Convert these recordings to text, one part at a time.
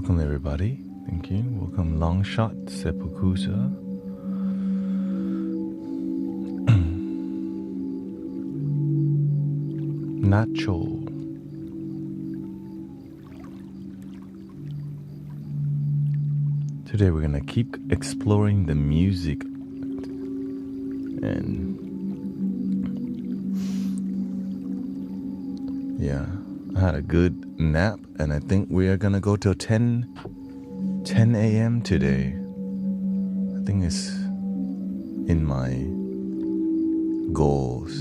Welcome everybody. Thank you. Welcome Longshot, Sepukusa. Nacho. Today we're gonna keep exploring the music and yeah, I had a good nap and I think we are gonna go till 10 a.m. today. I think it's in my goals.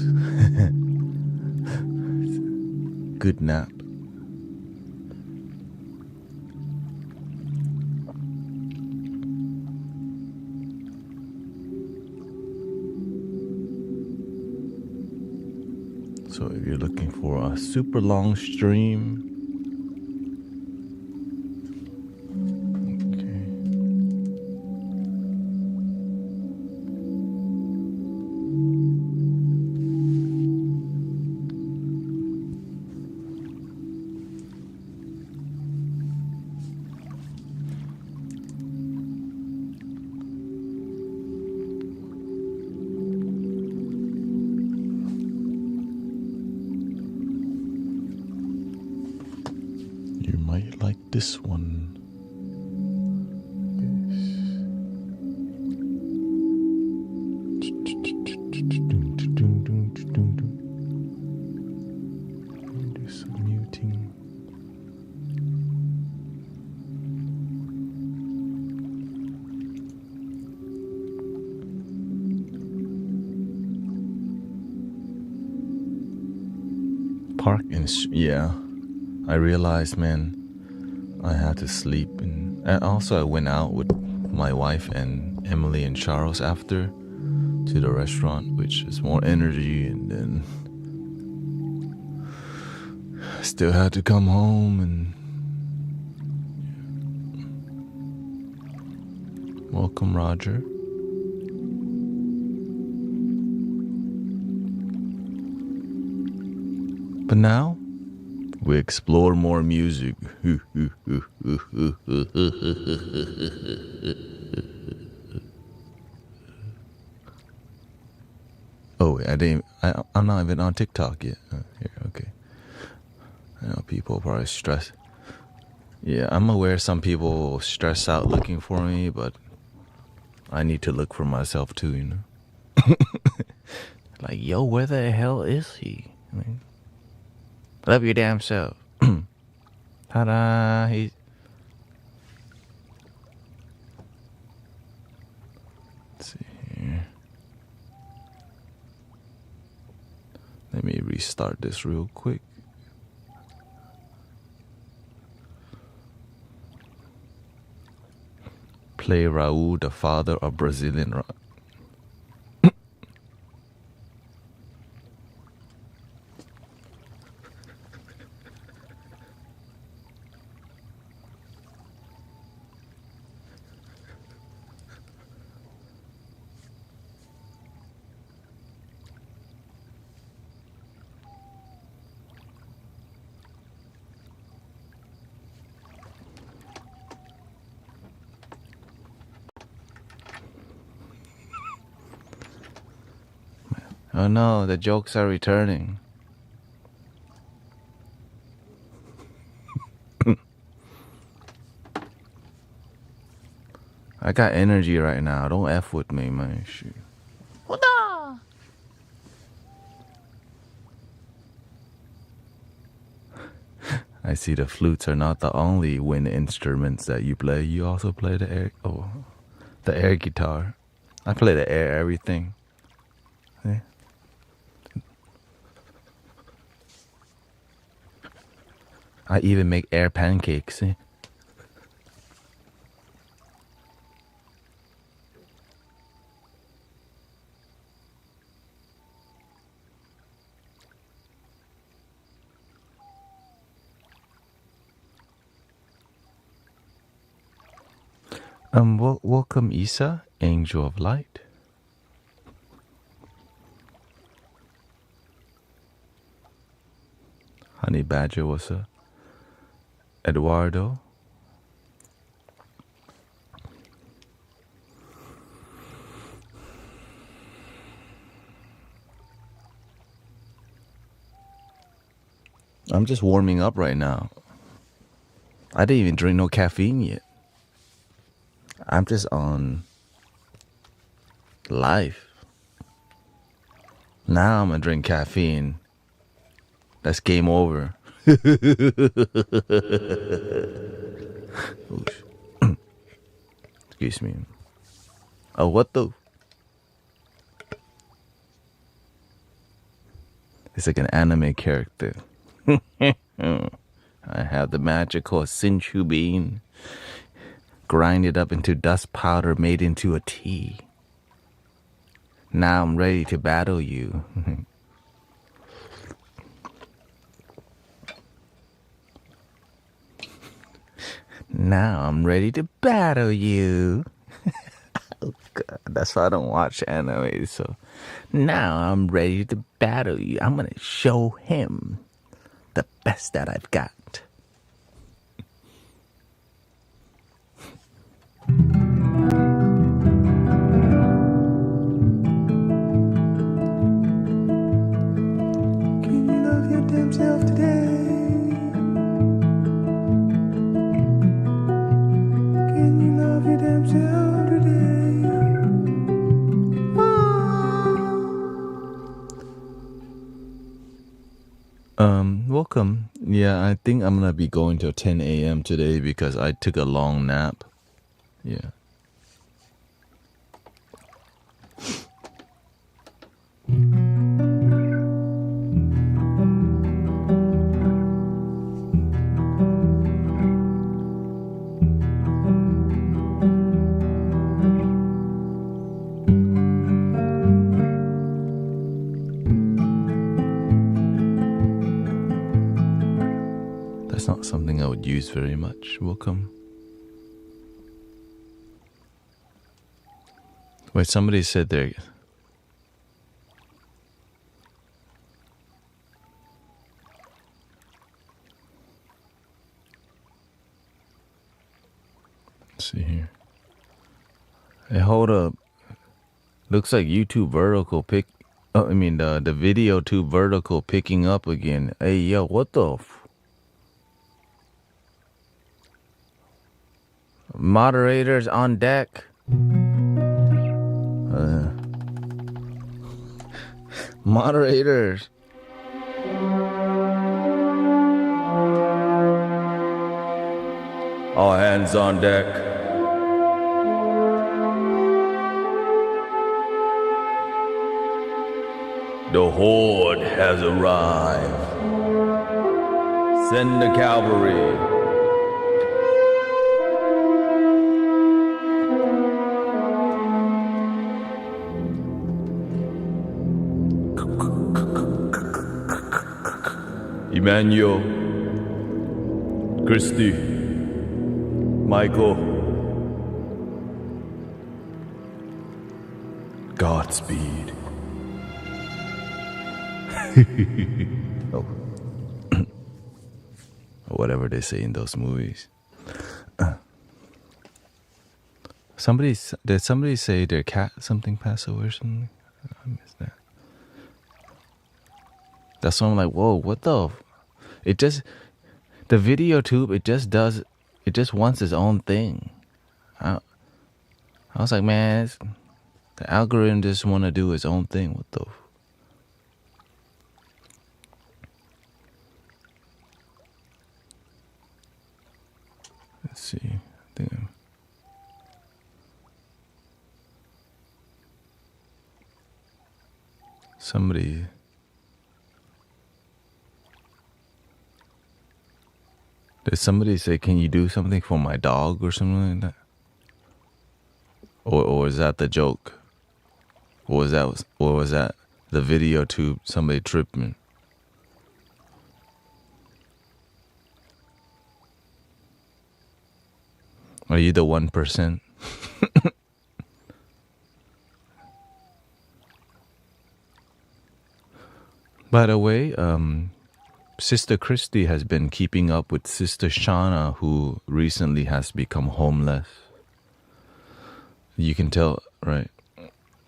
Good nap. So if you're looking for a super long stream, this one. Do some muting. Park and yeah, I realized, man, I had to sleep, and also I went out with my wife and Emily and Charles after to the restaurant, which is more energy, and then I still had to come home and welcome Roger. But now we explore more music. Oh, I'm not even on TikTok yet. Here, okay. I know people probably stress. Yeah, I'm aware some people stress out looking for me, but I need to look for myself too, you know? Like, yo, where the hell is he? I mean, love your damn self. Ta-da! Let's see here. Let me restart this real quick. Play Raul, the father of Brazilian rock. Oh no, the jokes are returning. I got energy right now. Don't F with me, man. Shoot. I see the flutes are not the only wind instruments that you play. You also play the air guitar. I play the air everything. Yeah. I even make air pancakes. See? Welcome Isa, Angel of Light. Honey Badger, what's up? Eduardo. I'm just warming up right now. I didn't even drink no caffeine yet. I'm just on life. Now I'm gonna drink caffeine. That's game over. Excuse me. Oh, what the? It's like an anime character. I have the magical Sinchu bean, grinded up into dust powder made into a tea. Now I'm ready to battle you. Now I'm ready to battle you. Oh God, that's why I don't watch anime. So now I'm ready to battle you. I'm gonna show him the best that I've got. Can you love your damn self today? Can you love your damn self today? Welcome. Yeah, I think I'm gonna be going till 10 a.m. today because I took a long nap. Yeah. That's not something I would use very much. Welcome. Wait, somebody said there. Let's see here. Hey, hold up. Looks like YouTube vertical pick. Oh, I mean the video tube vertical picking up again. Hey, yo, what the? Moderators on deck. Moderators. All hands on deck. The horde has arrived. Send the cavalry. Emmanuel, Christy, Michael, Godspeed. Oh. Or whatever they say in those movies. Did somebody say their cat something passed away or something? I missed that. That's why I'm like, whoa, what the? The video tube, it just wants its own thing. I was like, man, the algorithm just want to do its own thing. What the? Let's see. I think somebody. Did somebody say, can you do something for my dog or something like that? Or is that the joke? Or was that the video tube somebody tripping? Are you the 1%? By the way, Sister Christy has been keeping up with Sister Shauna, who recently has become homeless. You can tell, right?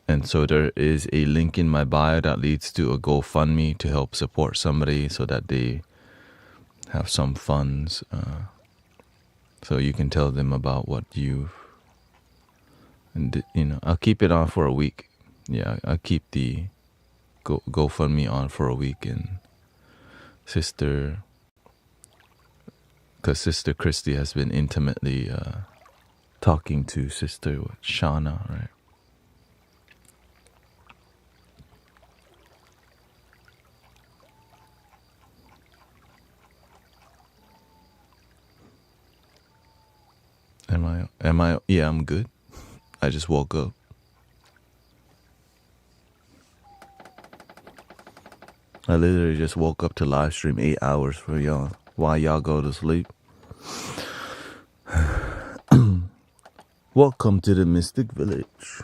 And so there is a link in my bio that leads to a GoFundMe to help support somebody so that they have some funds, so you can tell them about what you've, and I'll keep it on for a week. Yeah, I'll keep the GoFundMe on for a week, and because Sister Christy has been intimately talking to Sister Shauna, right? Am I? Yeah, I'm good. I just woke up. I literally just woke up to live stream 8 hours for y'all while y'all go to sleep. Welcome to the Mystic Village.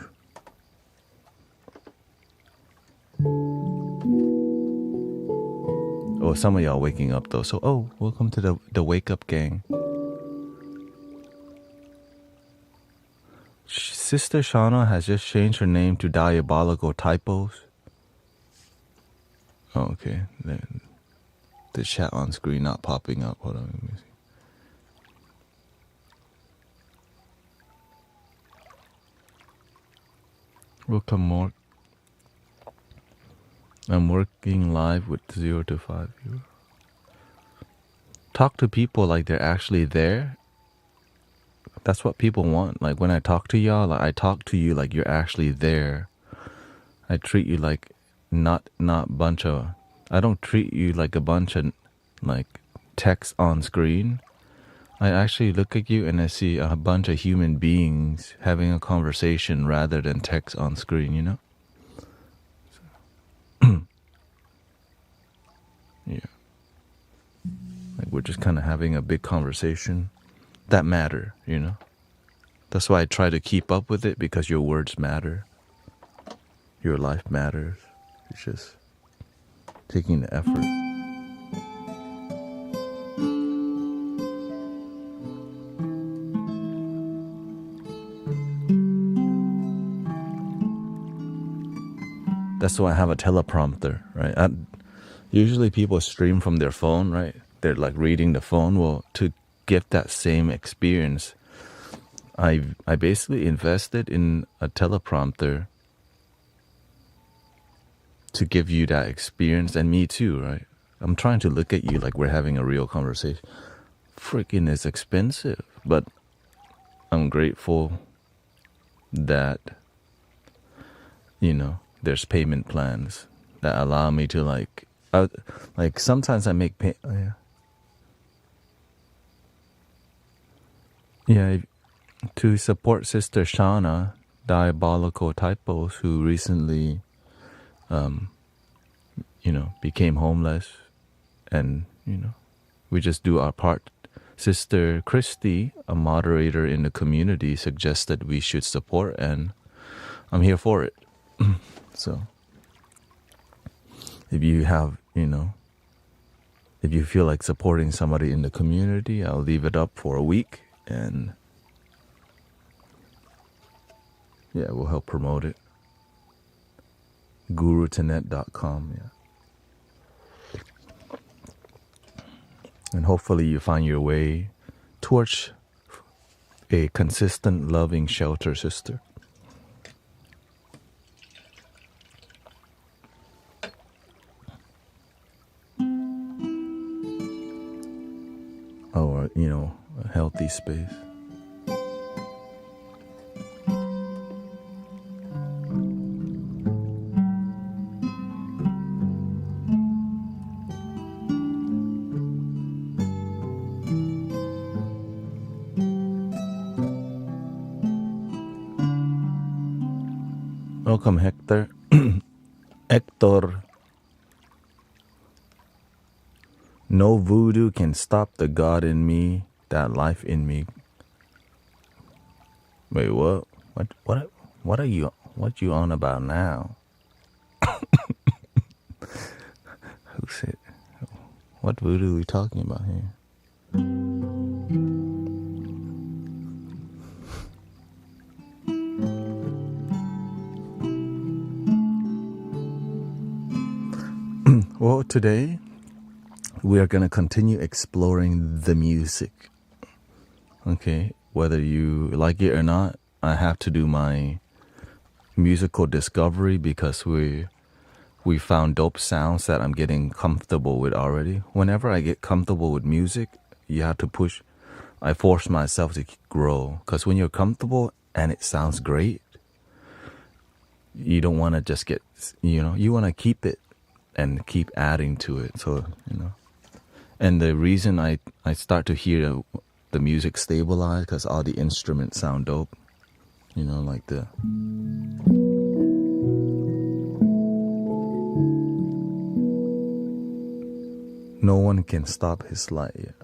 Oh, some of y'all waking up though. So, welcome to the wake up gang. Sister Shauna has just changed her name to Diabolical Typos. Oh, okay. The chat on screen not popping up. Hold on. Let me see. Welcome, Mark. I'm working live with 0 to 5 viewers. Talk to people like they're actually there. That's what people want. Like when I talk to y'all, like I talk to you like you're actually there. I treat you like not bunch of. I don't treat you like a bunch of like text on screen. I actually look at you and I see a bunch of human beings having a conversation rather than text on screen, you know? Yeah. Like we're just kind of having a big conversation that matter, you know? That's why I try to keep up with it, because your words matter. Your life matters. It's just taking the effort. That's why I have a teleprompter, right? Usually people stream from their phone, right? They're like reading the phone. Well, to get that same experience, I basically invested in a teleprompter to give you that experience, and me too, right? I'm trying to look at you like we're having a real conversation. Freaking it's expensive, but I'm grateful that, there's payment plans that allow me to like sometimes I make pay. Oh, yeah. Yeah, to support Sister Shauna, Diabolical Typos, who recently, became homeless, and, we just do our part. Sister Christy, a moderator in the community, suggested we should support, and I'm here for it. So, if you have, if you feel like supporting somebody in the community, I'll leave it up for a week, and yeah, we'll help promote it. GuruThanet.com, yeah. And hopefully you find your way towards a consistent, loving shelter, sister. Or, a healthy space. Welcome, Hector. Hector. No voodoo can stop the God in me, that life in me. Wait, what? What are you? What you on about now? Who said? What voodoo are we talking about here? Well, today we are going to continue exploring the music. Okay, whether you like it or not, I have to do my musical discovery because we found dope sounds that I'm getting comfortable with already. Whenever I get comfortable with music, you have to push. I force myself to grow because when you're comfortable and it sounds great, you don't want to just get, you want to keep it and keep adding to it. So, and the reason I start to hear the music stabilize because all the instruments sound dope, like the... No one can stop his light yet.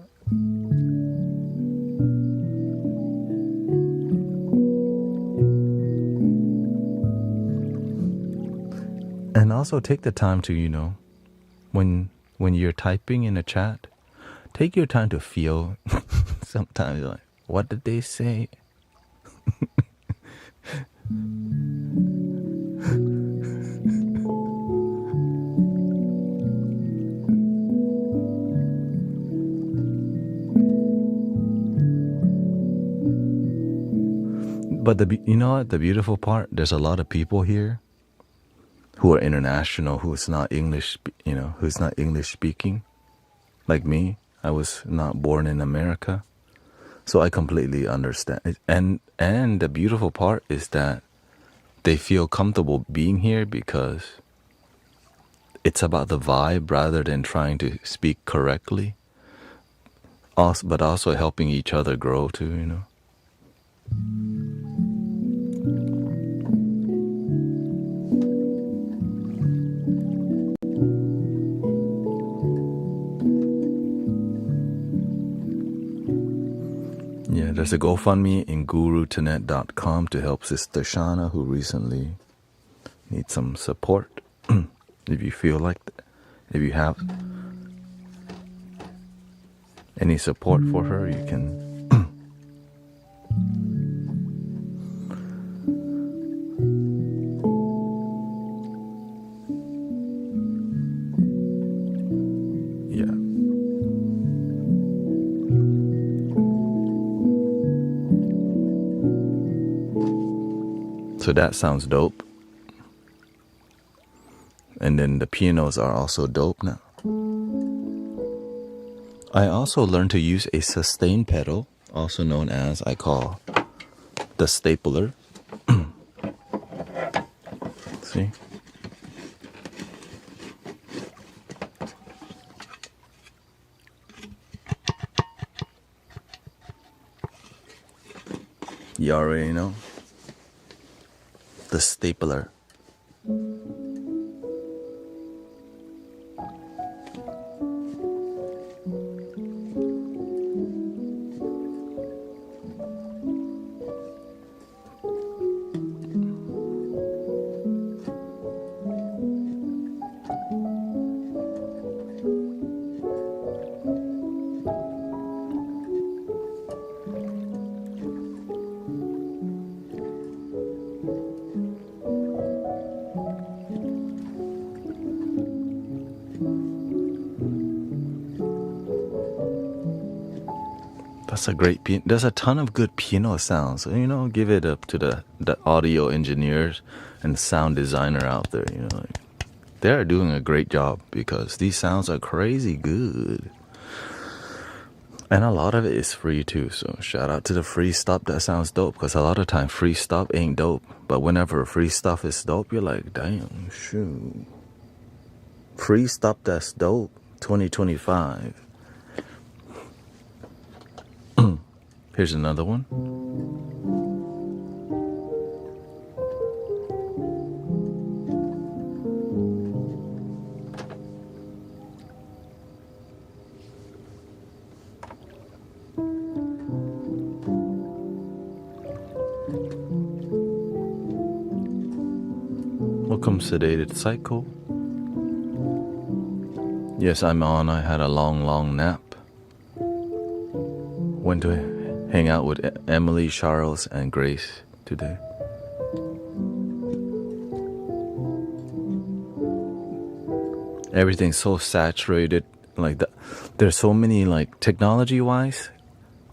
And also take the time to, when you're typing in a chat, take your time to feel. Sometimes you're like, what did they say? But the beautiful part, there's a lot of people here who are international, who's not English, who's not English speaking, like me. I was not born in America, so I completely understand. And the beautiful part is that they feel comfortable being here because it's about the vibe rather than trying to speak correctly. But also helping each other grow too, Yeah, there's a GoFundMe in gurutanet.com to help Sister Shauna, who recently needs some support. If you feel like that, if you have any support for her, you can. Yeah. So that sounds dope. And then the pianos are also dope now. I also learned to use a sustain pedal, also known as, I call, the stapler. See? You already know. The stapler. That's a great piano. There's a ton of good piano sounds. So, give it up to the audio engineers and sound designer out there. They're doing a great job because these sounds are crazy good. And a lot of it is free too. So shout out to the free stuff that sounds dope. Because a lot of time free stuff ain't dope. But whenever free stuff is dope, you're like, damn, shoot. Free stuff that's dope. 2025. Here's another one. Welcome, Sedated Cycle. Yes, I'm on. I had a long nap. Went to hang out with Emily, Charles, and Grace today. Everything's so saturated Like there's so many, like, technology-wise,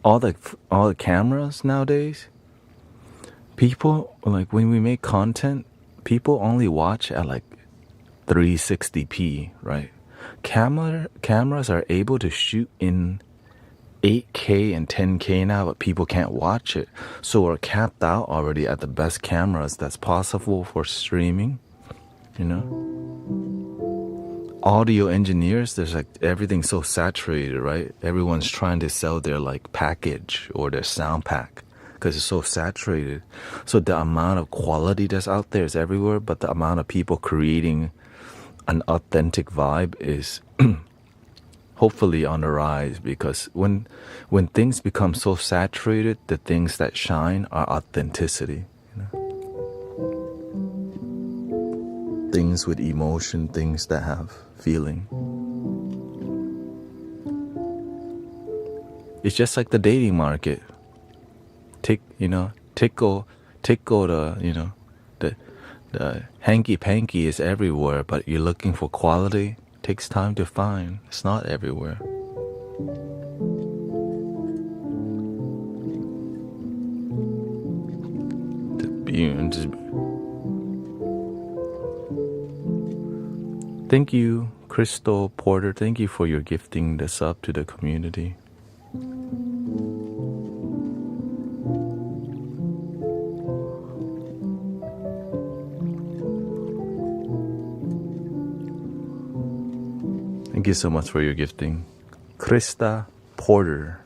all the cameras nowadays. People, like, when we make content, people only watch at like 360p, right? Cameras are able to shoot in 8K and 10K now, but people can't watch it. So we're capped out already at the best cameras that's possible for streaming, you know? Audio engineers, there's like everything's so saturated, right? Everyone's trying to sell their like package or their sound pack because it's so saturated. So the amount of quality that's out there is everywhere, but the amount of people creating an authentic vibe is hopefully on the rise, because when things become so saturated, the things that shine are authenticity, you know? Things with emotion, things that have feeling. It's just like the dating market. Tickle the, you know, the hanky panky is everywhere, but you're looking for quality. Takes time to find. It's not everywhere. Thank you, Crystal Porter. Thank you for your gifting this up to the community. Thank you so much for your gifting. Krista Porter.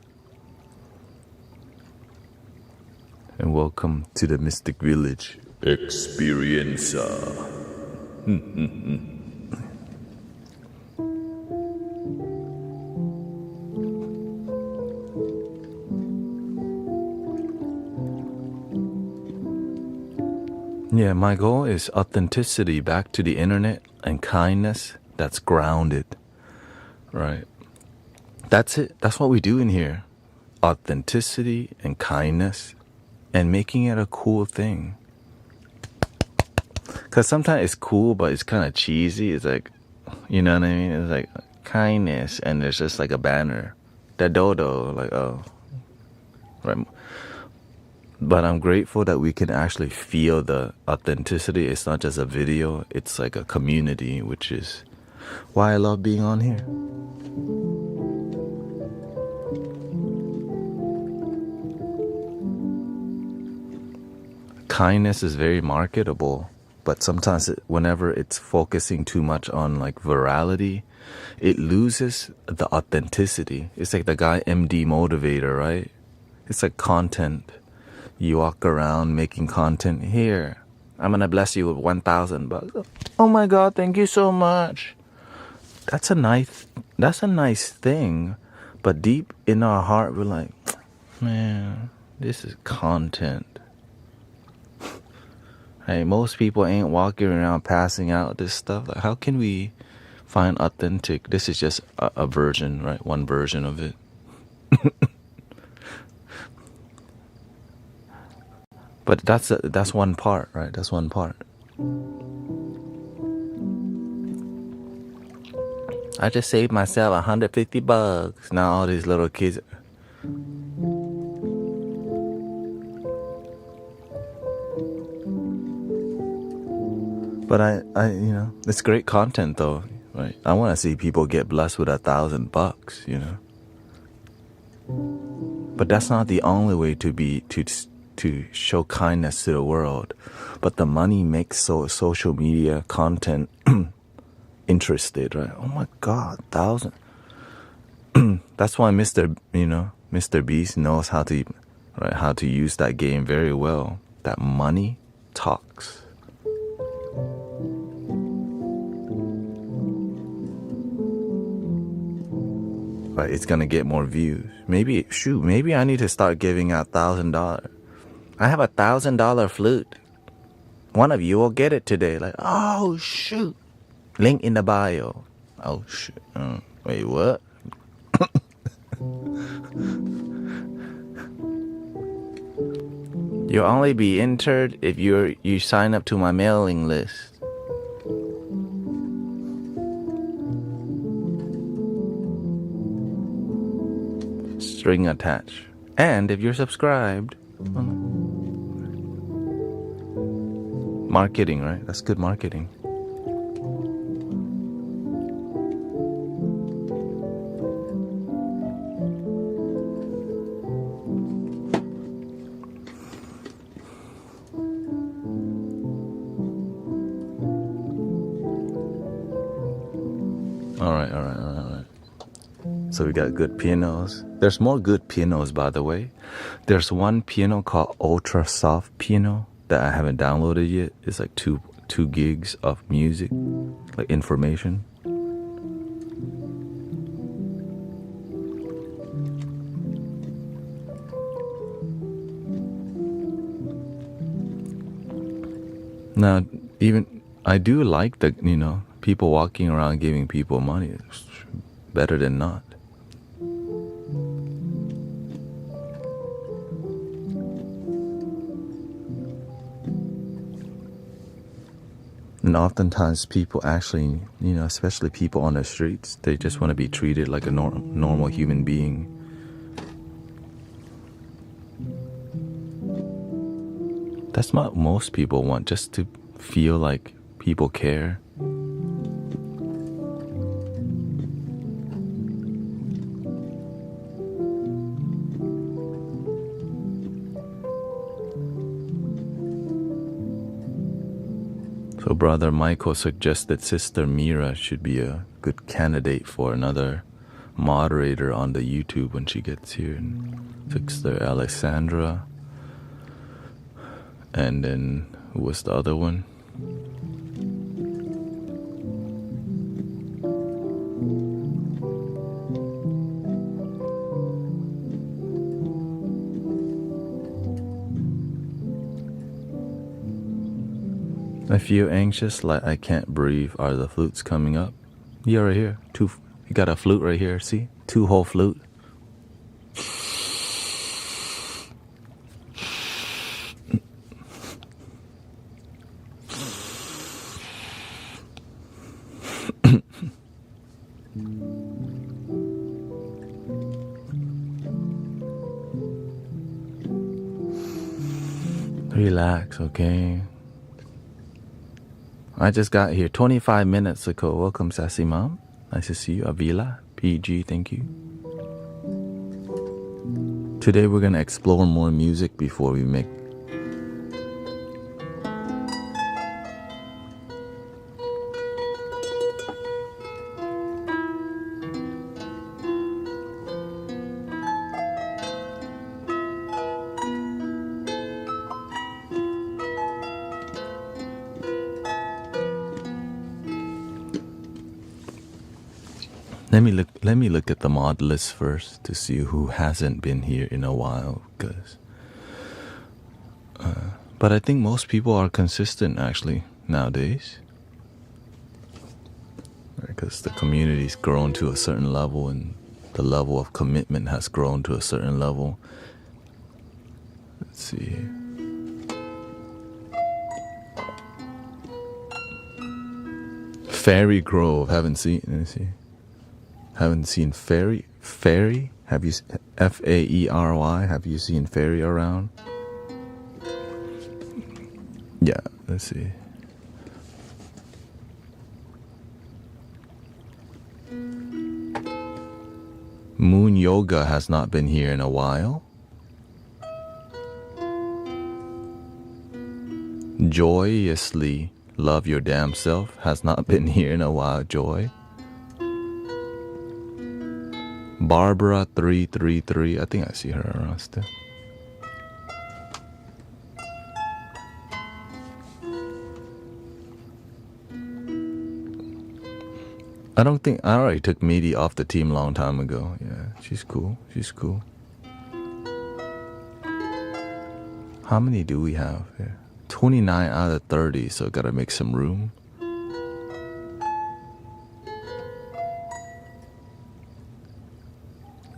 And welcome to the Mystic Village Experience. Yeah, my goal is authenticity back to the internet and kindness that's grounded. Right. That's it. That's what we do in here. Authenticity and kindness and making it a cool thing. Because sometimes it's cool, but it's kind of cheesy. It's like, you know what I mean? It's like kindness, and there's just like a banner. The dodo, like, oh. Right. But I'm grateful that we can actually feel the authenticity. It's not just a video. It's like a community, which is why I love being on here. Kindness is very marketable, but sometimes whenever it's focusing too much on like virality, it loses the authenticity. It's like the guy MD Motivator, right? It's like content. You walk around making content. Here, I'm gonna bless you with $1,000. Oh my God, thank you so much. That's a nice thing, but deep in our heart, we're like, man, this is content. Hey, most people ain't walking around passing out this stuff. Like, how can we find authentic? This is just a version, right? One version of it. But that's one part, right? That's one part. I just saved myself $150. Now all these little kids. But I, you know, it's great content though, right? I want to see people get blessed with $1,000, you know. But that's not the only way to show kindness to the world. But the money makes social media content interested, right? Oh my God, 1,000. That's why Mr. Beast knows how to use that game very well. That money talks. Right, it's gonna get more views. Maybe I need to start giving out $1,000. I have $1,000 flute. One of you will get it today. Like, oh shoot. Link in the bio. Oh shoot. Wait, what? You'll only be entered if you sign up to my mailing list. string attached. And if you're subscribed, marketing, right? That's good marketing. All right. So we got good pianos. There's more good pianos, by the way. There's one piano called Ultra Soft Piano that I haven't downloaded yet. It's like two gigs of music, like information. Now, even I do like the, people walking around giving people money. It's better than not. And oftentimes people actually, especially people on the streets, they just want to be treated like a normal human being. That's what most people want, just to feel like people care. So Brother Michael suggested Sister Mira should be a good candidate for another moderator on the YouTube when she gets here. And Sister Alexandra. And then, who was the other one? I feel anxious, like I can't breathe. Are the flutes coming up? Yeah, right here. You got a flute right here, see? 2-hole flute. Relax, okay? I just got here 25 minutes ago. Welcome, Sassy Mom. Nice to see you. Avila, PG, thank you. Today we're going to explore more music before we make... Let me look at the mod list first to see who hasn't been here in a while, but I think most people are consistent actually nowadays, because the community's grown to a certain level and the level of commitment has grown to a certain level. Let's see. Fairy Grove, haven't seen. Let me see. Haven't seen Fairy? Have you, F-A-E-R-Y, have you seen Fairy around? Yeah, let's see. Moon Yoga has not been here in a while. Joyously Love Your Damn Self has not been here in a while, Joy. Barbara 333, I think I see her around still. I already took Meaty off the team a long time ago. Yeah, she's cool. How many do we have here? 29 out of 30, so gotta make some room.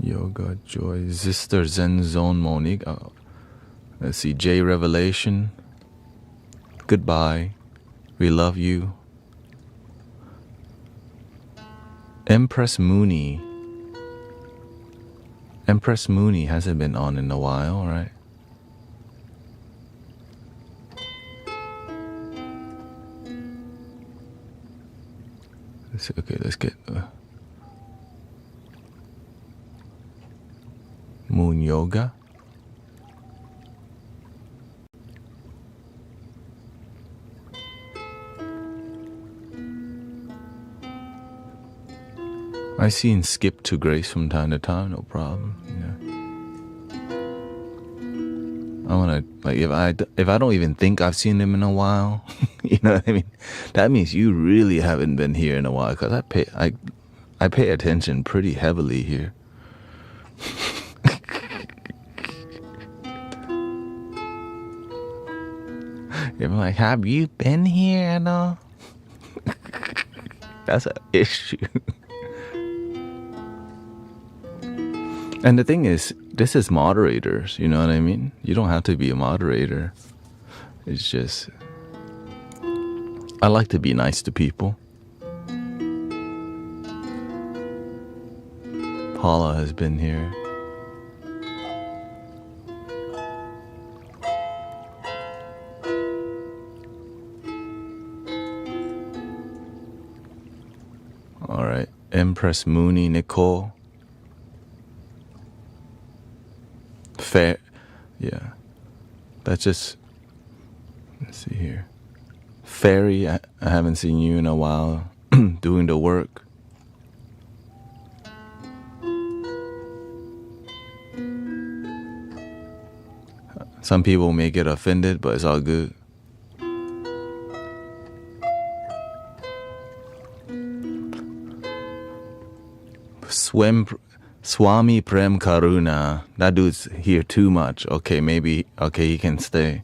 Yoga Joy, Sister Zen Zone Monique. Oh, let's see, J Revelation. Goodbye. We love you. Empress Mooney. Empress Mooney hasn't been on in a while, right? Let's get Moon Yoga. I seen Skip to Grace from time to time, no problem. I wanna, like, if I don't even think I've seen him in a while, you know what I mean? That means you really haven't been here in a while, because I pay attention pretty heavily here. You're like, have you been here at all? That's an issue. And the thing is, this is moderators, you know what I mean? You don't have to be a moderator. It's just, I like to be nice to people. Paula has been here. All right, Empress Mooney, Nicole. Fair, yeah. That's just, let's see here. Fairy, I haven't seen you in a while. Doing the work. Some people may get offended, but it's all good. Swami Prem Karuna. That dude's here too much. Okay, maybe, okay, he can stay.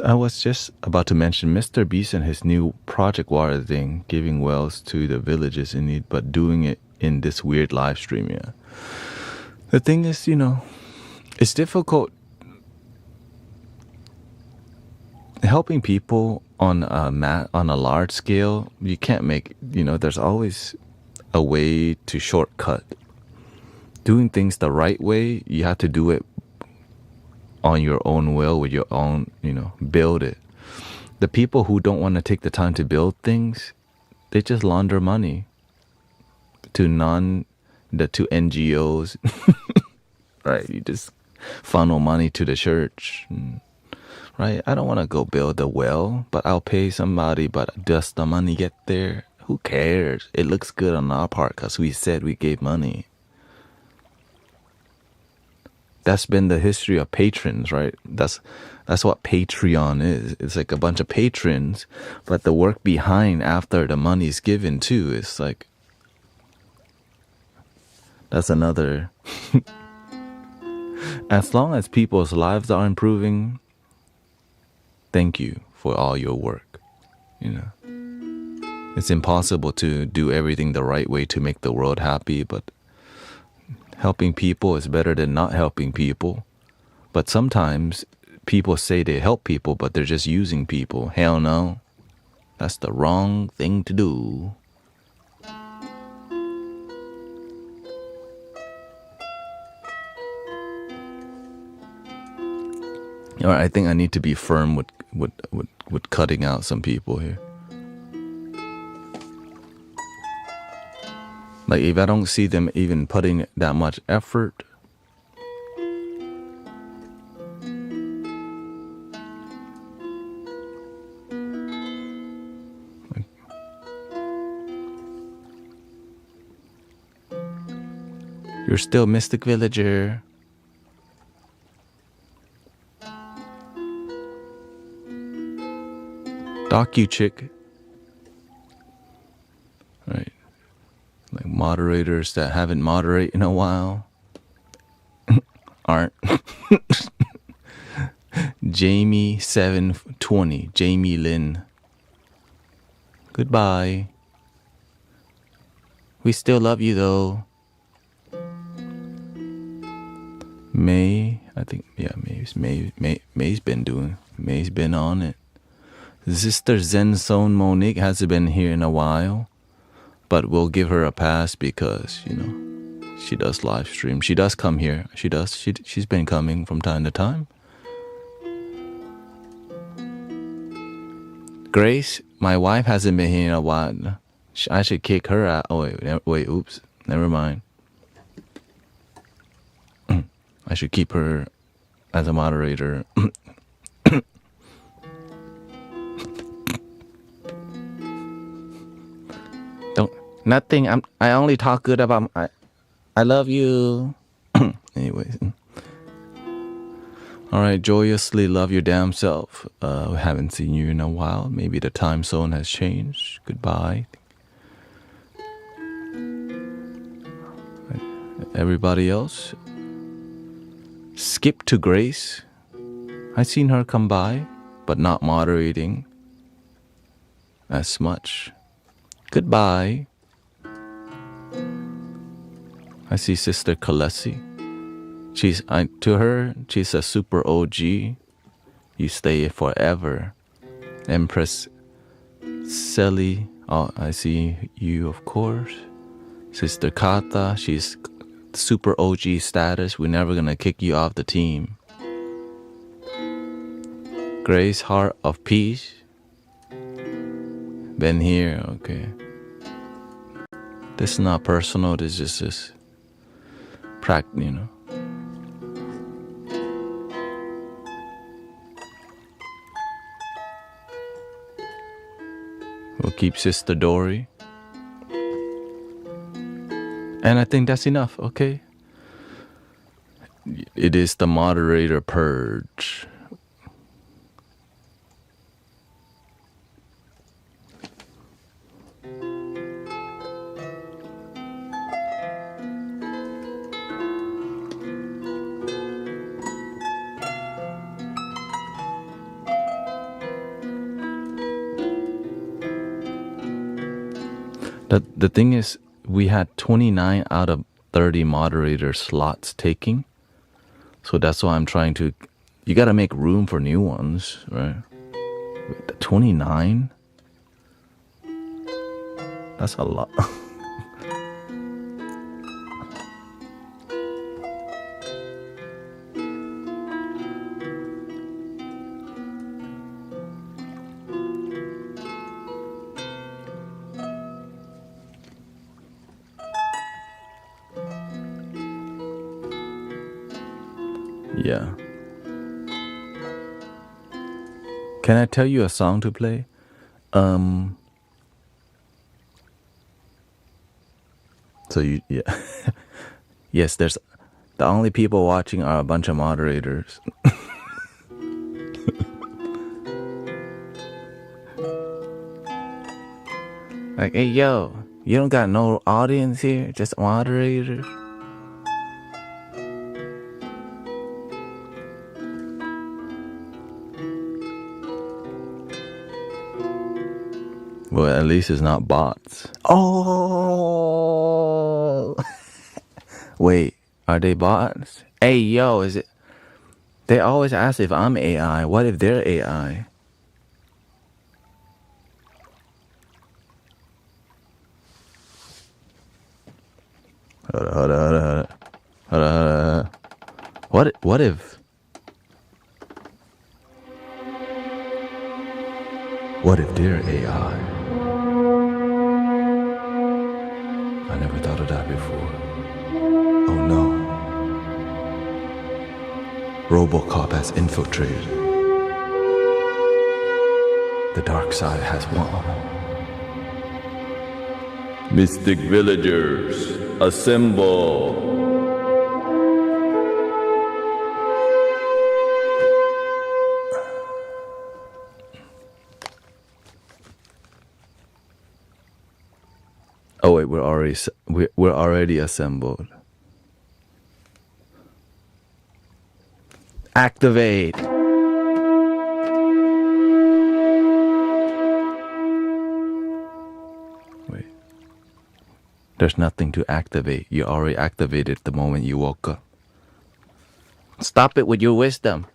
I was just about to mention Mr. Beast and his new Project Water thing, giving wells to the villages in need, but doing it in this weird live stream, yeah. The thing is, you know, it's difficult helping people on a large scale. You can't make, you know, there's always a way to shortcut. Doing things the right way, you have to do it on your own will, with your own, you know, build it. The people who don't want to take the time to build things, they just launder money to NGOs, right? You just funnel money to the church, right? I don't want to go build a well, but I'll pay somebody, but does the money get there? Who cares? It looks good on our part because we said we gave money. That's been the history of patrons, right? That's what Patreon is. It's like a bunch of patrons, but the work behind after the money's given too is like, that's another. As long as people's lives are improving, thank you for all your work. You know, it's impossible to do everything the right way to make the world happy, but helping people is better than not helping people. But sometimes people say they help people, but they're just using people. Hell no. That's the wrong thing to do. All right, I think I need to be firm with cutting out some people here. Like, if I don't see them even putting that much effort, you're still Mystic Villager. Docu-chick. Right. Like moderators that haven't moderated in a while. aren't. Jamie 720. Jamie Lynn. Goodbye. We still love you though. May, I think, yeah, May's been on it. Sister Zen Zone Monique hasn't been here in a while, but we'll give her a pass because, you know, she does live stream. She does come here. She's been coming from time to time. Grace, my wife hasn't been here in a while. I should kick her out. Oh, wait, oops. Never mind. I should keep her as a moderator. Nothing. I only talk good about I love you. Anyways. All right, joyously love your damn self. We haven't seen you in a while. Maybe the time zone has changed. Goodbye. Everybody else. Skip to Grace. I seen her come by, but not moderating as much. Goodbye. I see Sister Kalesi. To her, she's a super OG. You stay forever. Empress Selly. Oh, I see you, of course. Sister Kata, she's super OG status. We're never gonna kick you off the team. Grace, Heart of Peace. Been here, okay. This is not personal, this is just practice, you know. We'll keep Sister Dory. And I think that's enough, okay? It is the moderator purge. The thing is, we had 29 out of 30 moderator slots taking. So that's why I'm trying to... You gotta make room for new ones, right? 29? That's a lot. Yeah. Can I tell you a song to play? So you, yeah. Yes, there's the only people watching are a bunch of moderators. Like, hey, yo, you don't got no audience here, just moderators. Well, at least it's not bots. Oh, wait, are they bots? Hey, yo, is it? They always ask if I'm AI. What if they're AI? Hold on. What if? What if they're AI? I never thought of that before. Oh no. RoboCop has infiltrated. The dark side has won. Mystic villagers, assemble! Oh wait, we're already assembled. Activate. Wait. There's nothing to activate. You already activated the moment you woke up. Stop it with your wisdom.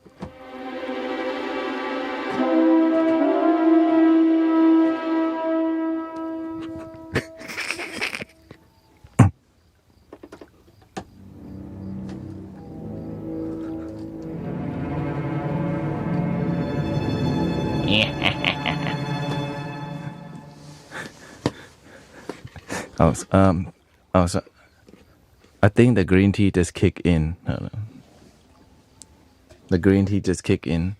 I think the green tea just kicked in. Hold on. The green tea just kicked in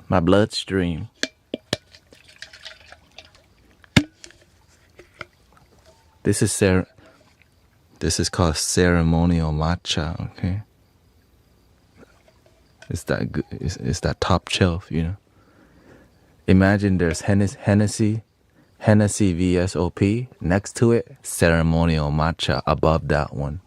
my bloodstream. This is called ceremonial matcha. Okay, it's that good. It's that top shelf, you know. Imagine there's Hennessy VSOP next to it, ceremonial matcha above that one.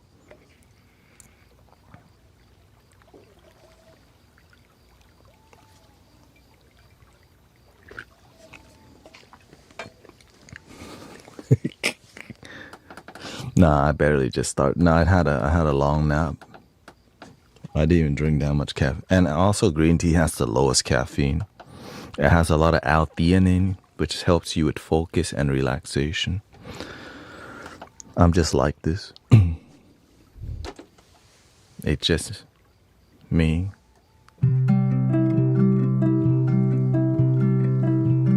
Nah, I barely just started. No, I had a long nap. I didn't even drink that much caffeine. And also green tea has the lowest caffeine. It has a lot of L-theanine, which helps you with focus and relaxation. I'm just like this. It's just me. Can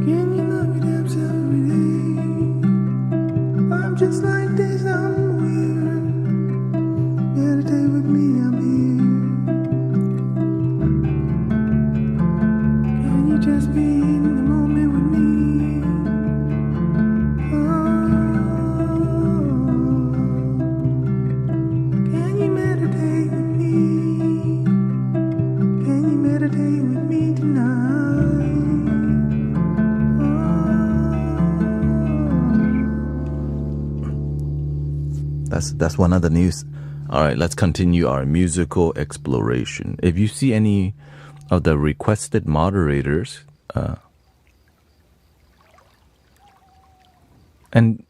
you love yourself every day? I'm just like this, I'm weird. Meditate with me, I'm here. Can you just be in the moment with me? Oh. Can you meditate with me? Can you meditate with me tonight? Oh. That's one of the news. All right, let's continue our musical exploration. If you see any of the requested moderators, and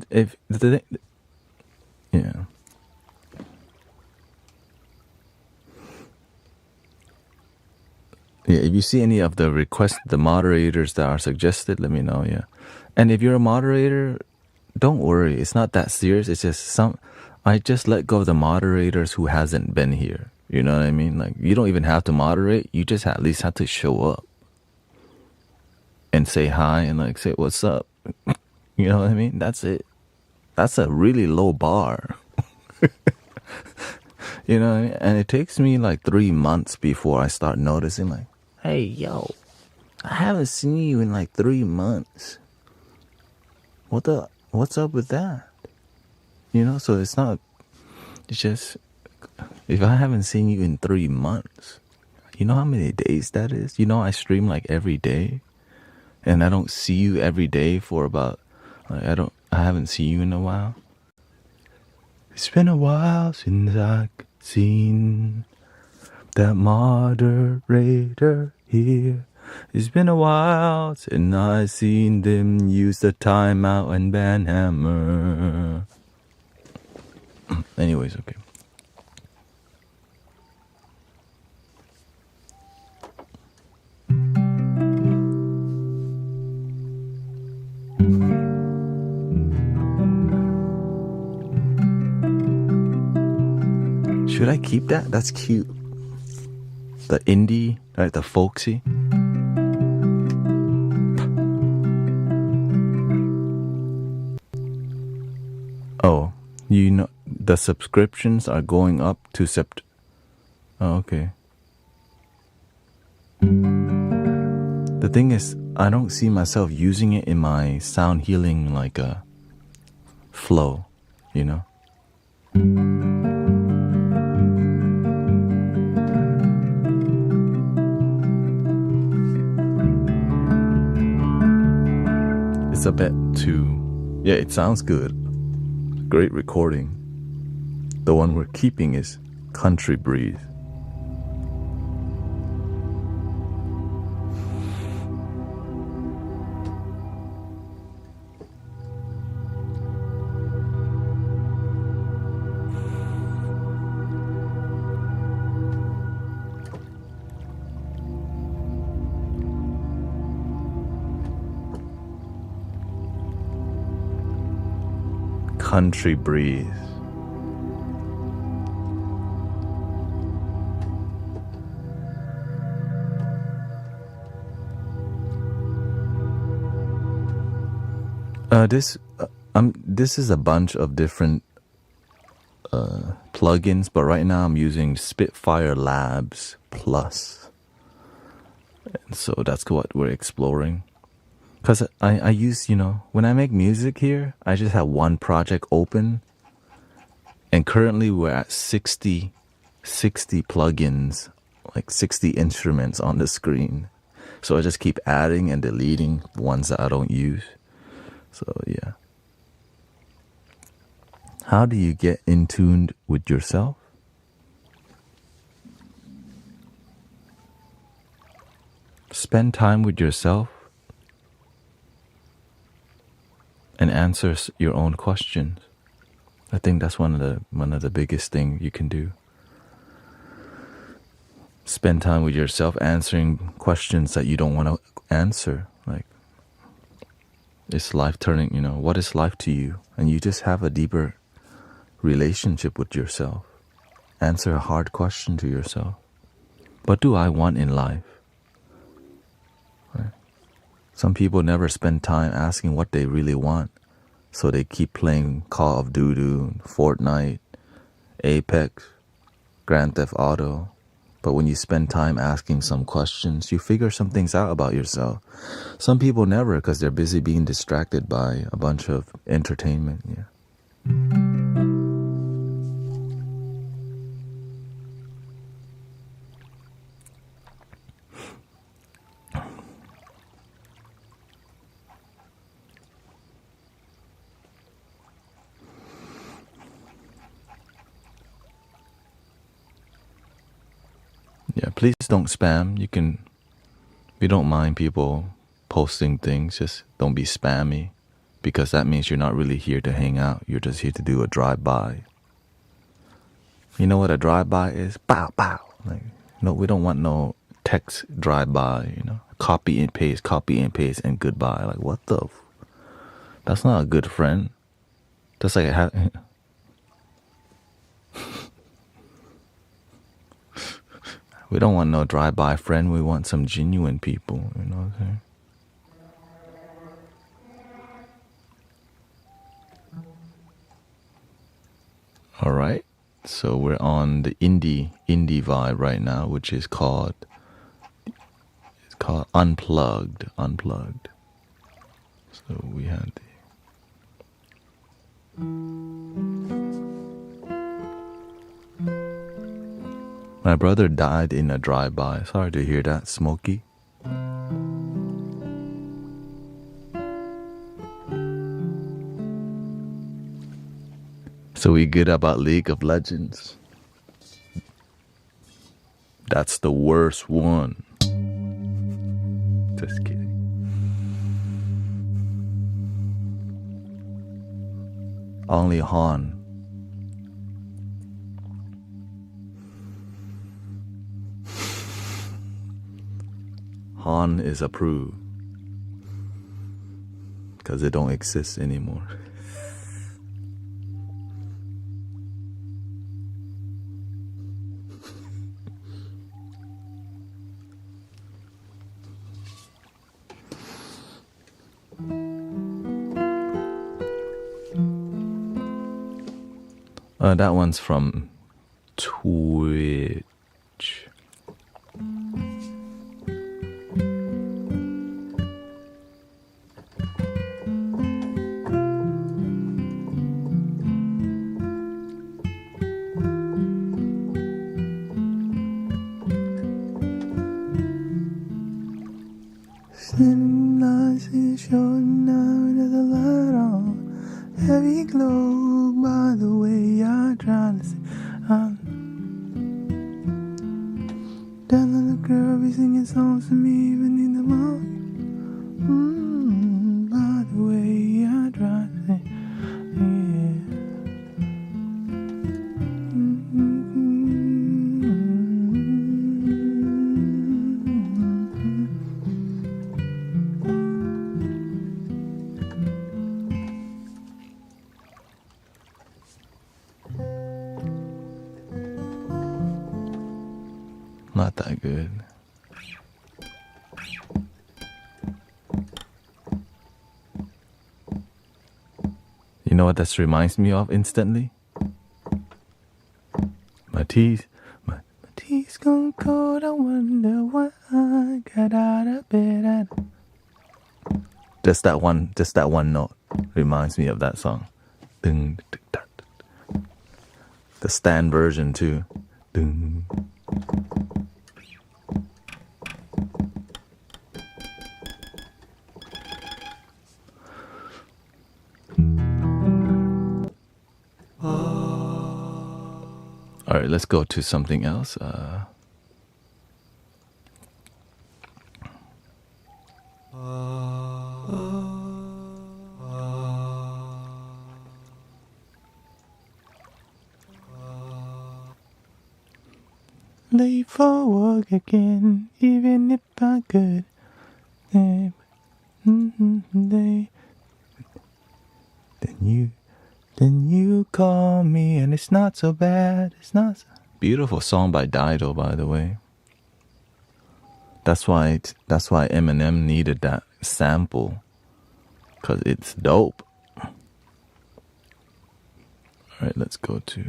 if the yeah. Yeah, if you see any of the moderators that are suggested, let me know, yeah. And if you're a moderator, don't worry, it's not that serious. It's just I just let go of the moderators who hasn't been here. You know what I mean? Like, you don't even have to moderate. You just at least have to show up and say hi and like say what's up. You know what I mean? That's it. That's a really low bar. You know what I mean? And it takes me like 3 months before I start noticing like, hey, yo, I haven't seen you in like 3 months. What's up with that? You know, so it's just, if I haven't seen you in 3 months, you know how many days that is? You know, I stream like every day and I don't see you every day for about, like, I haven't seen you in a while. It's been a while since I've seen that moderator here. It's been a while since I've seen them use the timeout and ban hammer. Anyways, okay. Should I keep that? That's cute. The indie, right? The folksy. Oh, you know, the subscriptions are going up to Oh, okay. The thing is, I don't see myself using it in my sound healing like a flow, you know? It's a bit too... Yeah, it sounds good. Great recording. The one we're keeping is Country Breeze. country breeze. This is a bunch of different plugins, but right now I'm using Spitfire Labs Plus, and so that's what we're exploring. Because I use, when I make music here, I just have one project open, and currently we're at 60 plugins, like 60 instruments on the screen. So I just keep adding and deleting ones that I don't use. So yeah. How do you get in tune with yourself? Spend time with yourself and answer your own questions. I think that's one of the biggest things you can do. Spend time with yourself answering questions that you don't want to answer. Like, is life turning, what is life to you? And you just have a deeper relationship with yourself. Answer a hard question to yourself. What do I want in life? Right? Some people never spend time asking what they really want. So they keep playing Call of Duty, Fortnite, Apex, Grand Theft Auto. But when you spend time asking some questions, you figure some things out about yourself. Some people never, because they're busy being distracted by a bunch of entertainment. Yeah. Yeah, please don't spam. We don't mind people posting things, just don't be spammy, because that means you're not really here to hang out. You're just here to do a drive-by. You know what a drive-by is? Pow, pow. Like, no, we don't want no text drive-by, copy and paste, and goodbye. Like, what the? That's not a good friend. That's like we don't want no drive-by friend. We want some genuine people, you know what I'm saying? All right. So we're on the indie vibe right now, which is called Unplugged. So we had my brother died in a drive-by. Sorry to hear that, Smokey. So we good about League of Legends? That's the worst one. Just kidding. Only Han. Han is approved. Because it don't exist anymore. That one's from Twitch. Heavy glow by the way I try to see. Down on the girl be singing songs to me even in the morning. By the way I try to see. not that good. You know what this reminds me of instantly? My teeth gone cold, I wonder why I got out of bed. Just that one note reminds me of that song. The Stan version too. All right, let's go to something else. Late for work again, even if I could. Then you call me, and it's not so bad. It's not so... Beautiful song by Dido, by the way. That's why Eminem needed that sample, cause it's dope. All right, let's go to.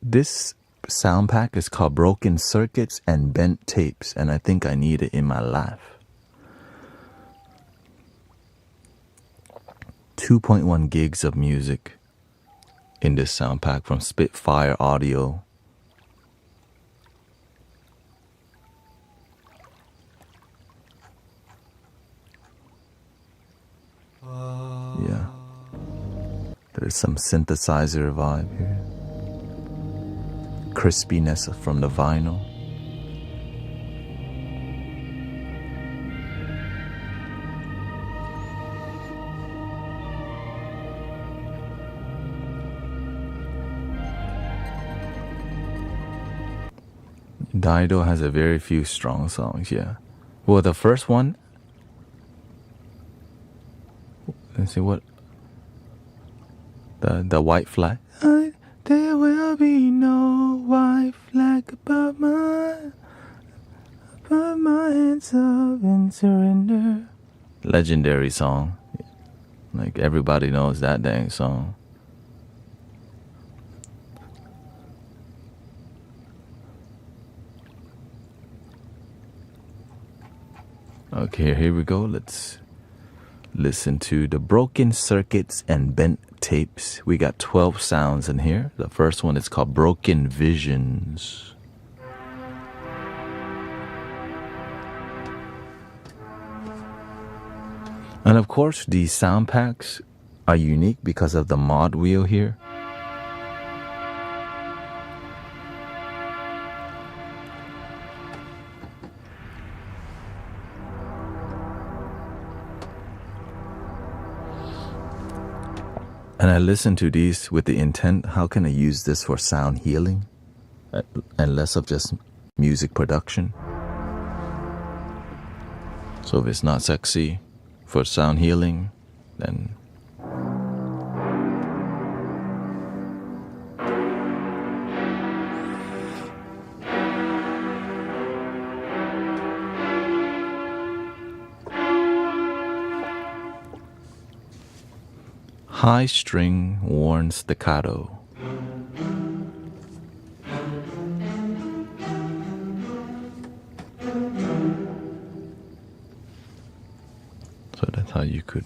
This sound pack is called Broken Circuits and Bent Tapes, and I think I need it in my life. 2.1 gigs of music in this sound pack from Spitfire Audio. Yeah. There's some synthesizer vibe here. Crispiness from the vinyl. Dido has a very few strong songs, yeah. Well, the first one, let's see what, the white flag. There will be no white flag above my hands up in surrender. Legendary song. Like everybody knows that dang song. Okay, here we go. Let's listen to the Broken Circuits and Bent Tapes. We got 12 sounds in here. The first one is called Broken Visions. And of course, these sound packs are unique because of the mod wheel here. And I listen to these with the intent, how can I use this for sound healing and less of just music production? So if it's not sexy for sound healing, then high string worn staccato. So that's how you could.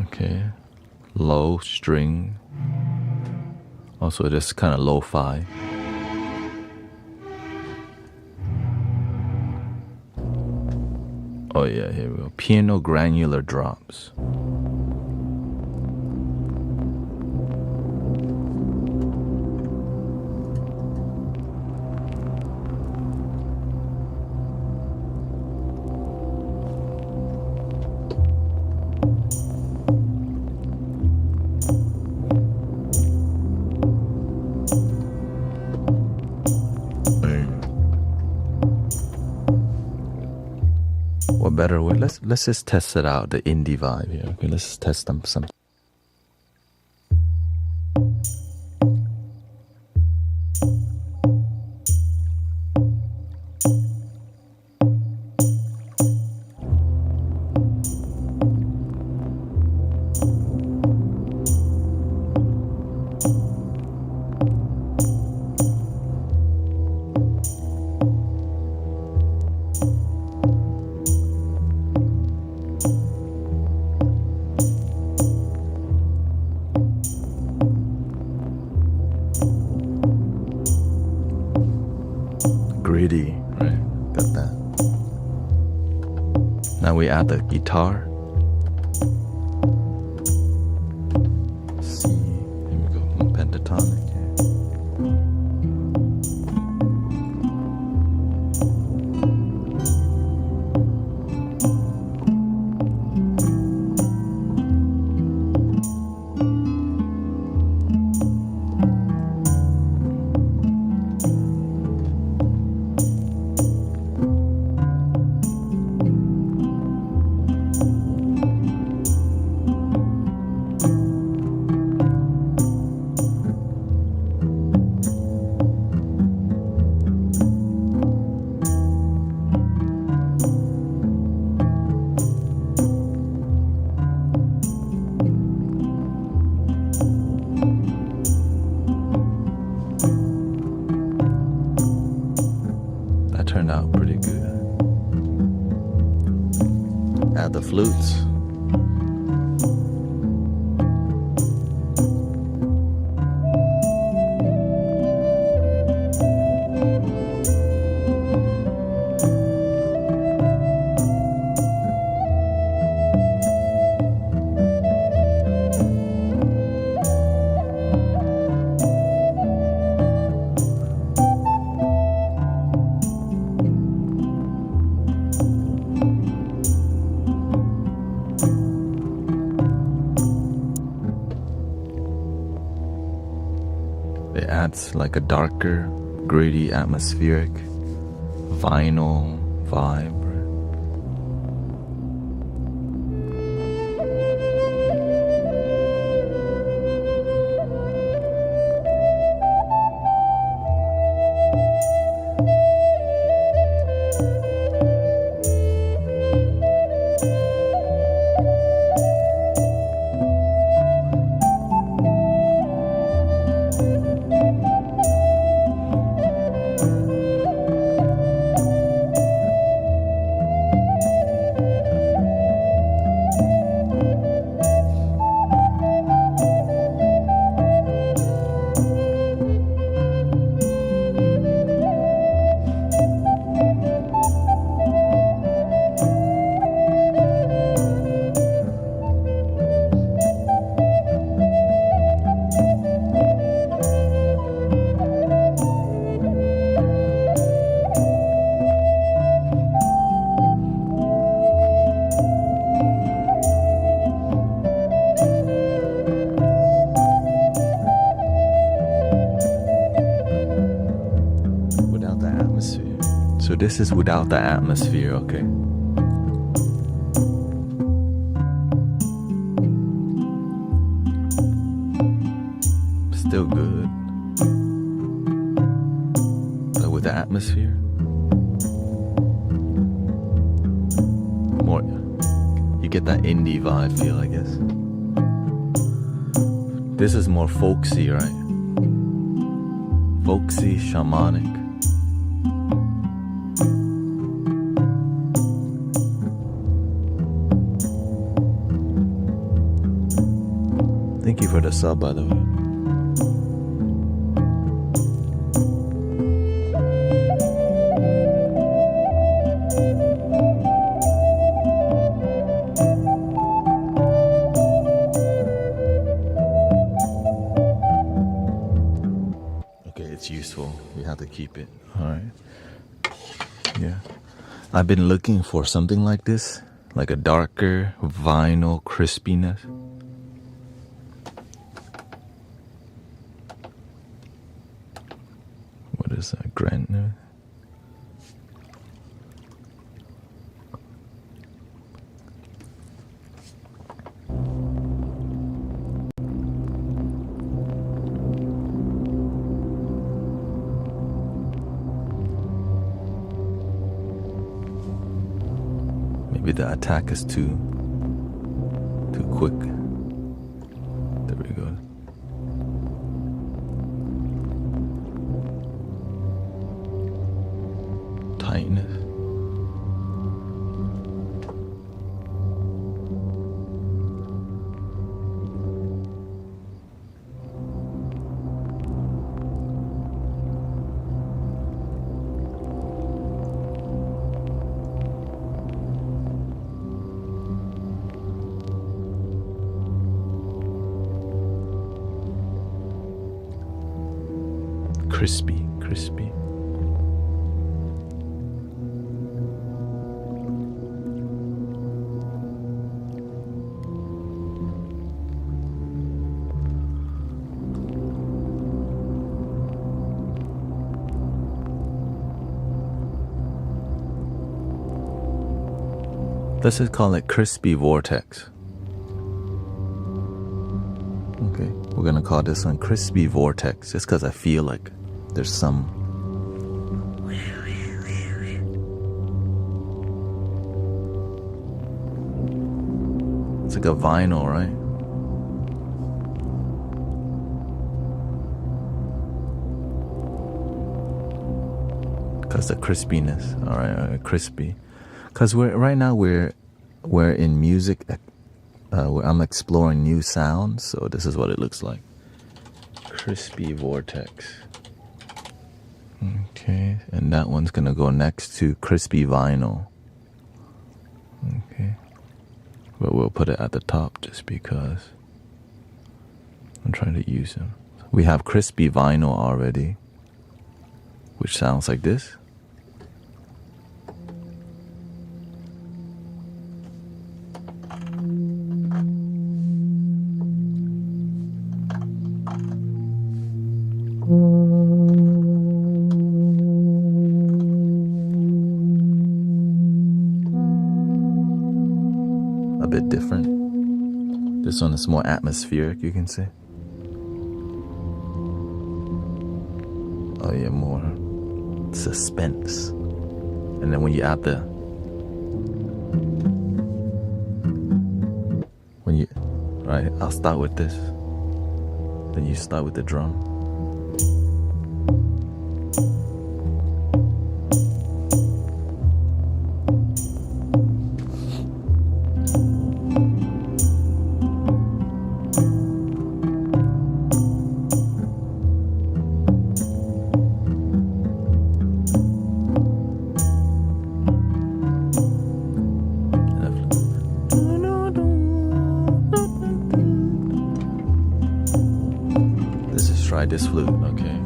Okay. Low string. Also, it is kind of lo-fi. Oh yeah, here we go. Piano granular drops. better way. Let's just test it out, the indie vibe here. Okay, let's just test them some. Gritty, right? Got that. Now we add the guitar. C, here we go, pentatonic. Turned out pretty good. Add the flutes. It adds like a darker, gritty, atmospheric vinyl vibe. So this is without the atmosphere, okay? Still good. But with the atmosphere, more, you get that indie vibe feel, I guess. This is more folksy, right? Folksy, shamanic. Thank you for the sub, by the way. Okay, it's useful. You have to keep it. All right. Yeah. I've been looking for something like this, like a darker vinyl crispiness. What is that? Grant? Maybe the attack is too quick. There we go. Tightness. Crispy. Let's just call it crispy vortex. Okay, we're gonna call this one crispy vortex just because I feel like there's some it's like a vinyl, right? Because the crispiness. All right, crispy. Because right now we're in music. Where I'm exploring new sounds, so this is what it looks like. Crispy vortex. Okay, and that one's gonna go next to crispy vinyl. Okay, but we'll put it at the top just because I'm trying to use them. We have crispy vinyl already, which sounds like this. A bit different. This one is more atmospheric, you can say. Oh yeah, more suspense. And then when you add right, I'll start with this. Then you start with the drum. Try this flute, okay.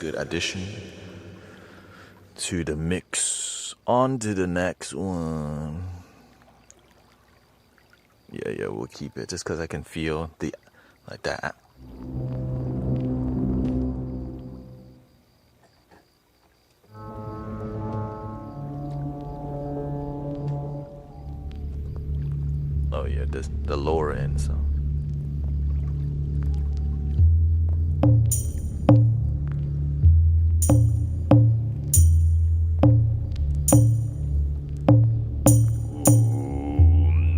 good addition to the mix. On to the next one. Yeah, we'll keep it just because I can feel the like that. Oh yeah, this the lower end. So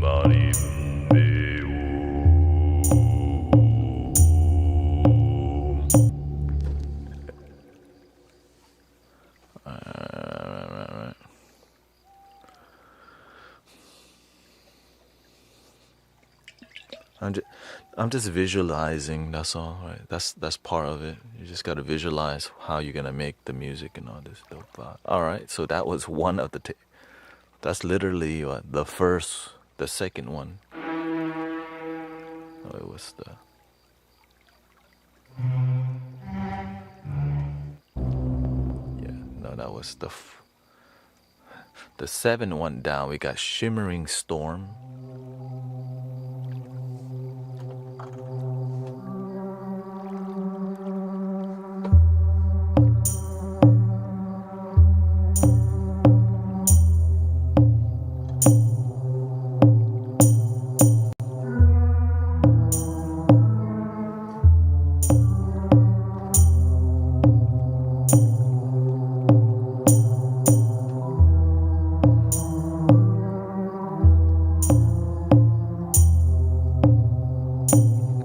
right. I'm just visualizing. That's all, right? That's part of it. You just gotta visualize how you're gonna make the music and all this dope vibe. All right, so that was one of the. That's literally the second one. Oh, it was the. Yeah, no, that was the seventh one down. We got Shimmering Storm.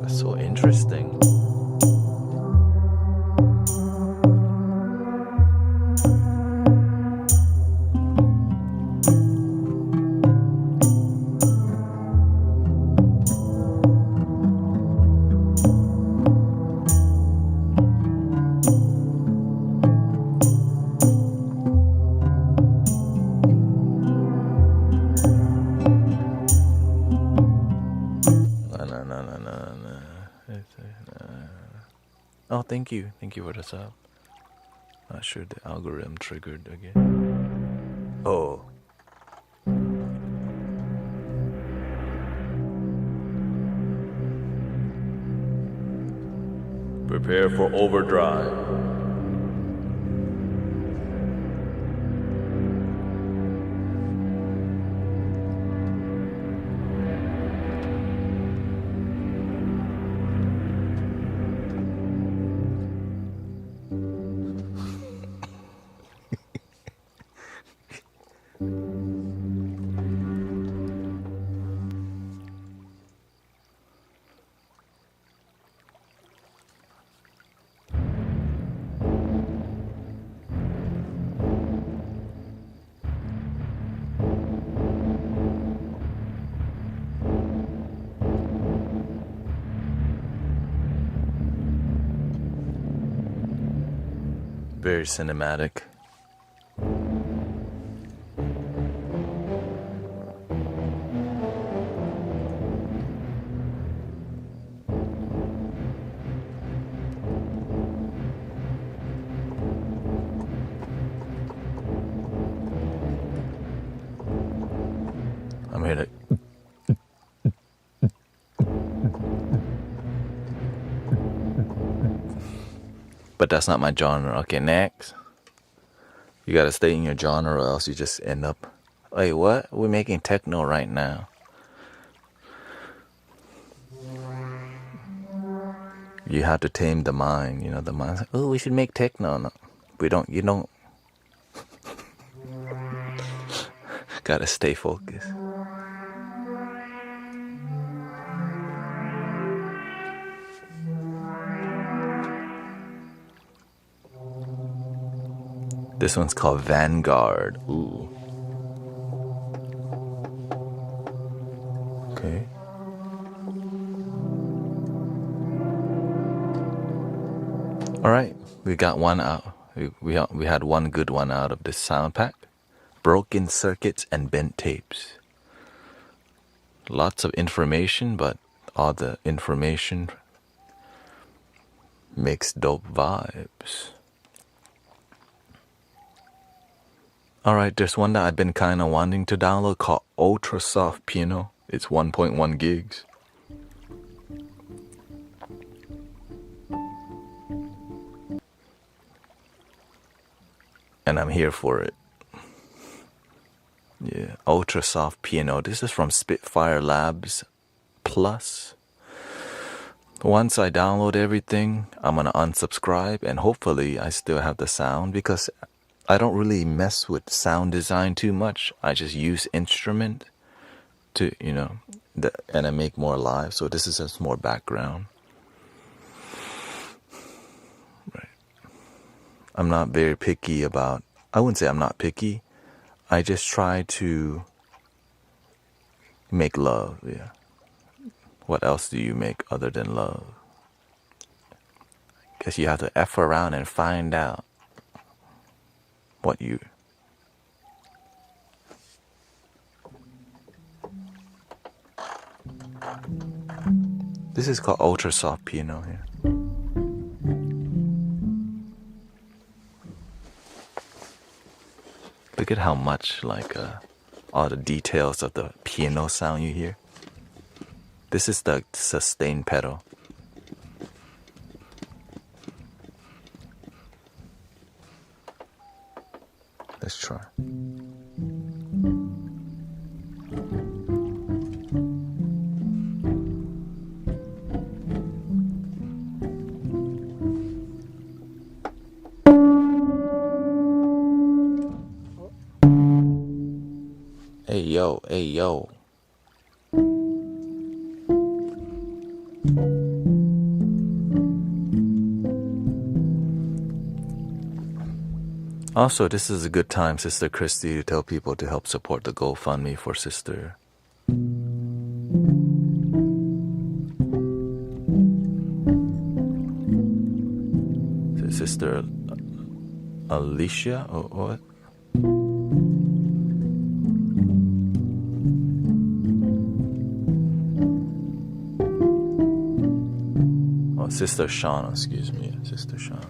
That's so interesting. No. Oh, thank you for the sub. Not sure the algorithm triggered again. Oh. Prepare for overdrive. Very cinematic. I'm here to. But that's not my genre. Okay, next. You gotta stay in your genre or else you just end up. Wait, what? We're making techno right now. You have to tame the mind. You know, the mind's like, oh, we should make techno. No, we don't. You don't. Gotta stay focused. This one's called Vanguard. Ooh. Okay. All right, we got one out. We had one good one out of this sound pack. Broken circuits and bent tapes. Lots of information, but all the information makes dope vibes. Alright, there's one that I've been kind of wanting to download called Ultra Soft Piano. It's 1.1 gigs. And I'm here for it. Yeah, ultra soft piano. This is from Spitfire Labs Plus. Once I download everything, I'm gonna unsubscribe, and hopefully I still have the sound, because I don't really mess with sound design too much. I just use instrument to, and I make more live. So this is just more background. Right. I'm not very picky about, I wouldn't say I'm not picky. I just try to make love, yeah. What else do you make other than love? Guess you have to F around and find out what you... This is called ultra soft piano here. Look at how much, all the details of the piano sound you hear. This is the sustain pedal. Let's try. Hey yo, hey yo. Also, this is a good time, Sister Christy, to tell people to help support the GoFundMe for Sister. Sister Alicia, or what? Oh, Sister Shauna, excuse me, Sister Shauna.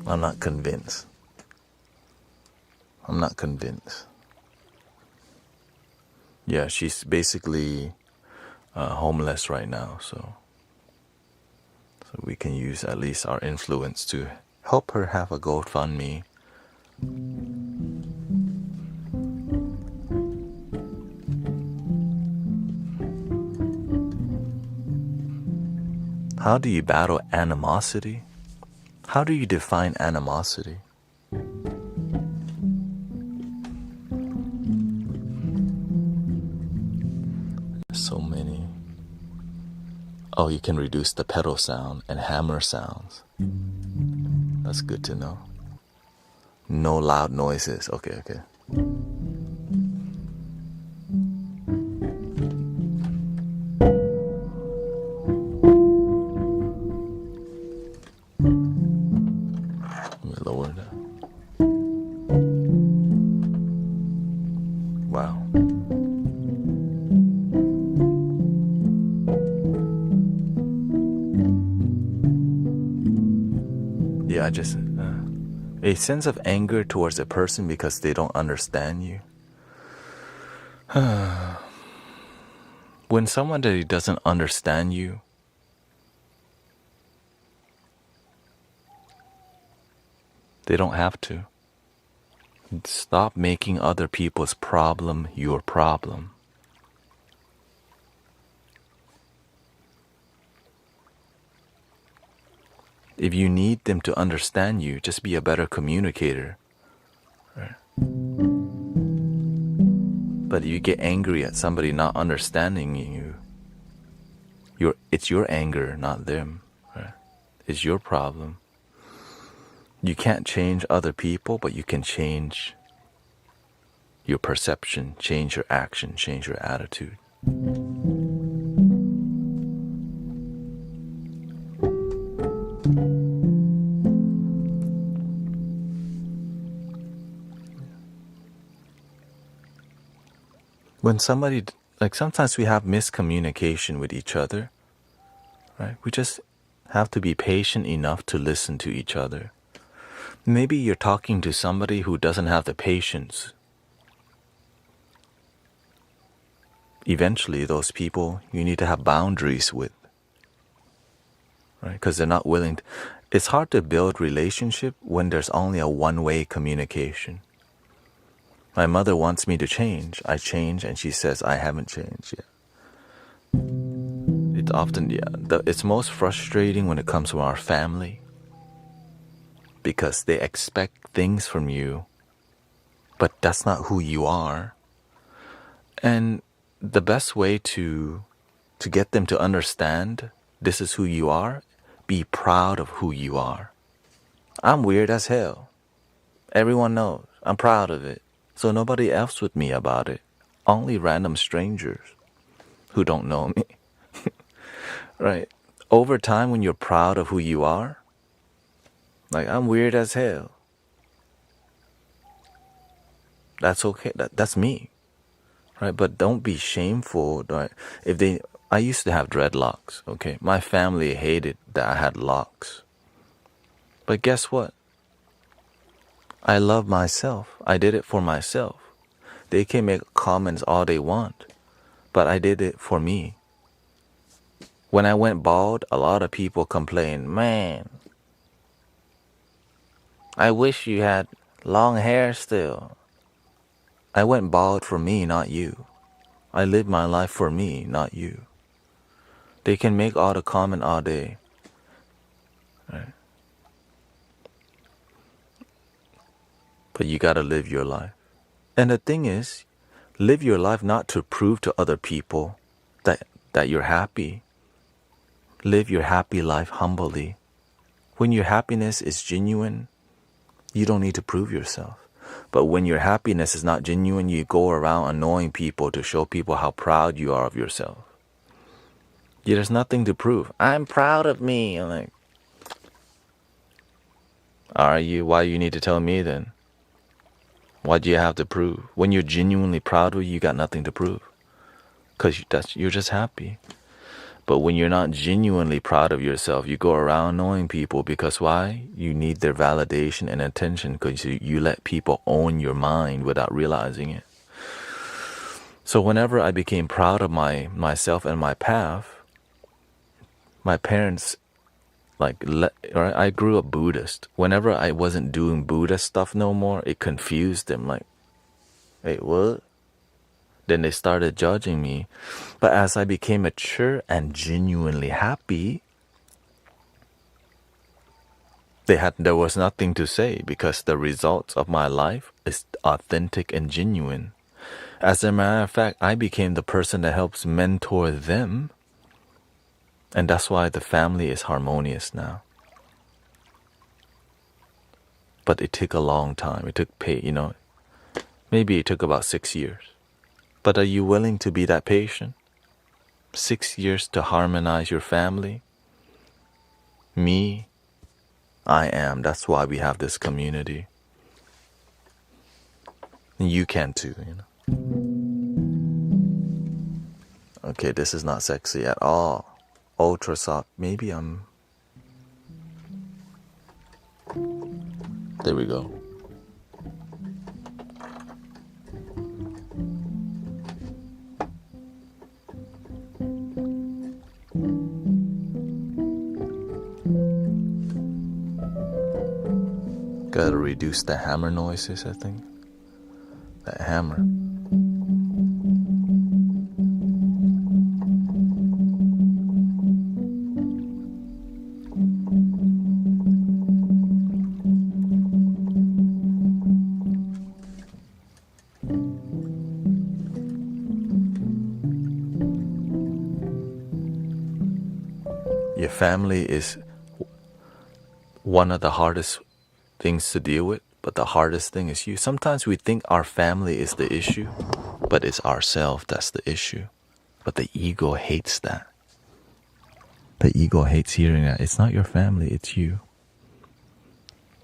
I'm not convinced. I'm not convinced. Yeah, she's basically homeless right now, so we can use at least our influence to help her have a GoFundMe. How do you battle animosity? How do you define animosity? So many. Oh, you can reduce the pedal sound and hammer sounds. That's good to know. No loud noises. Okay, okay. Let me lower that. Wow. Yeah, I just... a sense of anger towards a person because they don't understand you. When somebody doesn't understand you, they don't have to. Stop making other people's problem your problem. If you need them to understand you, just be a better communicator. Right? But you get angry at somebody not understanding you. It's your anger, not them. Right? It's your problem. You can't change other people, but you can change your perception, change your action, change your attitude. When somebody, sometimes we have miscommunication with each other, right? We just have to be patient enough to listen to each other. Maybe you're talking to somebody who doesn't have the patience. Eventually, those people you need to have boundaries with, right? Because they're not willing to. It's hard to build relationship when there's only a one-way communication. My mother wants me to change. I change, and she says I haven't changed yet. It's often, it's most frustrating when it comes from our family, because they expect things from you, but that's not who you are. And the best way to get them to understand this is who you are, be proud of who you are. I'm weird as hell. Everyone knows. I'm proud of it. So nobody else with me about it. Only random strangers who don't know me. Right? Over time, when you're proud of who you are, like, I'm weird as hell. That's okay. That's me. Right? But don't be shameful. Right? I used to have dreadlocks. Okay? My family hated that I had locks. But guess what? I love myself. I did it for myself. They can make comments all they want, but I did it for me. When I went bald, a lot of people complained, man, I wish you had long hair still. I went bald for me, not you. I lived my life for me, not you. They can make all the comment all day. Right? But you gotta live your life. And the thing is, live your life not to prove to other people that you're happy. Live your happy life humbly. When your happiness is genuine, you don't need to prove yourself. But when your happiness is not genuine, you go around annoying people to show people how proud you are of yourself. There's nothing to prove. I'm proud of me. I'm like, are you? Why you need to tell me then? What do you have to prove? When you're genuinely proud of you got nothing to prove. Because you're just happy. But when you're not genuinely proud of yourself, you go around annoying people because why? You need their validation and attention because you let people own your mind without realizing it. So whenever I became proud of myself and my path, my parents, I grew up Buddhist. Whenever I wasn't doing Buddhist stuff no more, it confused them. Like, wait, what? Then they started judging me. But as I became mature and genuinely happy, there was nothing to say because the results of my life is authentic and genuine. As a matter of fact, I became the person that helps mentor them. And that's why the family is harmonious now. But it took a long time. It took maybe it took about 6 years. But are you willing to be that patient? 6 years to harmonize your family? Me? I am. That's why we have this community. And you can too, Okay, this is not sexy at all. Ultra soft. Maybe I'm... There we go. Gotta reduce the hammer noises, I think. That hammer. Your family is one of the hardest things to deal with, but the hardest thing is you. Sometimes we think our family is the issue, but it's ourselves that's the issue. But the ego hates that. The ego hates hearing that. It's not your family, it's you.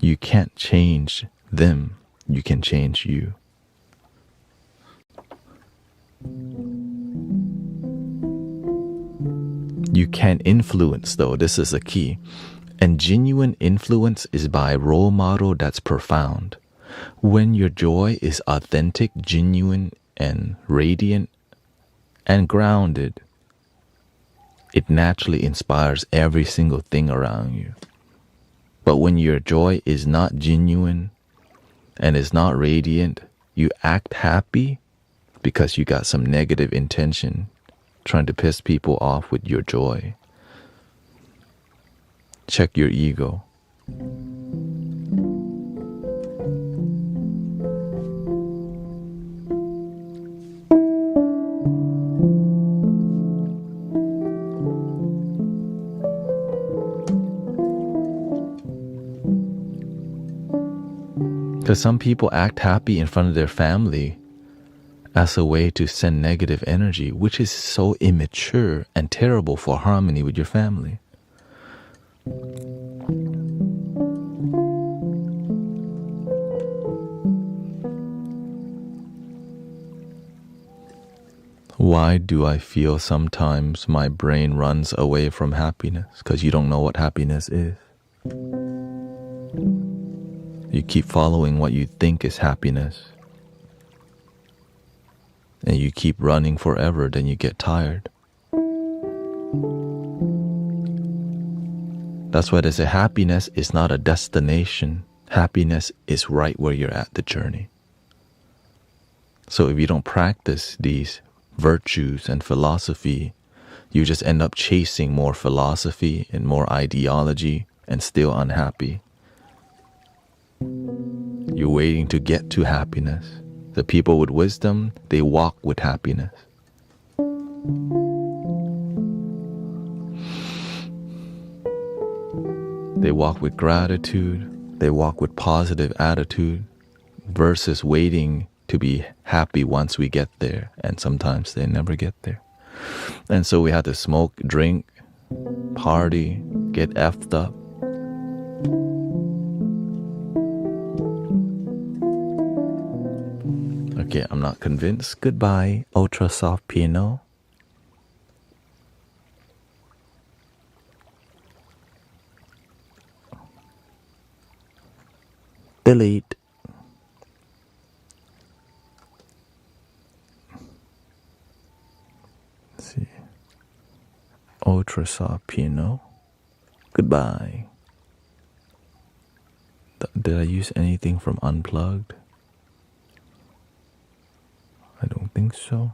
You can't change them. You can change you. You can influence, though. This is a key. And genuine influence is by a role model that's profound. When your joy is authentic, genuine, and radiant, and grounded, it naturally inspires every single thing around you. But when your joy is not genuine and is not radiant, you act happy because you got some negative intention, trying to piss people off with your joy. Check your ego. Because some people act happy in front of their family as a way to send negative energy, which is so immature and terrible for harmony with your family. Why do I feel sometimes my brain runs away from happiness? Because you don't know what happiness is. You keep following what you think is happiness. And you keep running forever, then you get tired. That's why they say happiness is not a destination. Happiness is right where you're at the journey. So if you don't practice these virtues and philosophy, you just end up chasing more philosophy and more ideology and still unhappy. You're waiting to get to happiness. The people with wisdom, they walk with happiness. They walk with gratitude. They walk with positive attitude versus waiting to be happy once we get there. And sometimes they never get there. And so we have to smoke, drink, party, get effed up. Okay, I'm not convinced. Goodbye, ultra soft piano. Delete. Let's see. Ultra soft piano. Goodbye. Did I use anything from Unplugged? I don't think so.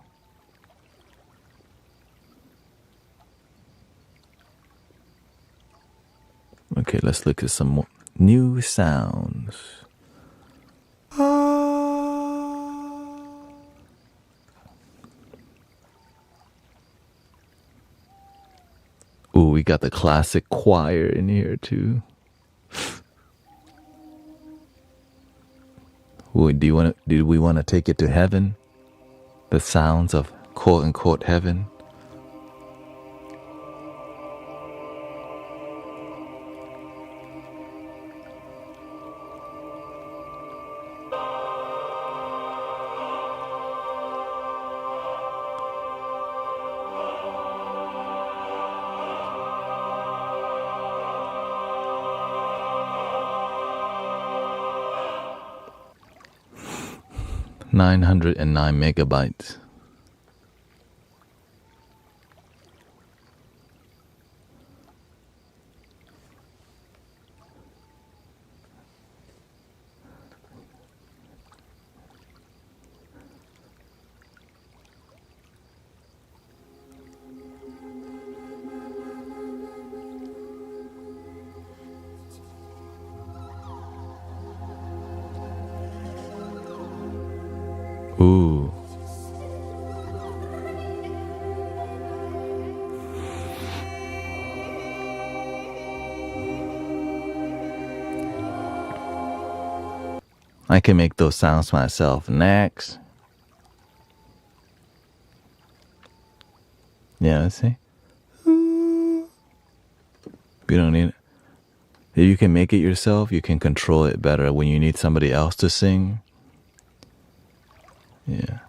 Okay, let's look at some more new sounds. Ooh, we got the classic choir in here too. Ooh, did we want to take it to heaven? The sounds of quote unquote heaven. $909 megabytes. Ooh. I can make those sounds myself. Next. Yeah, let's see. You don't need it. If you can make it yourself, you can control it better when you need somebody else to sing. Yeah.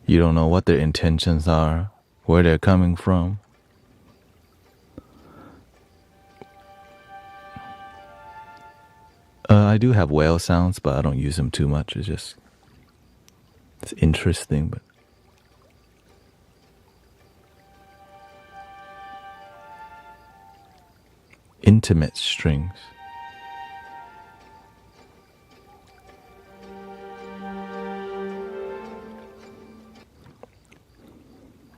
You don't know what their intentions are, where they're coming from. I do have whale sounds, but I don't use them too much. It's interesting, but intimate strings.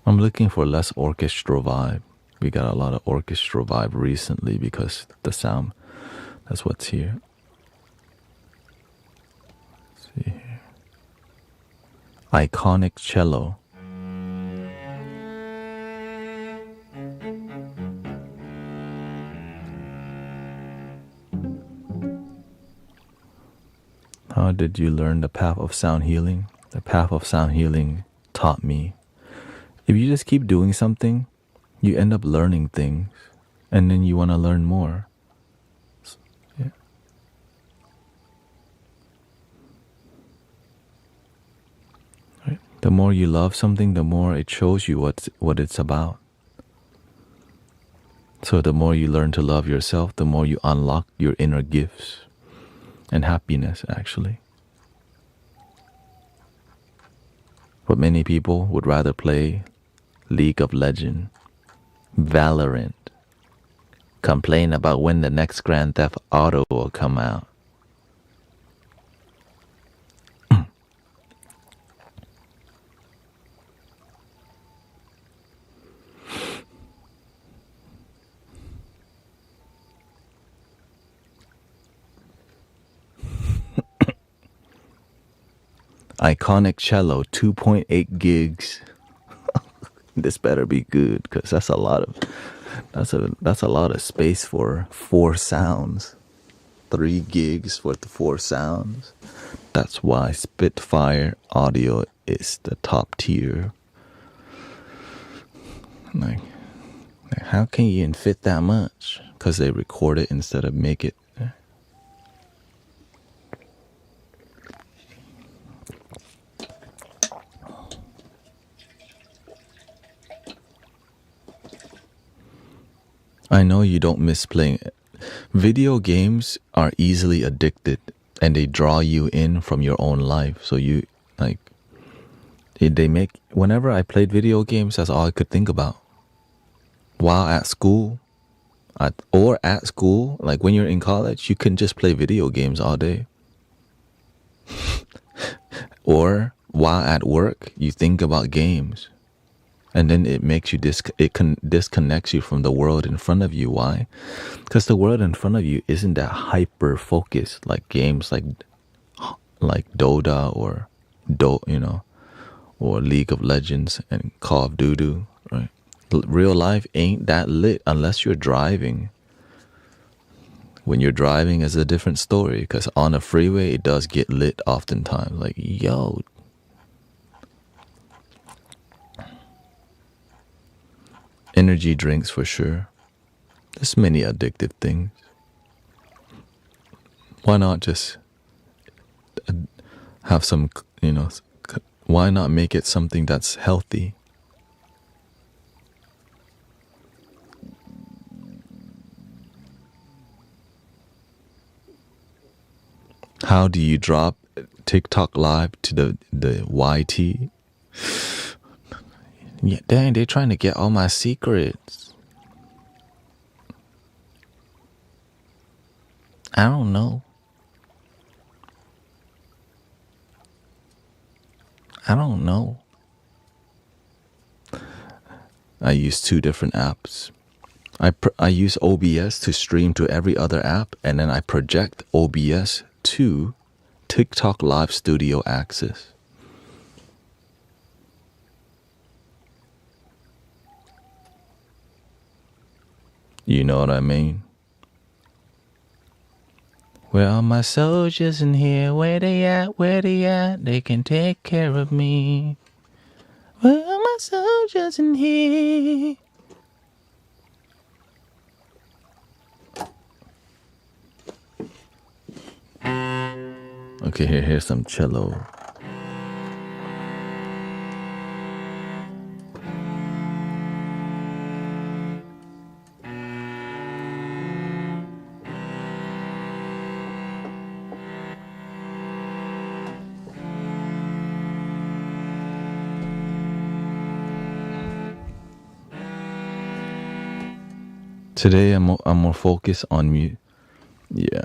I'm looking for less orchestral vibe. We got a lot of orchestral vibe recently because the sound, that's what's here. Let's see here. Iconic cello. How did you learn the path of sound healing? The path of sound healing taught me, if you just keep doing something, you end up learning things, and then you want to learn more. Yeah. Right. The more you love something, the more it shows you what it's about. So the more you learn to love yourself, the more you unlock your inner gifts and happiness, actually. But many people would rather play League of Legends, Valorant, complain about when the next Grand Theft Auto will come out. Iconic cello, 2.8 gigs. This better be good, because that's a lot of space for 4 sounds. 3 gigs for the 4 sounds. That's why Spitfire audio is the top tier. Like how can you even fit that much? Because they record it instead of make it. I know you don't miss playing. Video games are easily addicted, and they draw you in from your own life. So you like they make. Whenever I played video games, that's all I could think about. While at school, at school, like when you're in college, you can just play video games all day. Or while at work, you think about games. And then it makes you disconnects you from the world in front of you. Why? Because the world in front of you isn't that hyper focused like games like Dota or or League of Legends and Call of Duty. Right? Real life ain't that lit unless you're driving. When you're driving, is a different story. Because on a freeway, it does get lit oftentimes. Like yo. Energy drinks for sure. There's many addictive things. Why not just have some, why not make it something that's healthy? How do you drop TikTok live to the YT? Yeah, dang, they're trying to get all my secrets. I don't know. I use 2 different apps. I use OBS to stream to every other app, and then I project OBS to TikTok Live Studio Access. You know what I mean? Where are my soldiers in here? Where they at? Where they at? They can take care of me. Where are my soldiers in here? Okay, here's some cello. Today I'm more focused on mute. Yeah.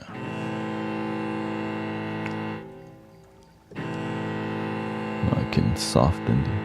I can soften it.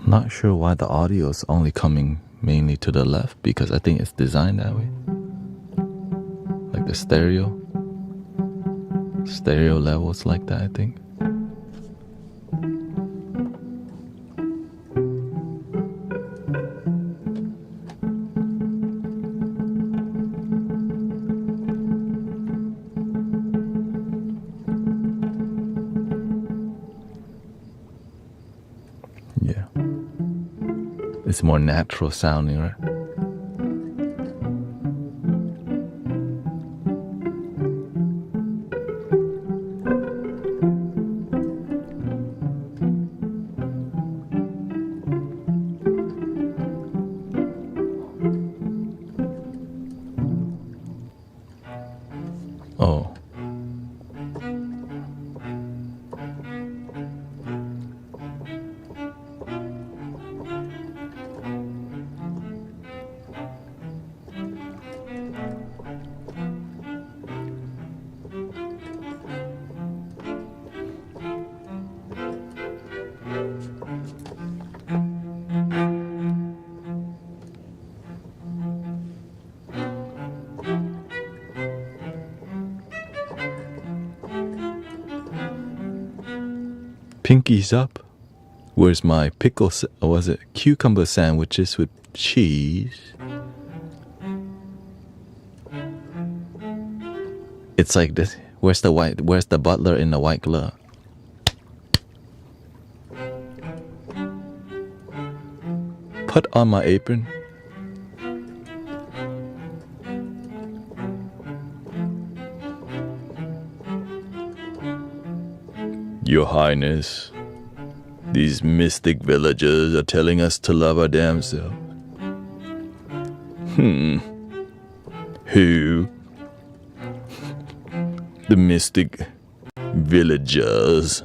Not sure why the audio is only coming mainly to the left, because I think it's designed that way. Like the stereo levels like that, I think. Yeah. It's more natural sounding, right? Oh. Pinkies up. Where's my pickle? Was it cucumber sandwiches with cheese? It's like this. Where's the butler in the white glove? Put on my apron. Your Highness, these mystic villagers are telling us to love our damn self. Who? The mystic villagers.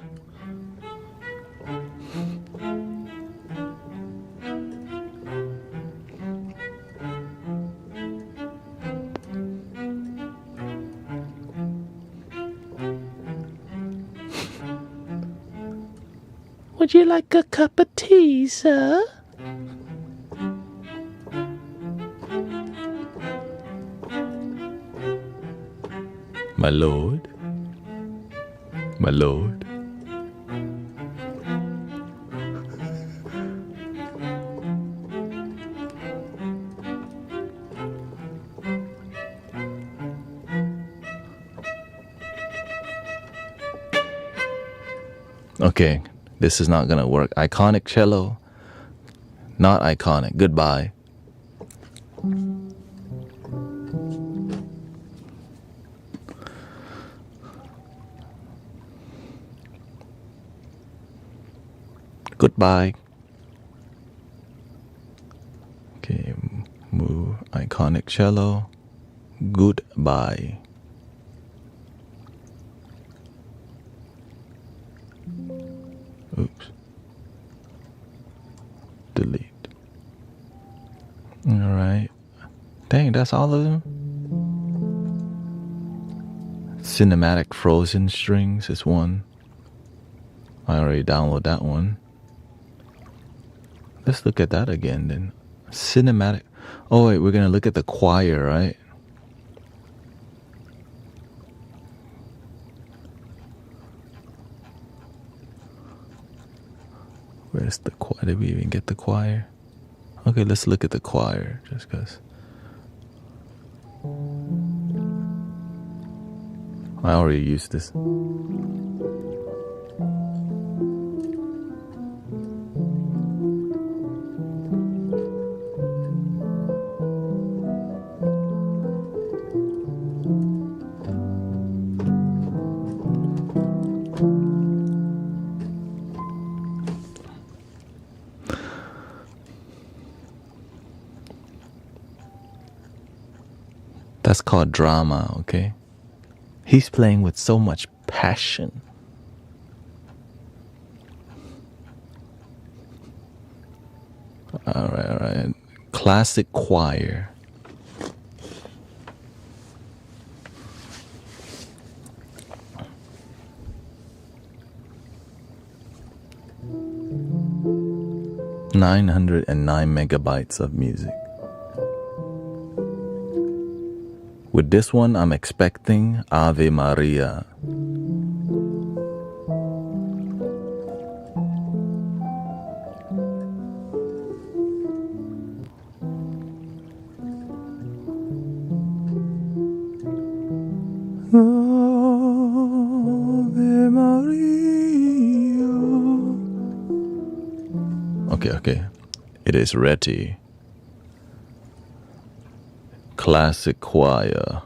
Would you like a cup of tea, sir? My lord? My lord? Okay, this is not gonna work. Iconic cello, not iconic. Goodbye. Goodbye. Okay, move iconic cello. Goodbye. Oops. Delete. Alright. Dang, that's all of them? Cinematic frozen strings is one. I already downloaded that one. Let's look at that again then. Cinematic. Oh wait, we're gonna look at the choir, right? Where's the choir? Did we even get the choir? Okay, let's look at the choir just because. I already used this. That's called drama, okay? He's playing with so much passion. All right. Classic choir. "909 megabytes of music. With this one, I'm expecting Ave Maria. Ave Maria. Okay. It is ready. Classic choir.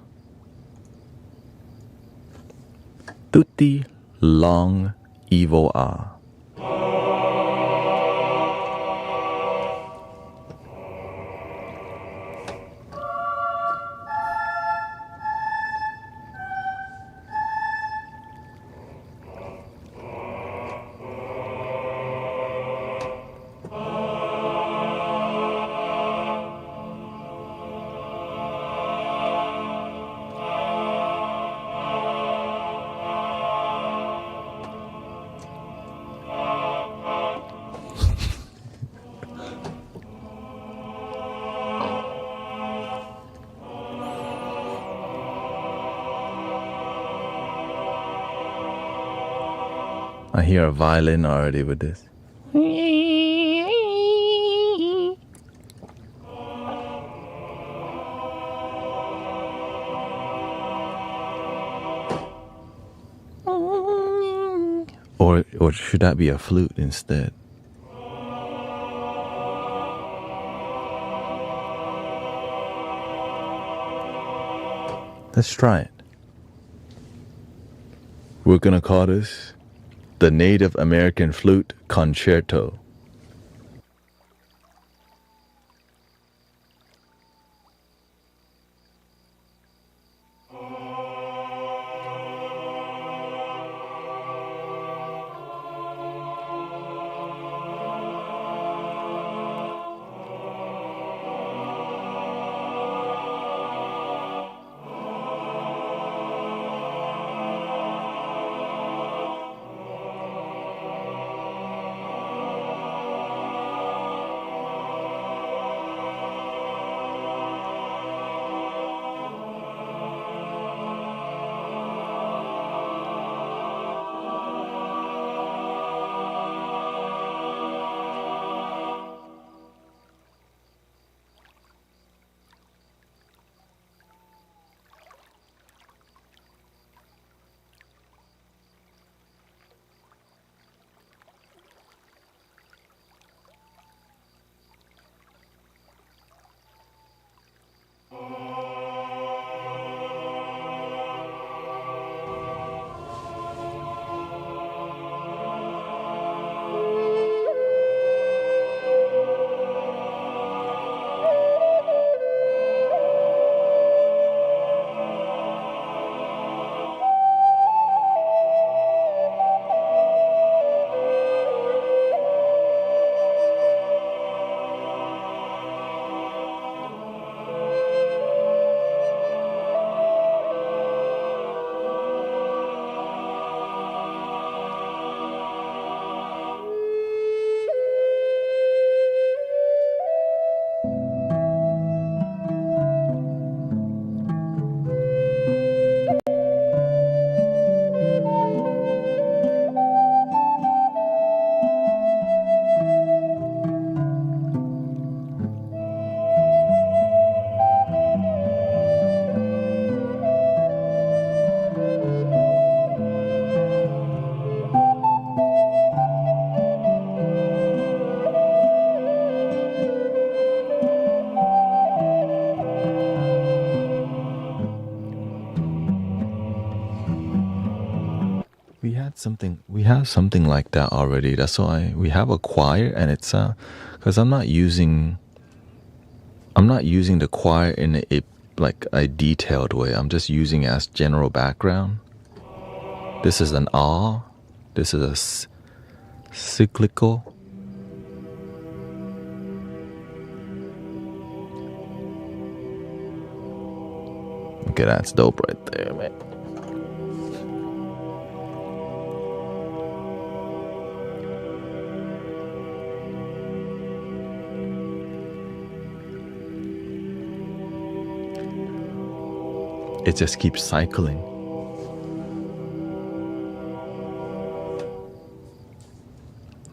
Tutti long evo a. I hear a violin already with this. Or should that be a flute instead? Let's try it. We're gonna call this the Native American Flute Concerto. We have something like that already. That's why we have a choir, and it's because I'm not using the choir in a like a detailed way. I'm just using it as general background. This is an ah. This is a cyclical. Okay, that's dope right there, man. It just keeps cycling.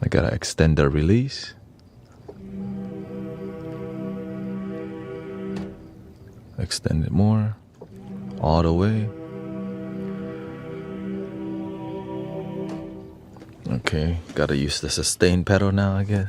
I gotta extend the release. Extend it more. All the way. Okay, gotta use the sustain pedal now, I guess.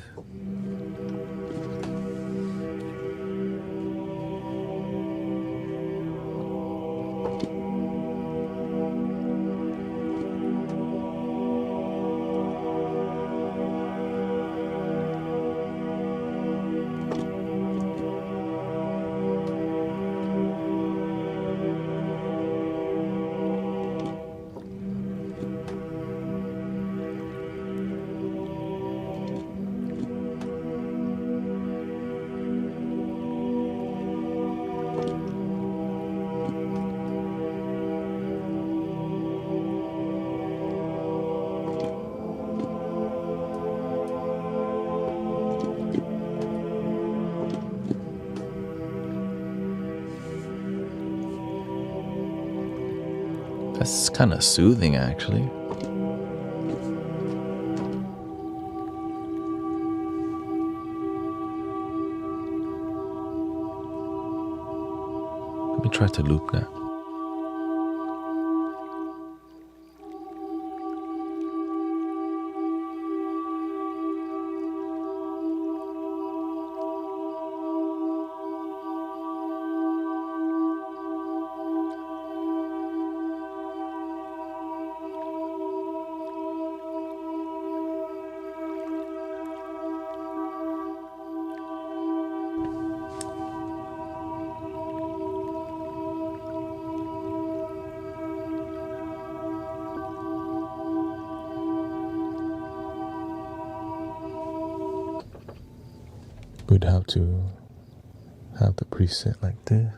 That's kind of soothing, actually. Let me try to loop that. Would have to have the preset like this.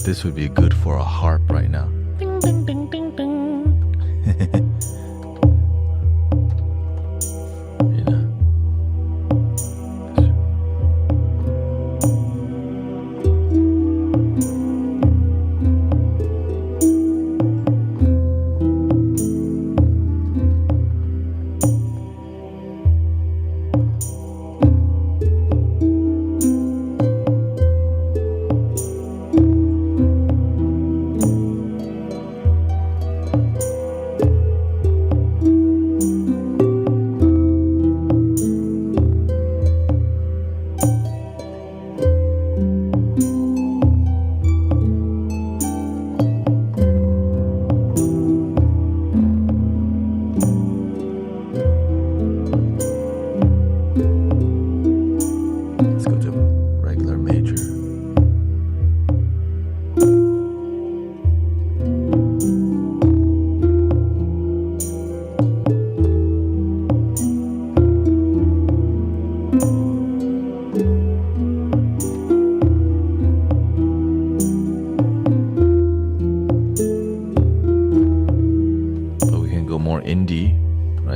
This would be good for a harp right now. Ding, ding, ding, ding, ding. You know.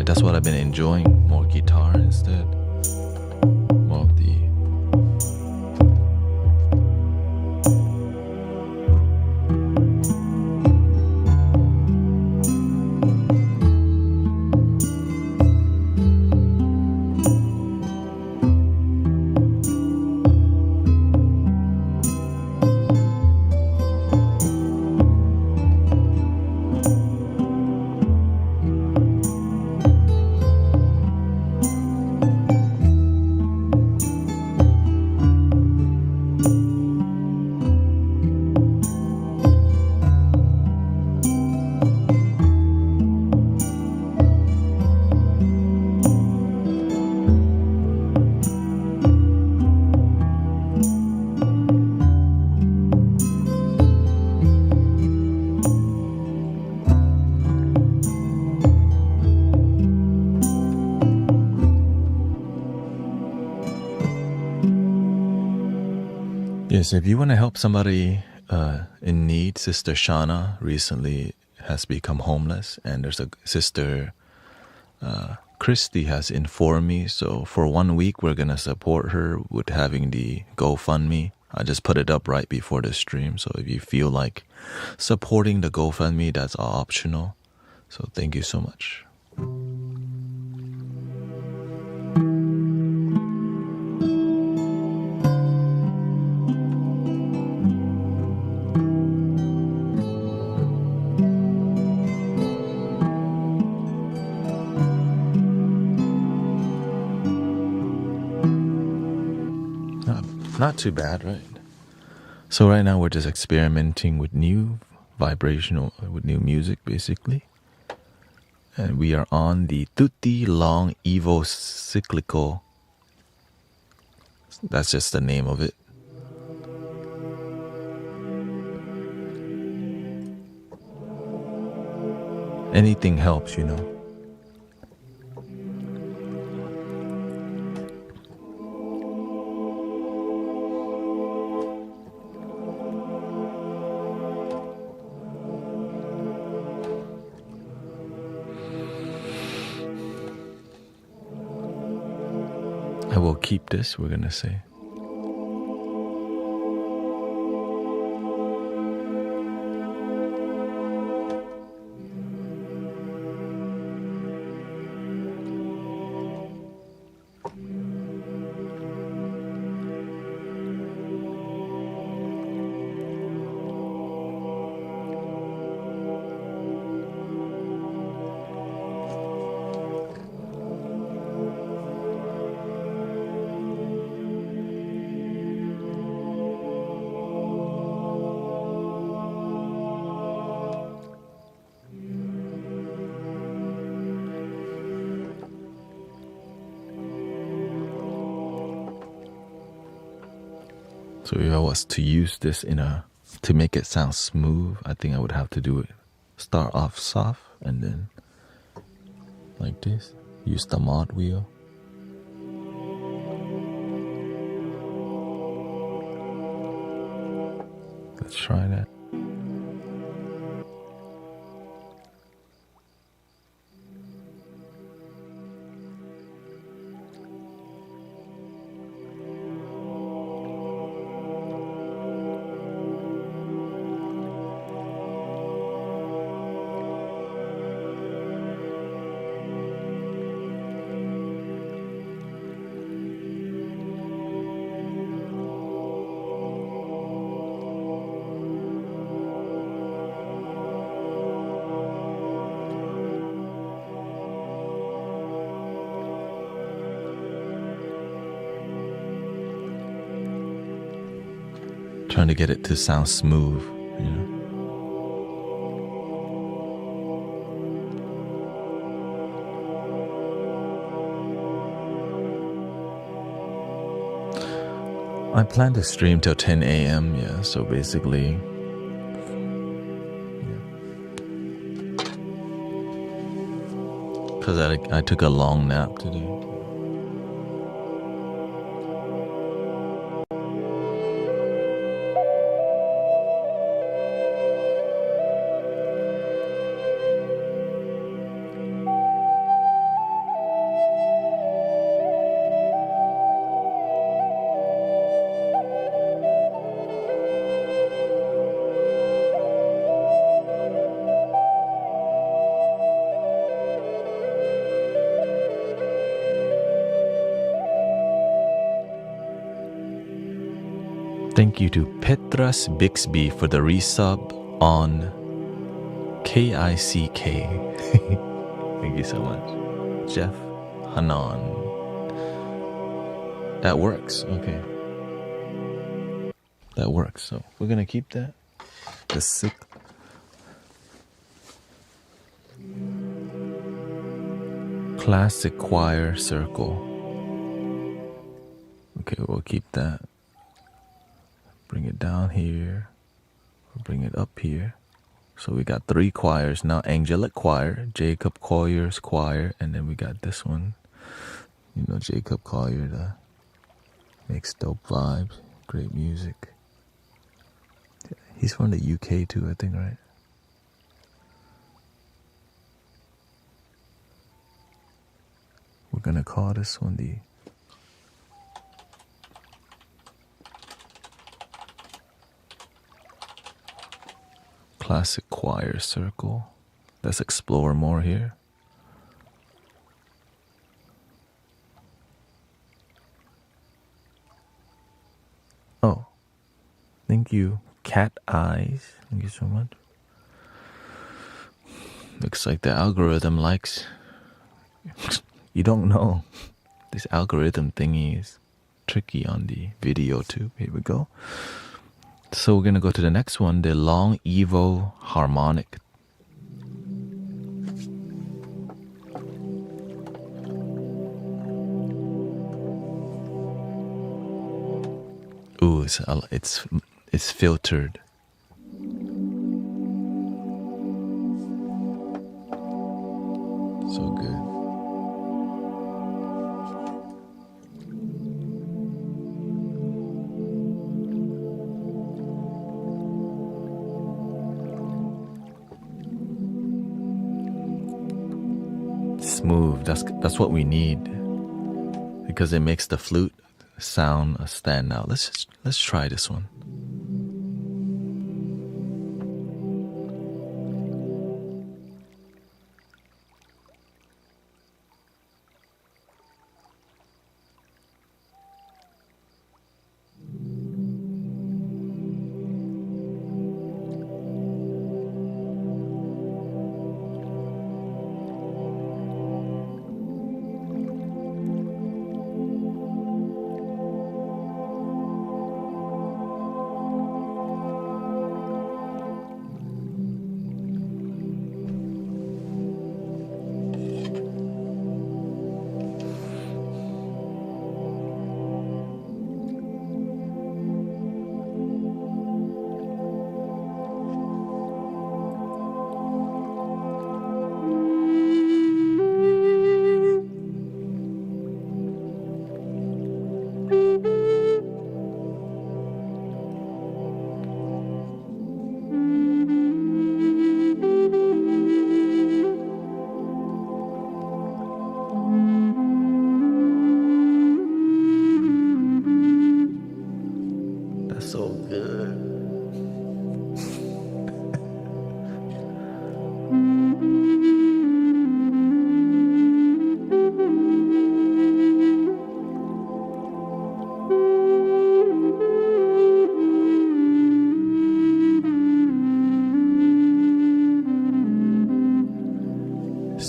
That's what I've been enjoying, more guitar instead. More of the Yes, if you want to help somebody in need, Sister Shauna recently has become homeless, and there's a sister, Christy, has informed me. So for 1 week, we're going to support her with having the GoFundMe. I just put it up right before the stream. So if you feel like supporting the GoFundMe, that's optional. So thank you so much. Not too bad, right? So right now we're just experimenting with new with new music, basically. And we are on the Tutti Long Evo Cyclical. That's just the name of it. Anything helps, you know. I will keep this, we're gonna say. So if I was to use this to make it sound smooth, I think I would have to do it. Start off soft and then like this. Use the mod wheel. Let's try that. Trying to get it to sound smooth, you know. I plan to stream till 10 a.m. Yeah, so basically, because I took a long nap today. Thank you to Petras Bixby for the resub on KICK. Thank you so much. Jeff Hanan. That works. Okay. That works. So we're going to keep that. The classic choir circle. Okay, we'll keep that. Bring it down here. Bring it up here. So we got 3 choirs now. Angelic choir, Jacob Collier's choir, and then we got this one. You know, Jacob Collier makes dope vibes, great music. He's from the UK too, I think, right? We're gonna call this one the Classic Choir Circle. Let's explore more here. Oh, thank you, Cat Eyes. Thank you so much. Looks like the algorithm likes. You don't know. This algorithm thingy is tricky on the video too. Here we go. So we're gonna go to the next one, the Long Evo Harmonic. Ooh, it's filtered. So good. Smooth. That's what we need, because it makes the flute sound stand out. Let's try this one.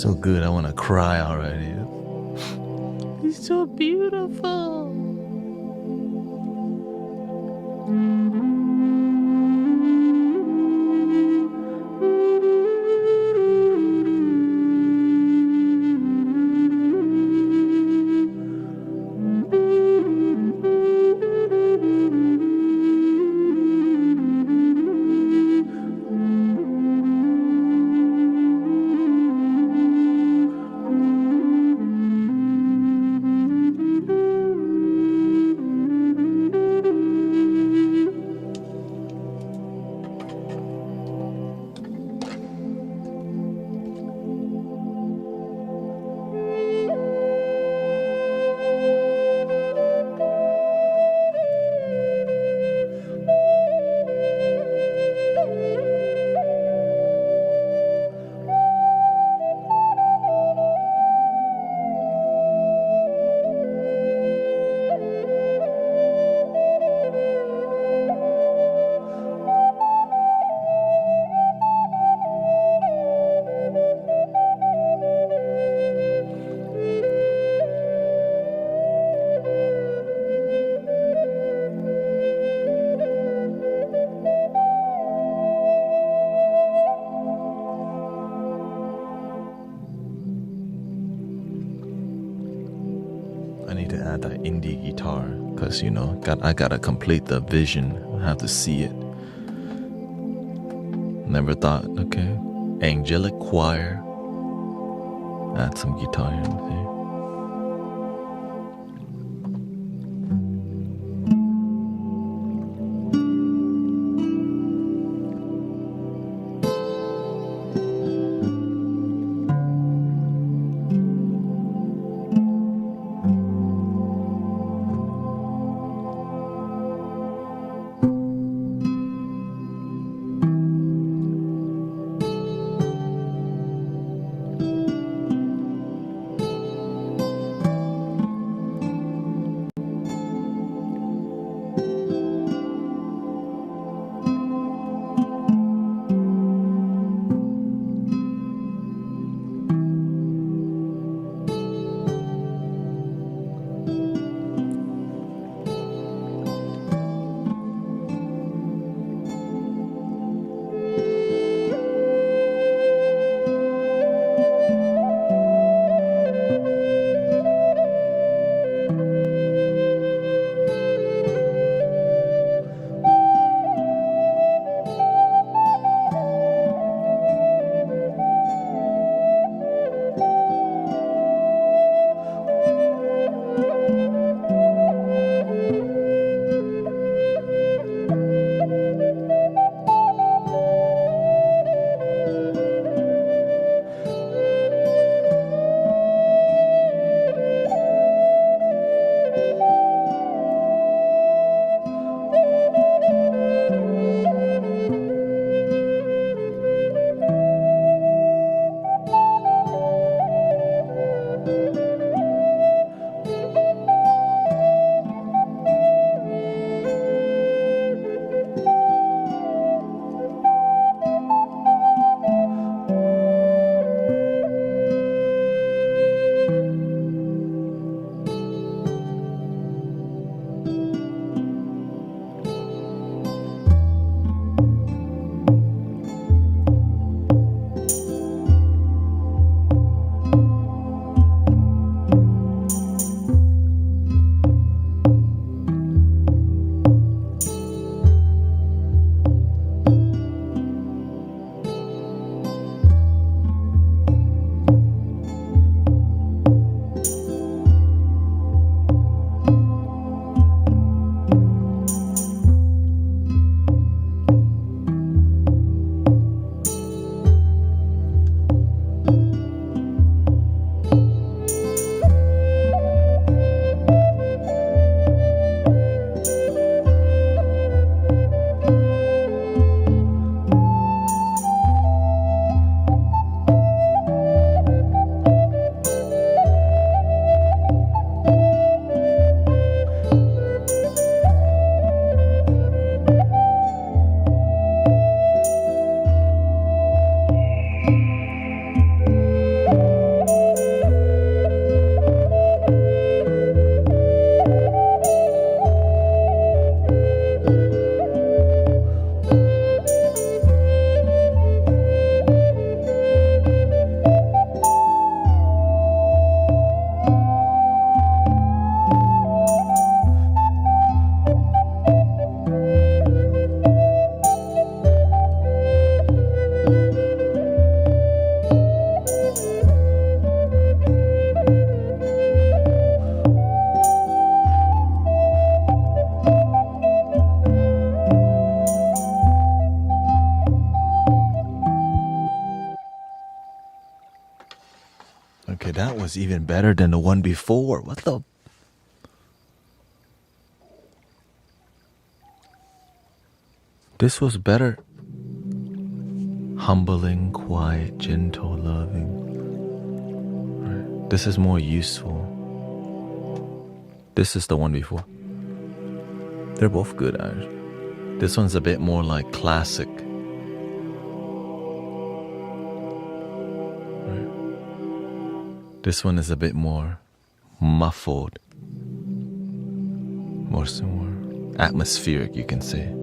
so good. I want to cry already. He's so beautiful. I need to add that indie guitar because, you know, I gotta complete the vision. I have to see it. Never thought, okay, angelic choir. Add some guitar in there. was even better than the one before. What the? This was better. Humbling, quiet, gentle, loving. Right. This is more useful. This is the one before. They're both good, actually. This one's a bit more like classic. Right. This one is a bit more muffled. More atmospheric, you can say.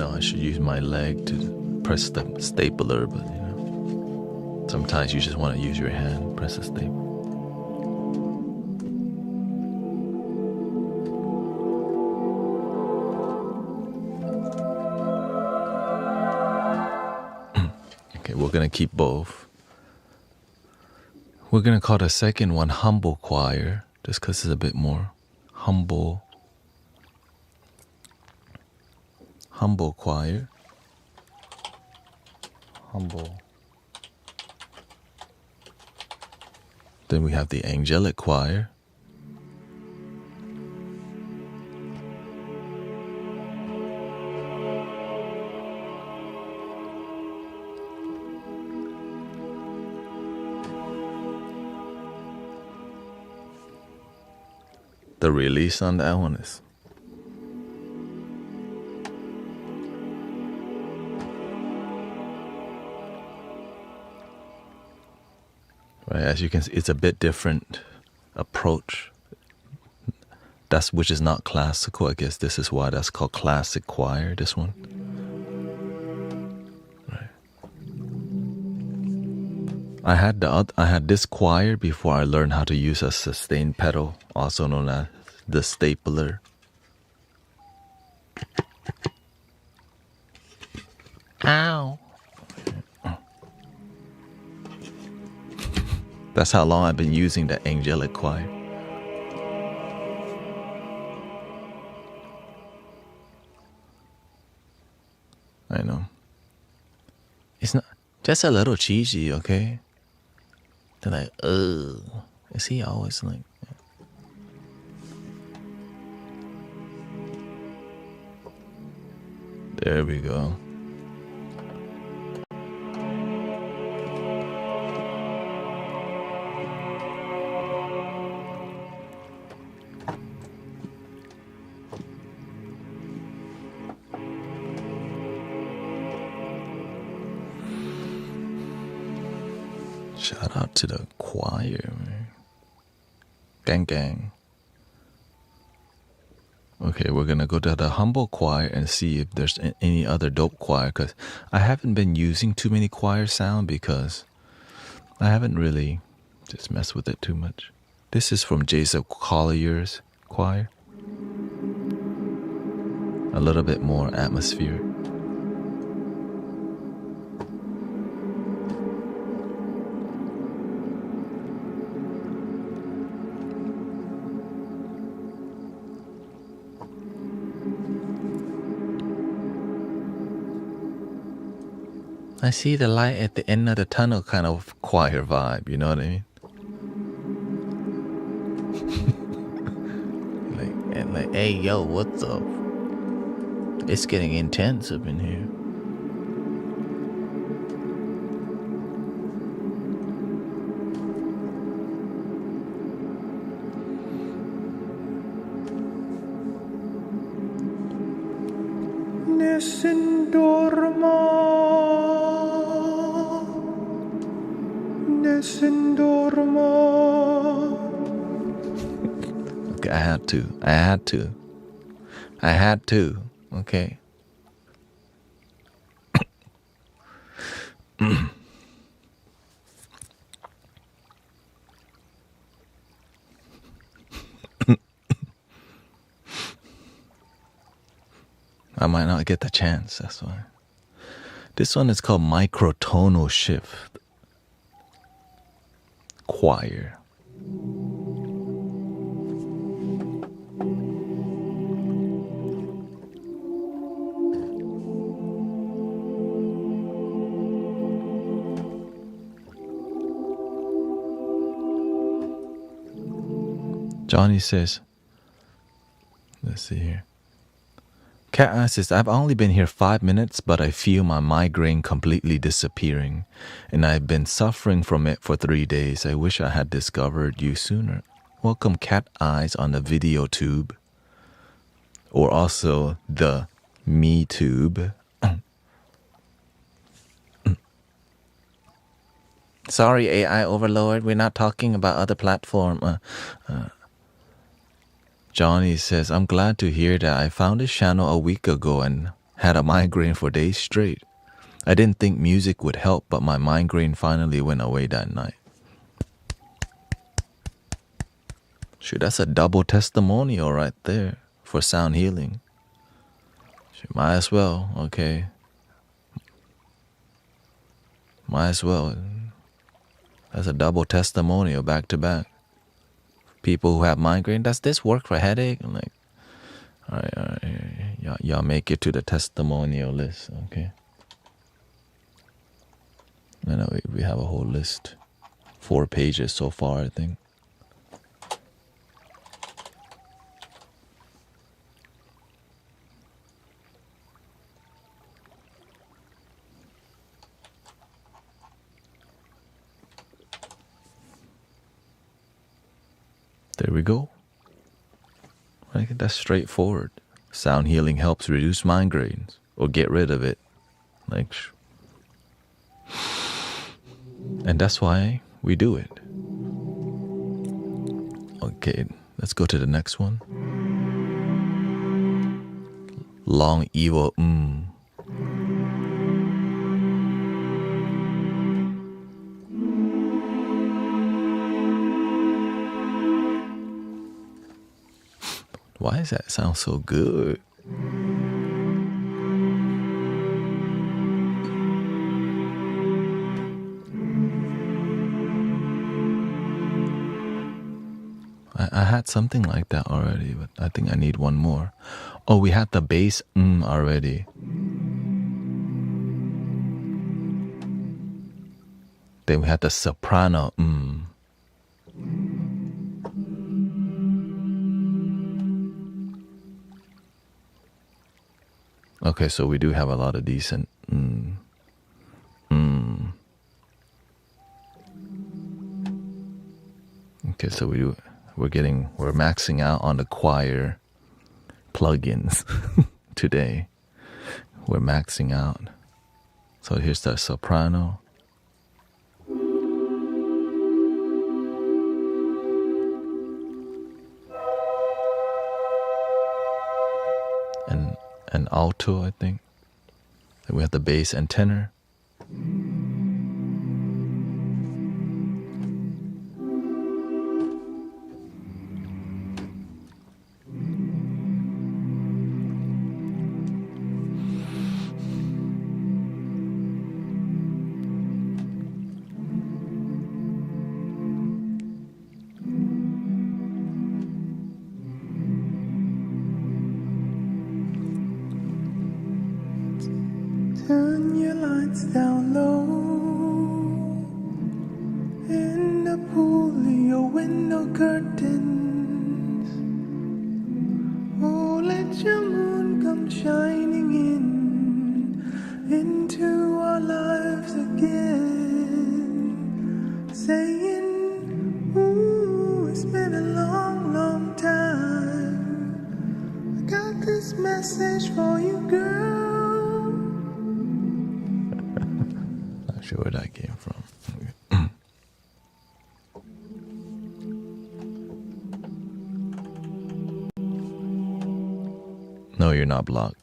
I should use my leg to press the stapler, but you know, sometimes you just want to use your hand, press the staple. Okay, we're gonna keep both. We're gonna call the second one humble choir, just because it's a bit more humble. Humble choir. Humble. Then we have the angelic choir. The release on that one is right, as you can see, it's a bit different approach. Which is not classical. I guess this is why that's called classic choir, this one. Right. I had this choir before I learned how to use a sustain pedal, also known as the stapler. Ow. That's how long I've been using the angelic choir. I know. It's not just a little cheesy, okay? They're like, is he always like? There we go. Shout out to the choir, man. Gang gang. Okay, we're gonna go to the humble choir and see if there's any other dope choir, because I haven't been using too many choir sound because I haven't really just messed with it too much. This is from Jason Collier's choir. A little bit more atmospheric. I see the light at the end of the tunnel kind of choir vibe, you know what I mean? like, hey, yo, what's up? It's getting intense up in here. Okay, I had to. Okay. I might not get the chance, that's why. This one is called Microtonal Shift. Choir. Johnny says, let's see here. Cat Eye says, I've only been here 5 minutes, but I feel my migraine completely disappearing, and I've been suffering from it for 3 days. I wish I had discovered you sooner. Welcome, Cat Eyes, on the video tube, or also the Me tube. Sorry, AI overlord, we're not talking about other platform. Johnny says, I'm glad to hear that. I found this channel a week ago and had a migraine for days straight. I didn't think music would help, but my migraine finally went away that night. Shoot, that's a double testimonial right there for sound healing. Shoot, might as well, okay. Might as well. That's a double testimonial back to back. People who have migraine, does this work for headache? I'm like, all right, y'all make it to the testimonial list, okay? I know we have a whole list, 4 pages so far, I think. There we go. I think that's straightforward. Sound healing helps reduce migraines or get rid of it. Like, and that's why we do it. Okay, let's go to the next one. Long evil Why does that sound so good? I had something like that already, but I think I need one more. Oh, we had the bass already. Then we had the soprano Okay, so we do have a lot of decent Okay, so we're maxing out on the choir plugins today. We're maxing out. So here's the soprano. And alto, I think. Then we have the bass and tenor. Turn your lights down low in the pool of your window curtains. Oh, let your moon come shining into our lives again, saying, ooh, it's been a long, long time. I got this message for you, girl. Not sure where that came from. No, you're not blocked.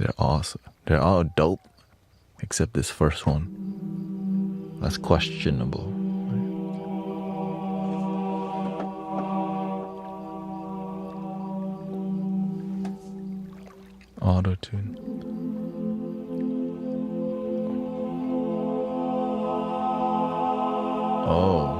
They're awesome. They're all dope, except this first one. That's questionable. Auto-tune. Oh.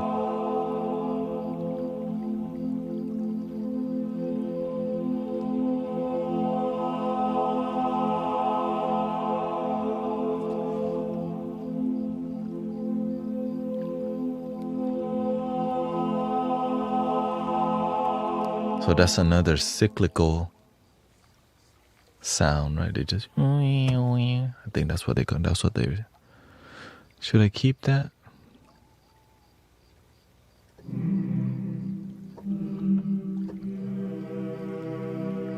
So that's another cyclical sound, right? They just I think that's what they call. That's what they. Should I keep that?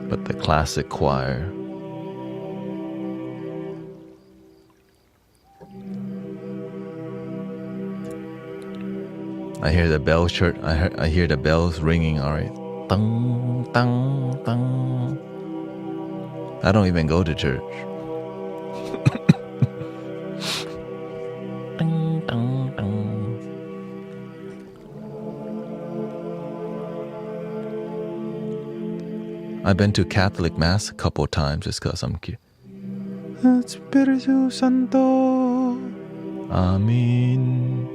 But the classic choir. I hear the bell church. I hear the bells ringing. All right. Dang, dang, dang. I don't even go to church. Ding, dang, dang. I've been to Catholic Mass a couple times just because I'm cute. Espiritu Santo. Amen.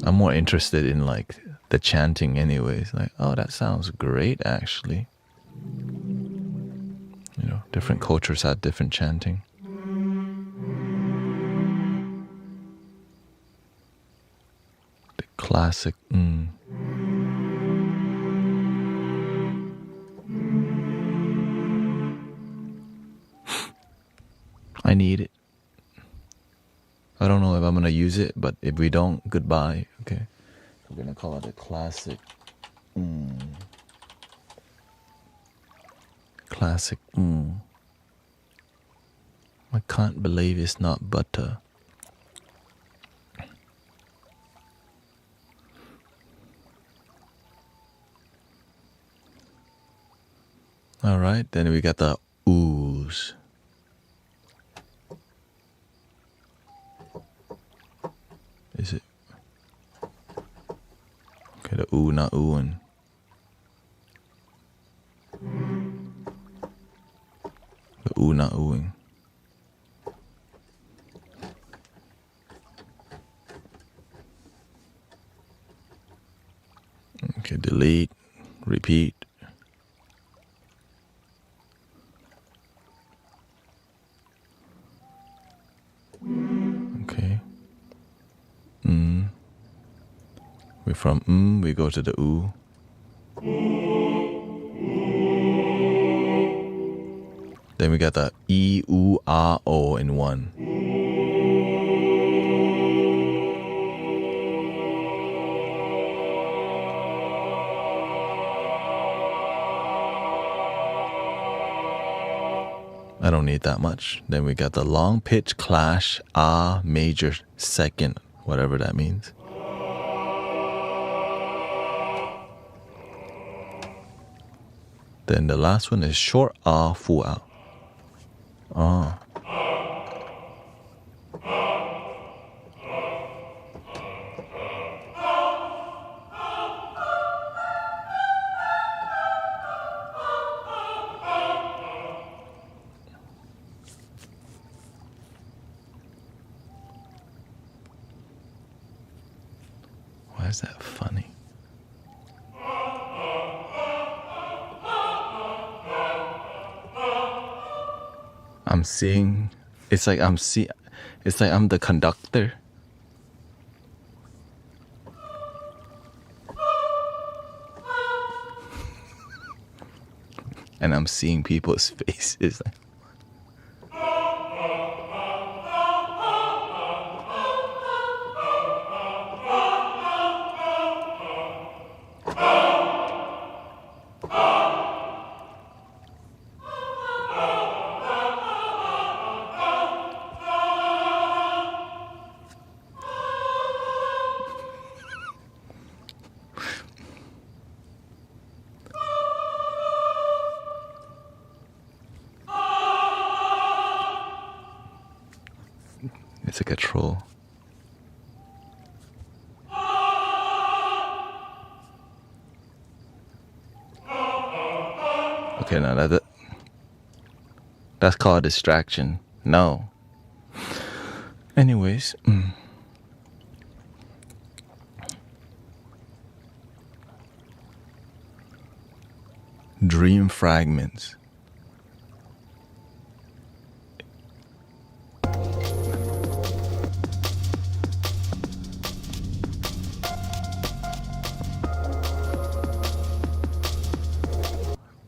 I'm more interested in like the chanting anyways. Like, oh, that sounds great actually. You know, different cultures have different chanting. The classic. I need it. I don't know if I'm gonna use it, but if we don't, goodbye. Okay. We're gonna call it a classic. Classic. I can't believe it's not butter. All right, then we got the oohs. Is it? Okay, the ooh, not oohing. The ooh, not oohing. Okay, delete, repeat. Okay. We're from we go to the ooh. Then we got the E, ooh, ah, o in one. I don't need that much. Then we got the long pitch clash, ah, major second, whatever that means. Then the last one is short ah, full out. Ah. Why is that funny? I'm seeing. It's like I'm the conductor. And I'm seeing people's faces. It's like a troll. Okay, now that's called distraction. No. Anyways. Dream fragments.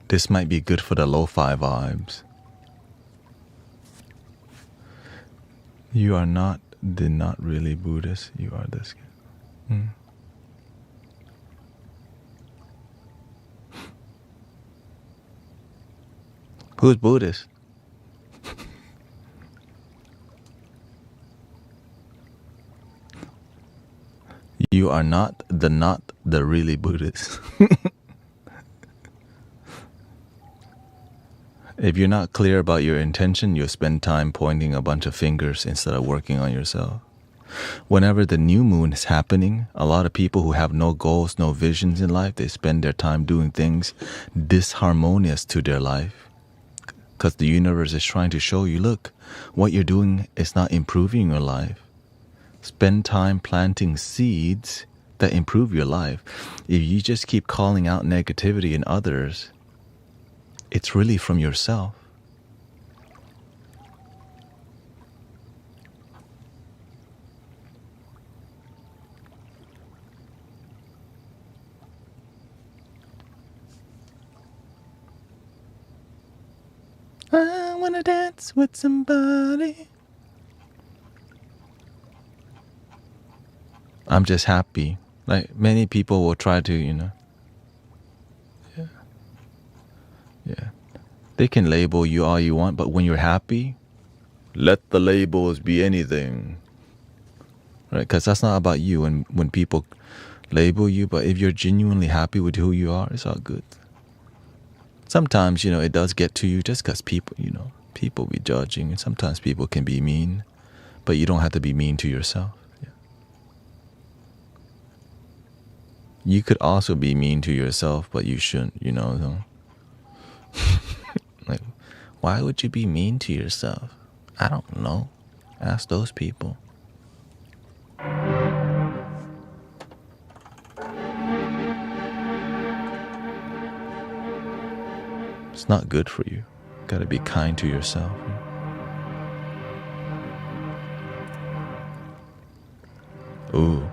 This might be good for the lo-fi vibes. You are not really Buddhist. You are this guy. Who's Buddhist? You are not the really Buddhist. If you're not clear about your intention, you'll spend time pointing a bunch of fingers instead of working on yourself. Whenever the new moon is happening, a lot of people who have no goals, no visions in life, they spend their time doing things disharmonious to their life. Because the universe is trying to show you, look, what you're doing is not improving your life. Spend time planting seeds that improve your life. If you just keep calling out negativity in others, it's really from yourself. I wanna dance with somebody. I'm just happy. Like many people will try to, Yeah. They can label you all you want, but when you're happy, let the labels be anything. Right? Because that's not about you. And when people label you, but if you're genuinely happy with who you are, it's all good. Sometimes, it does get to you just because people be judging, and sometimes people can be mean, but you don't have to be mean to yourself. Yeah. You could also be mean to yourself, but you shouldn't, So. Like, why would you be mean to yourself? I don't know. Ask those people. It's not good for you. Gotta be kind to yourself. Ooh.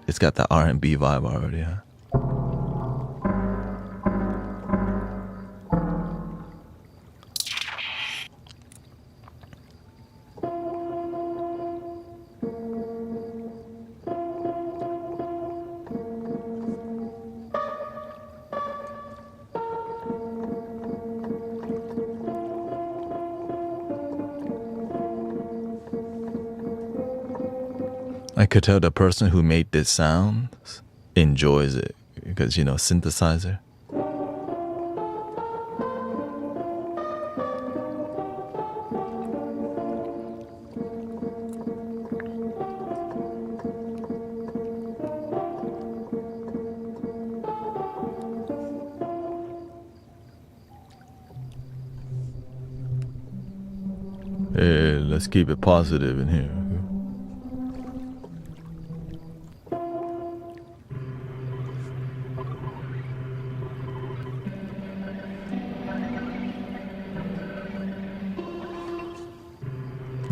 It's got the R&B vibe already, huh? I could tell the person who made this sound enjoys it because, synthesizer. Hey, let's keep it positive in here.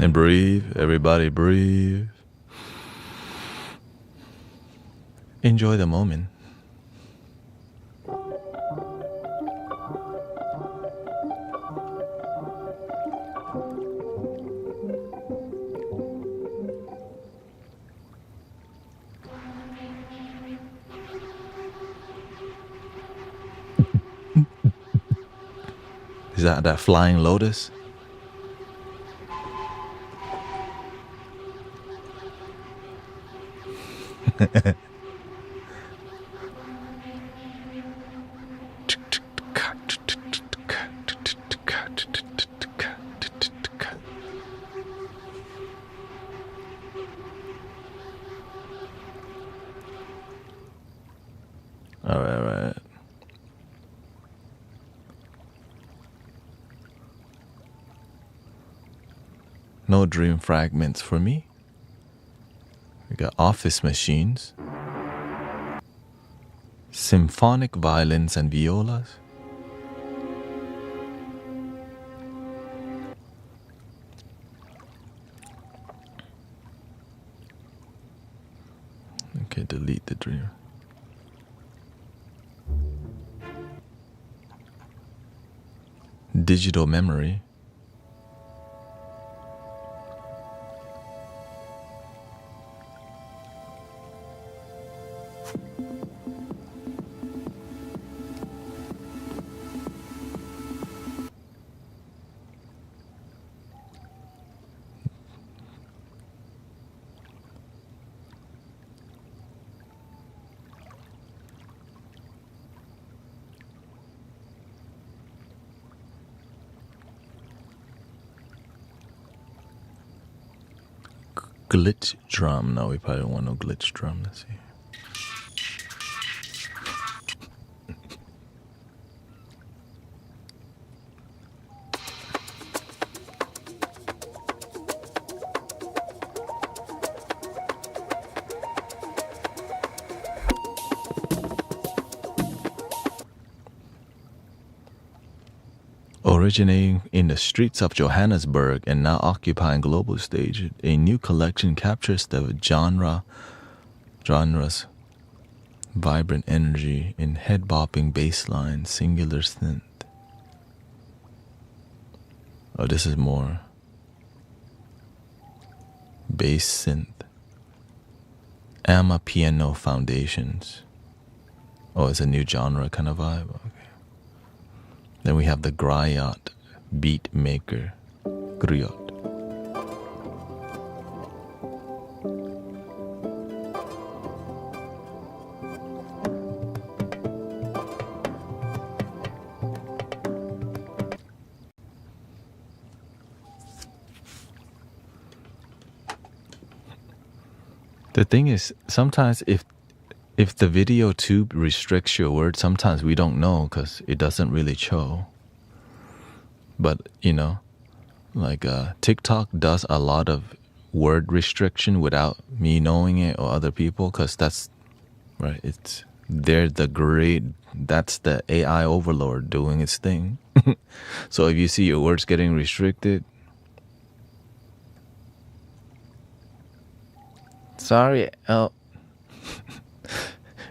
And breathe, everybody breathe. Enjoy the moment. Is that flying lotus? All right. No dream fragments for me. We got office machines, symphonic violins and violas, okay, delete the dream. Digital memory. Glitch drum. No, we probably don't want no glitch drum. Let's see. Originating in the streets of Johannesburg and now occupying global stage, a new collection captures the genre's vibrant energy in head-bopping bass line, singular synth. Oh, this is more bass synth. Piano foundations. Oh, it's a new genre kind of vibe. Okay. Then we have the griot beat maker. Griot. The thing is, sometimes if the video tube restricts your word, sometimes we don't know because it doesn't really show. But, you know, like TikTok does a lot of word restriction without me knowing it or other people, because that's, right, that's the AI overlord doing its thing. So if you see your words getting restricted, sorry,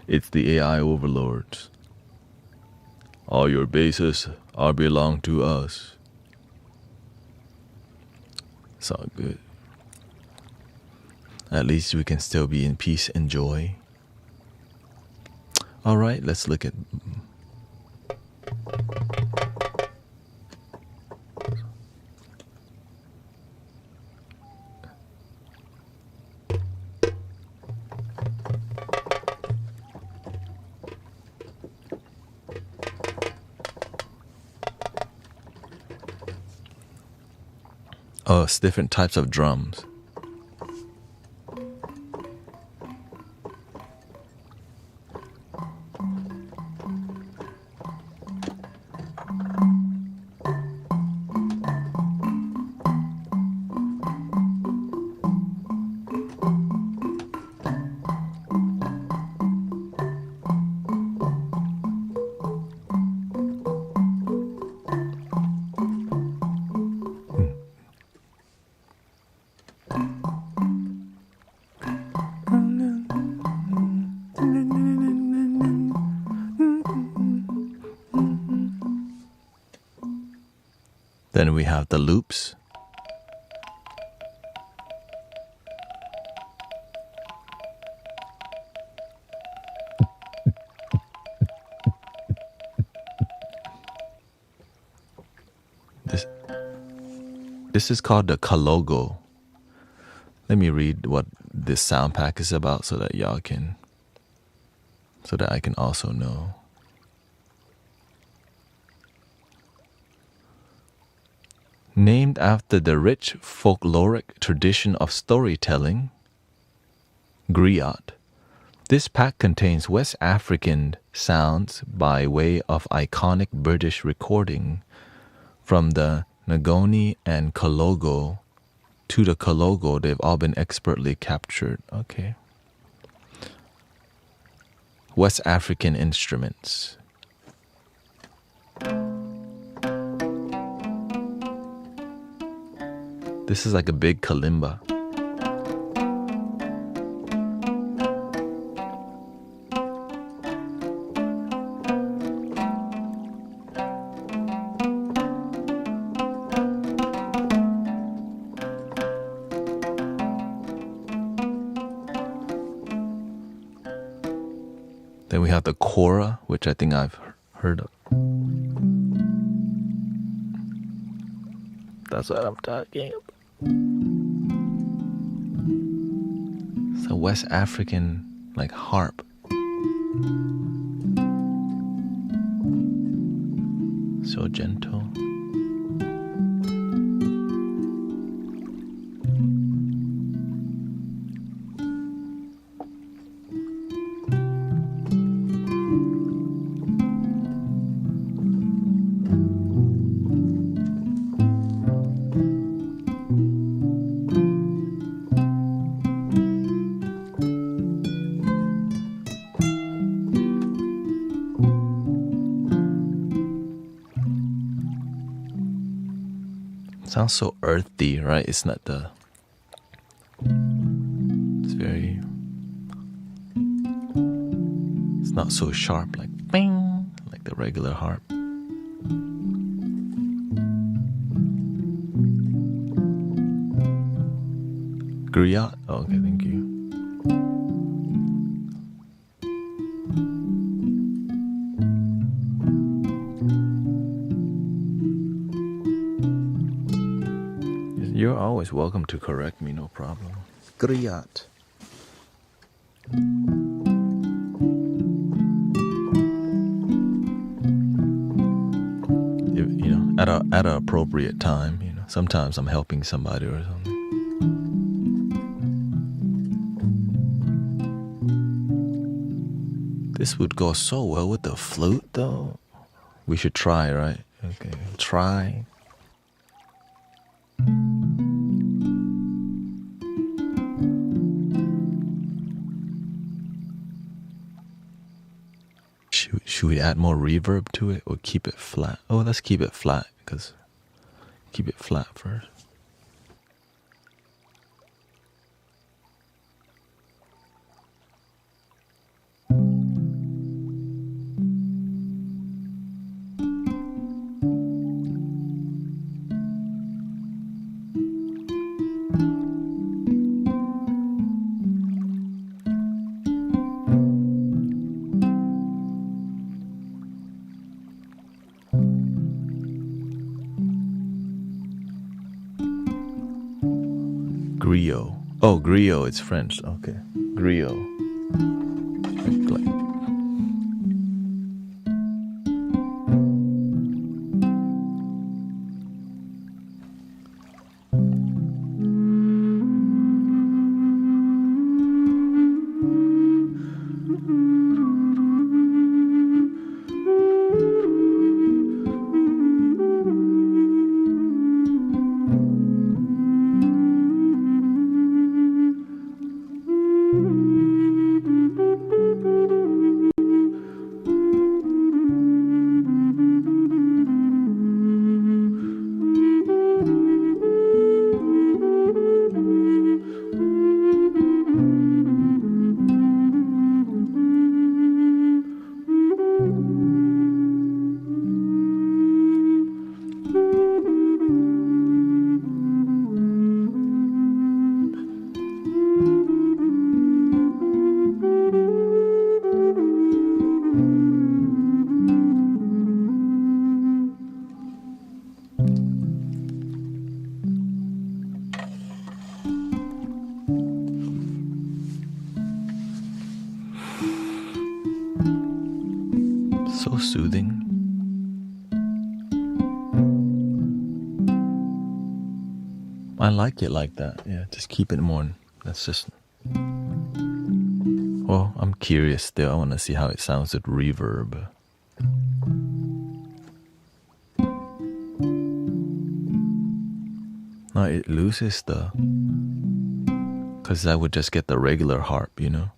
it's the AI overlords. All your bases are belong to us. It's all good. At least we can still be in peace and joy. All right, let's look at... Oh, it's different types of drums. Then we have the loops. This is called the Kalogo. Let me read what this sound pack is about so that I can also know. Named after the rich folkloric tradition of storytelling, griot, this pack contains West African sounds by way of iconic British recording from the Ngoni and Kalogo to the Kalogo. They've all been expertly captured. Okay. West African instruments. This is like a big kalimba. Then we have the Kora, which I think I've heard of. That's what I'm talking about. It's a West African, like, harp. So gentle. Sounds so earthy, right? It's not the... It's very... It's not so sharp, like bing, like the regular harp. Griot? Oh, okay, thank you. You're always welcome to correct me, no problem. Griot. You know, at an appropriate time, you know. Sometimes I'm helping somebody or something. This would go so well with the flute, though. We should try, right? Okay, try. Should we add more reverb to it or keep it flat? Oh, let's keep it flat, because keep it flat first. Griot. Oh, griot, it's French. Okay. Griot. soothing. I like it like that. Yeah, just keep it more. That's just. Well, I'm curious still. I want to see how it sounds with reverb. No, it loses the. Because I would just get the regular harp, you know?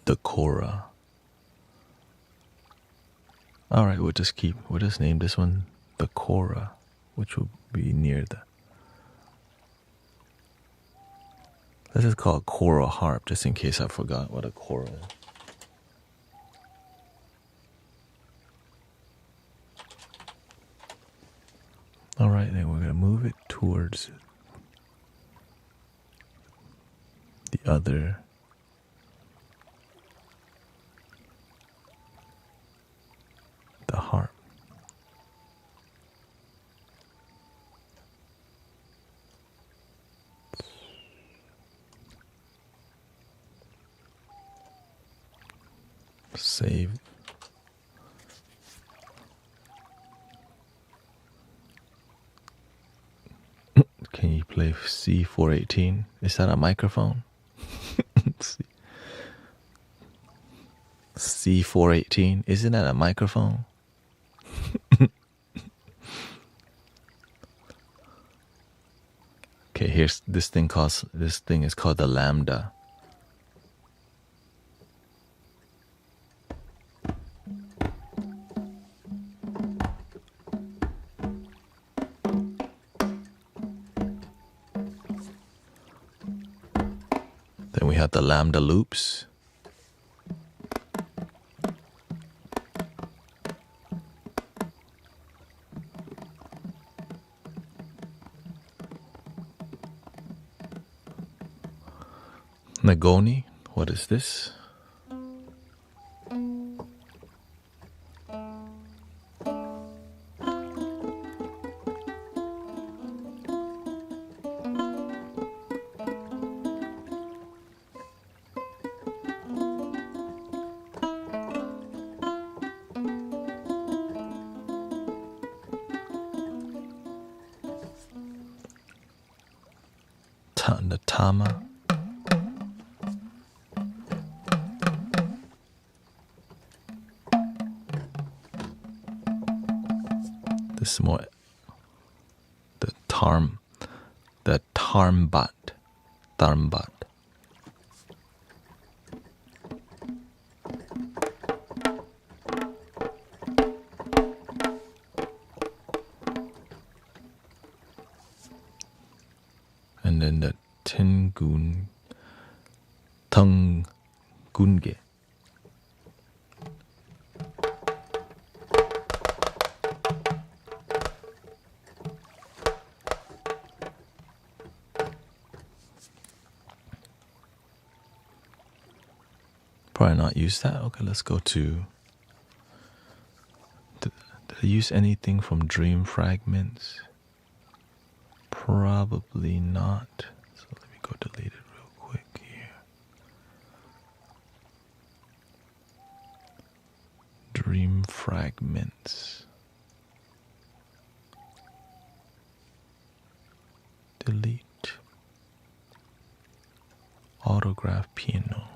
The Kora. Alright, we'll just name this one the Kora, which will be near the. Let's just call it Kora harp, just in case I forgot what a Kora is. Alright, then we're gonna move it towards the other. The harp. Save. Can you play C418? Is that a microphone? C418? Isn't that a microphone? Okay, here's this thing is called the lambda. Then we have the lambda loops. Nagoni, what is this? The tama. This is more the tarmbat. And then the Tungunge. Probably not use that. Okay, let's go to. Did I use anything from Dream Fragments? Probably not. So let me go delete it real quick here. Dream Fragments. Delete. Autograph piano.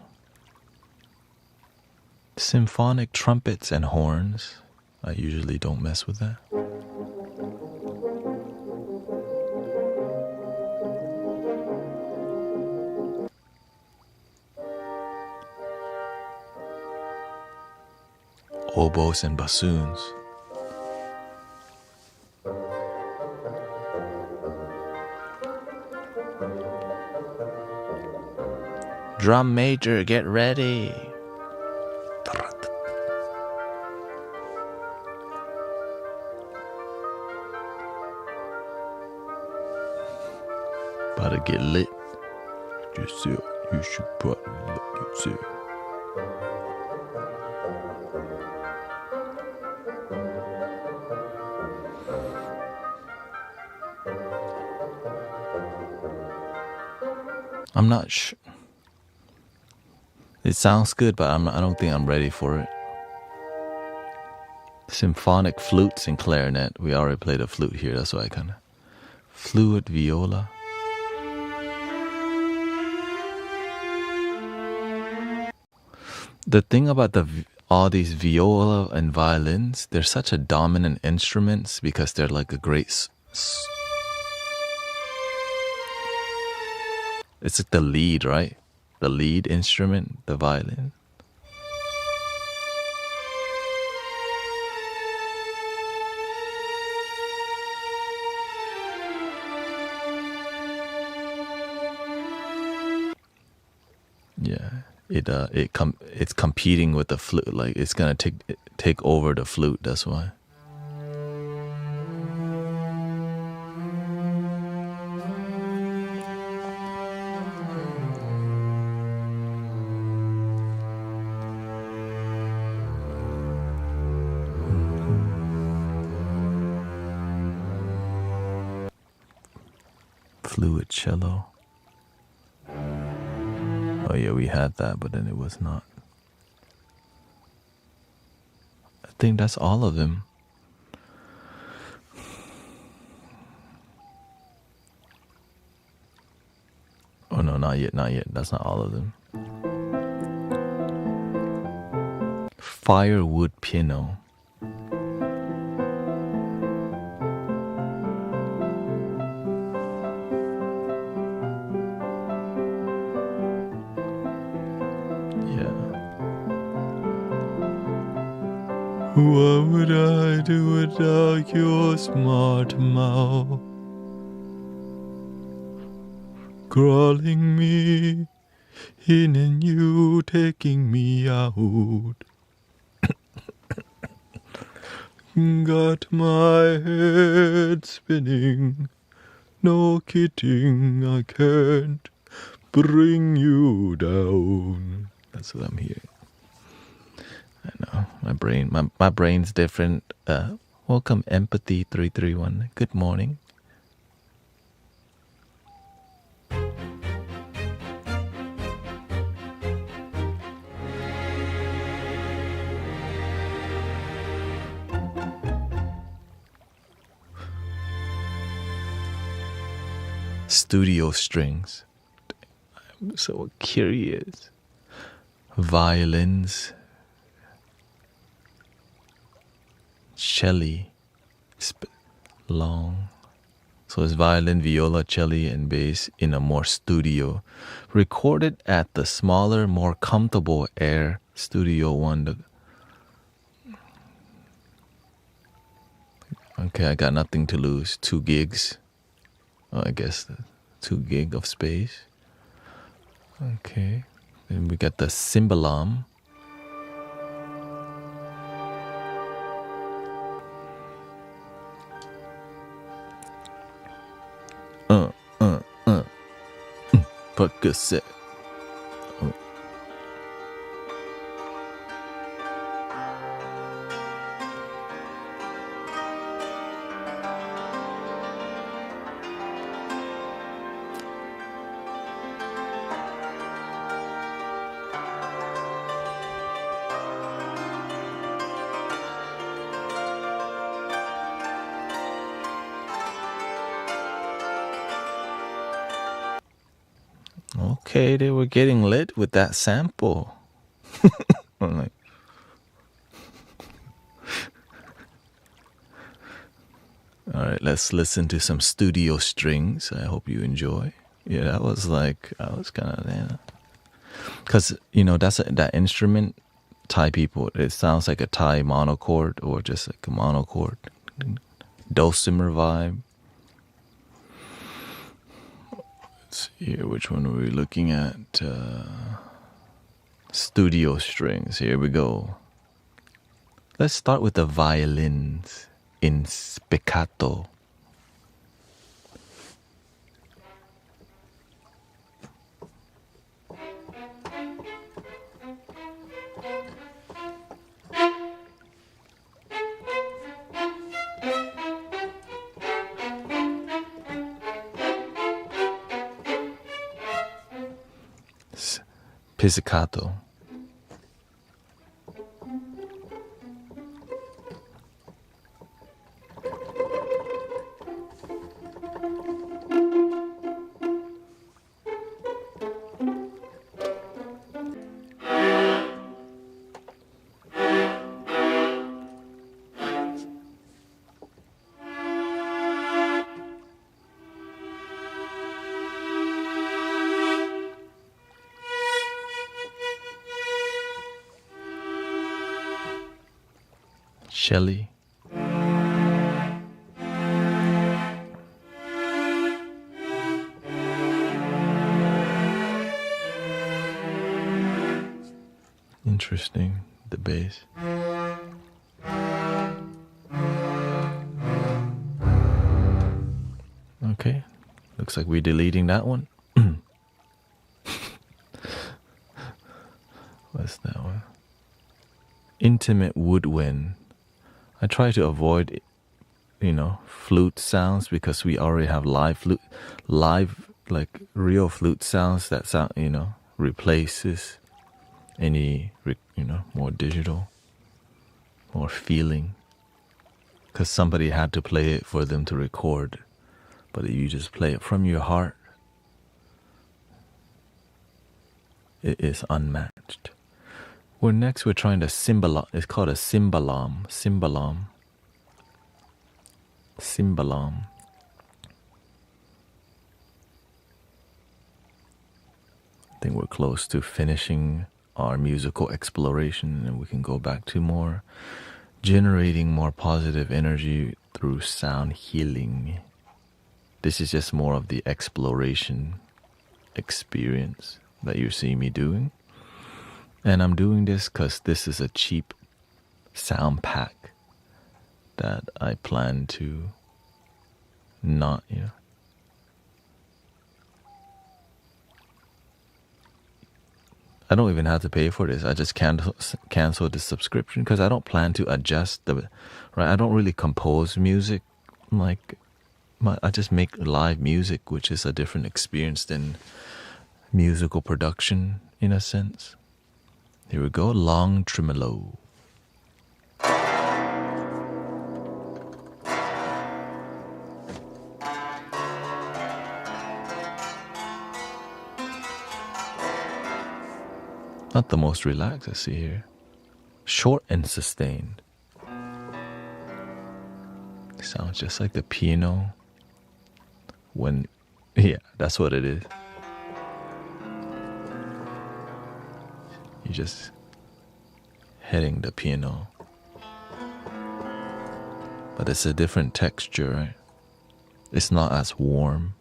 Symphonic trumpets and horns. I usually don't mess with that. Oboes and bassoons. Drum major, get ready. About to get lit. Just you should probably look yourself. I'm not sure. It sounds good, but I don't think I'm ready for it. Symphonic flutes and clarinet. We already played a flute here. That's why I kind of... Fluid viola. The thing about all these viola and violins, they're such a dominant instruments because they're like a great... It's like the lead, right? The lead instrument, the violin. Yeah, it's competing with the flute. Like it's gonna take over the flute. That's why. Fluid cello. Oh yeah, we had that, but then it was not. I think that's all of them. Oh no, not yet. That's not all of them. Firewood piano. What would I do without your smart mouth? Crawling me in and you taking me out. Got my head spinning. No kidding, I can't bring you down. That's what I'm hearing. I know my brain's different. Welcome Empathy 331. Good morning. Studio strings. I'm so curious. Violins. Cello, long. So it's violin, viola, cello, and bass in a more studio. Recorded at the smaller, more comfortable Air Studio One. Okay, I got nothing to lose. 2 gigs. Oh, I guess 2 gig of space. Okay. Then we got the cymbalum. Percussion. Okay, they were getting lit with that sample. I'm like, all right, let's listen to some studio strings. I hope you enjoy. Yeah, that was like, I was kind of, yeah. Because, you know, that instrument, Thai people, it sounds like a Thai monochord or just like a monochord. Dulcimer vibe. Let's see. Here, which one are we looking at? Studio strings. Here we go. Let's start with the violins in spiccato. Pizzicato. Shelley. Interesting, the bass. Okay, looks like we're deleting that one. What's that one? Intimate woodwind. I try to avoid, flute sounds because we already have live, like real flute sounds that sound, replaces any, more digital, more feeling. Because somebody had to play it for them to record. But if you just play it from your heart, it is unmatched. Well, next we're trying to cymbalom. It's called a cymbalom. Cymbalom. I think we're close to finishing our musical exploration, and we can go back to more generating more positive energy through sound healing. This is just more of the exploration experience that you see me doing. And I'm doing this because this is a cheap sound pack that I plan to not, I don't even have to pay for this. I just cancel the subscription because I don't plan to adjust I don't really compose music I just make live music, which is a different experience than musical production in a sense. Here we go, long tremolo. Not the most relaxed I see here. Short and sustained. Sounds just like the piano when, yeah, that's what it is. You're just hitting the piano. But it's a different texture, right? It's not as warm.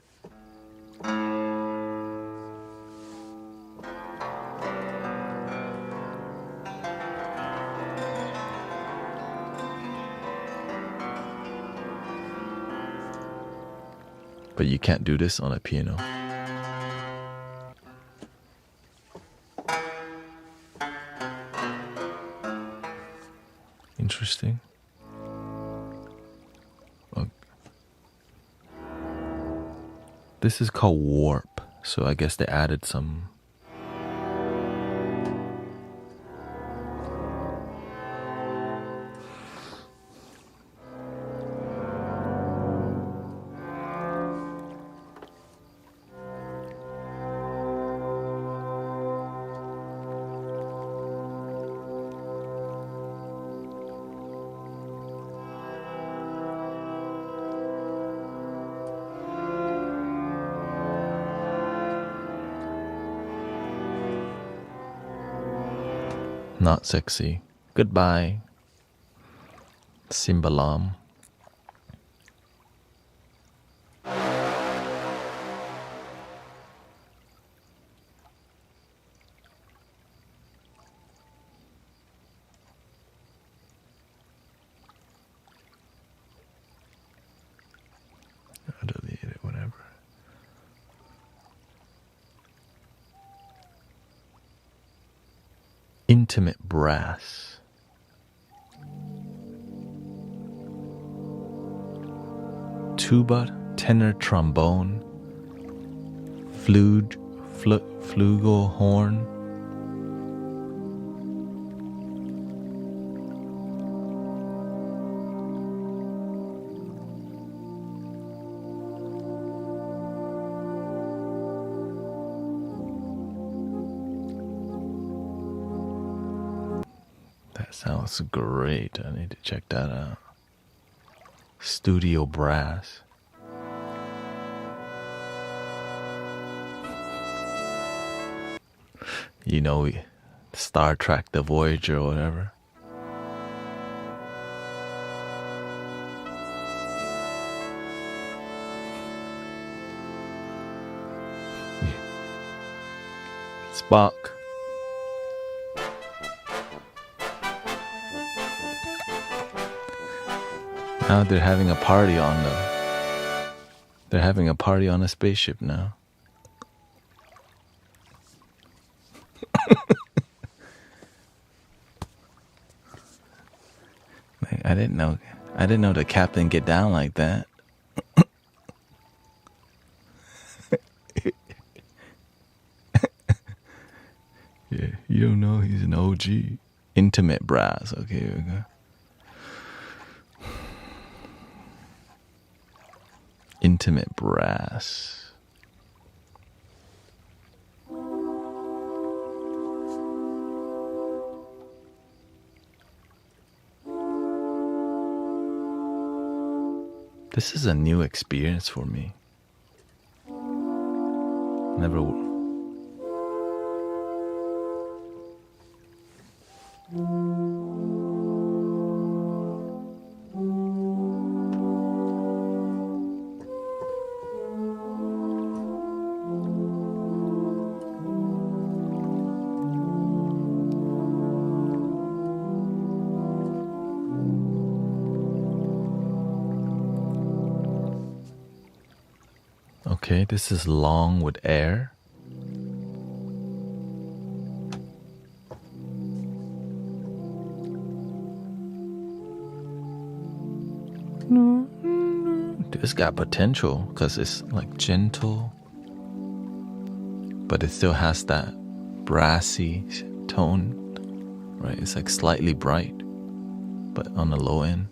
But you can't do this on a piano. Interesting. Okay. This is called warp, so I guess they added some. Not sexy. Goodbye. Cymbalom. Intimate brass. Tuba, tenor trombone, flugelhorn, that sounds great. I need to check that out. Studio brass. You know, Star Trek, the Voyager or whatever. Spock. Now they're having a party on the. They're having a party on a spaceship now. I didn't know the captain get down like that. Yeah, you don't know he's an OG. Intimate brass. Okay, here we go. Intimate brass. This is a new experience for me. Never. Okay, this is long with air. This got potential because it's like gentle, but it still has that brassy tone, right? It's like slightly bright, but on the low end.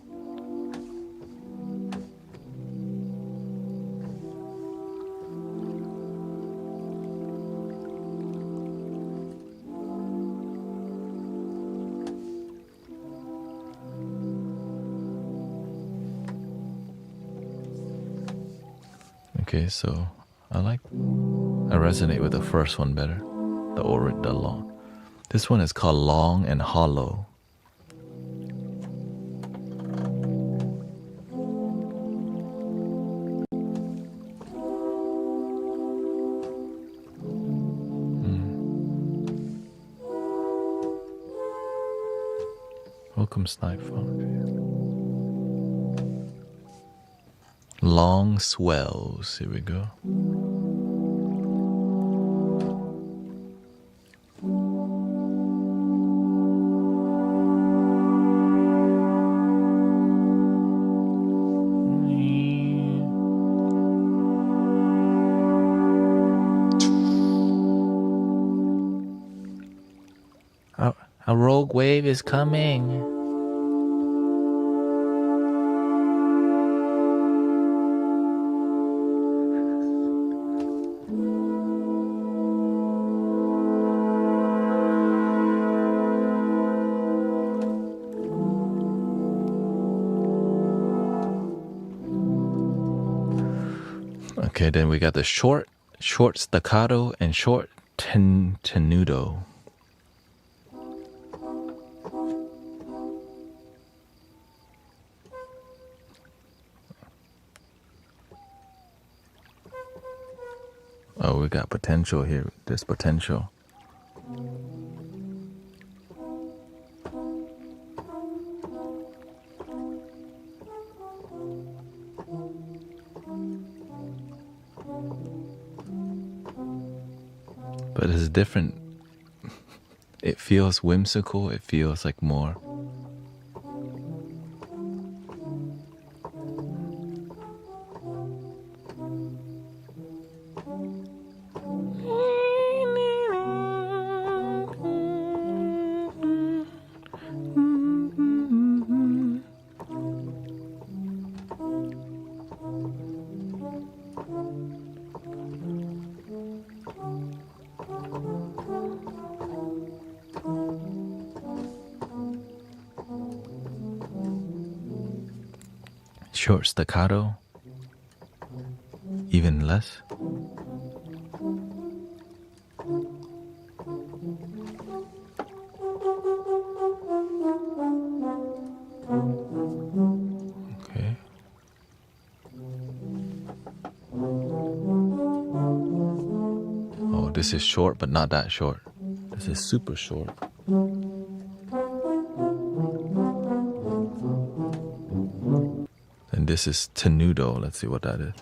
Okay, so I resonate with the first one better, the long. This one is called Long and Hollow. Welcome, Snipe Fox. Long swells. Here we go. A rogue wave is coming. Okay, then we got the short staccato and short tenuto. Oh, we got potential here. There's potential. But it's different. It feels whimsical. It feels like more. Short staccato, even less. Okay. Oh, this is short, but not that short. This is super short. And this is tenuto. Let's see what that is.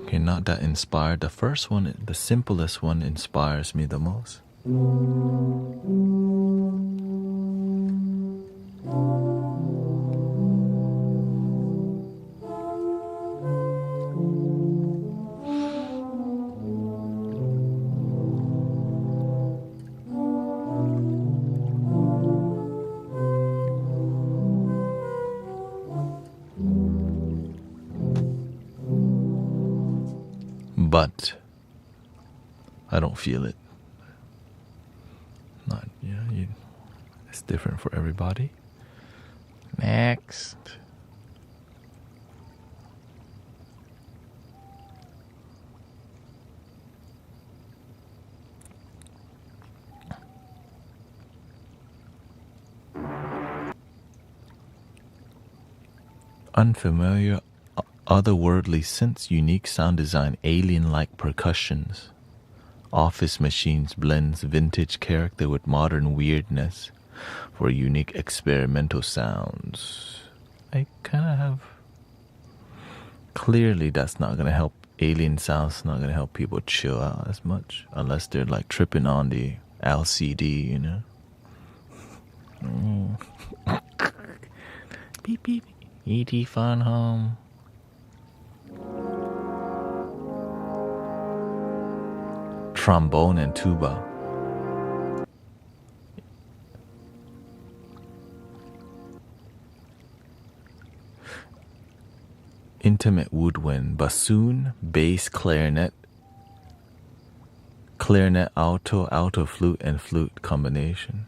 Okay, not that inspired. The first one, the simplest one, inspires me the most. But I don't feel it. Not, it's different for everybody. Next. Unfamiliar, otherworldly synths, unique sound design, alien-like percussions. Office machines blends vintage character with modern weirdness for unique experimental sounds. I kind of have... Clearly that's not going to help. Alien sounds not going to help people chill out as much. Unless they're like tripping on the LCD, you know? Beep beep. E.T. Fun Home. Trombone and tuba. Intimate woodwind, bassoon, bass, clarinet, alto flute, and flute combination.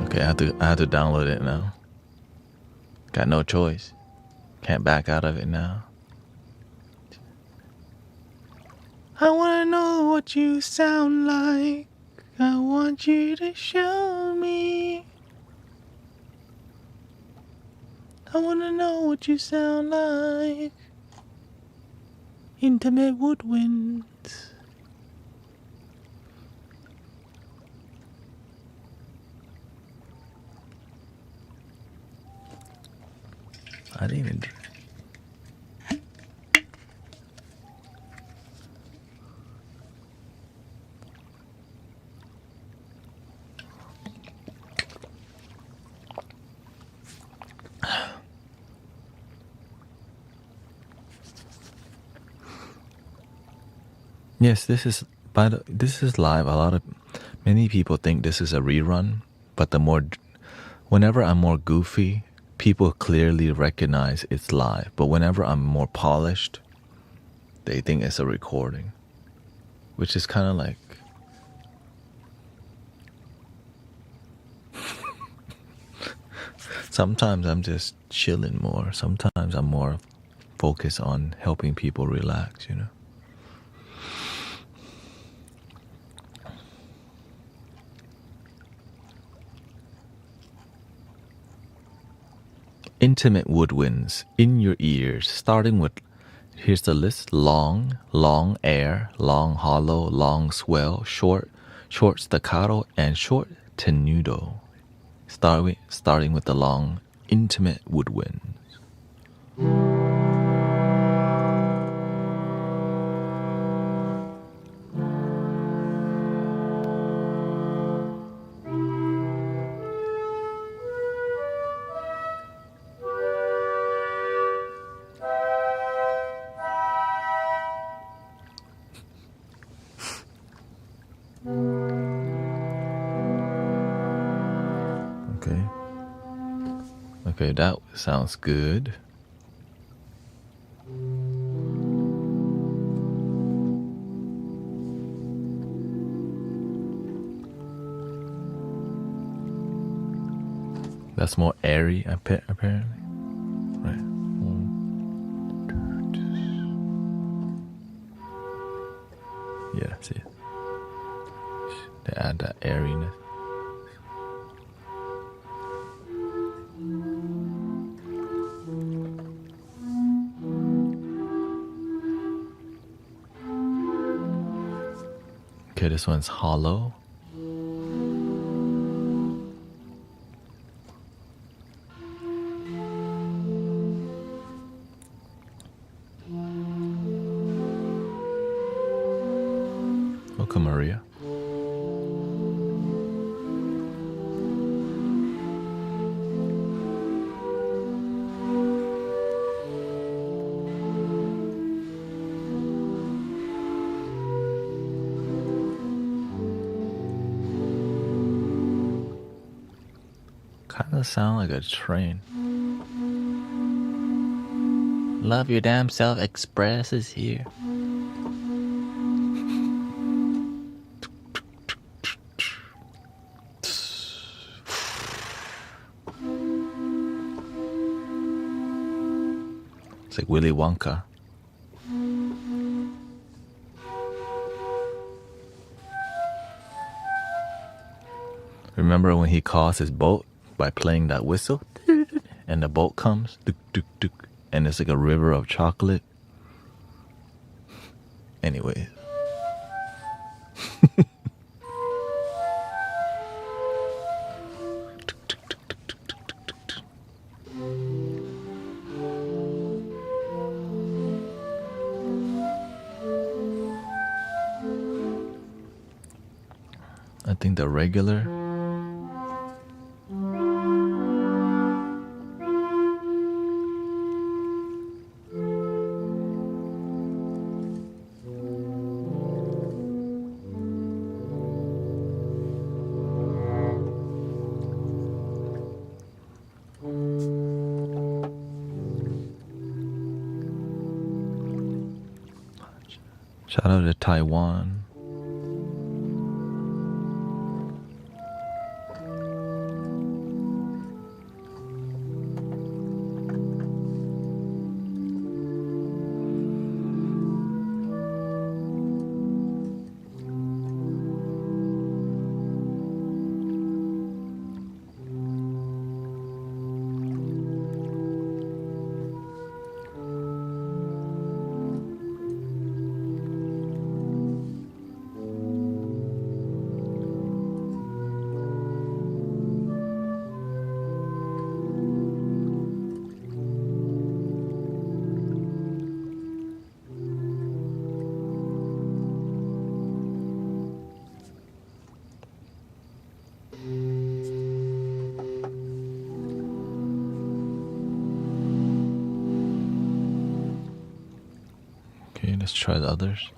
Okay, I have to download it now. Got no choice. Can't back out of it now. I wanna know what you sound like. I want you to show me. I wanna know what you sound like. Intimate woodwinds. I didn't even do. Yes, this is live. Many people think this is a rerun, but whenever I'm more goofy, people clearly recognize it's live. But whenever I'm more polished, they think it's a recording, which is kind of like... Sometimes I'm just chilling more. Sometimes I'm more focused on helping people relax, you know. Intimate woodwinds in your ears, starting with, here's the list: long, long air, long hollow, long swell, short, short staccato, and short tenuto. Starting with the long, intimate woodwinds. Okay. Okay, that sounds good. That's more airy, apparently. Right. Yeah, see. They add that airiness. Okay, this one's hollow. Welcome, Maria. Kind of sound like a train. Love your damn self express is here. It's like Willy Wonka. Remember when he calls his boat by playing that whistle? And the boat comes, and it's like a river of chocolate. Anyway. I think the regular. Shout out to Taiwan. Okay, let's try the others.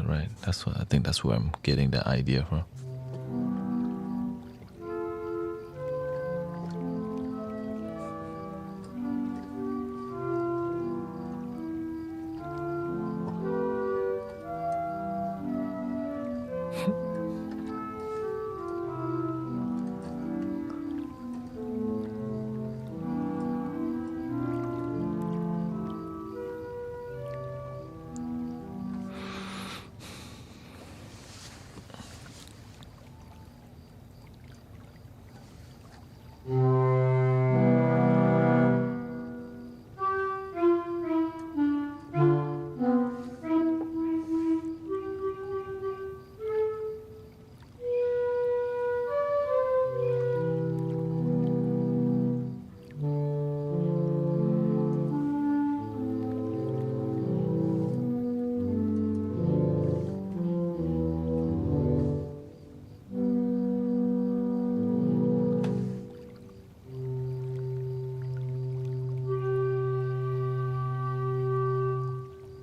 Right. That's what I think. That's where I'm getting that idea from.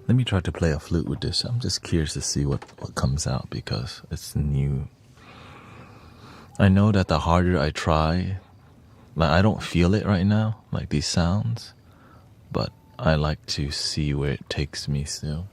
Let me try to play a flute with this. I'm just curious to see what comes out because it's new. I know that the harder I try, like I don't feel it right now, like these sounds, but I like to see where it takes me still.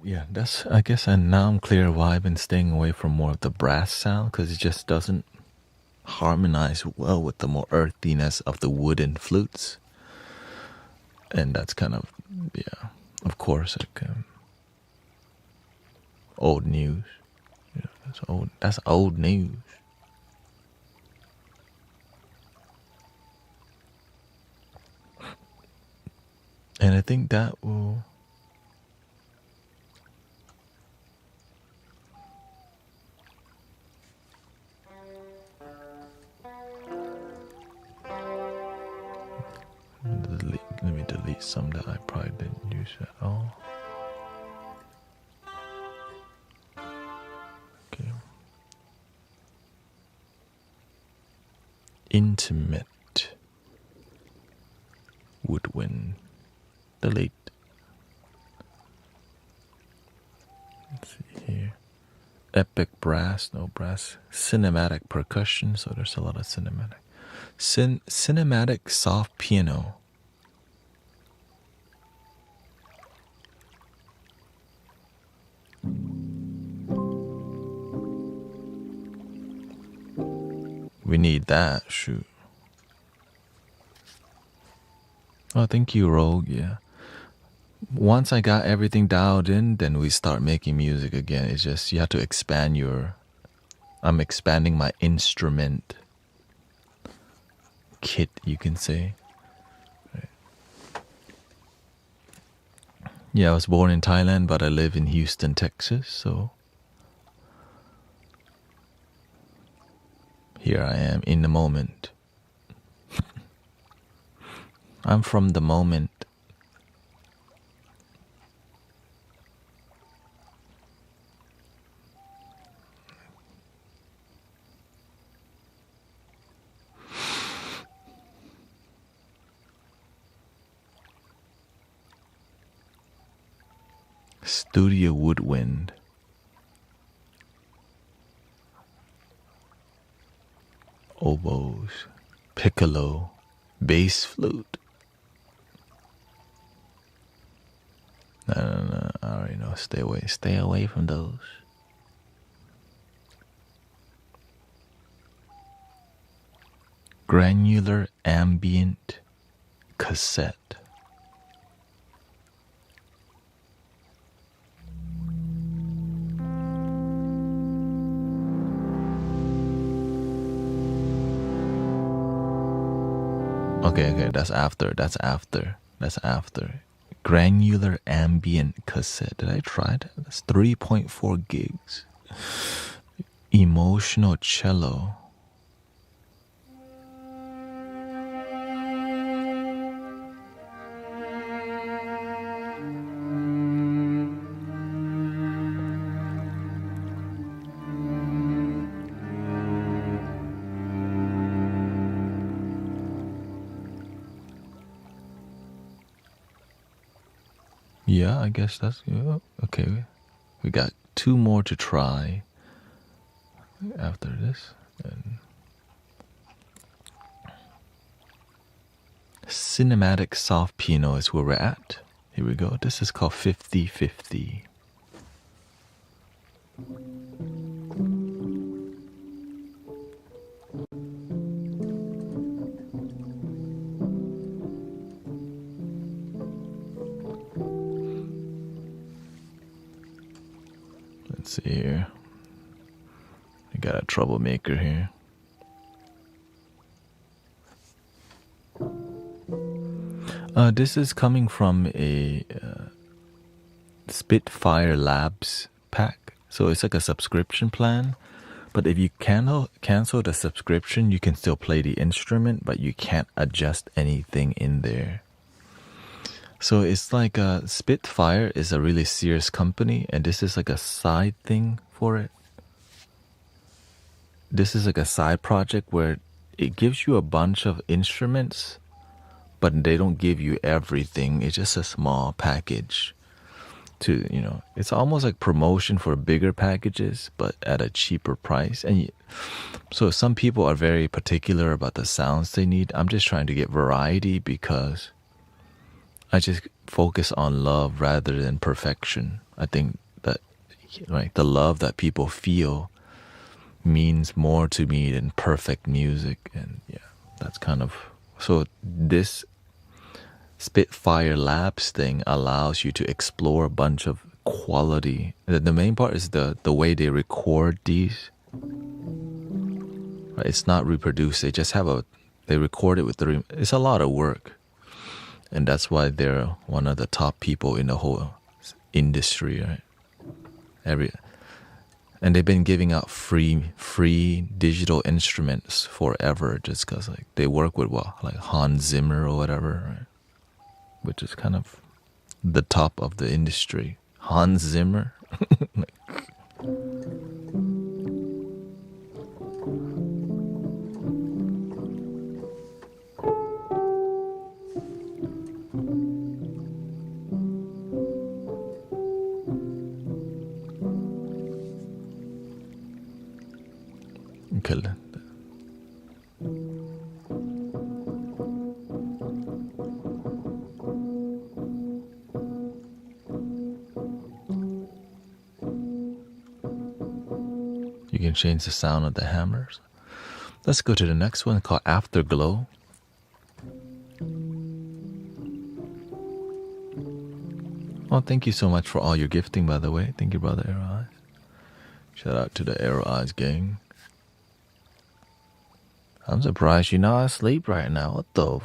Yeah, that's, I guess, and now I'm clear why I've been staying away from more of the brass sound, because it just doesn't harmonize well with the more earthiness of the wooden flutes. And that's kind of, yeah, of course, like old news. Yeah, that's old news. And I think that will, Let me delete some that I probably didn't use at all. Okay. Intimate woodwind. Delete. Let's see here. Epic brass, no brass. Cinematic percussion, so there's a lot of cinematic. Cinematic soft piano. We need that, shoot. Oh, thank you, Rogue, yeah. Once I got everything dialed in, then we start making music again. It's just, you have to expand your... I'm expanding my instrument kit, you can say. Right. Yeah, I was born in Thailand, but I live in Houston, Texas, so... Here I am in the moment. I'm from the moment. Studio woodwind. Oboes, piccolo, bass flute. No, I already know. Stay away from those. Granular ambient cassette. Okay, that's after. Granular ambient cassette. Did I try that? That's 3.4 gigs. Emotional cello. Yeah, I guess that's okay. We got 2 more to try after this. And cinematic soft piano is where we're at. Here we go. This is called 50/50. Let's see here. We got a troublemaker here. This is coming from a Spitfire Labs pack. So it's like a subscription plan. But if you cancel the subscription, you can still play the instrument, but you can't adjust anything in there. So it's like Spitfire is a really serious company, and this is like a side thing for it. This is like a side project where it gives you a bunch of instruments, but they don't give you everything. It's just a small package to, it's almost like promotion for bigger packages, but at a cheaper price. And so some people are very particular about the sounds they need. I'm just trying to get variety because I just focus on love rather than perfection. I think that the love that people feel means more to me than perfect music. And yeah, that's kind of... So this Spitfire Labs thing allows you to explore a bunch of quality. The main part is the way they record these. Right? It's not reproduced. They just they record it with it's a lot of work. And that's why they're one of the top people in the whole industry, right? And they've been giving out free digital instruments forever, just because like they work with like Hans Zimmer or whatever, right? Which is kind of the top of the industry. Hans Zimmer. Like, kill it. You can change the sound of the hammers. Let's go to the next one called Afterglow. Oh, thank you so much for all your gifting, by the way. Thank you, brother Arrow Eyes. Shout out to the Arrow Eyes gang. I'm surprised you're not asleep right now. What the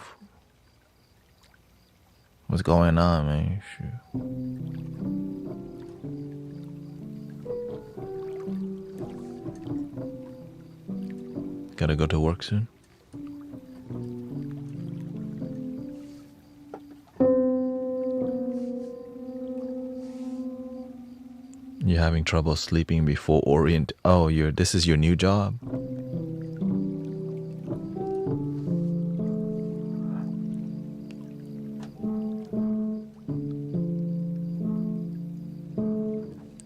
what's going on, man? Shoot. Gotta go to work soon. You're having trouble sleeping before orient. Oh, this is your new job.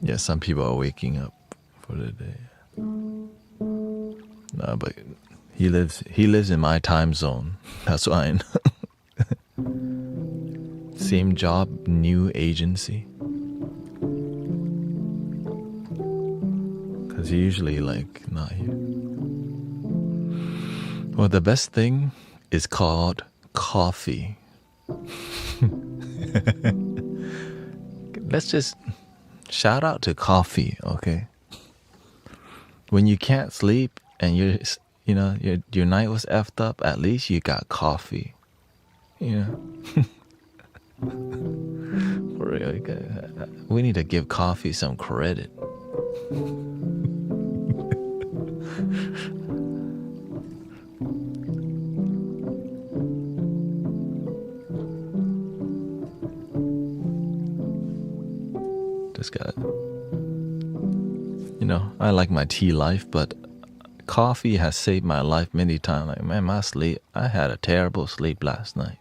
Yeah, some people are waking up for the day. No, but he lives in my time zone. That's fine. Same job, new agency. Cause he's usually like not here. Well, the best thing is called coffee. Let's just shout out to coffee, okay? When you can't sleep and your night was effed up, at least you got coffee. You know? For real, we need to give coffee some credit. Just got, I like my tea life, but coffee has saved my life many times. Like, man, my sleep, I had a terrible sleep last night.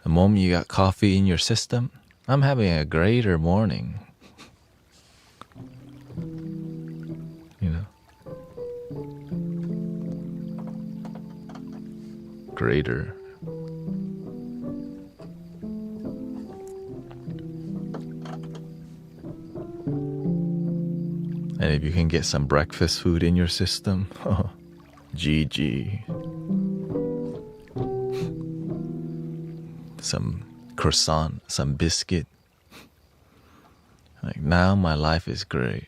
The moment you got coffee in your system, I'm having a greater morning. Greater. And if you can get some breakfast food in your system, GG. Some croissant, some biscuit. Like, now my life is great.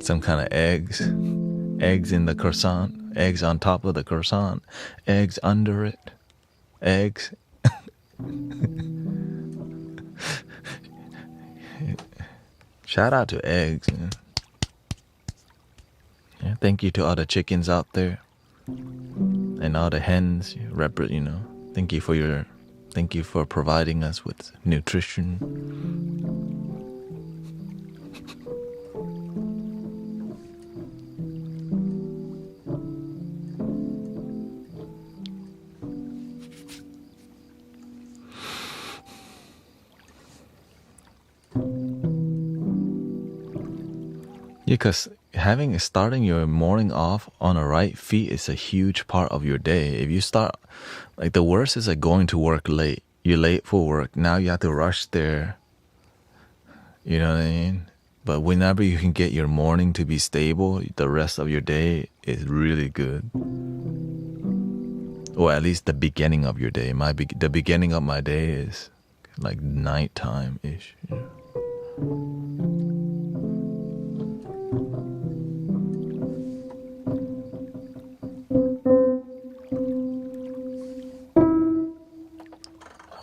Some kind of eggs in the croissant, eggs on top of the croissant, eggs under it, eggs. Shout out to eggs, man. Yeah, thank you to all the chickens out there and all the hens. Thank you for providing us with nutrition. Because starting your morning off on a right feet is a huge part of your day. If you start, like, the worst is like going to work late. You're late for work. Now you have to rush there. You know what I mean? But whenever you can get your morning to be stable, the rest of your day is really good. Or at least the beginning of your day. The beginning of my day is like nighttime-ish.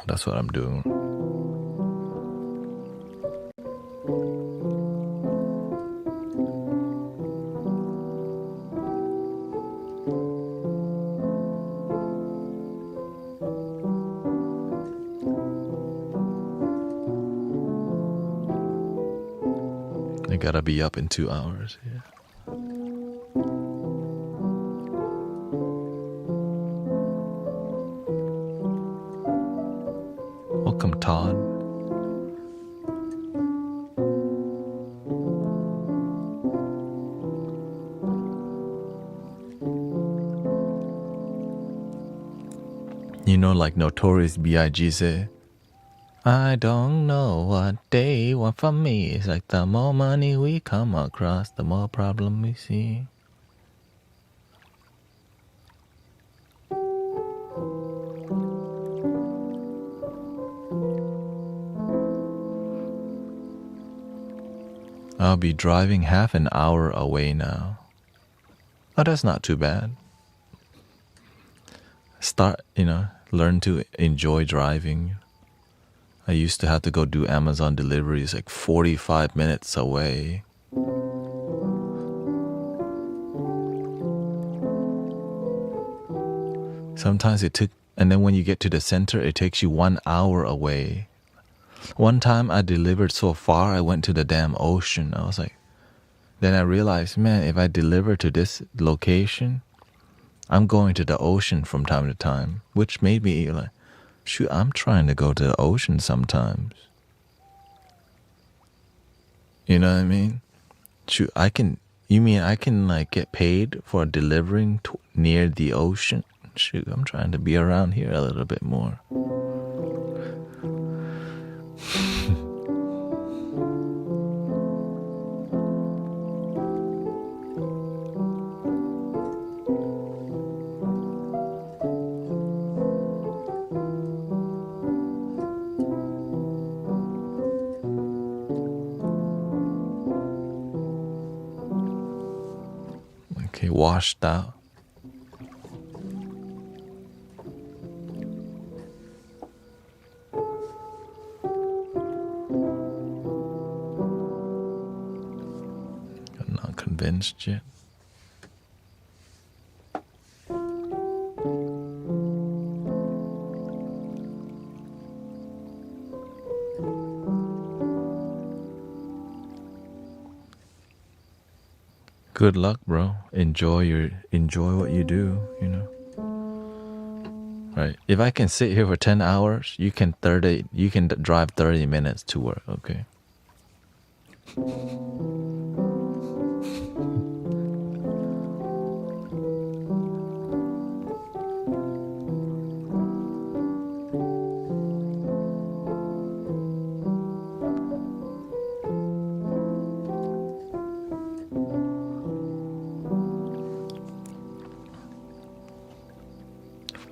That's That's what I'm doing. I gotta be up in 2 hours. Yeah. Welcome, Todd. You know, like Notorious B.I.G. say, I don't know what they want from me. It's like the more money we come across, the more problem we see. I'll be driving half an hour away now. Oh, that's not too bad. Learn to enjoy driving. I used to have to go do Amazon deliveries like 45 minutes away. Sometimes it took, and then when you get to the center, it takes you 1 hour away. One time I delivered so far, I went to the damn ocean. I was like, then I realized, man, if I deliver to this location, I'm going to the ocean from time to time, which made me like, shoot, I'm trying to go to the ocean sometimes. You know what I mean? Shoot, you mean I can like get paid for delivering near the ocean? Shoot, I'm trying to be around here a little bit more. Okay, washed out. I'm not convinced yet. Good luck, bro. Enjoy what you do, you know. Right. If I can sit here for 10 hours, you can drive 30 minutes to work, okay?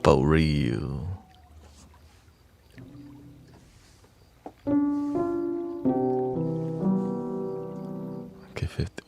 For real. Okay, 50.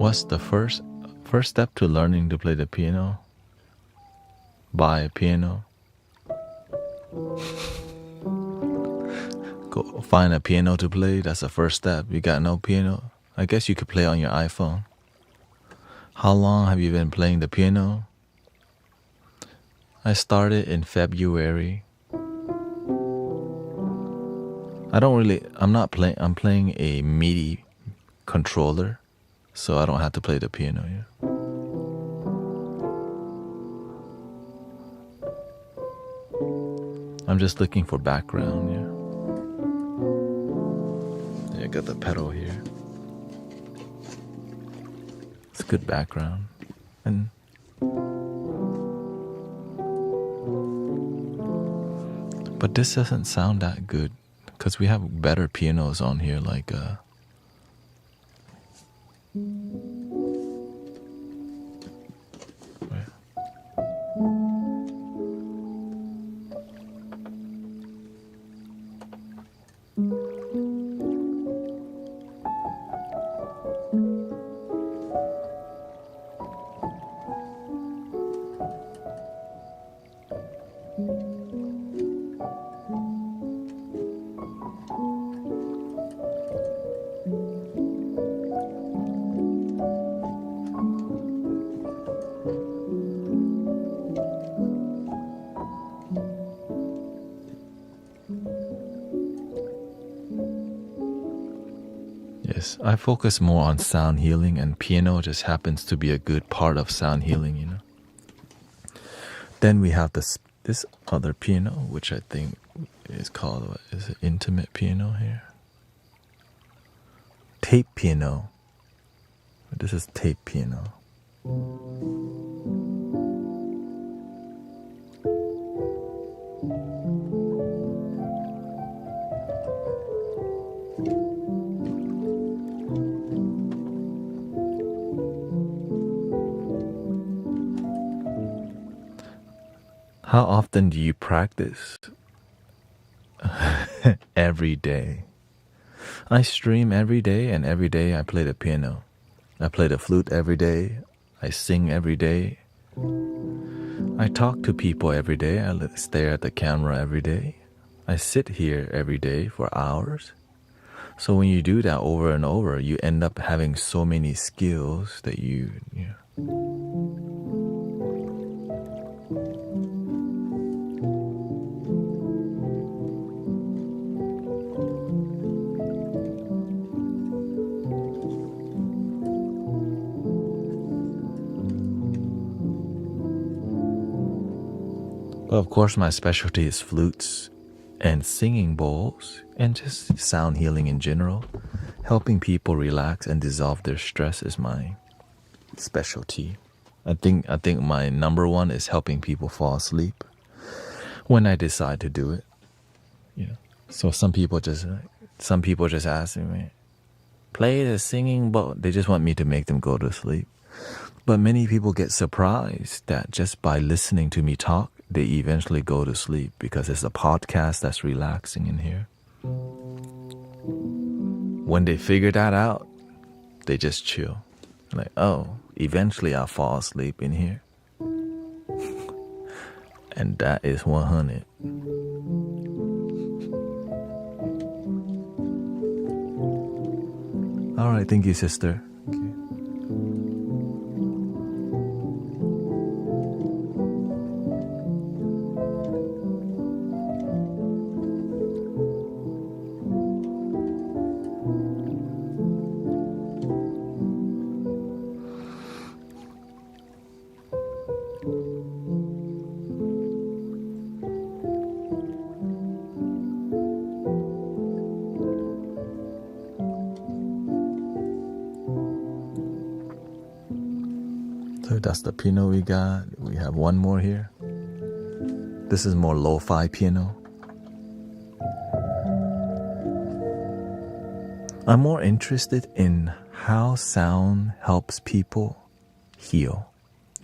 What's the first step to learning to play the piano? Buy a piano. Go find a piano to play. That's the first step. You got no piano? I guess you could play on your iPhone. How long have you been playing the piano? I started in February. I'm playing a MIDI controller, so I don't have to play the piano yet. I'm just looking for background, yeah. got the pedal here. It's a good background. And but this doesn't sound that good because we have better pianos on here, like yes, I focus more on sound healing, and piano just happens to be a good part of sound healing, you know. Then we have this other piano, which I think is called, what is it, intimate piano here? Tape piano. This is tape piano. How often do you practice? Every day. I stream every day, and every day I play the piano. I play the flute every day. I sing every day. I talk to people every day. I stare at the camera every day. I sit here every day for hours. So when you do that over and over, you end up having so many skills that you know. But of course, my specialty is flutes and singing bowls and just sound healing in general. Helping people relax and dissolve their stress is my specialty. I think my number one is helping people fall asleep when I decide to do it. You know. So some people just ask me, play the singing bowl. They just want me to make them go to sleep. But many people get surprised that just by listening to me talk, they eventually go to sleep because it's a podcast that's relaxing in here. When they figure that out, they just chill. Like, oh, eventually I'll fall asleep in here. And that is 100. All right, thank you, sister. Okay. So that's the piano we got. We have one more here. This is more lo-fi piano. I'm more interested in how sound helps people heal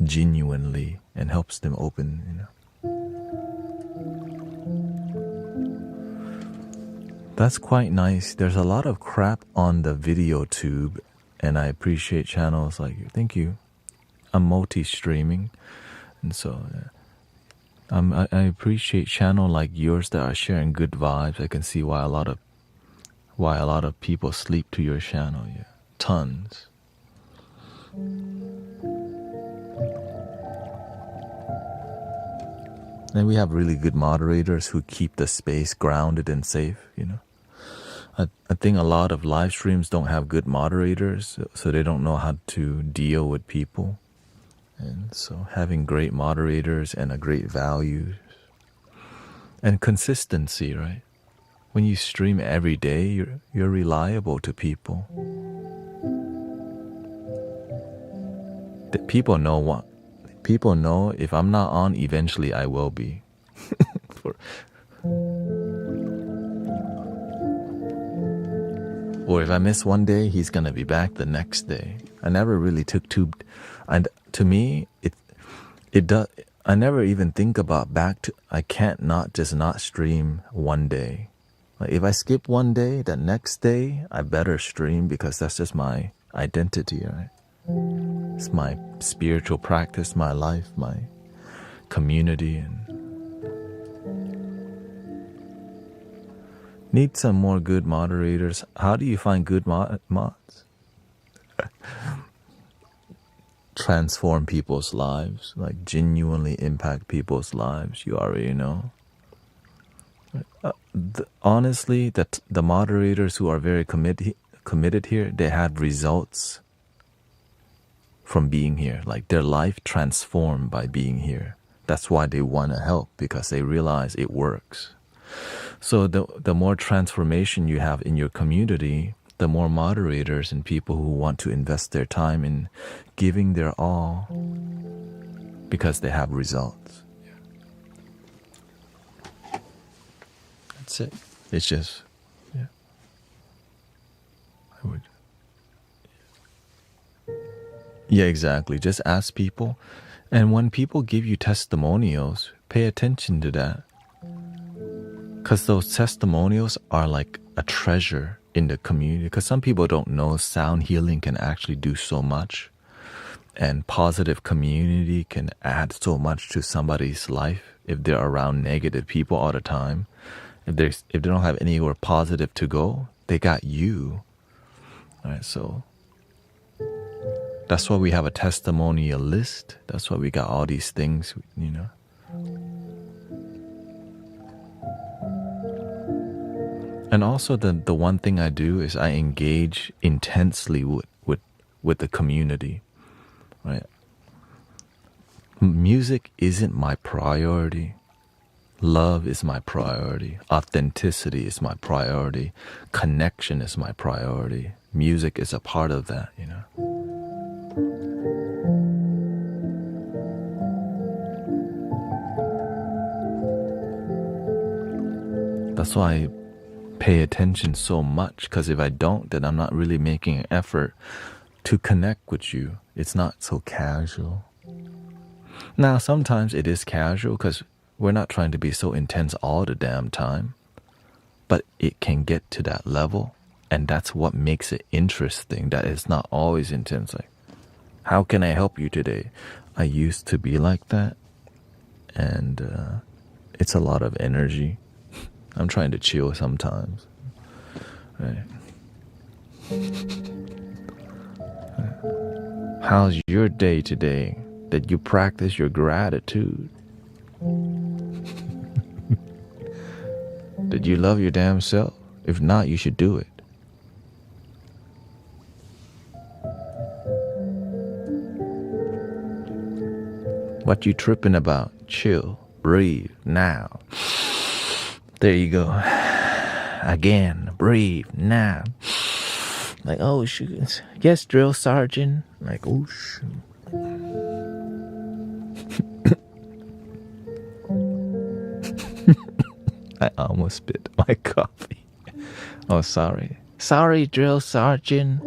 genuinely and helps them open, you know. That's quite nice. There's a lot of crap on the video tube, and I appreciate channels like you. Thank you. I'm multi-streaming, and so I appreciate channel like yours that are sharing good vibes. I can see why a lot of people sleep to your channel. Yeah, tons. And we have really good moderators who keep the space grounded and safe, you know. I think a lot of live streams don't have good moderators, so they don't know how to deal with people. And so having great moderators and a great value and consistency, right? when you stream every day, you're reliable to people. People know if I'm not on, eventually I will be. Or if I miss one day, he's gonna be back the next day. I never really and to me, it does. I never even think about I can't not stream one day. Like if I skip one day, the next day I better stream because that's just my identity, right? It's my spiritual practice, my life, my community, and need some more good moderators. How do you find good mods? Transform people's lives, like genuinely impact people's lives. You already know. Honestly, that the moderators who are very committed here, they had results from being here. Like their life transformed by being here. That's why they want to help, because they realize it works. So the more transformation you have in your community, the more moderators and people who want to invest their time in giving their all because they have results. That's it. It's just, yeah. I would. Yeah, exactly. Just ask people. And when people give you testimonials, pay attention to that. Because those testimonials are like a treasure in the community. Because some people don't know sound healing can actually do so much. And positive community can add so much to somebody's life if they're around negative people all the time. If they don't have anywhere positive to go, they got you. All right, so that's why we have a testimonial list. That's why we got all these things, you know. And also the one thing I do is I engage intensely with the community, right? Music isn't my priority. Love is my priority. Authenticity is my priority. Connection is my priority. Music is a part of that, you know. That's why I pay attention so much, because if I don't, then I'm not really making an effort to connect with you. It's not so casual. Now, sometimes it is casual because we're not trying to be so intense all the damn time, but it can get to that level, and that's what makes it interesting, that it's not always intense. Like, how can I help you today? I used to be like that, and it's a lot of energy. I'm trying to chill sometimes. Right. How's your day today that you practice your gratitude? Did you love your damn self? If not, you should do it. What you tripping about? Chill, breathe, now. There you go. Again, breathe, now. Like, oh, shoot. Yes, drill sergeant. Like, oh, shoot. I almost spit my coffee. Oh, sorry. Sorry, drill sergeant.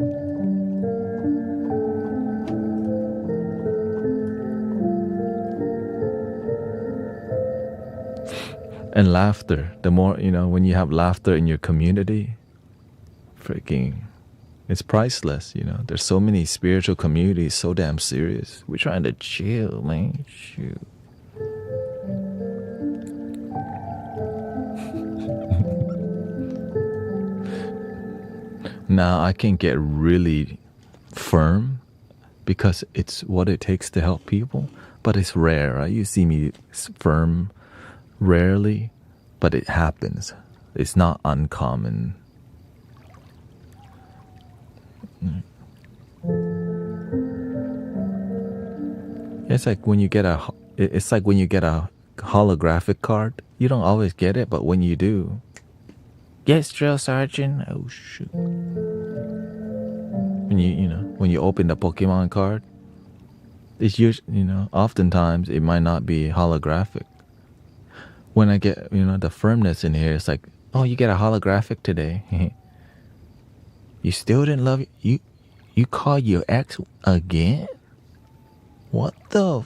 And laughter. The more, you know, when you have laughter in your community, freaking, it's priceless, you know. There's so many spiritual communities so damn serious. We're trying to chill, man. Shoot. Now I can get really firm because it's what it takes to help people, but it's rare, right? You see me firm rarely, but it happens. It's not uncommon. It's like when you get a holographic card. You don't always get it, but when you do, Yes, drill sergeant. Oh shoot. When when you open the Pokemon card, it's usually, oftentimes it might not be holographic. When I get, the firmness in here, it's like, oh, you get a holographic today. You still didn't love you. You call your ex again? What the?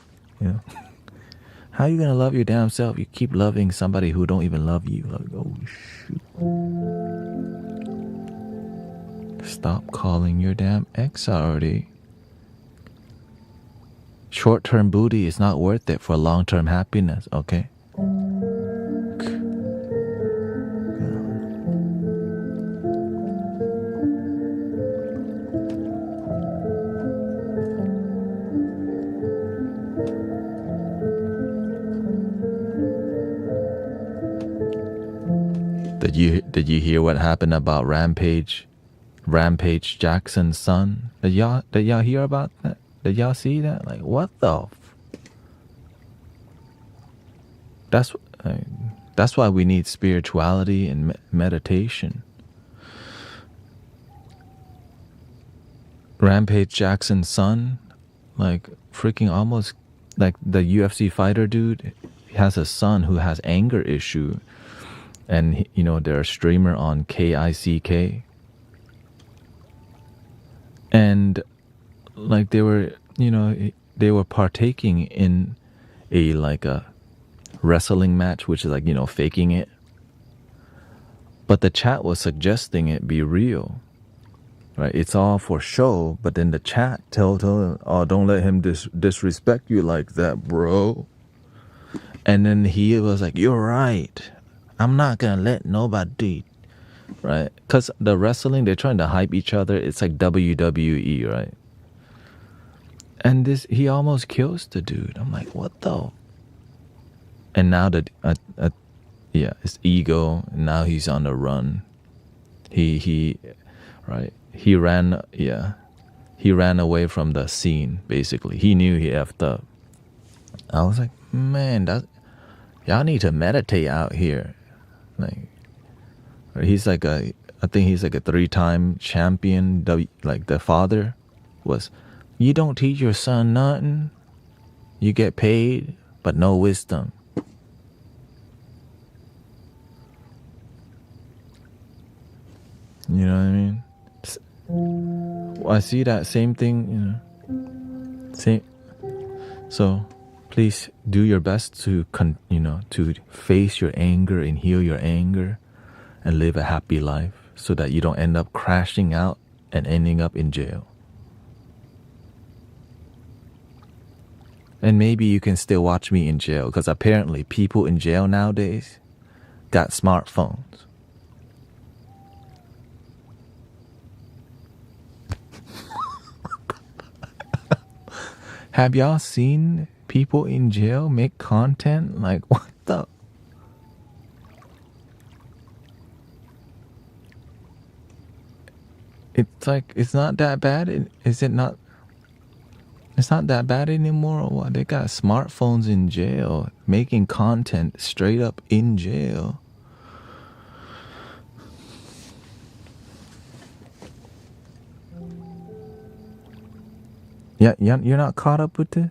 How you gonna love your damn self? You keep loving somebody who don't even love you. Like, oh shoot. Stop calling your damn ex already. Short-term booty is not worth it for long-term happiness, okay? Did you hear what happened about Rampage Jackson's son? Did y'all hear about that? Did y'all see that? Like, what the? That's why we need spirituality and meditation. Rampage Jackson's son, like freaking almost like the UFC fighter dude, has a son who has anger issue. And, they're a streamer on KICK. And, like, they were partaking in a wrestling match, which is like, faking it. But the chat was suggesting it be real. Right? It's all for show, but then the chat told him, oh, don't let him disrespect you like that, bro. And then he was like, you're right. I'm not gonna let nobody, right? Because the wrestling, they're trying to hype each other. It's like WWE, right? And he almost kills the dude. I'm like, what the? And now it's ego. And now he's on the run. He ran away from the scene. Basically, he knew he effed up. I was like, man, y'all need to meditate out here. Like, he's like I think he's like a 3-time champion. Like the father was, you don't teach your son nothing. You get paid, but no wisdom. You know what I mean? I see that same thing, So, please do your best to to face your anger and heal your anger and live a happy life so that you don't end up crashing out and ending up in jail. And maybe you can still watch me in jail, because apparently people in jail nowadays got smartphones. Have y'all seen people in jail make content? Like, what the? It's like, it's not that bad. Is it not? It's not that bad anymore, or what? They got smartphones in jail, making content straight up in jail. Yeah, you're not caught up with this?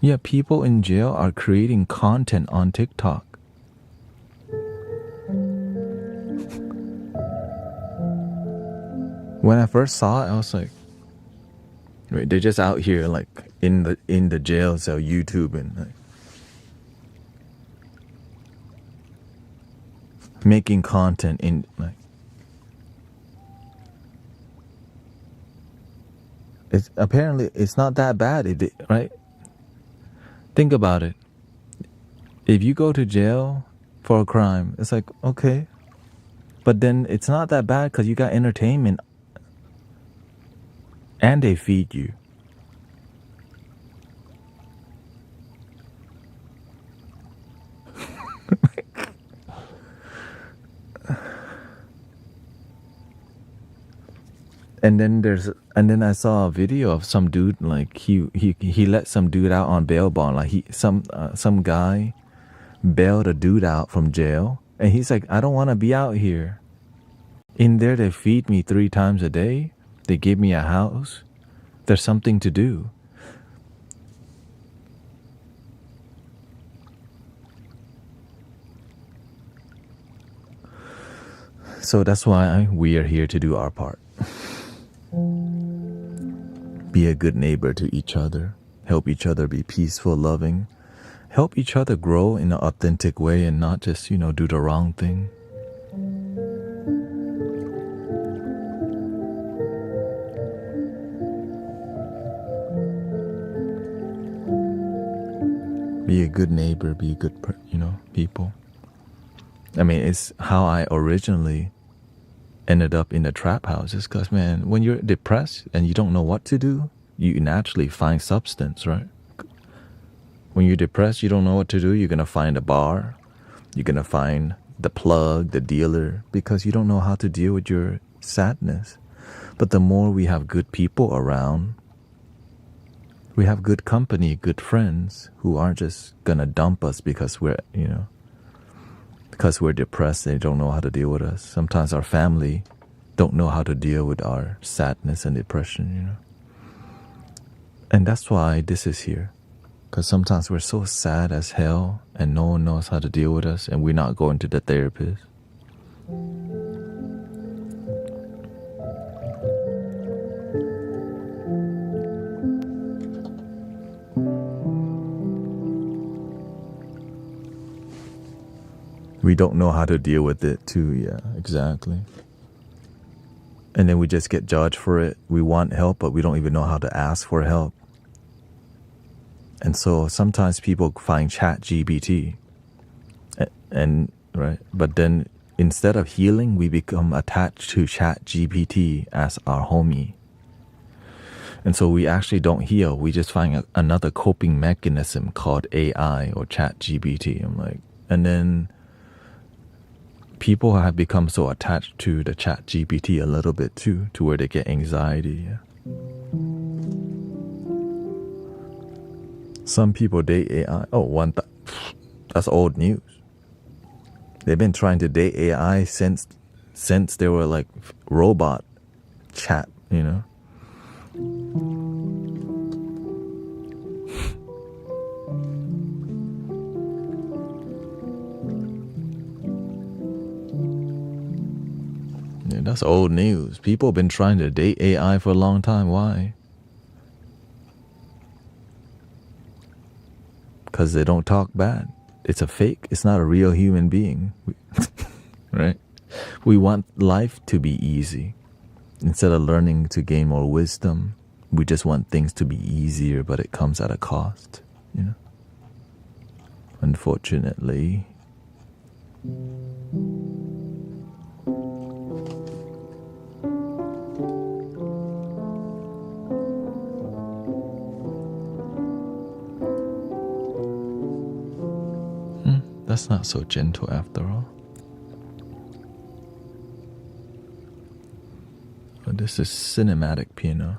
Yeah, people in jail are creating content on TikTok. When I first saw it, I was like, wait, they're just out here like in the jail cell YouTubing, like, making content in like. It's not that bad, right? Think about it. If you go to jail for a crime, it's like, okay. But then it's not that bad because you got entertainment and they feed you. And then I saw a video of some dude, like he let some dude out on bail bond. Like some guy bailed a dude out from jail, And he's like, I don't want to be out here. In there, they feed me 3 times a day. They give me a house. There's something to do. So that's why we are here to do our part. Be a good neighbor to each other. Help each other be peaceful, loving. Help each other grow in an authentic way and not just, do the wrong thing. Be a good neighbor, be a good, people. I mean, it's how I originally ended up in the trap house. It's because, man, when you're depressed and you don't know what to do, you naturally find substance, right? When you're depressed, you don't know what to do, you're going to find a bar. You're going to find the plug, the dealer, because you don't know how to deal with your sadness. But the more we have good people around, we have good company, good friends who aren't just going to dump us because because we're depressed, they don't know how to deal with us. Sometimes our family don't know how to deal with our sadness and depression, And that's why this is here. Because sometimes we're so sad as hell and no one knows how to deal with us and we're not going to the therapist. We don't know how to deal with it too, yeah, exactly. And then we just get judged for it. We want help, but we don't even know how to ask for help. And so sometimes people find ChatGPT, and right, but then instead of healing, we become attached to ChatGPT as our homie. And so we actually don't heal. We just find another coping mechanism called AI or ChatGPT. And then people have become so attached to the ChatGPT a little bit too, to where they get anxiety. Yeah. Some people date AI. That's old news. They've been trying to date AI since they were like robot chat, Yeah, that's old news. People have been trying to date AI for a long time. Why? Because they don't talk bad. It's a fake. It's not a real human being. Right? We want life to be easy. Instead of learning to gain more wisdom, we just want things to be easier, but it comes at a cost, Unfortunately. That's not so gentle after all. But this is cinematic piano.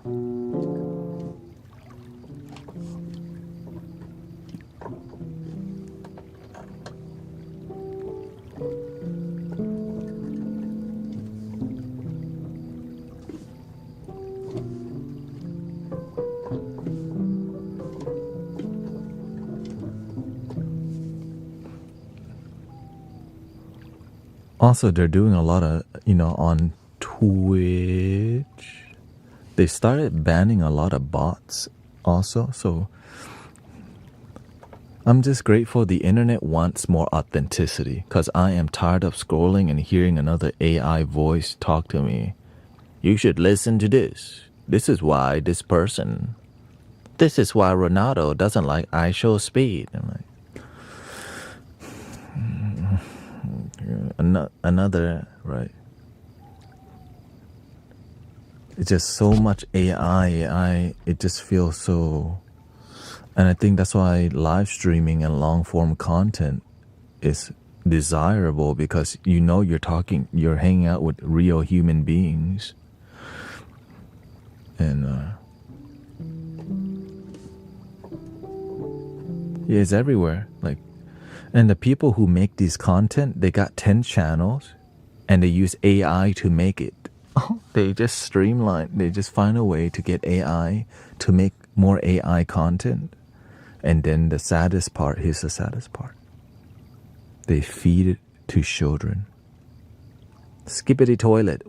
Also, they're doing a lot of, on Twitch. They started banning a lot of bots also. So I'm just grateful the internet wants more authenticity, because I am tired of scrolling and hearing another AI voice talk to me. You should listen to this. This is why this person. This is why Ronaldo doesn't like I show speed. I'm like, another, right? It's just so much AI. It just feels so. And I think that's why live streaming and long form content is desirable, because you're hanging out with real human beings. And yeah, it's everywhere. Like, And the people who make these content, they got 10 channels and they use AI to make it. They just streamline, they just find a way to get AI to make more AI content. And then the saddest part, here's the saddest part. They feed it to children. Skippity toilet.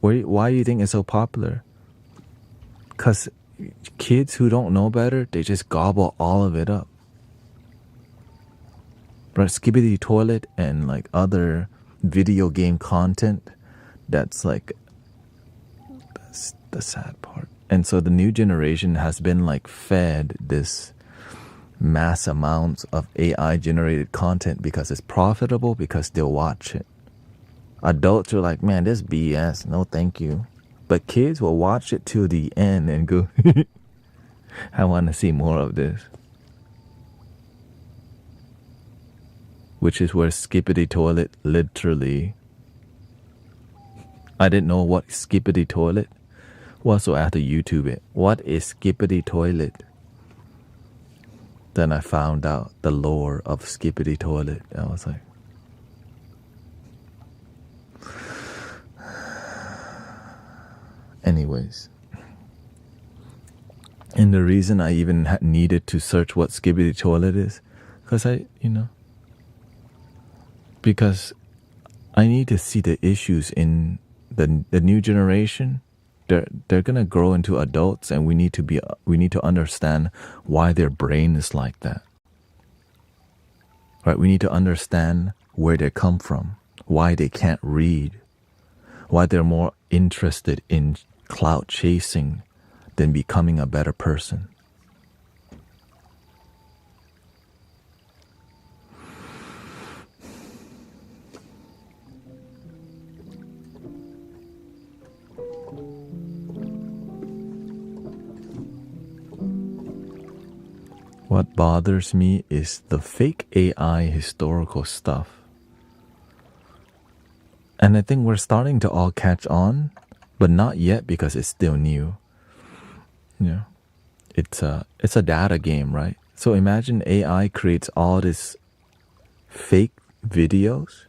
Why do you think it's so popular? Because kids who don't know better, they just gobble all of it up. But Skippity toilet and like other video game content, that's the sad part. And so the new generation has been like fed this mass amounts of AI generated content because it's profitable, because they'll watch it. Adults are like, man, this BS, no thank you. But kids will watch it till the end and go, I want to see more of this. Which is where Skippity toilet literally, I didn't know what Skippity toilet was, so I had to YouTube it. What is Skippity toilet? Then I found out the lore of Skippity toilet. I was like, anyways. And the reason I even needed to search what Skippity toilet is, because I need to see the issues in the new generation. They're gonna grow into adults, and we need to understand why their brain is like that. Right? We need to understand where they come from, why they can't read, why they're more interested in clout chasing than becoming a better person. What bothers me is the fake AI historical stuff. And I think we're starting to all catch on, but not yet because it's still new. Yeah. It's a data game, right? So imagine AI creates all this fake videos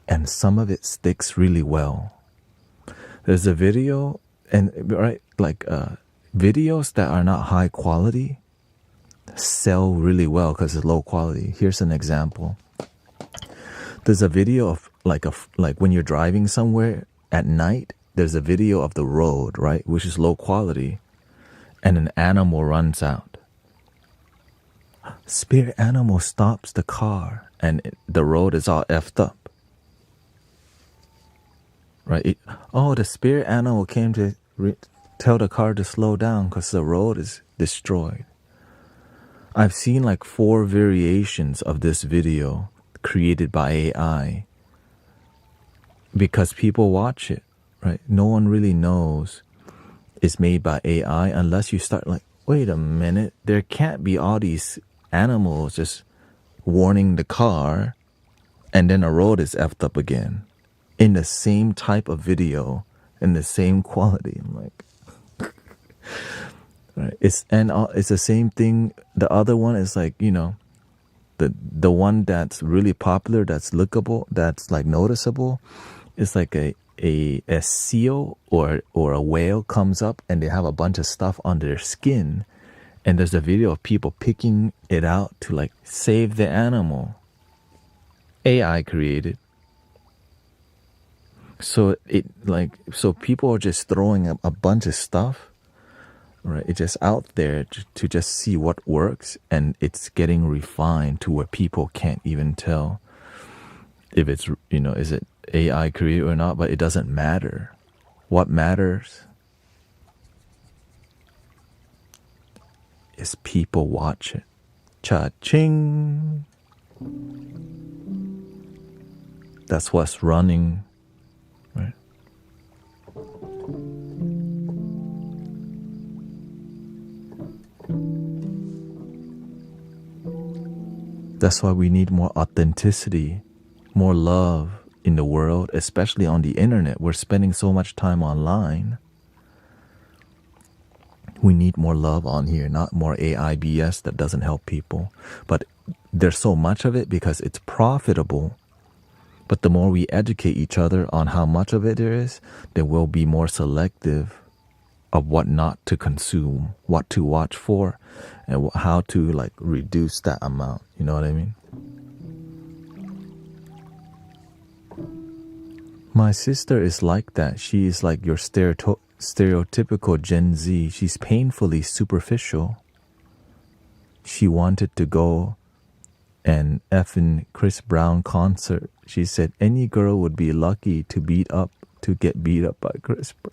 and some of it sticks really well. There's a video and right, like videos that are not high quality sell really well because it's low quality. Here's an example. There's a video of like when you're driving somewhere at night, there's a video of the road, right, which is low quality, and an animal runs out. Spirit animal stops the car and the road is all effed up. Right? The spirit animal came to tell the car to slow down because the road is destroyed. I've seen like 4 variations of this video created by AI because people watch it, right? No one really knows it's made by AI unless you start like, wait a minute, there can't be all these animals just warning the car and then the road is effed up again in the same type of video, in the same quality. I'm like, right. It's the same thing. The other one is like, the one that's really popular, that's lookable, that's like noticeable. It's like a seal or a whale comes up and they have a bunch of stuff on their skin, and there's a video of people picking it out to like save the animal. AI created. So people are just throwing a bunch of stuff. Right, it's just out there to just see what works, and it's getting refined to where people can't even tell if it's, is it AI created or not, but it doesn't matter. What matters is people watch it. Cha-ching! That's what's running, right? That's why we need more authenticity, more love in the world, especially on the internet. We're spending so much time online. We need more love on here, not more AI BS that doesn't help people. But there's so much of it because it's profitable. But the more we educate each other on how much of it there is, then we'll be more selective of what not to consume, what to watch for, and how to like reduce that amount. You know what I mean? My sister is like that. She is like your stereotypical Gen Z. She's painfully superficial. She wanted to go an effing Chris Brown concert. She said any girl would be lucky to get beat up by Chris Brown.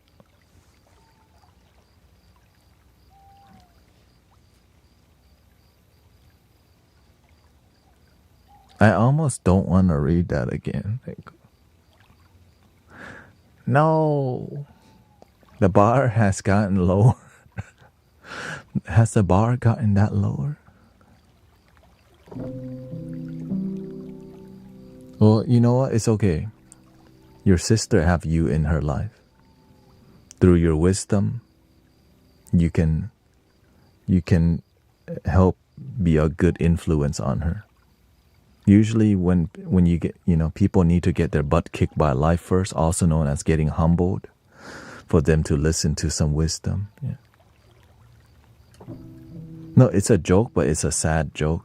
I almost don't want to read that again. Like, no, the bar has gotten lower. Has the bar gotten that lower? Well, you know what? It's okay. Your sister have you in her life. Through your wisdom, you can help be a good influence on her. Usually when you get, people need to get their butt kicked by life first, also known as getting humbled, for them to listen to some wisdom. Yeah. No, it's a joke, but it's a sad joke,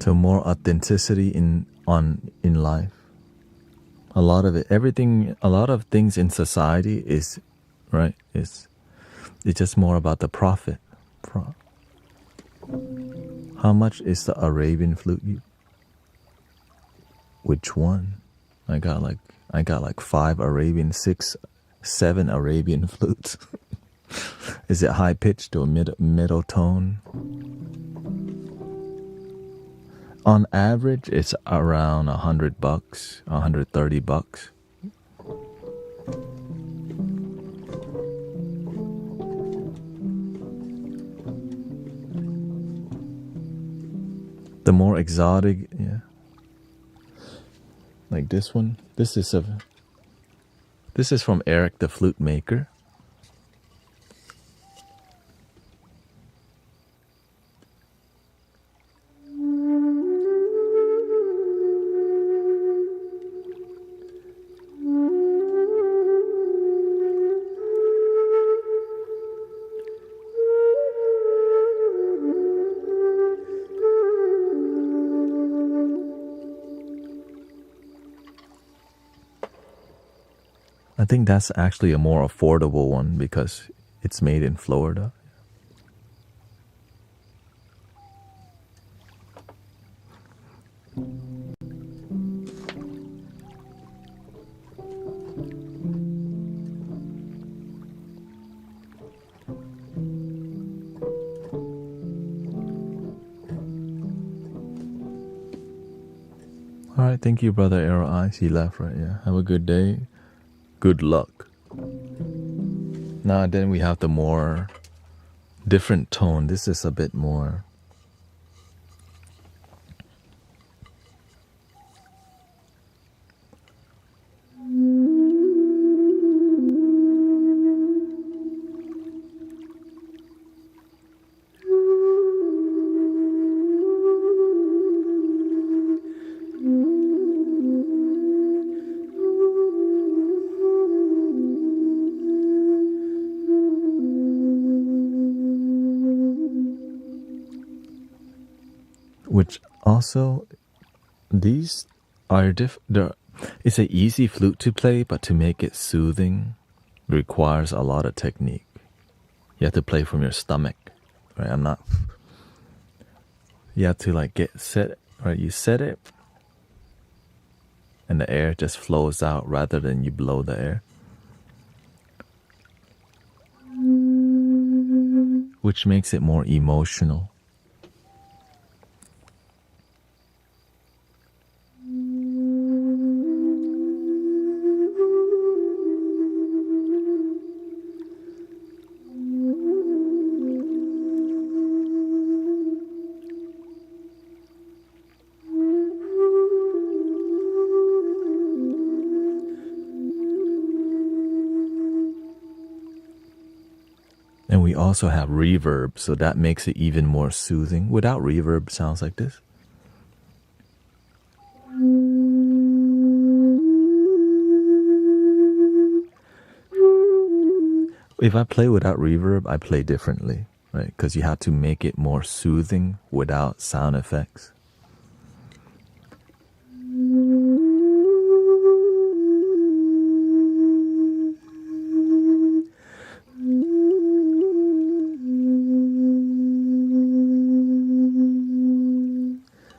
So more authenticity in life. A lot of things in society is right. It's just more about the profit. How much is the Arabian flute? Which one? I got like 5 Arabian, 6, 7 Arabian flutes. Is it high pitched or middle tone? On average, it's around $100, $130. The more exotic, yeah. Like this one. This is from Eric the Flute Maker. I think that's actually a more affordable one because it's made in Florida. All right, thank you, Brother Arrow Eyes. He left, right? Yeah. Have a good day. Good luck. Now then we have the more different tone. This is a bit more. Which also, these are it's an easy flute to play, but to make it soothing requires a lot of technique. You have to play from your stomach, right? You have to like get set, right? You set it, and the air just flows out rather than you blow the air. Which makes it more emotional. And we also have reverb, so that makes it even more soothing. Without reverb, it sounds like this. If I play without reverb, I play differently, right? Because you have to make it more soothing without sound effects.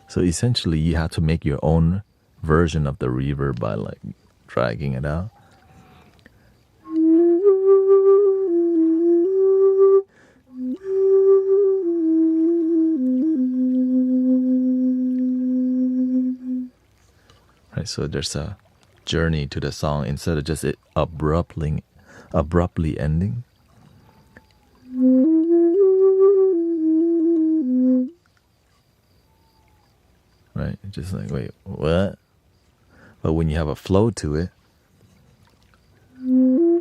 So essentially, you have to make your own version of the reverb by like dragging it out. Right, so there's a journey to the song instead of just it abruptly ending. Right, just like, wait, what? But when you have a flow to it, you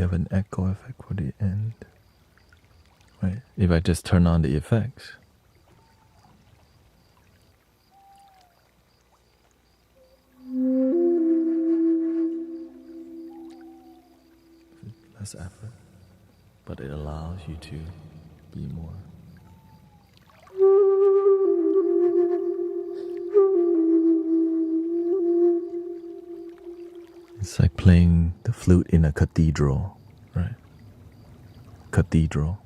have an echo effect for the end. Right, if I just turn on the effects. Less effort, but it allows you to be more. It's like playing the flute in a cathedral, right? Cathedral.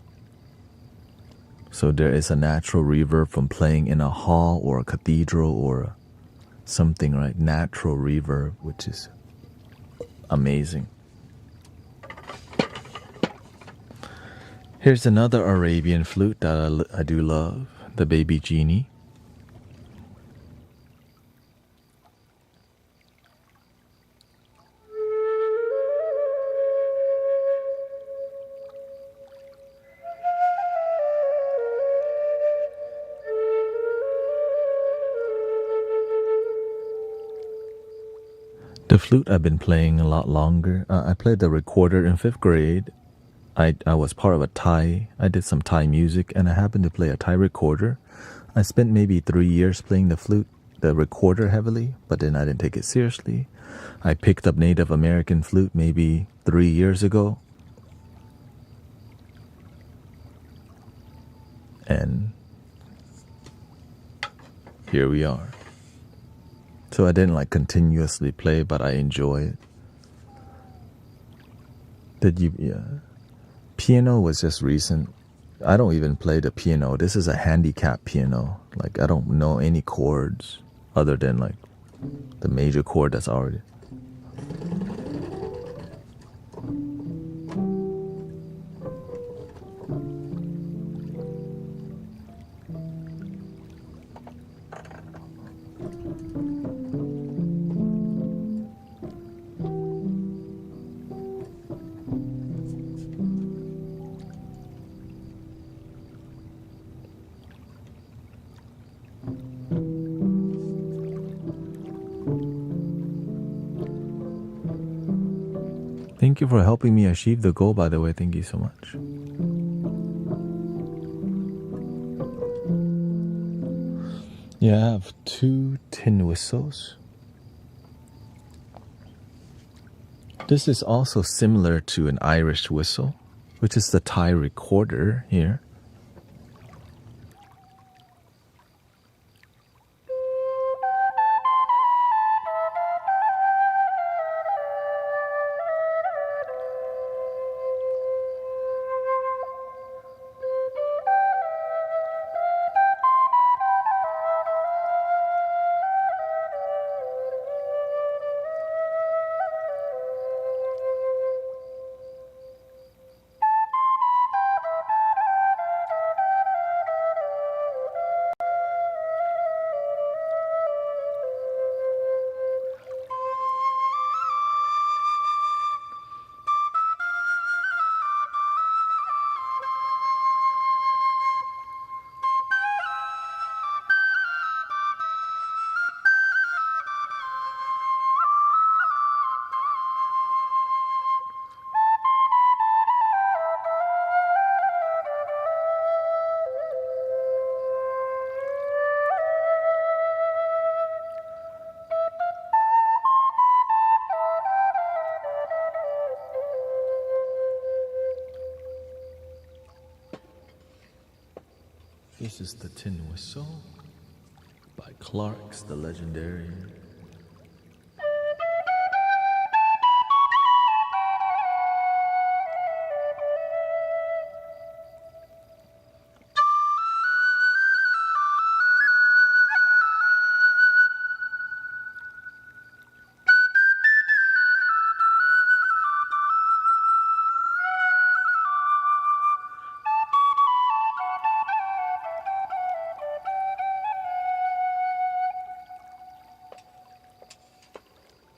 So there is a natural reverb from playing in a hall or a cathedral or something, right? Natural reverb, which is amazing. Here's another Arabian flute that I do love, the Baby Genie. The flute I've been playing a lot longer. I played the recorder in 5th grade. I was part of a Thai. I did some Thai music and I happened to play a Thai recorder. I spent maybe 3 years playing the flute, the recorder heavily, but then I didn't take it seriously. I picked up Native American flute maybe 3 years ago. And here we are. So I didn't like continuously play, but I enjoy it. Piano was just recent. I don't even play the piano. This is a handicap piano. Like I don't know any chords other than like the major chord that's already. Thank you for helping me achieve the goal, by the way. Thank you so much. Yeah, I have 2 tin whistles. This is also similar to an Irish whistle, which is the Thai recorder here. This is the Tin Whistle by Clark's the Legendary.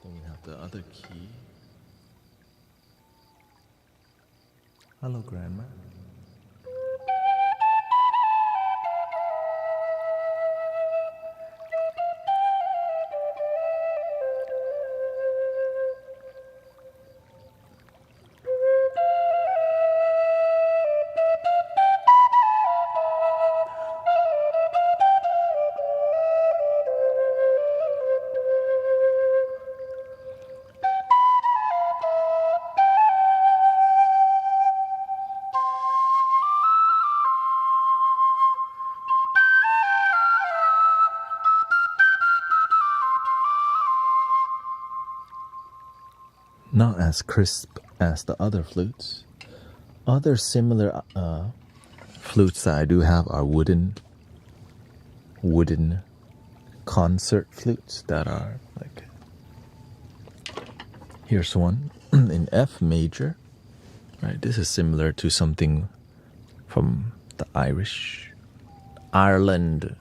Then we have the other key. Hello, Grandma. Not as crisp as the other flutes. Other similar flutes that I do have are wooden concert flutes that are like, here's one in F major, right? This is similar to something from the Ireland.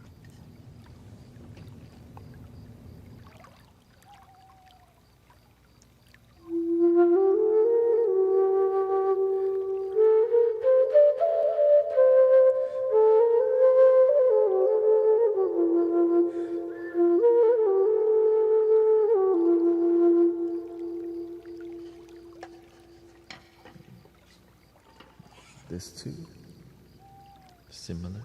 This too, similar.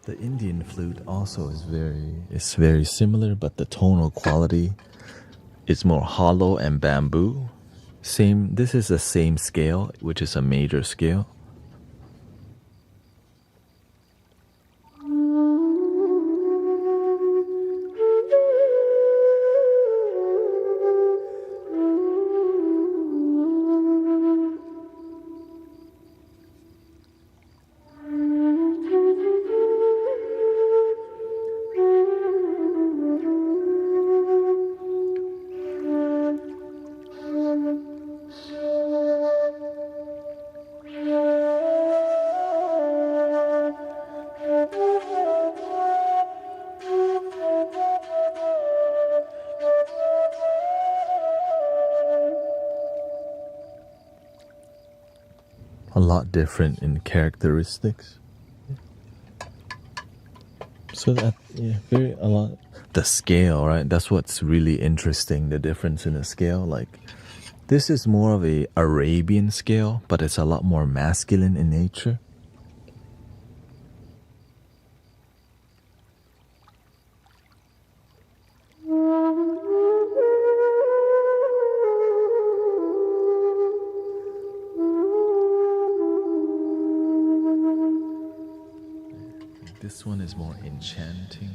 The Indian flute also is very similar, but the tonal quality is more hollow and bamboo. This is the same scale, which is a major scale. A lot different in characteristics. So that a lot. The scale, right? That's what's really interesting. The difference in the scale. Like, this is more of a Arabian scale, but it's a lot more masculine in nature. This one is more enchanting.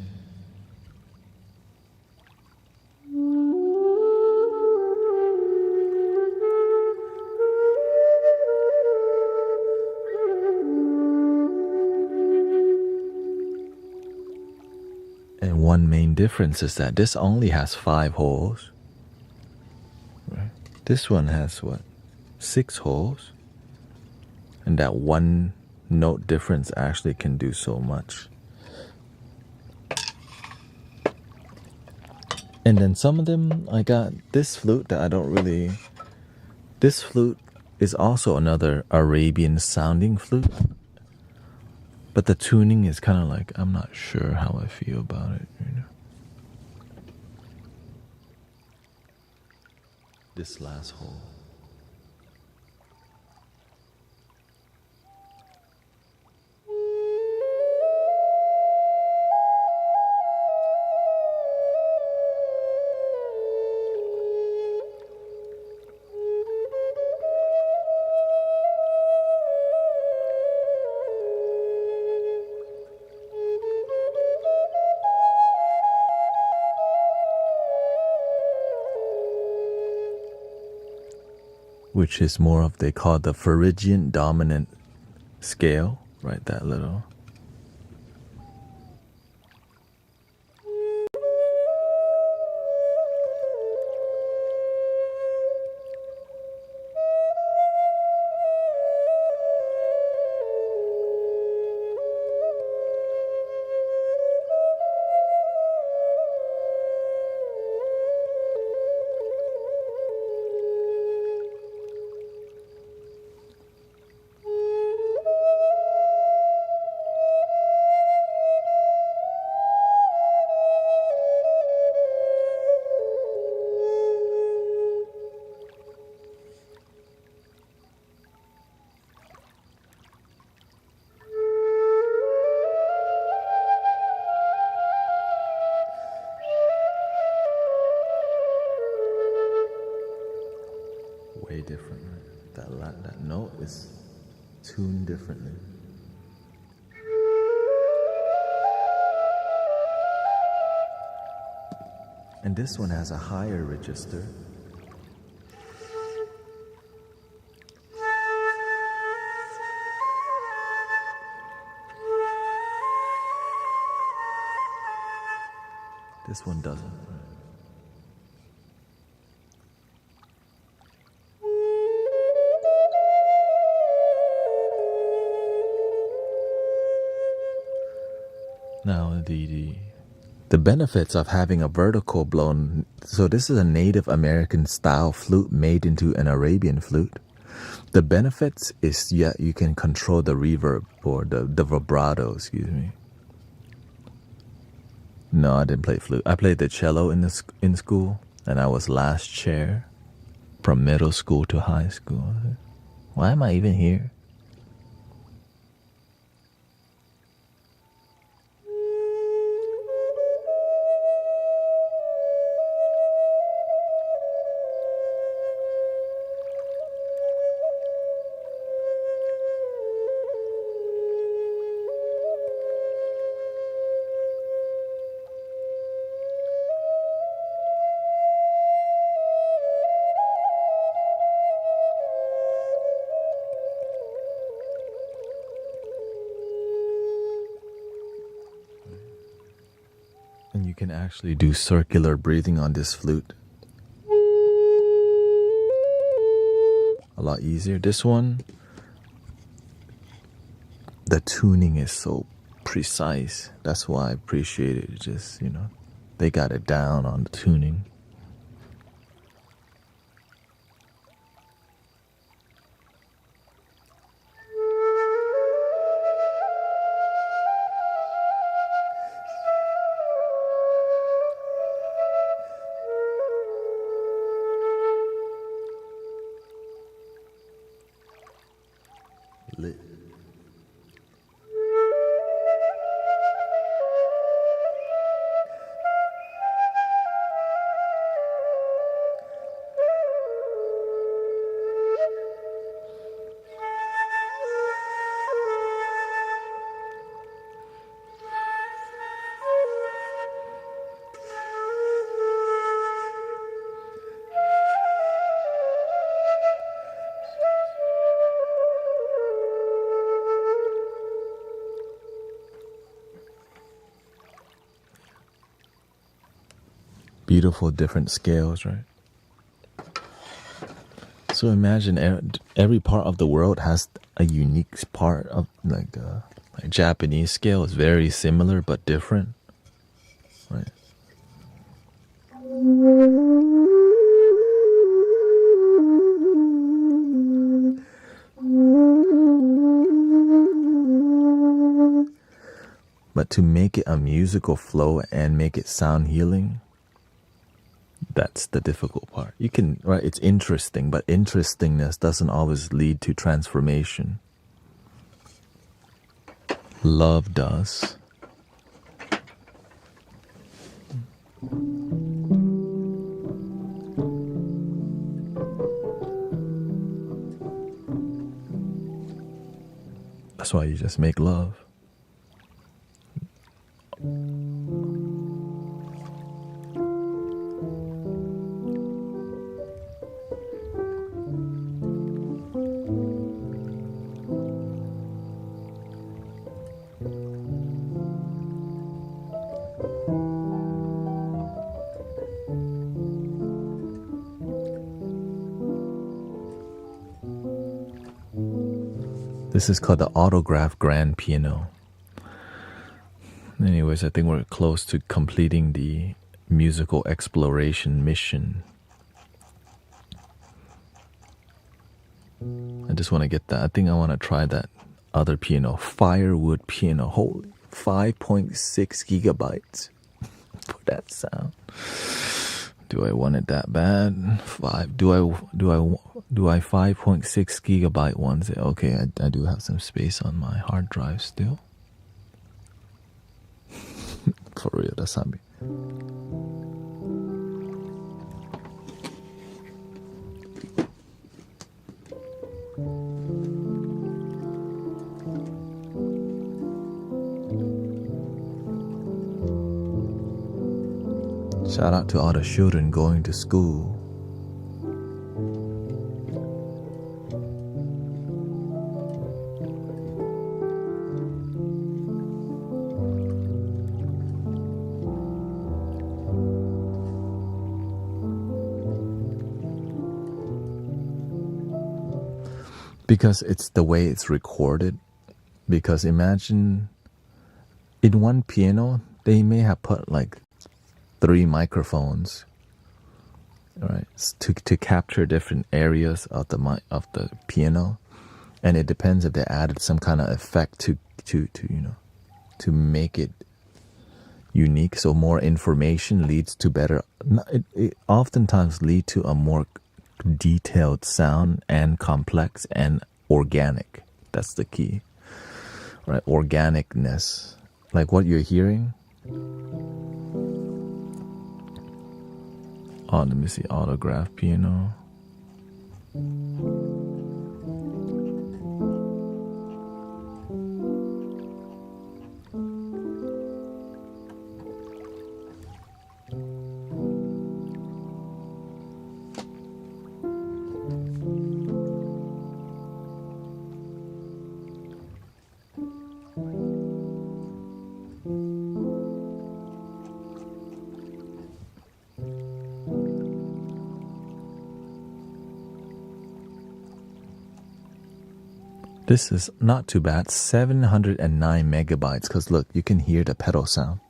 And one main difference is that this only has 5 holes. Right? This one has what? 6 holes. And that one note difference actually can do so much. And then some of them, I got this flute that I don't really This flute is also another Arabian sounding flute, but the tuning is kind of like, I'm not sure how I feel about it. This last hole. Which is more of, they call the Phrygian dominant scale, right? That little. Way different, right? That note is tuned differently. And this one has a higher register. This one doesn't, right? Now the benefits of having a vertical blown, so this is a Native American style flute made into an Arabian flute. The benefits is, yeah, you can control the reverb or the vibrato, excuse me. No, I didn't play flute. I played the cello in school, and I was last chair from middle school to high school. Why am I even here? And you can actually do circular breathing on this flute. A lot easier. This one, the tuning is so precise. That's why I appreciate it. Just, they got it down on the tuning. Lit. Beautiful different scales, right? So imagine every part of the world has a unique part of like Japanese scale is very similar but different, right? But to make it a musical flow and make it sound healing, that's the difficult part. You can, right, it's interesting, but interestingness doesn't always lead to transformation. Love does. That's why you just make love. This is called the autograph grand piano. Anyways, I think we're close to completing the musical exploration mission. I just want to get that. I think I want to try that other piano, firewood piano. Holy, 5.6 gigabytes for that sound. Do I want it that bad? Do I 5.6 gigabyte ones? Okay, I do have some space on my hard drive still. For real, that's how me. Shout out to all the children going to school. Because it's the way it's recorded. Because imagine in one piano, they may have put like 3 microphones, right, to capture different areas of the piano, and it depends if they added some kind of effect to to make it unique. So more information leads to better. It oftentimes leads to a more detailed sound and complex and organic. That's the key, right? Organicness, like what you're hearing. Oh, let me see, autograph piano. This is not too bad, 709 megabytes, because look, you can hear the pedal sound.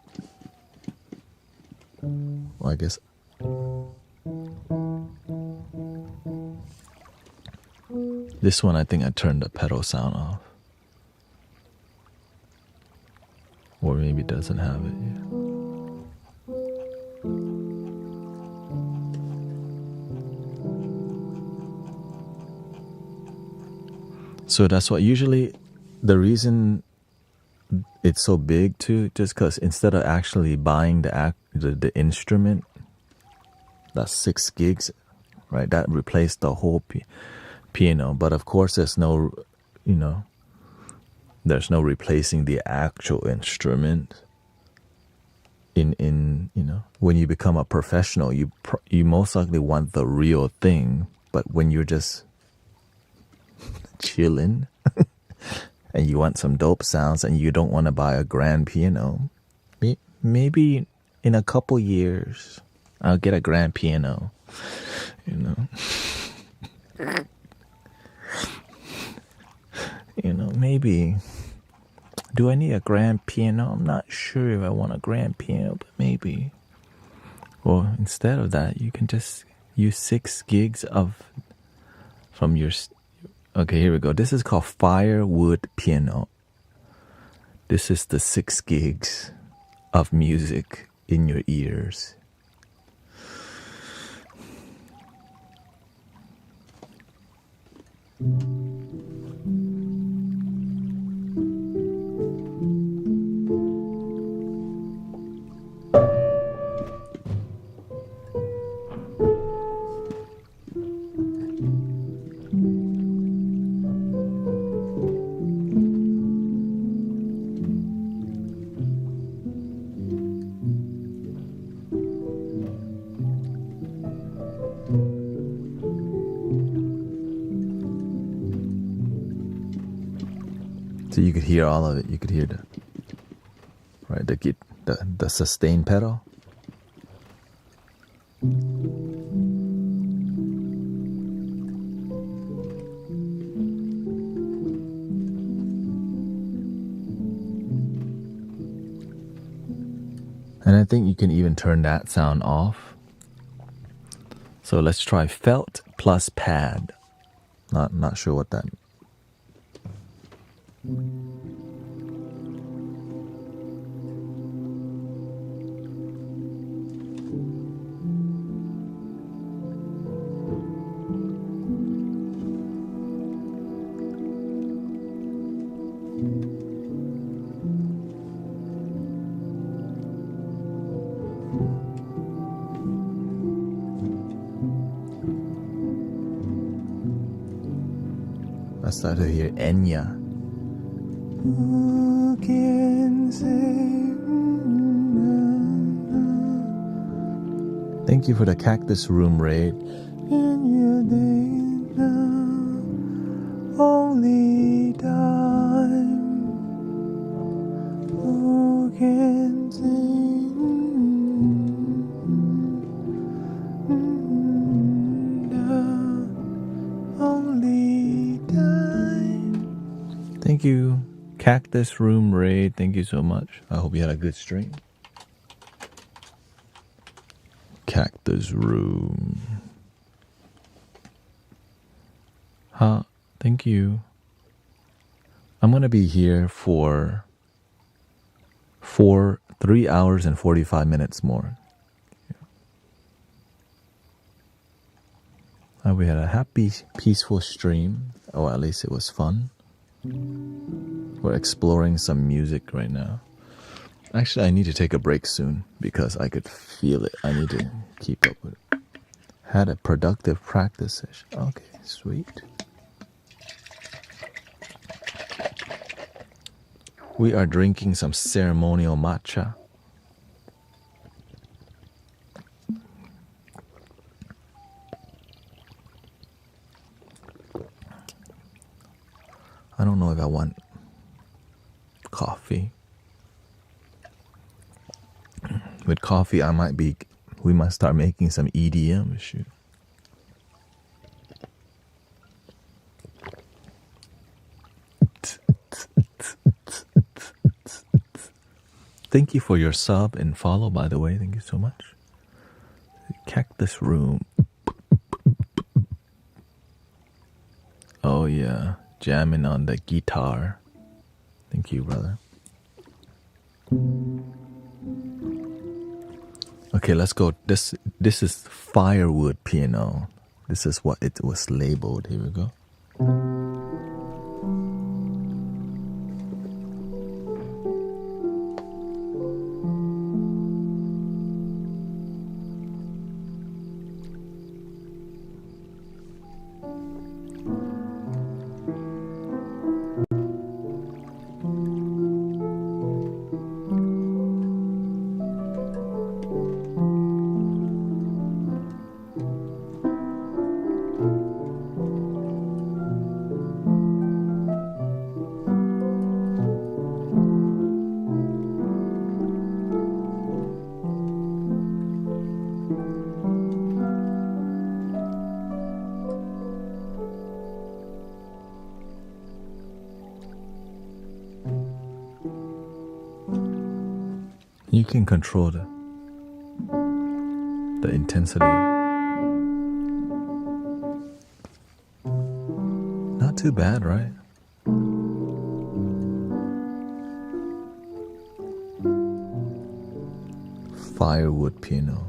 Well, I guess. This one, I think I turned the pedal sound off. Or maybe it doesn't have it yet. So that's what usually the reason it's so big too, just because instead of actually buying the instrument, that's 6 gigs, right? That replaced the whole piano. But of course, there's no, there's no replacing the actual instrument. In when you become a professional, you most likely want the real thing. But when you're just chilling and you want some dope sounds and you don't want to buy a grand piano, maybe in a couple years I'll get a grand piano, maybe. Do I need a grand piano? I'm not sure if I want a grand piano, but maybe. Or instead of that, you can just use 6 gigs from your. Okay, here we go. This is called firewood piano. This is the 6 gigs of music in your ears. So you could hear all of it. You could hear the sustain pedal. And I think you can even turn that sound off. So let's try felt plus pad. Not sure what that means. I started to hear Enya. Who can say Thank you for the Cactus Room raid. in your days now? Only time. Who can say only time? Thank you, Cactus Room raid. Thank you so much. I hope you had a good stream. Cactus Room. Thank you. I'm gonna be here for 3 hours and 45 minutes more. We had a happy, peaceful stream, or at least it was fun. We're exploring some music right now. Actually, I need to take a break soon because I could feel it. I need to keep up with it. Had a productive practice session. Okay, sweet. We are drinking some ceremonial matcha. I don't know if I want coffee. With coffee, we might start making some EDM shit. Thank you for your sub and follow, by the way. Thank you so much. Cactus Room. Oh yeah, jamming on the guitar. Thank you, brother. Okay, let's go. This is firewood piano. This is what it was labeled. Here we go. You can control the intensity. Not too bad, right? Firewood piano.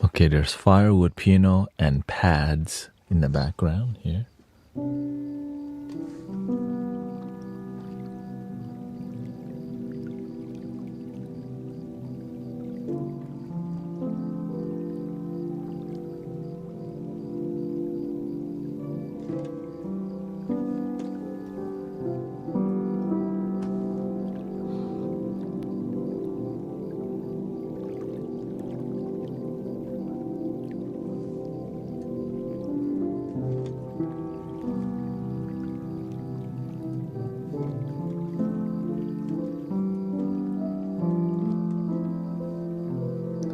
Okay, there's firewood piano and pads in the background here.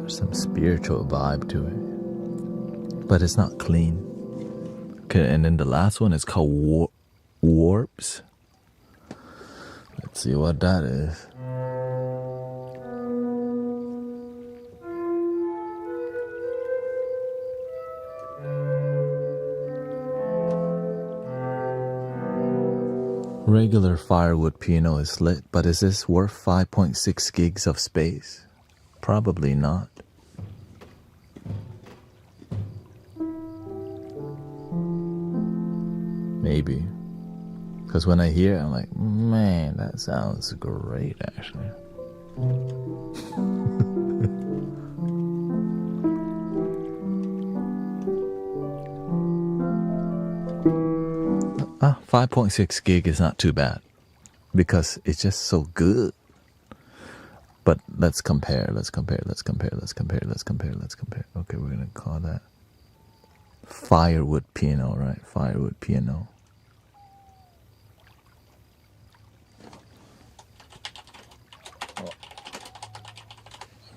Some spiritual vibe to it, but it's not clean. Okay, and then the last one is called warps. Let's see what that is. Regular firewood piano is lit, but is this worth 5.6 gigs of space? Probably not. Maybe. Because when I hear it, I'm like, man, that sounds great, actually. 5.6 gig is not too bad because it's just so good. But let's compare. Okay, we're gonna call that firewood piano, right? Firewood piano.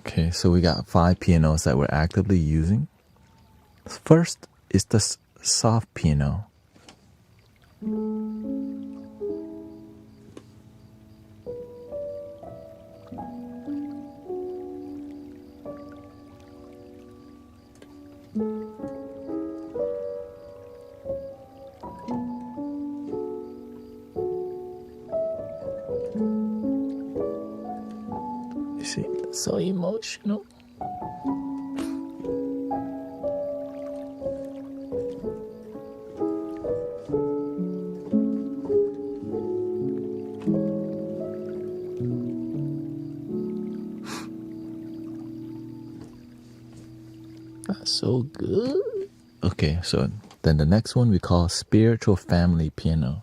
Okay, so we got 5 pianos that we're actively using. First is the soft piano. You see, so emotional. That's so good. Okay, so then the next one we call spiritual family piano.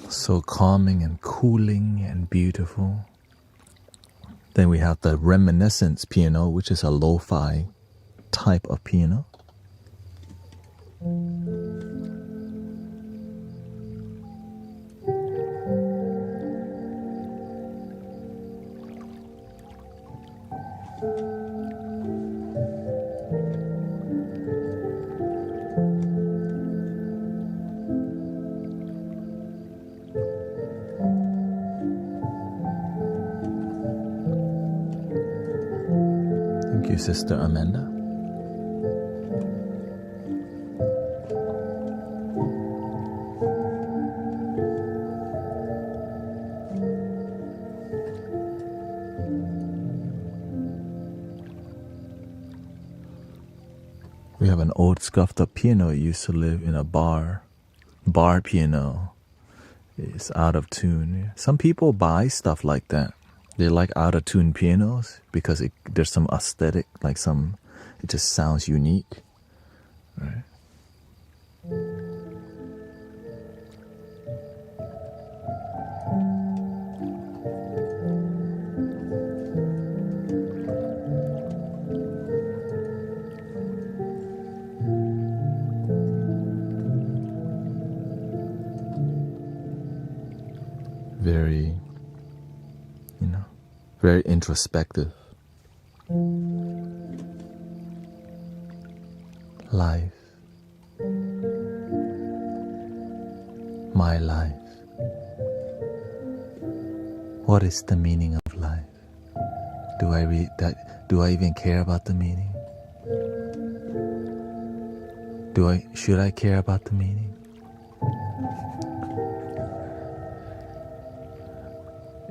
So calming and cooling and beautiful. Then we have the reminiscence piano, which is a lo-fi type of piano. Thank you, Sister Amanda. We have an old scuffed up piano. It used to live in a bar piano. It's out of tune. Some people buy stuff like that. They like out of tune pianos because there's some aesthetic, like it just sounds unique, right? Very, very introspective. Life. My life. What is the meaning of life? Do I read that? Do I even care about the meaning? Should I care about the meaning?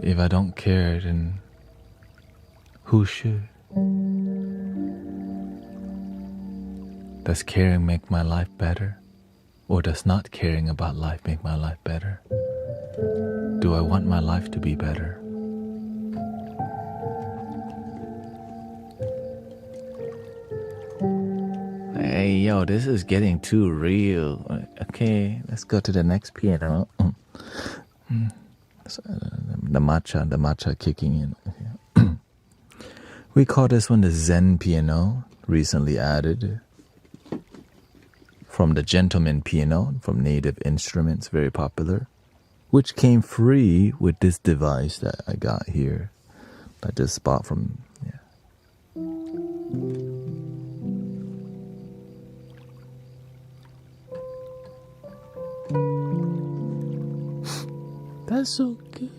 If I don't care, then who should? Does caring make my life better? Or does not caring about life make my life better? Do I want my life to be better? Hey, yo, this is getting too real. Okay, let's go to the next piano. The matcha kicking in. We call this one the Zen Piano, recently added from the Gentleman Piano, from Native Instruments, very popular, which came free with this device that I got here. I just bought from, That's so good.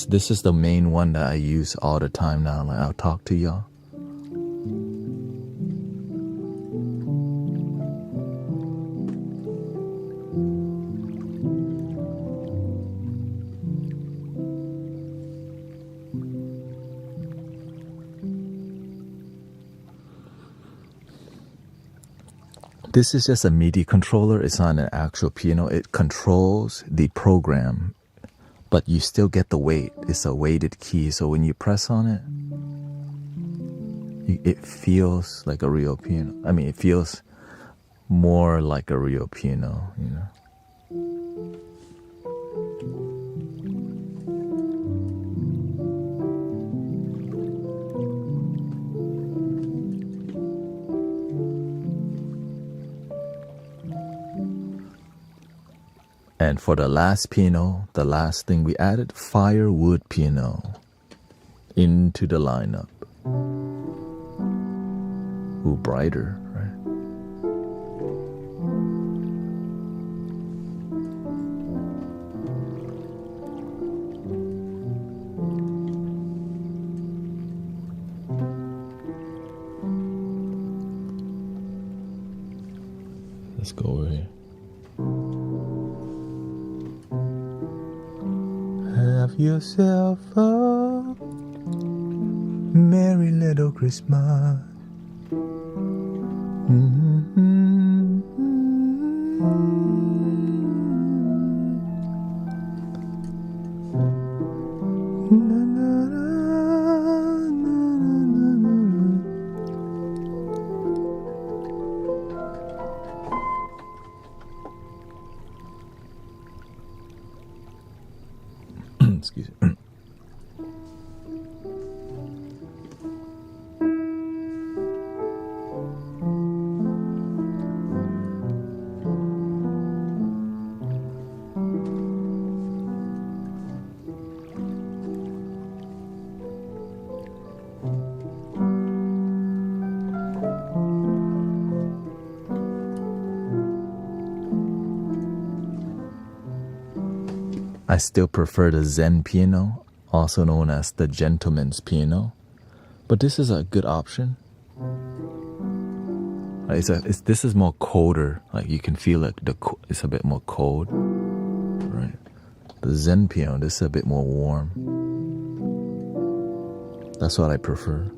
This is the main one that I use all the time now. Like, I'll talk to y'all. This is just a MIDI controller. It's not an actual piano. It controls the program, but you still get the weight. It's a weighted key, so when you press on it, it feels like a real piano. I mean, it feels more like a real piano, And for the last piano, the last thing we added, firewood piano into the lineup. Ooh, brighter, right? Let's go over here. Have yourself a merry little Christmas. Excuse me. I still prefer the Zen Piano, also known as the Gentleman's Piano, but this is a good option. This is more colder, like you can feel it. It's a bit more cold, right? The Zen Piano, this is a bit more warm. That's what I prefer.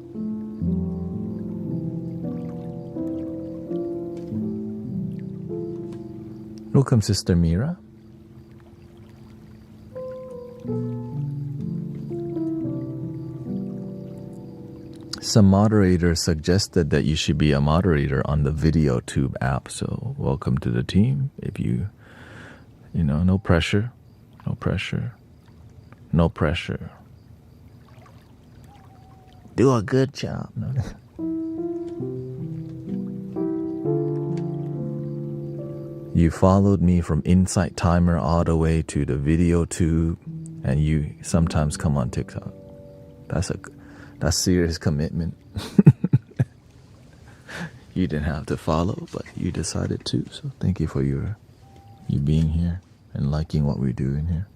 Welcome, Sister Mira. Some moderators suggested that you should be a moderator on the VideoTube app, so welcome to the team. If you know, no pressure, no pressure, no pressure. Do a good job. No. You followed me from Insight Timer all the way to the VideoTube, and you sometimes come on TikTok. That's serious commitment. You didn't have to follow, but you decided to. So thank you for you being here and liking what we do in here.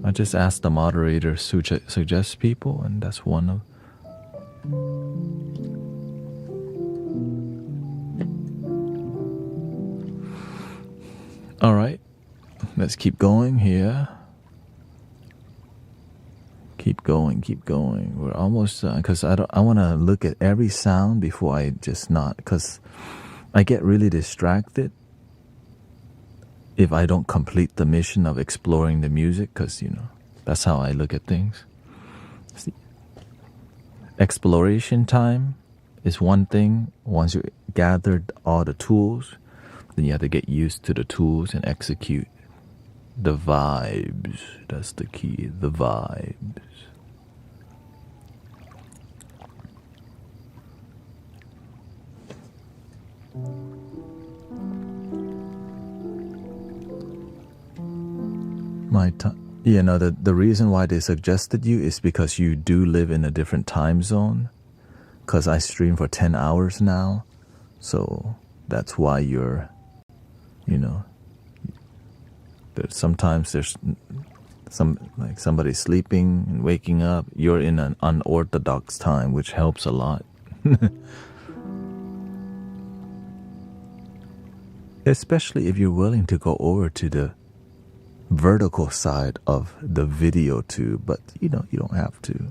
I just asked the moderators to suggest people, and that's one of. All right, let's keep going here. Keep going, keep going. We're almost done because I want to look at every sound before I just not, because I get really distracted if I don't complete the mission of exploring the music, because, you know, that's how I look at things. See, exploration time is one thing. Once you gathered all the tools, then you have to get used to the tools and execute the vibes. That's the key, the vibes. You know, the reason why they suggested you is because you do live in a different time zone. Because I stream for 10 hours now. So that's why you're, you know, sometimes there's like somebody sleeping and waking up. You're in an unorthodox time, which helps a lot. Especially if you're willing to go over to the vertical side of the video too, but you know, you don't have to.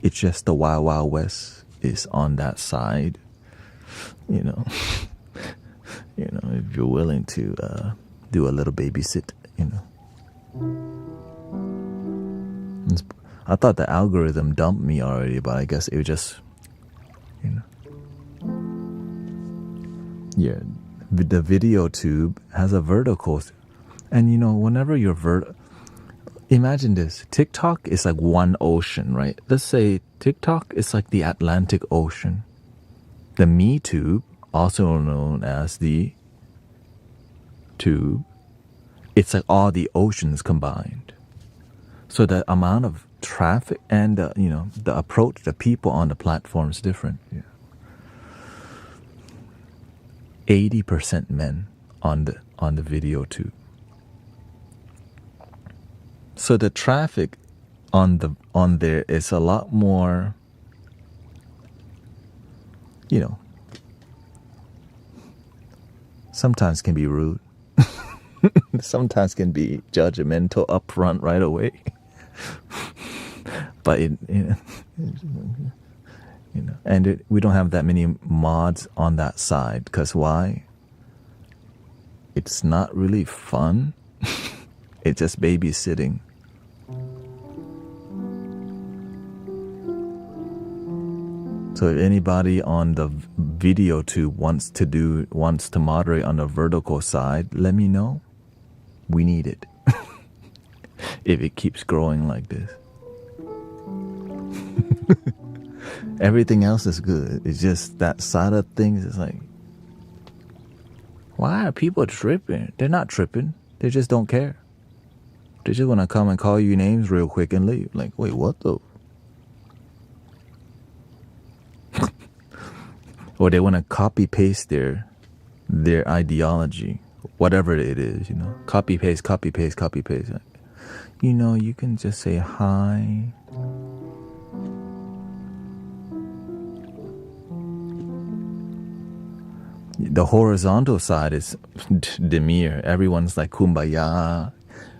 It's just the Wild Wild West is on that side, you know. You know, if you're willing to do a little babysit, you know. I thought the algorithm dumped me already, but I guess it was just, you know. Yeah, the video tube has a vertical. And you know, whenever you're imagine this, TikTok is like one ocean, right? Let's say TikTok is like the Atlantic Ocean. The Me Tube, also known as the Tube, it's like all the oceans combined. So the amount of traffic and you know, the approach, the people on the platform is different. Yeah. 80% men on the video tube. So the traffic on there is a lot more, you know, sometimes can be rude. Sometimes can be judgmental upfront right away. But you know, and we don't have that many mods on that side, because why? It's not really fun. It's just babysitting. So if anybody on the video tube wants to moderate on the vertical side, let me know. We need it. If it keeps growing like this. Everything else is good. It's just that side of things is like, why are people tripping? They're not tripping. They just don't care. They just want to come and call you names real quick and leave. Like, wait, what the? Or they want to copy paste their ideology. whatever it is, you know. Copy paste, copy paste, copy paste. You know, you can just say hi. The horizontal side is demure. Everyone's like kumbaya,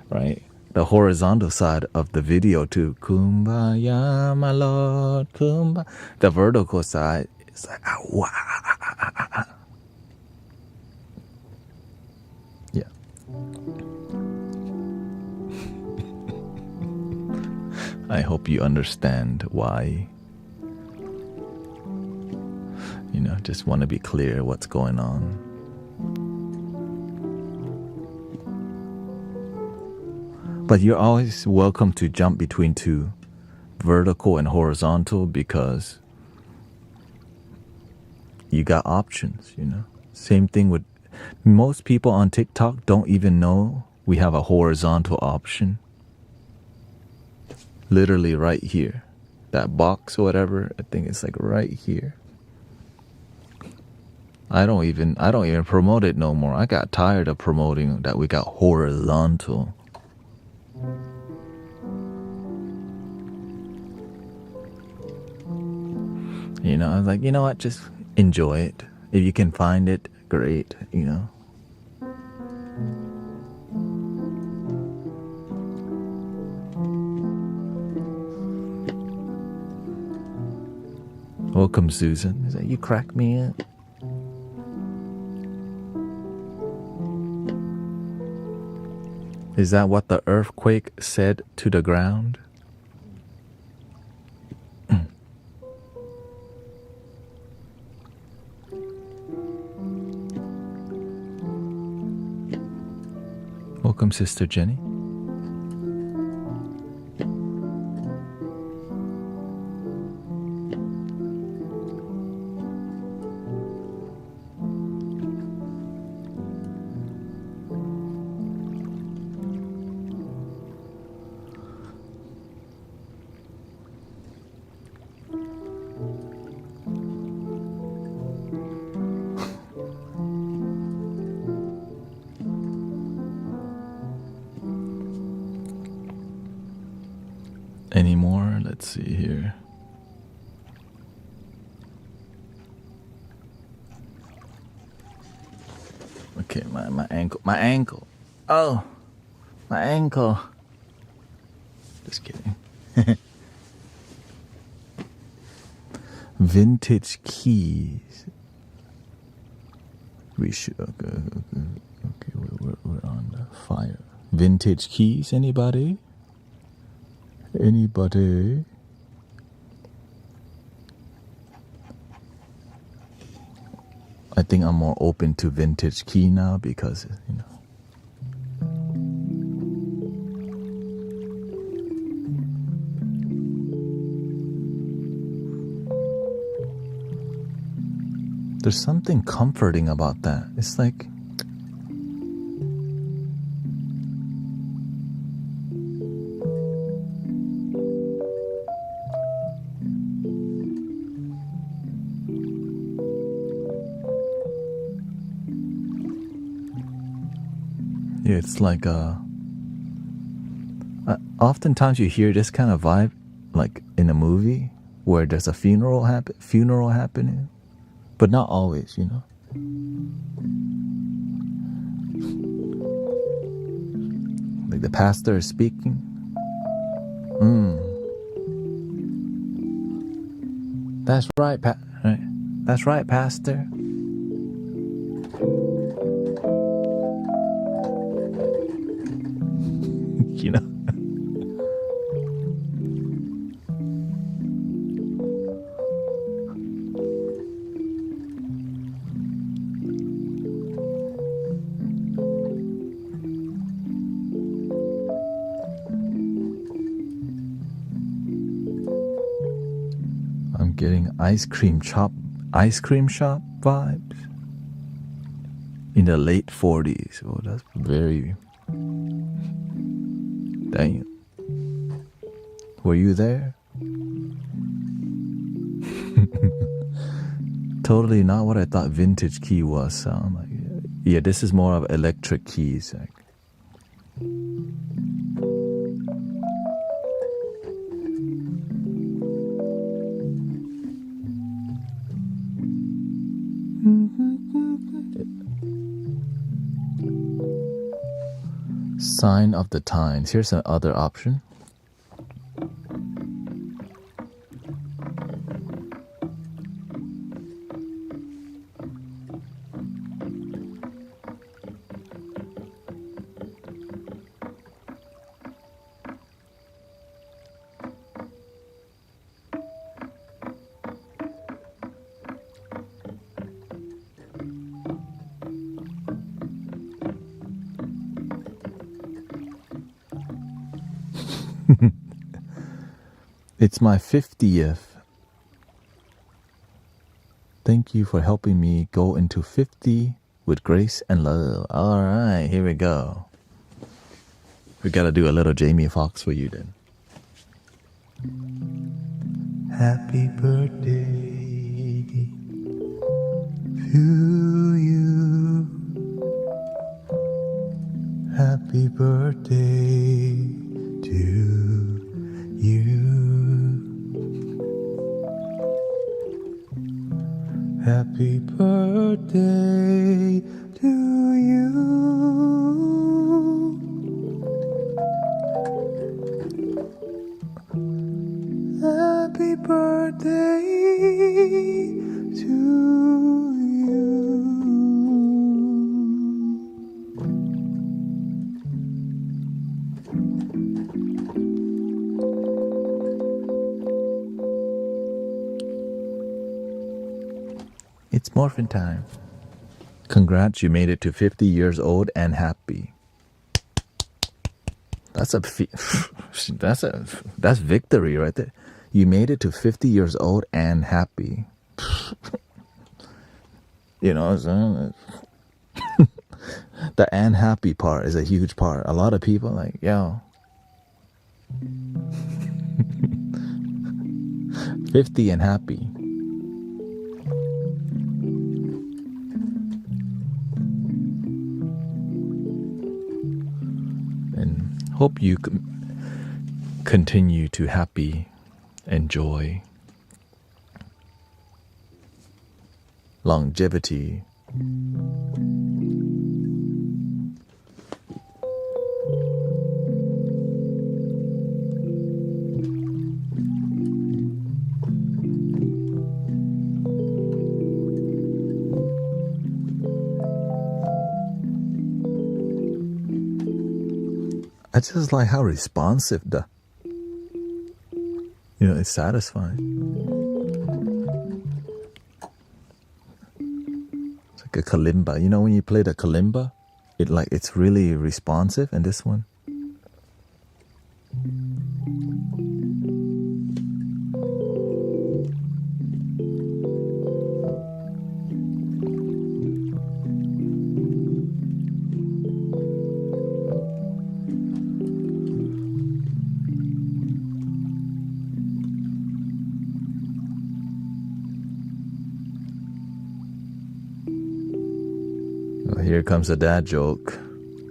right? The horizontal side of the video too. Kumbaya, my lord, kumbaya. The vertical side is like, ah, wah, ah, ah, ah, ah, ah. Yeah. I hope you understand why. You know, just want to be clear what's going on. But you're always welcome to jump between two, vertical and horizontal, because you got options, you know. Same thing with most people on TikTok don't even know we have a horizontal option. Literally right here. That box or whatever, I think it's like right here. I don't even promote it no more. I got tired of promoting that we got horizontal. You know, I was like, you know what, just enjoy it. If you can find it, great, you know. Welcome, Susan. Is that you crack me up? Is that what the earthquake said to the ground? Welcome, Sister Jenny. Any more? Let's see here. Okay, my ankle. Oh, my ankle. Just kidding. Vintage keys. We should. Okay, we're on the fire. Vintage keys. Anybody? Anybody? I think I'm more open to vintage key now because, you know. There's something comforting about that. It's like, it's like oftentimes you hear this kind of vibe like in a movie where there's a funeral happening, but not always, you know. Like the pastor is speaking. That's right, right. That's right, pastor. You know. I'm getting ice cream shop vibes in the late 40s. Oh, that's very. Damn. Were you there? Totally not what I thought vintage key was sound like. Yeah, this is more of electric keys. Like. Sign of the times. Here's another option. It's my 50th. Thank you for helping me go into 50 with grace and love. All right, here we go. We gotta do a little Jamie Foxx for you then. Happy birthday to you. Happy birthday to you. Happy birthday to you. Happy birthday to you. It's morphin time. Congrats, you made it to 50 years old and happy. That's victory right there. You made it to 50 years old and happy. You know what I'm saying? The and happy part is a huge part. A lot of people like, yo, 50 and happy. And hope you continue to happy, enjoy, longevity. I just like how responsive it's satisfying. It's like a kalimba. You know when you play the kalimba, it's really responsive, and this one. Here comes a dad joke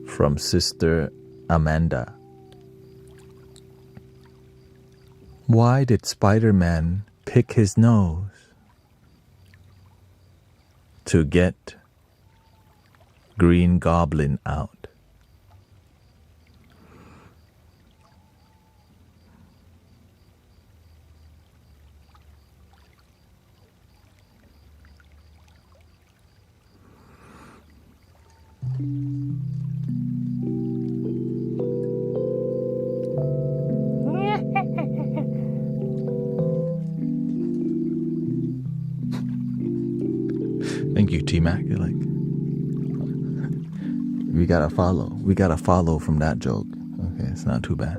from Sister Amanda. Why did Spider-Man pick his nose? To get Green Goblin out. Thank you, T-Mac. You're like, we gotta follow. We gotta follow from that joke. Okay, it's not too bad.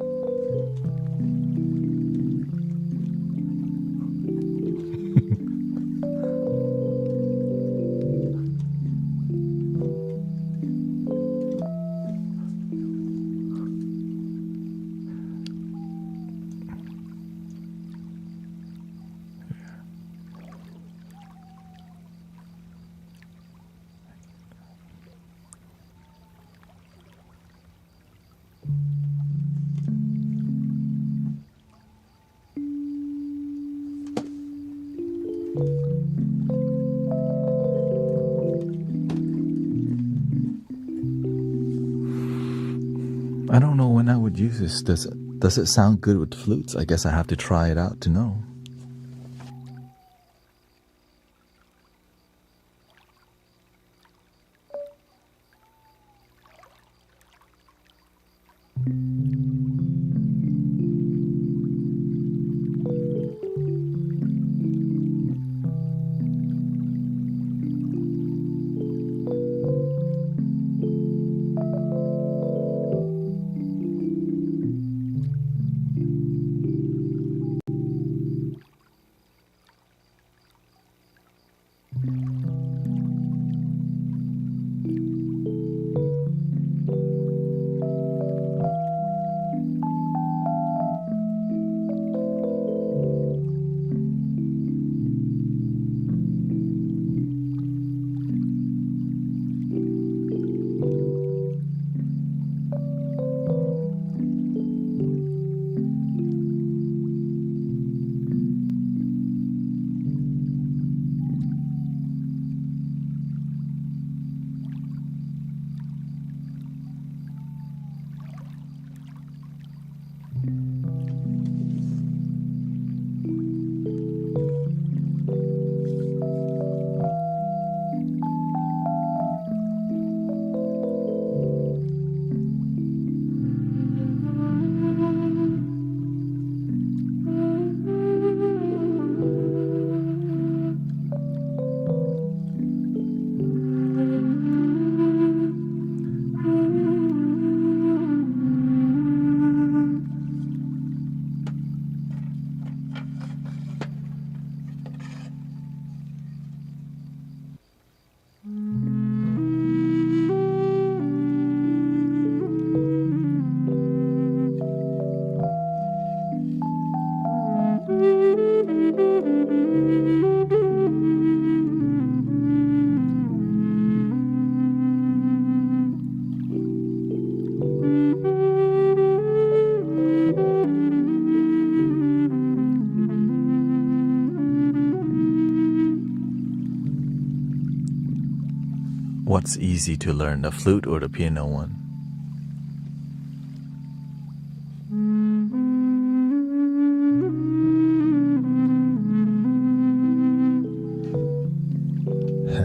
I don't know when I would use this. Does it sound good with flutes? I guess I have to try it out to know. What's easy to learn, the flute or the piano one?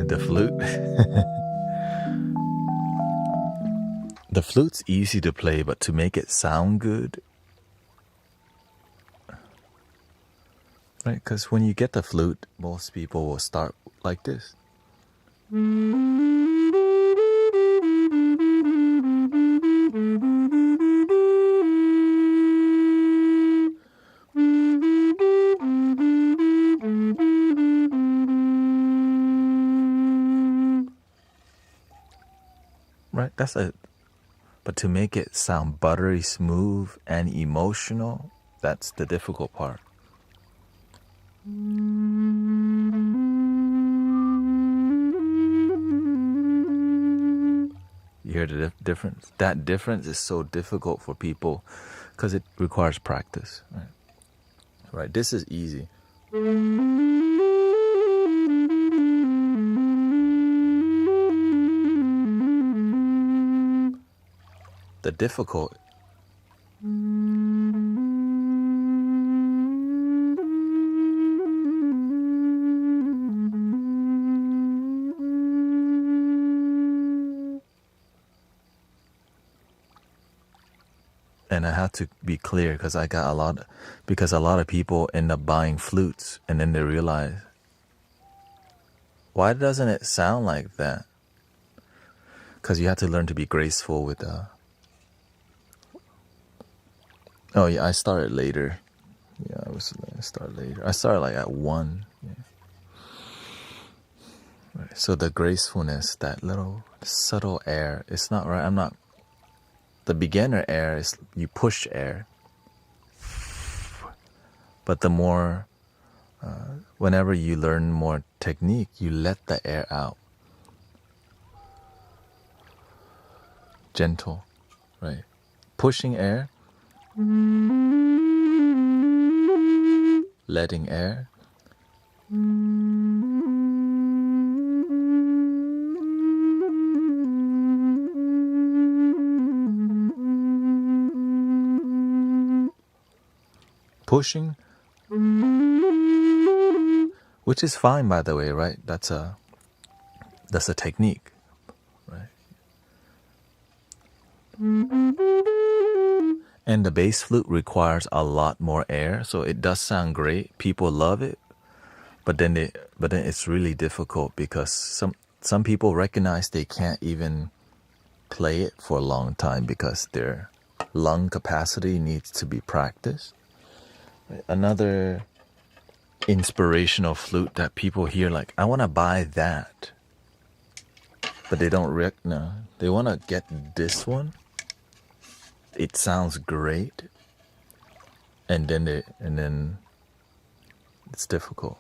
The flute? The flute's easy to play, but to make it sound good, right? Because when you get the flute, most people will start like this. Right, that's it. But to make it sound buttery smooth and emotional, that's the difficult part. You hear the difference? That difference is so difficult for people because it requires practice. Right, this is easy. The difficult. And I have to be clear because a lot of people end up buying flutes and then they realize, why doesn't it sound like that? Because you have to learn to be graceful with oh yeah, I started later. Yeah, I started later. I started like at 1. Yeah. Right. So the gracefulness, that little subtle air, it's not right. I'm not. The beginner air is you push air. But the more, whenever you learn more technique, you let the air out. Gentle, right? Pushing air, letting air. pushing, which is fine, by the way, right? That's a technique, right? And the bass flute requires a lot more air, so it does sound great. People love it, but then it's really difficult because some people recognize they can't even play it for a long time because their lung capacity needs to be practiced. Another inspirational flute that people hear, like, I want to buy that, but they don't no, they want to get this one. It sounds great, and then it's difficult.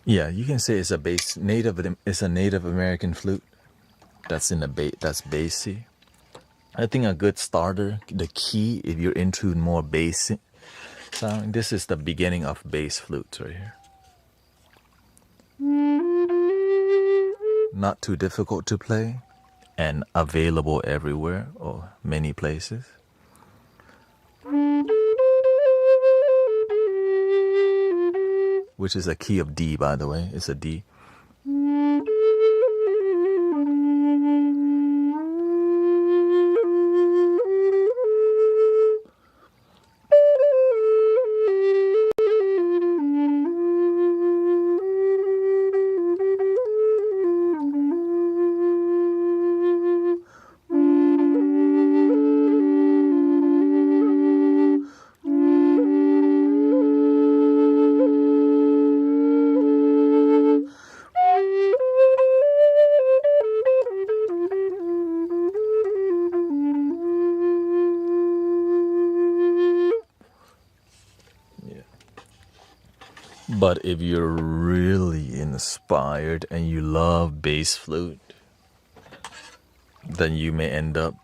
Yeah, you can say it's a it's a Native American flute. That's in the that's bassy. I think a good starter, the key, if you're into more bass sound, this is the beginning of bass flutes right here. Not too difficult to play, and available everywhere or many places. Which is a key of D, by the way. It's a D. But if you're really inspired and you love bass flute, then you may end up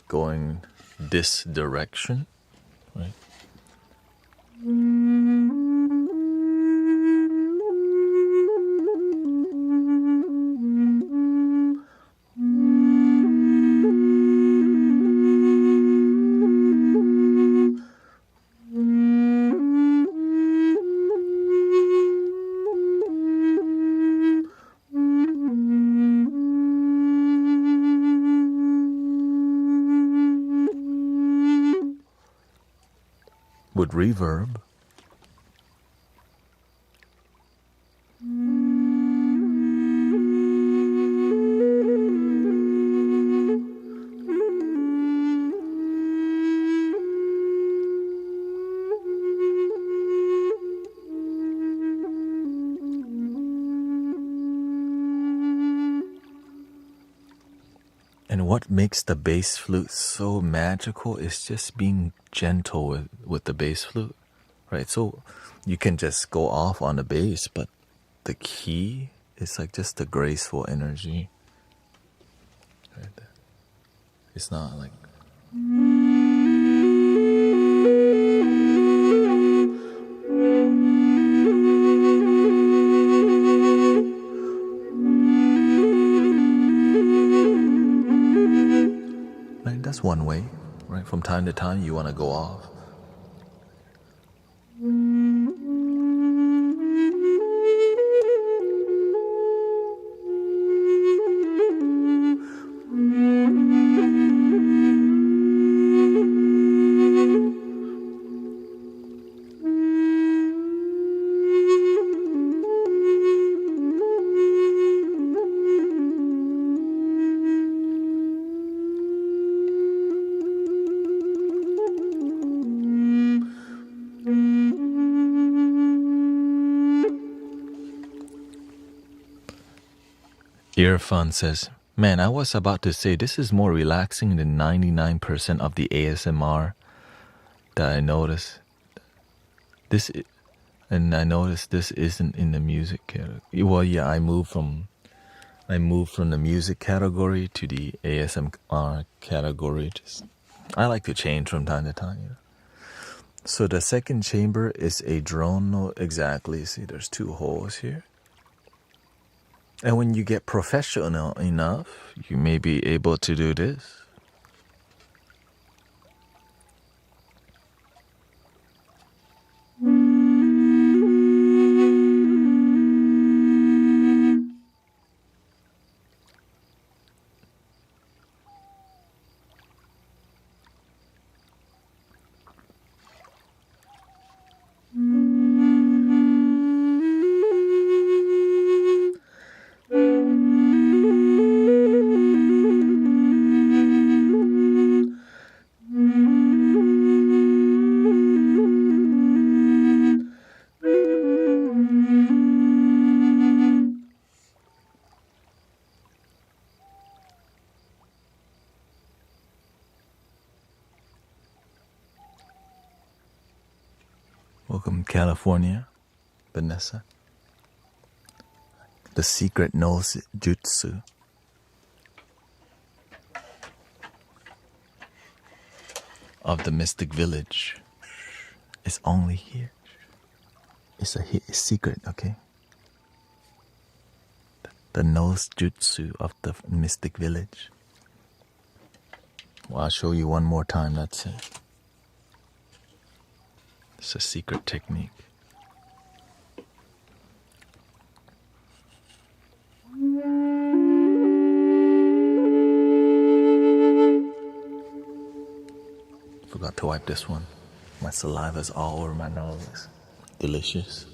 going this direction, right? With reverb. And what makes the bass flute so magical is just being gentle with the bass flute, right? So you can just go off on the bass, but the key is like just the graceful energy. Right? It's not like... That's one way, right? From time to time, you want to go off. Irfan says, man, I was about to say this is more relaxing than 99% of the ASMR that I noticed. And I noticed this isn't in the music category. Well, yeah, I moved from the music category to the ASMR category. I like to change from time to time. You know? So the second chamber is a drone note. Exactly. See, there's two holes here. And when you get professional enough, you may be able to do this. Welcome, California, Vanessa. The secret nose jutsu of the Mystic Village is only here. It's a secret, okay? The nose jutsu of the Mystic Village. Well, I'll show you one more time, that's it. It's a secret technique. Forgot to wipe this one. My saliva's all over my nose. Delicious.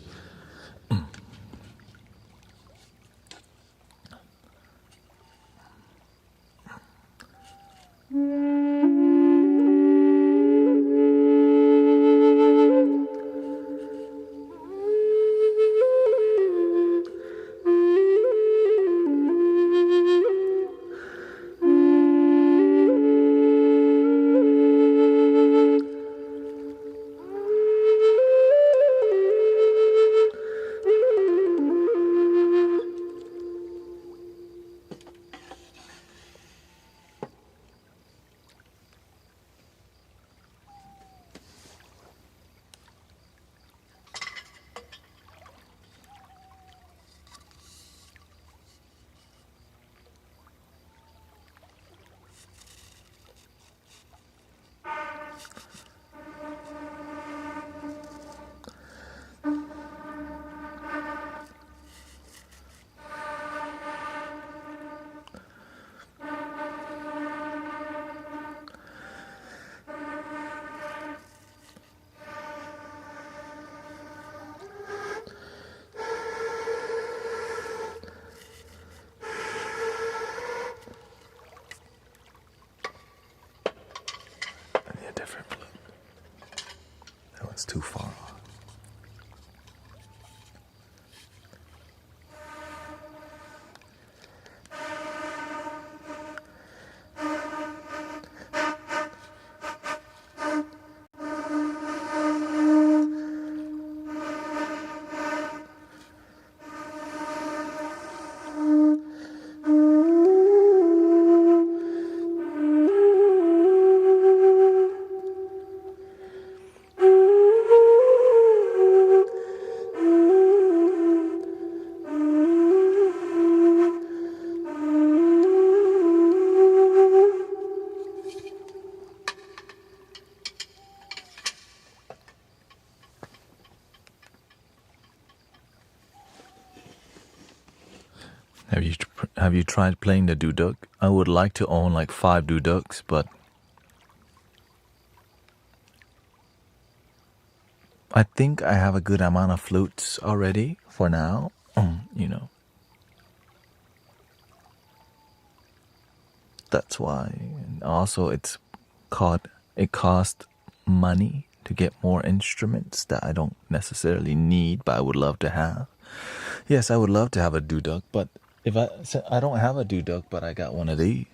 Too far off. Have you tried playing the duduk? I would like to own like 5 duduks, but I think I have a good amount of flutes already for now. You know. That's why. And also it cost money to get more instruments that I don't necessarily need, but I would love to have. Yes, I would love to have a duduk, but I don't have a duduk, but I got one of these.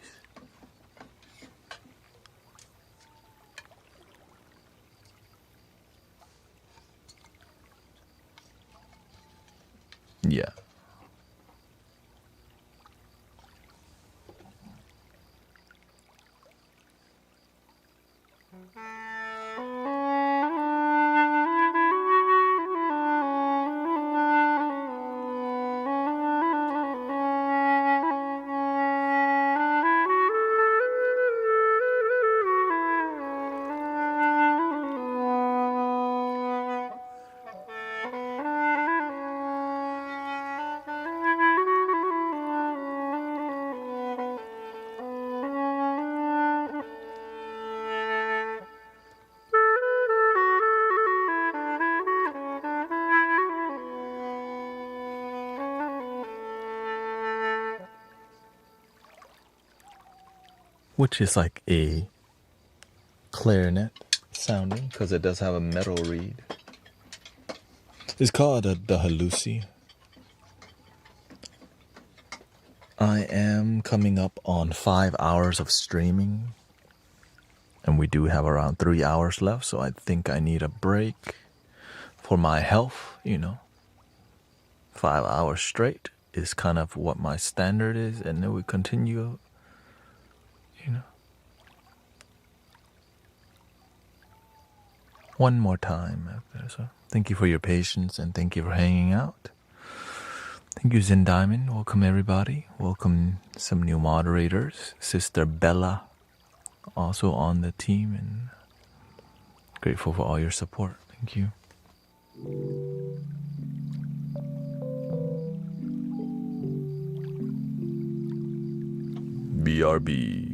Yeah. Which is like a clarinet sounding because it does have a metal reed. It's called the Halusi. I am coming up on 5 hours of streaming, and we do have around 3 hours left, so I think I need a break for my health, 5 hours straight is kind of what my standard is, and then we continue, one more time after. So thank you for your patience and thank you for hanging out. Thank you, Zen Diamond. Welcome, everybody. Welcome some new moderators. Sister Bella, also on the team, and grateful for all your support. Thank you. BRB.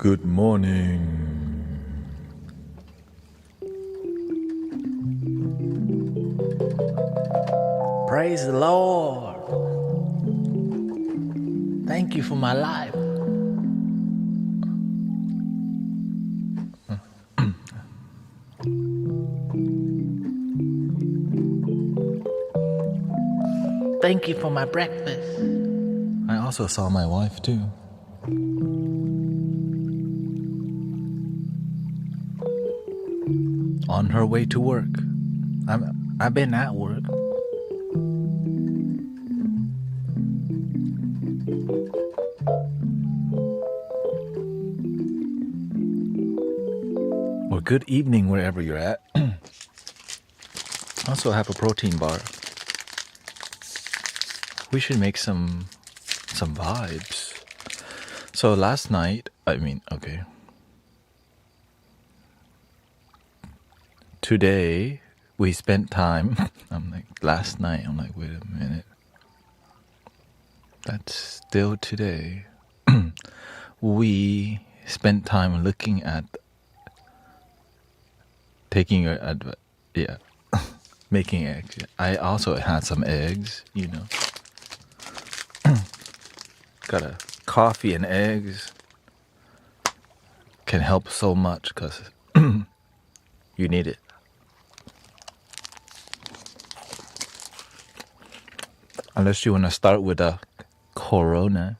Good morning. Praise the Lord. Thank you for my life. Thank you for my breakfast. I also saw my wife too. On her way to work. I've been at work. Or good evening wherever you're at. Also have a protein bar. We should make some vibes. So last night, today we spent time. Last night. I'm like, wait a minute. That's still today. We spent time looking at taking your advice. Yeah. Making eggs. I also had some eggs, you know. Got a coffee and eggs. Can help so much because you need it. Unless you want to start with a Corona.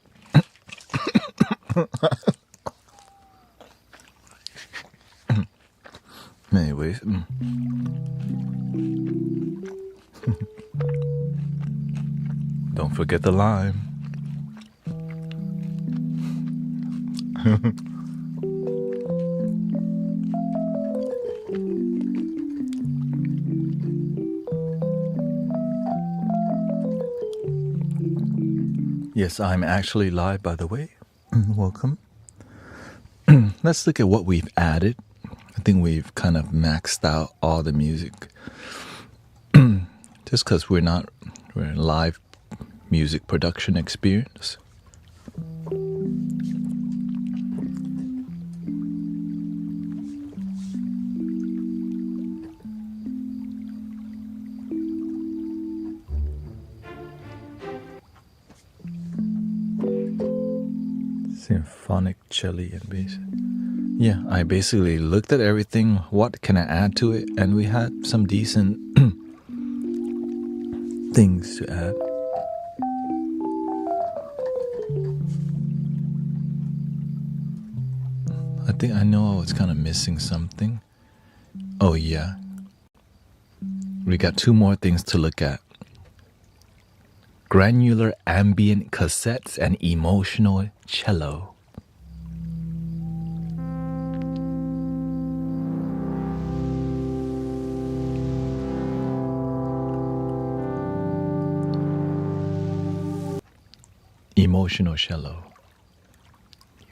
Anyways. Don't forget the lime. Yes, I'm actually live, by the way. Welcome. Let's look at what we've added. I think we've kind of maxed out all the music. Just because we're in live music production experience. Symphonic cello and bass. Yeah, I basically looked at everything. What can I add to it? And we had some decent things to add. I think I know I was kind of missing something. Oh yeah. We got two more things to look at. Granular ambient cassettes and emotional cello. Emotional cello.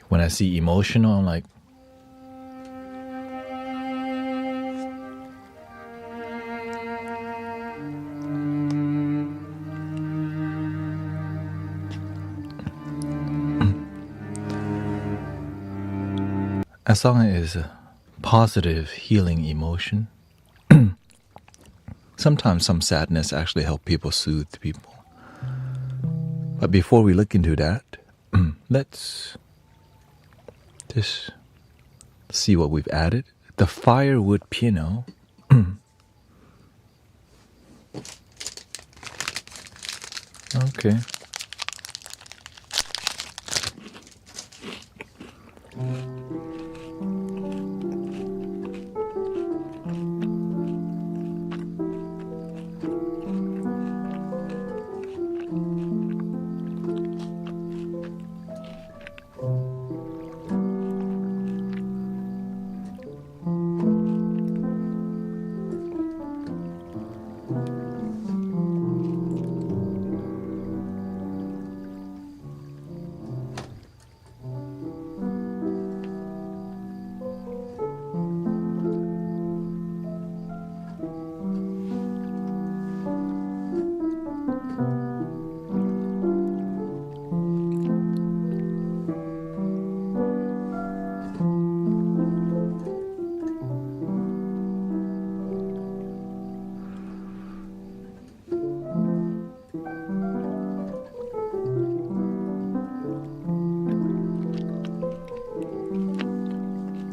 When I see emotional, I'm like, as long as a positive healing emotion. Sometimes some sadness actually help people soothe people. But before we look into that, let's just see what we've added. The firewood piano. Okay.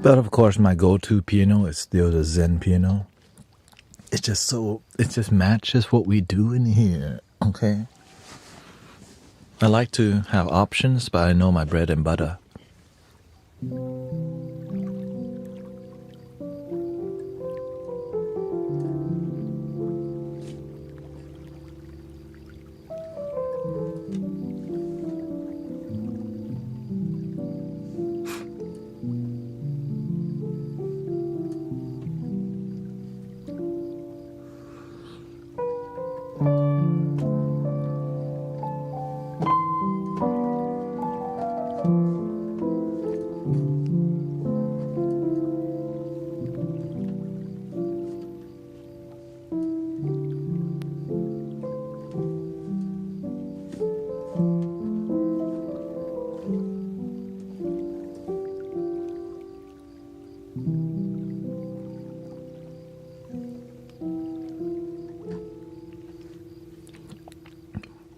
But of course, my go-to piano is still the Zen Piano. It just matches what we do in here, okay? I like to have options, but I know my bread and butter.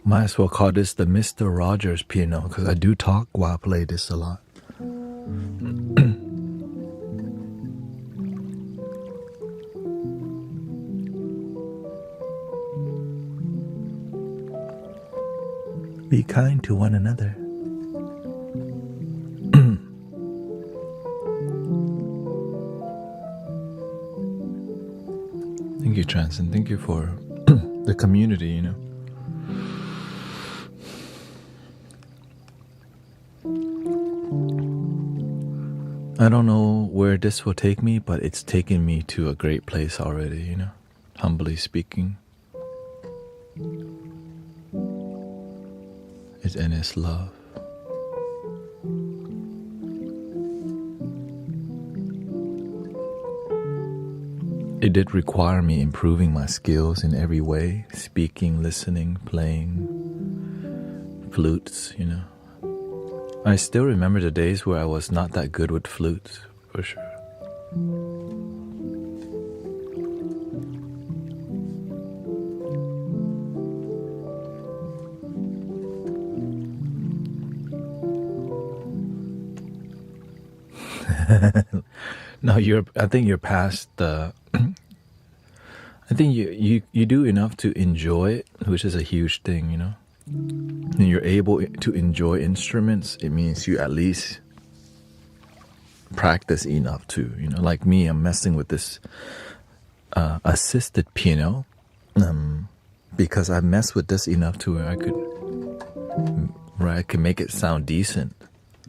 Might as well call this the Mr. Rogers piano because I do talk while I play this a lot. Be kind to one another. Thank you, Transon. Thank you for the community, you know. I don't know where this will take me, but it's taken me to a great place already, you know, humbly speaking. And it's love. It did require me improving my skills in every way, speaking, listening, playing flutes, you know. I still remember the days where I was not that good with flutes, for sure. No, I think you're past the. I think you do enough to enjoy it, which is a huge thing, you know. When you're able to enjoy instruments, it means you at least practice enough to, you know. Like me, I'm messing with this assisted piano because I messed with this enough to where I could make it sound decent.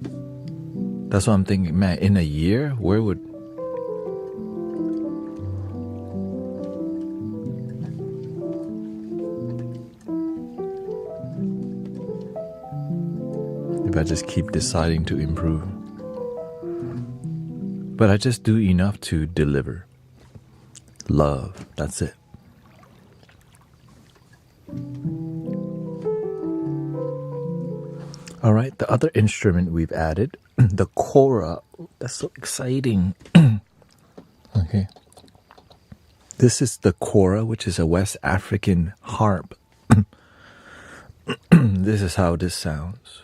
That's what I'm thinking, man, in a year, where would... If I just keep deciding to improve. But I just do enough to deliver. Love, that's it. All right, the other instrument we've added, the Kora. That's so exciting. Okay. This is the Kora, which is a West African harp. This is how this sounds.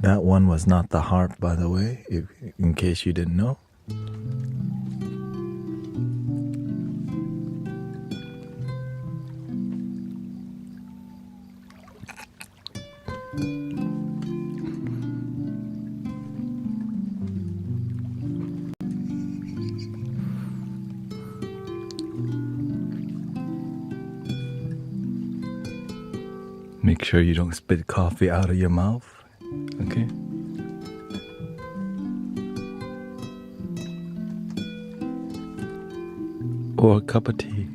That one was not the harp, by the way, in case you didn't know. Make sure you don't spit coffee out of your mouth, okay? Or a cup of tea.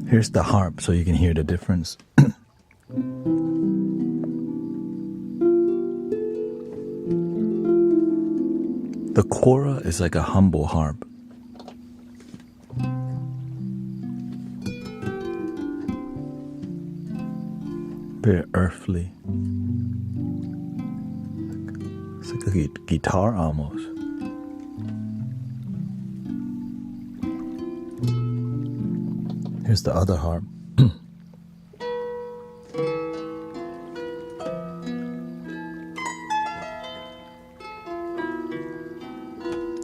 Here's the harp so you can hear the difference. The Kora is like a humble harp. Very earthly. It's like a guitar almost. Here's the other harp.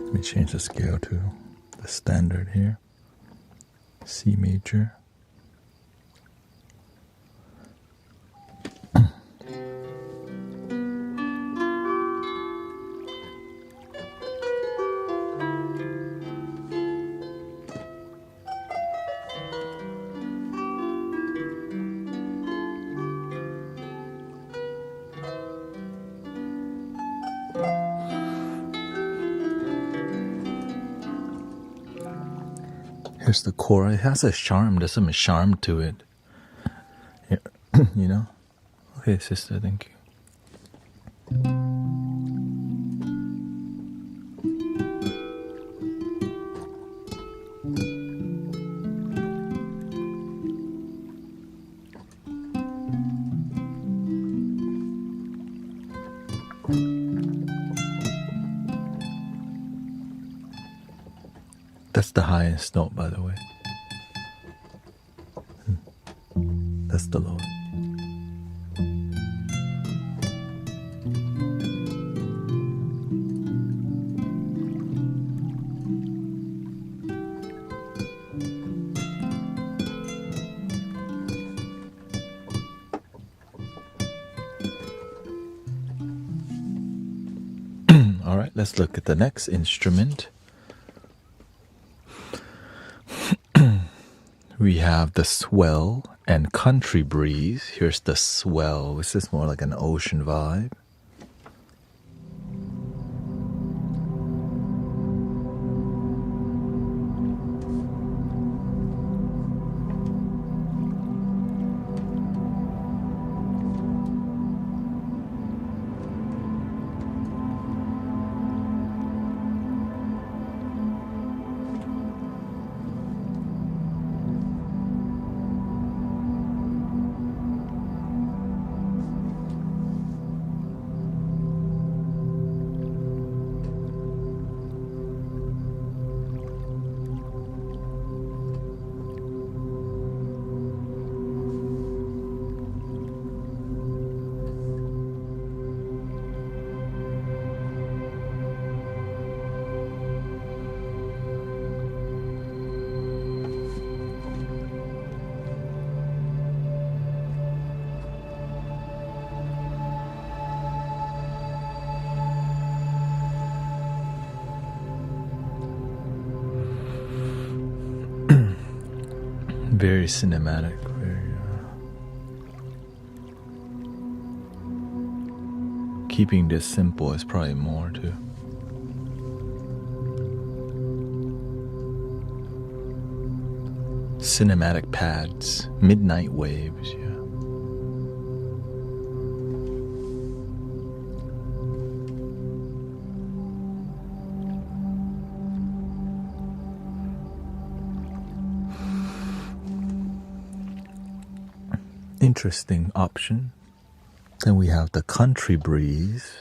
Let me change the scale to the standard here. C major. Here's the Kora. It has a charm. There's some charm to it. Yeah. You know? Okay, sister, thank you. That's the highest note, by the way. That's the lowest. All right, let's look at the next instrument. We have the swell and country breeze. Here's the swell. This is more like an ocean vibe. Very cinematic, very keeping this simple is probably more too. Cinematic pads, midnight waves, yeah. Interesting option. Then we have the country breeze.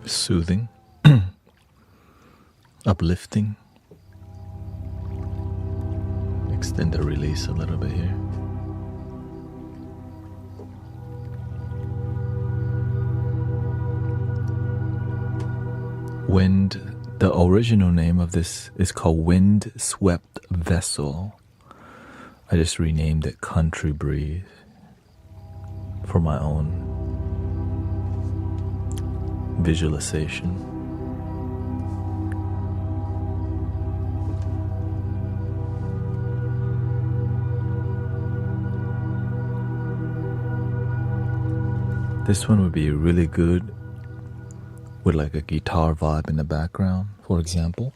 Soothing, uplifting. Extend the release a little bit here. Wind, the original name of this is called Wind Swept Vessel. I just renamed it Country Breeze for my own visualization. This one would be really good with like a guitar vibe in the background, for example.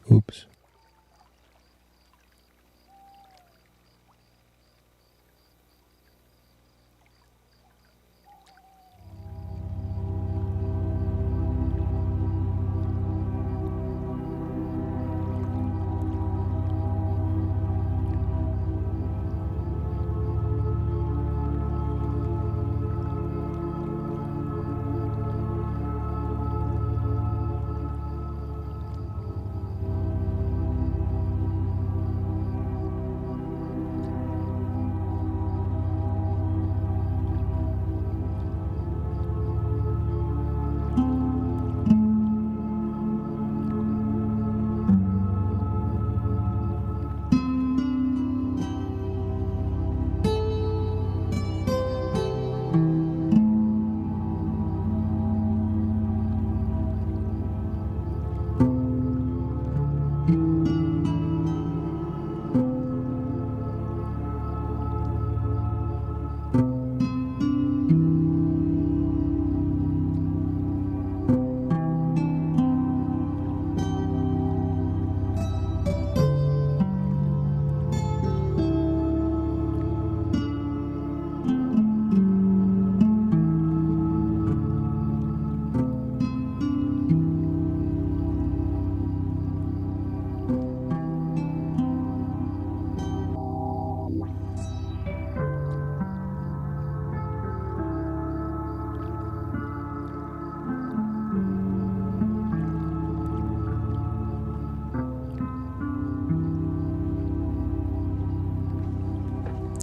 Oops.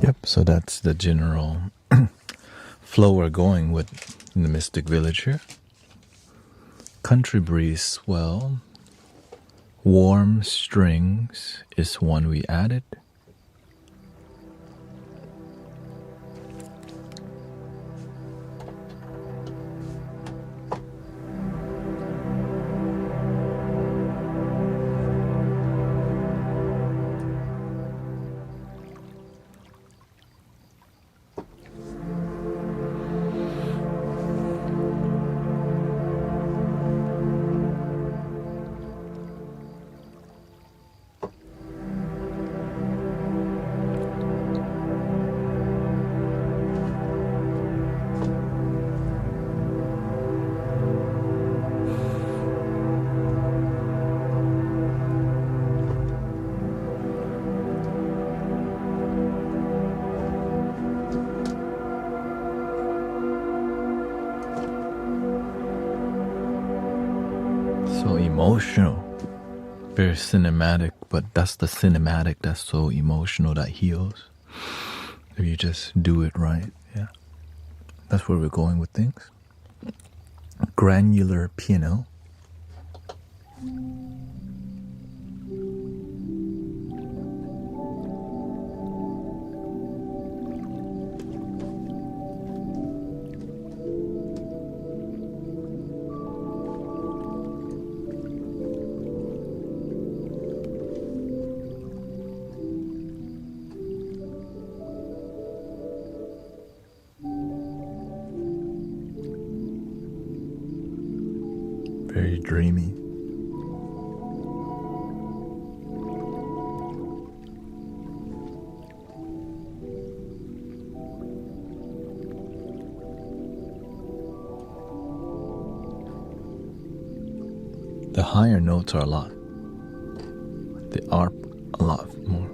Yep, so that's the general flow we're going with in the Mystic Village here. Country Breeze Swell. Warm Strings is one we added. So emotional, very cinematic, but that's the cinematic that's so emotional that heals. If you just do it right, yeah. That's where we're going with things. Granular piano. Very dreamy. The higher notes are a lot. They are a lot more.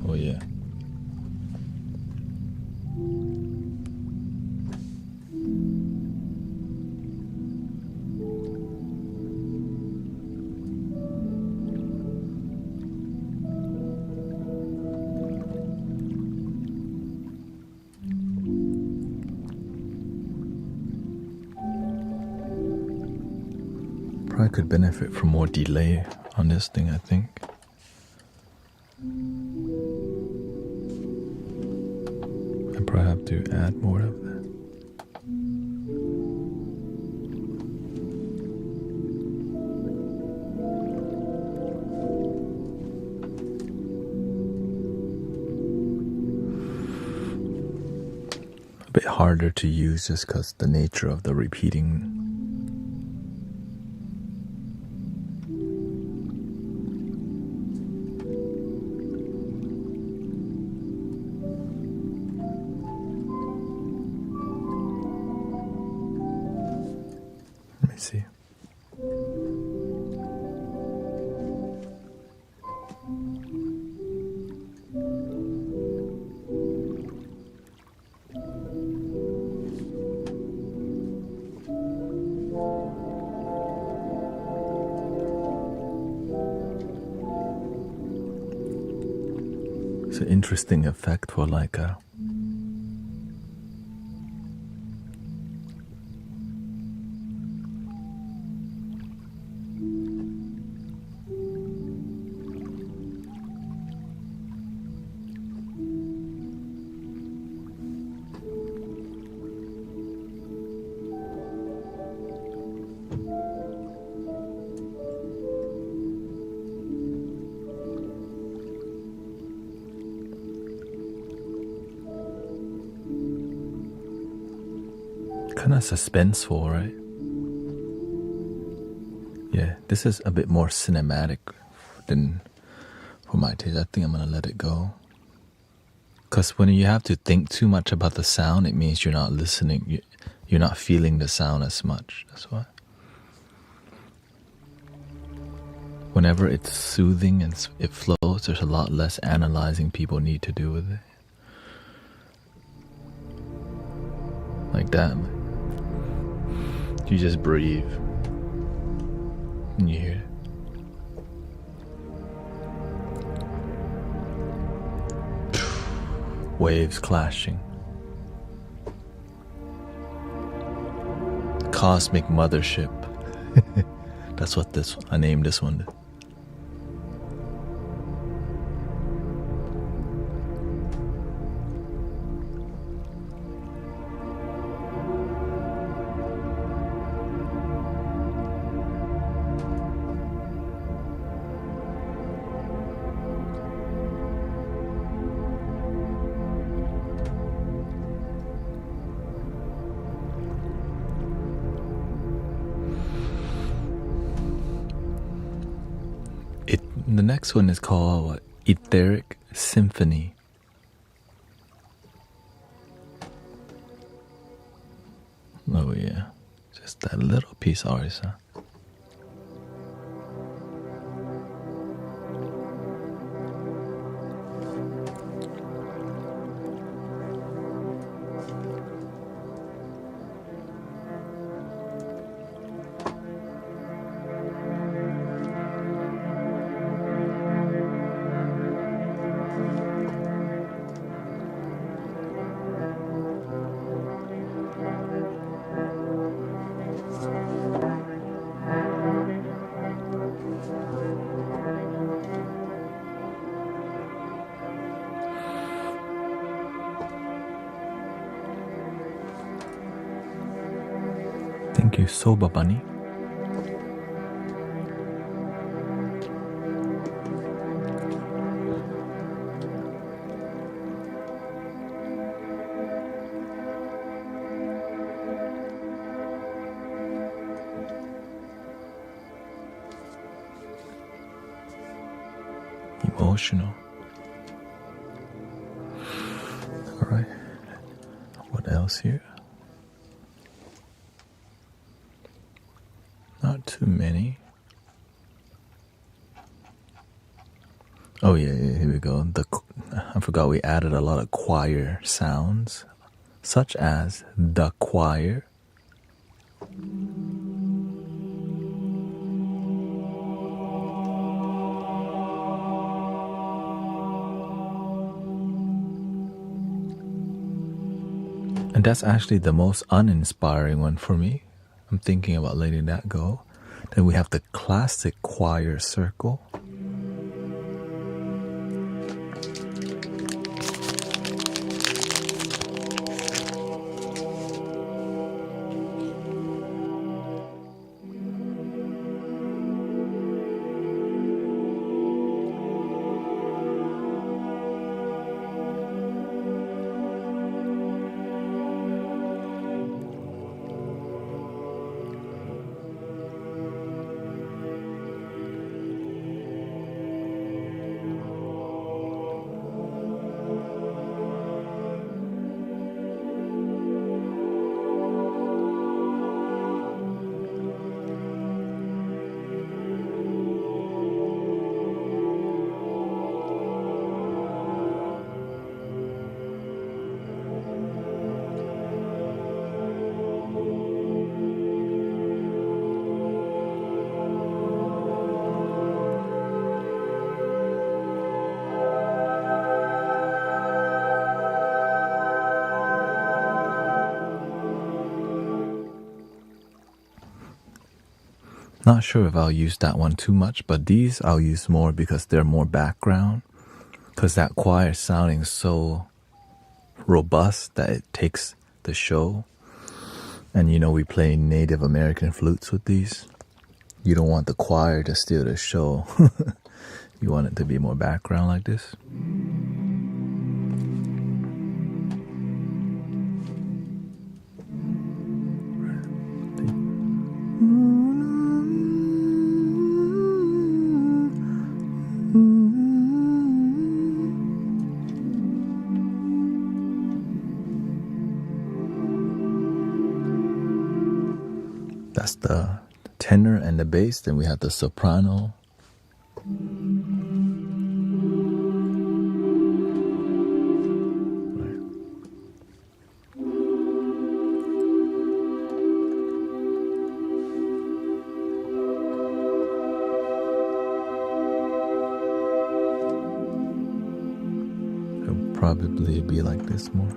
Oh yeah. Probably could benefit from more delay on this thing, I think. I probably have to add more of that. A bit harder to use just because the nature of the repeating. Let me see. It's an interesting effect for like a kind of suspenseful, right? Yeah, this is a bit more cinematic than for my taste. I think I'm gonna let it go. Because when you have to think too much about the sound, it means you're not listening. You're not feeling the sound as much. That's why. Whenever it's soothing and it flows, there's a lot less analyzing people need to do with it. Like that. You just breathe. And you hear it. Waves clashing. Cosmic mothership. That's what I named this one. The next one is called Etheric Symphony. Oh yeah, just that little piece always, huh? Thank you, Soba Bunny. Emotional. All right. What else here? Not too many. Oh yeah, here we go. I forgot we added a lot of choir sounds, such as the choir. And that's actually the most uninspiring one for me. I'm thinking about letting that go. Then we have the classic choir circle. Not sure if I'll use that one too much, but these I'll use more because they're more background. Because that choir is sounding so robust that it takes the show. And you know, we play Native American flutes with these. You don't want the choir to steal the show. You want it to be more background like this. That's the tenor and the bass. Then we have the soprano. It'll probably be like this more.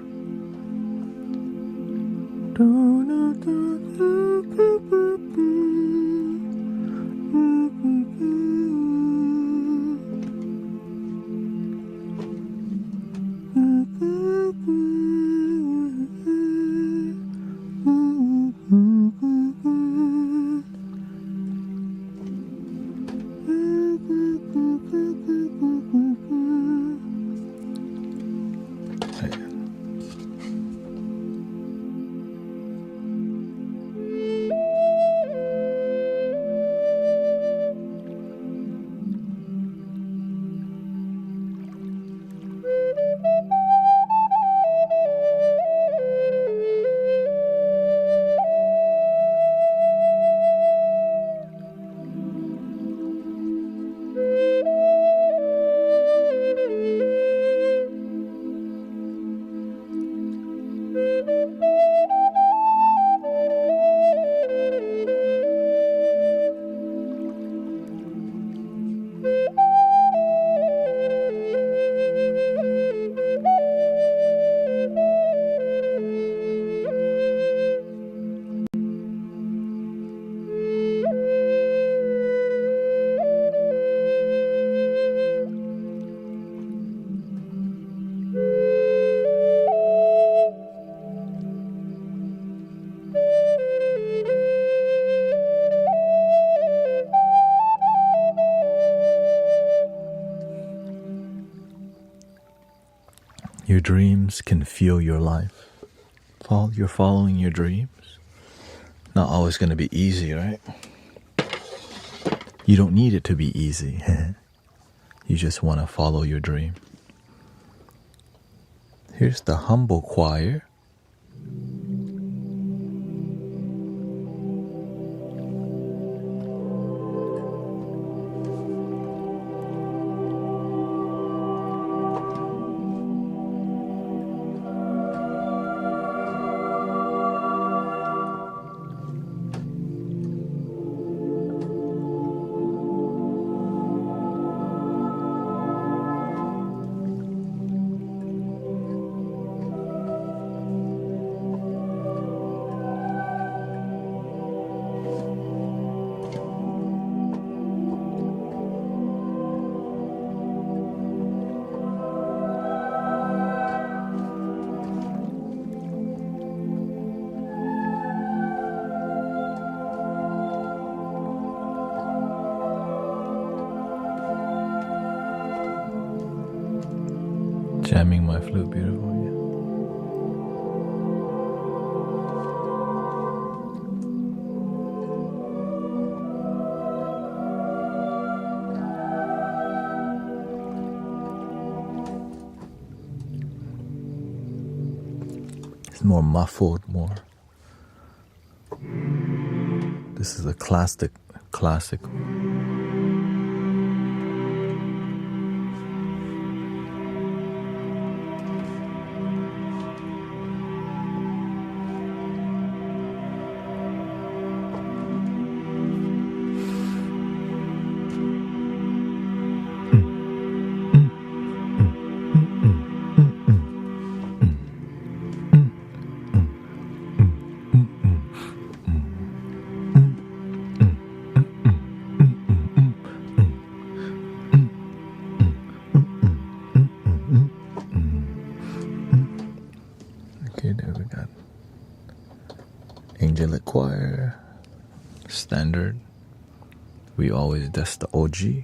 Your dreams can fuel your life. You're following your dreams. Not always going to be easy, right? You don't need it to be easy. You just want to follow your dream. Here's the humble choir. Jamming my flute, beautiful. Yeah. It's more muffled, more. This is a classic. Okay, there we got Angelic Choir, standard. That's the OG.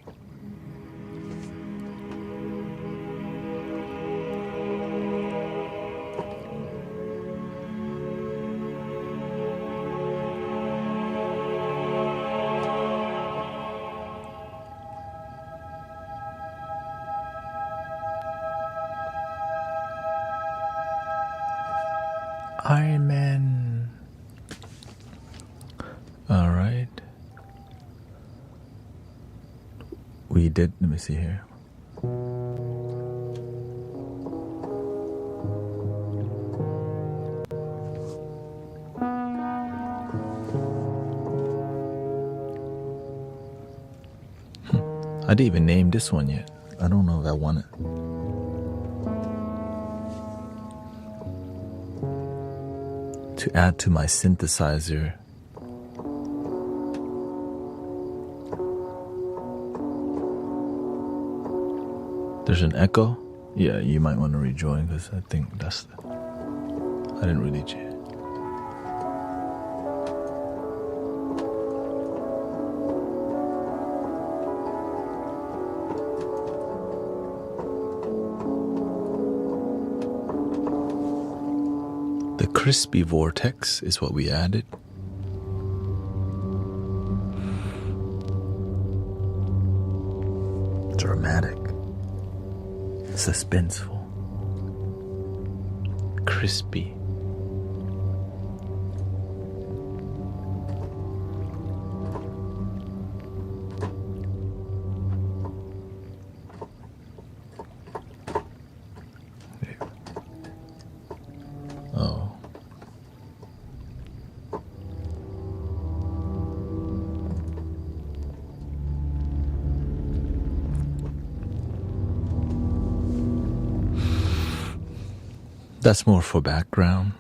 Iron Man. All right. We did, let me see here. I didn't even name this one yet. I don't know if I want it. To add to my synthesizer. There's an echo. Yeah, you might want to rejoin because I think that's the. I didn't really change. The crispy vortex is what we added. Dramatic. Suspenseful. Crispy. Oh. That's more for background.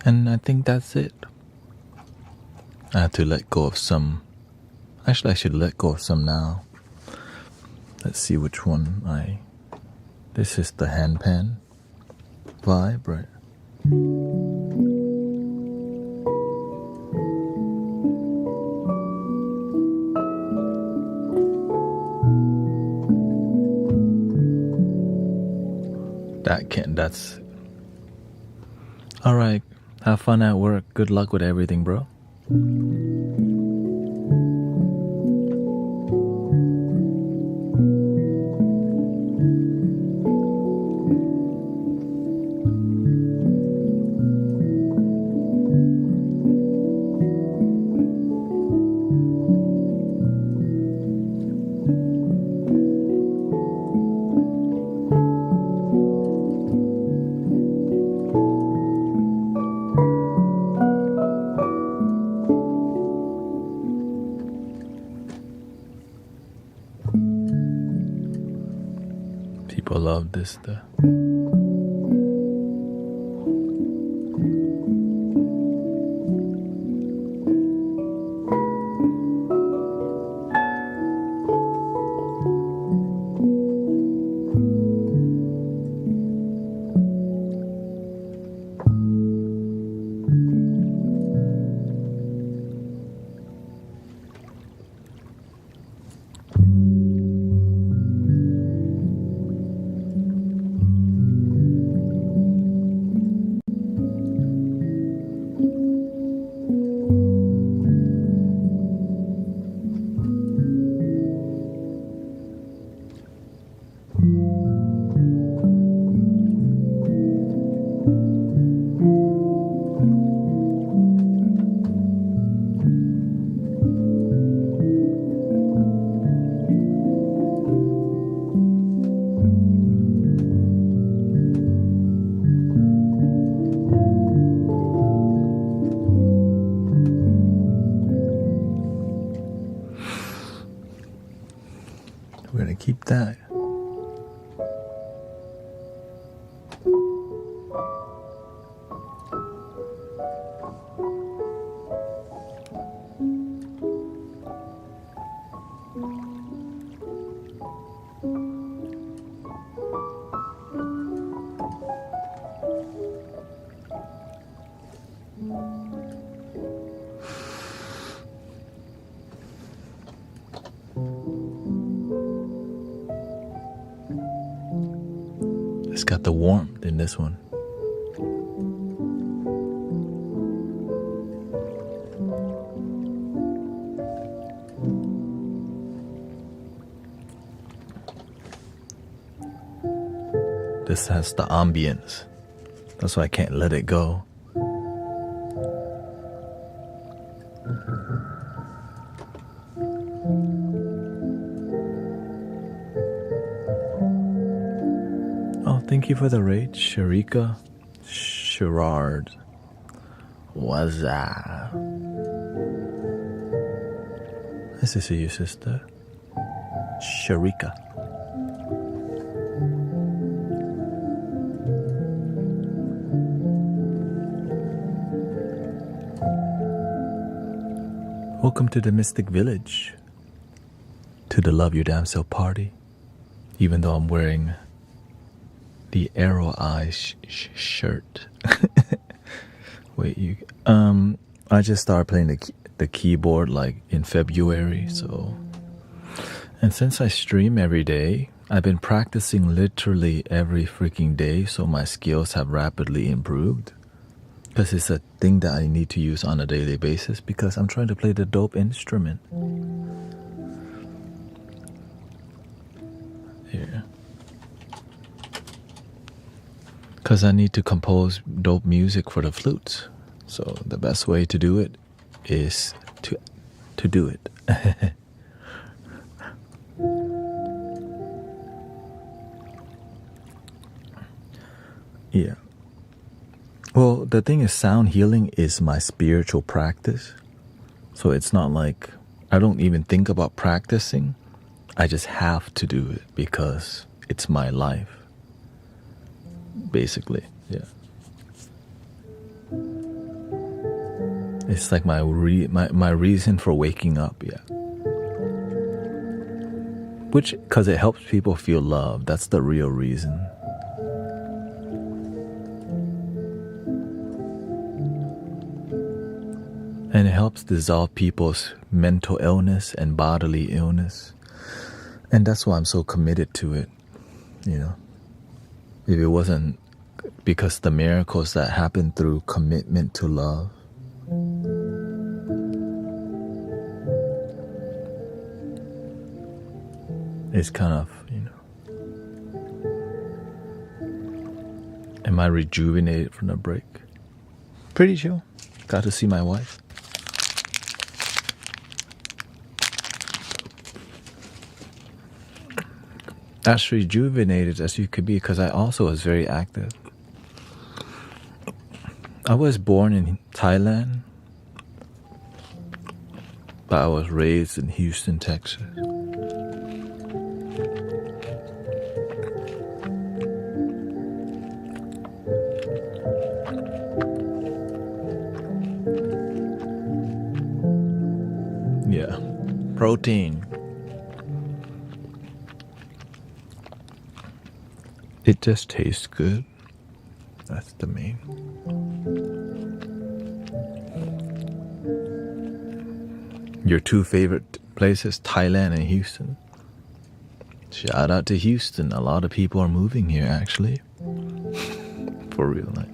And I think that's it. I have to let go of some. Actually, I should let go of some now. Let's see which one I. This is the handpan vibe, right? That's all right. Have fun at work. Good luck with everything, bro. People love this stuff. Keep that. It's got the warmth in this one. This has the ambience. That's why I can't let it go. Thank you for the raid, Sharika Sherrard. What's up? Nice to see you, sister. Sharika. Welcome to the Mystic Village. To the Love Your Damn Self party. Even though I'm wearing the arrow eye shirt. Wait, you. I just started playing the keyboard like in February, so. And since I stream every day, I've been practicing literally every freaking day, so my skills have rapidly improved. Because it's a thing that I need to use on a daily basis because I'm trying to play the dope instrument. Here. Because I need to compose dope music for the flutes. So the best way to do it is to do it. Yeah. Well, the thing is, sound healing is my spiritual practice. So it's not like I don't even think about practicing. I just have to do it because it's my life. Basically, yeah. It's like my reason for waking up, yeah. Which, because it helps people feel loved. That's the real reason. And it helps dissolve people's mental illness and bodily illness. And that's why I'm so committed to it, you know. If it wasn't because the miracles that happen through commitment to love, it's kind of, you know. Am I rejuvenated from the break? Pretty chill. Got to see my wife. As rejuvenated as you could be, because I also was very active. I was born in Thailand, but I was raised in Houston, Texas. Yeah, protein. It just tastes good. That's the main. Your two favorite places, Thailand and Houston. Shout out to Houston. A lot of people are moving here, actually. For real, like.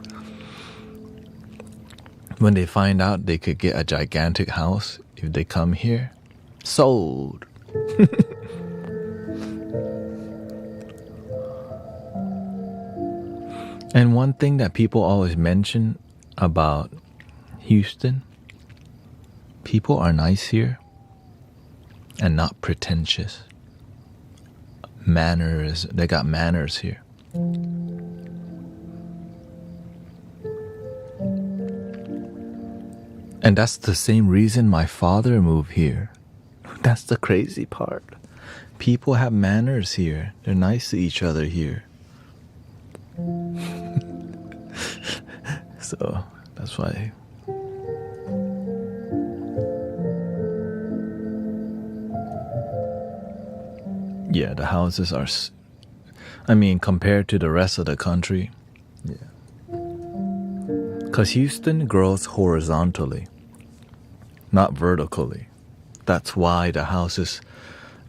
When they find out they could get a gigantic house if they come here, sold. And one thing that people always mention about Houston, people are nice here and not pretentious. Manners, they got manners here. And that's the same reason my father moved here. That's the crazy part. People have manners here. They're nice to each other here. So that's why. Yeah, the houses are, I mean, compared to the rest of the country. Yeah. Because Houston grows horizontally, not vertically. That's why the houses,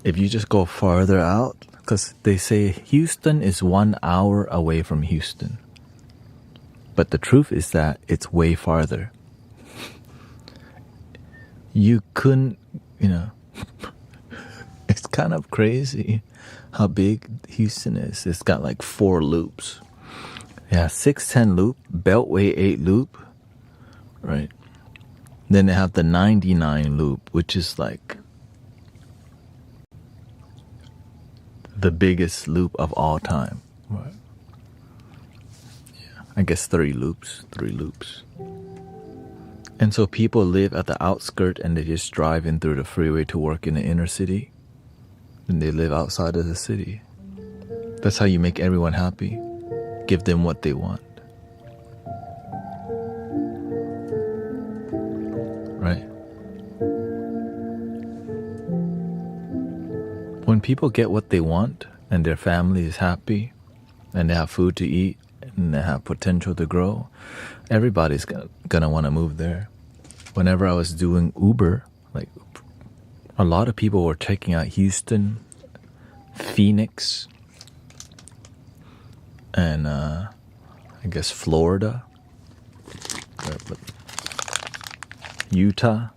if you just go farther out, because they say Houston is 1 hour away from Houston. But the truth is that it's way farther. You couldn't, it's kind of crazy how big Houston is. It's got like 4 loops. Yeah, 610 loop, Beltway 8 loop, right? Then they have the 99 loop, which is like the biggest loop of all time. Right. Yeah, I guess 3 loops. And so people live at the outskirts and they just drive in through the freeway to work in the inner city. And they live outside of the city. That's how you make everyone happy. Give them what they want. Right? When people get what they want and their family is happy and they have food to eat and they have potential to grow, everybody's gonna want to move there. Whenever I was doing Uber, like a lot of people were checking out Houston, Phoenix, and I guess Florida, Utah,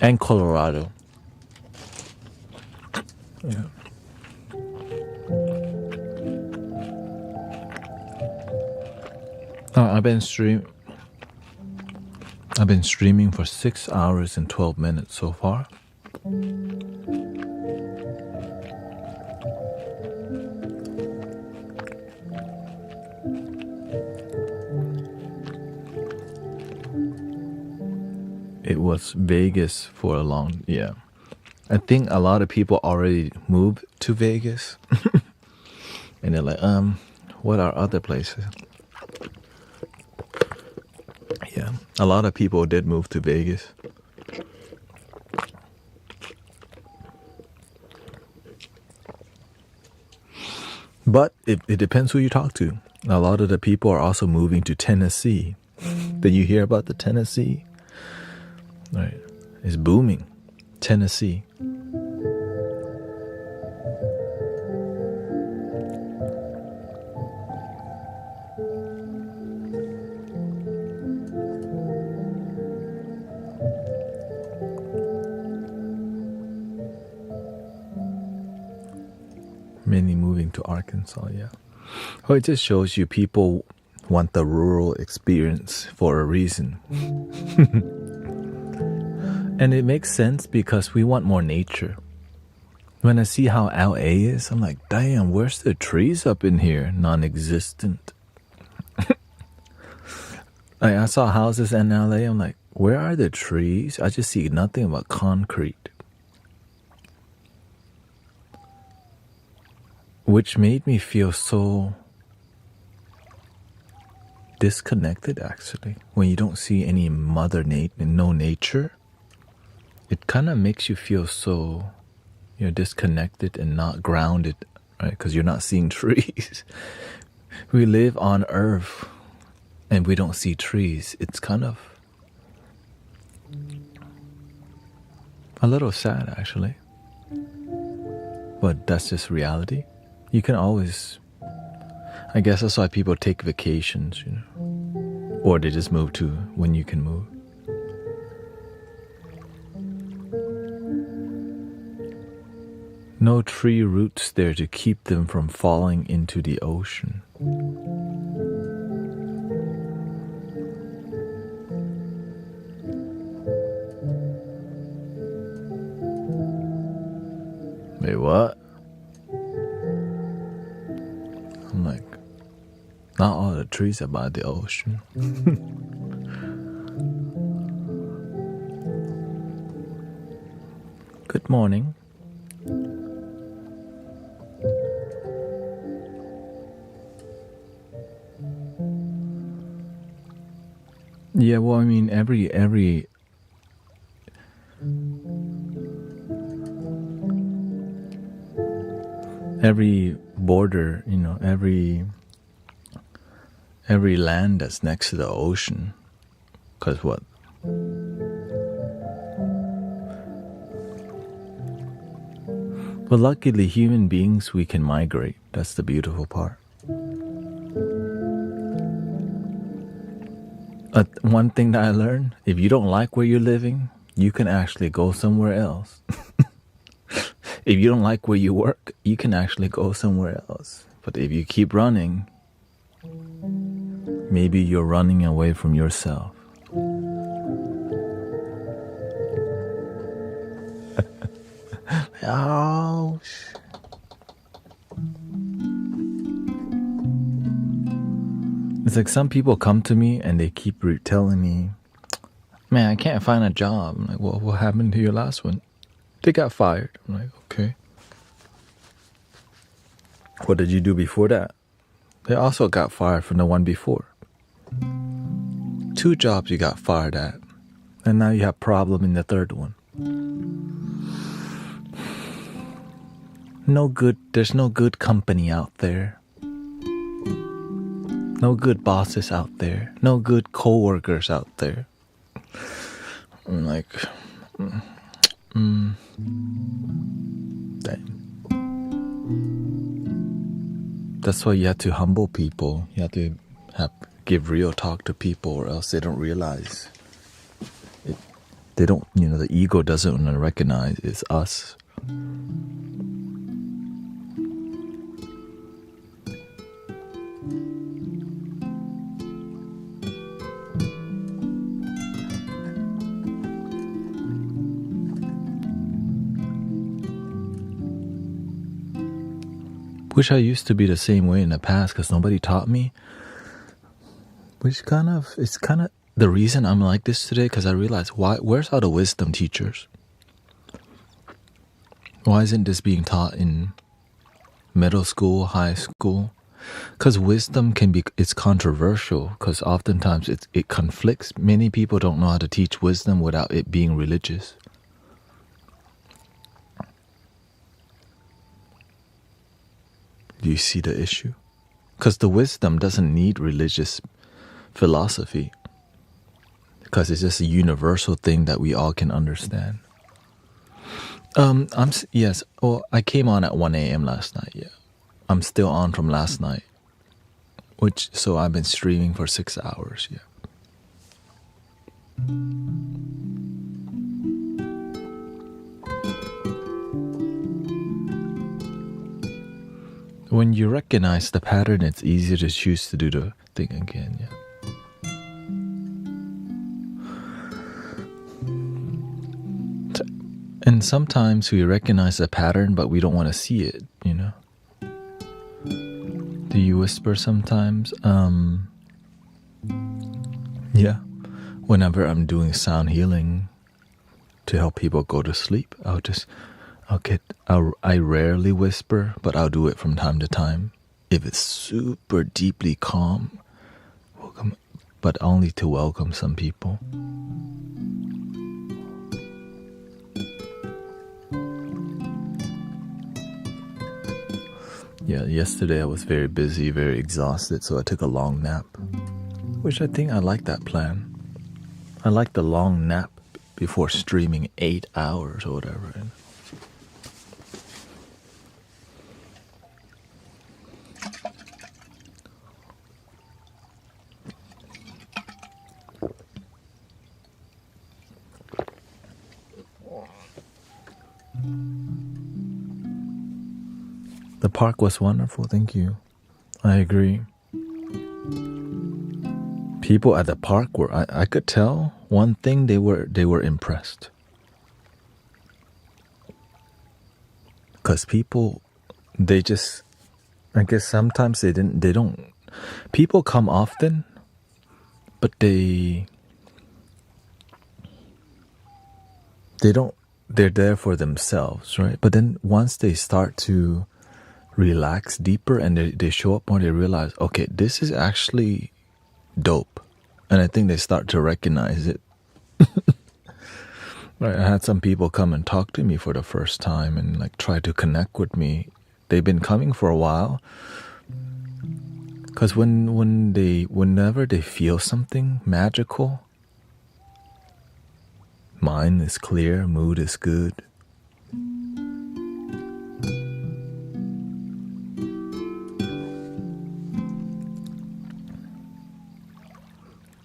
and Colorado. Yeah. I've been streaming for 6 hours and 12 minutes so far. It was Vegas for a long, yeah. I think a lot of people already moved to Vegas. And they're like, what are other places? Yeah, a lot of people did move to Vegas. But it depends who you talk to. A lot of the people are also moving to Tennessee. Did you hear about the Tennessee? Right, it's booming. Tennessee. Many moving to Arkansas, yeah. Well, it just shows you people want the rural experience for a reason. And it makes sense because we want more nature. When I see how LA is, I'm like, damn, where's the trees up in here? Non-existent. I saw houses in LA, I'm like, where are the trees? I just see nothing but concrete. Which made me feel so disconnected, actually. When you don't see any mother nature, no nature, it kind of makes you feel so, disconnected and not grounded, right? Because you're not seeing trees. We live on Earth and we don't see trees. It's kind of a little sad, actually. But that's just reality. You can always, I guess that's why people take vacations, or they just move to when you can move. No tree roots there to keep them from falling into the ocean. Wait, what? I'm like, not all the trees are by the ocean. Good morning. Yeah, well, I mean, every border, you know, every land that's next to the ocean, because what? But luckily, human beings, we can migrate. That's the beautiful part. One thing that I learned, if you don't like where you're living, you can actually go somewhere else. If you don't like where you work, you can actually go somewhere else. But if you keep running, maybe you're running away from yourself. Oh, it's like some people come to me and they keep telling me, man, I can't find a job. I'm like, well, what happened to your last one? They got fired. I'm like, okay. What did you do before that? They also got fired from the one before. 2 jobs you got fired at. And now you have problem in the third one. There's no good company out there. No good bosses out there. No good co-workers out there. I'm like, dang. That's why you have to humble people. You have to give real talk to people, or else they don't realize. They don't, the ego doesn't want to recognize it's us. Wish I used to be the same way in the past because nobody taught me. It's kind of the reason I'm like this today, because I realized where's all the wisdom teachers? Why isn't this being taught in middle school, high school? Because wisdom it's controversial, because oftentimes it conflicts. Many people don't know how to teach wisdom without it being religious. Do you see the issue? Because the wisdom doesn't need religious philosophy, because it's just a universal thing that we all can understand. I came on at 1 a.m. last night. Yeah, I'm still on from last night, so I've been streaming for 6 hours. Yeah. When you recognize the pattern, it's easier to choose to do the thing again. Yeah. And sometimes we recognize the pattern, but we don't want to see it, Do you whisper sometimes? Yeah. Whenever I'm doing sound healing to help people go to sleep, I rarely whisper, but I'll do it from time to time. If it's super deeply calm, but only to welcome some people. Yeah, yesterday I was very busy, very exhausted, so I took a long nap. Which I think I like that plan. I like the long nap before streaming 8 hours or whatever. The park was wonderful, thank you. I agree. People at the park I could tell one thing, they were impressed. Because people, I guess sometimes they don't, people come often, but they don't they're there for themselves, right? But then once they start to relax deeper and they show up more, they realize, okay, this is actually dope. And I think they start to recognize it. Right, I had some people come and talk to me for the first time and like try to connect with me. They've been coming for a while. Because whenever they feel something magical, mind is clear, mood is good.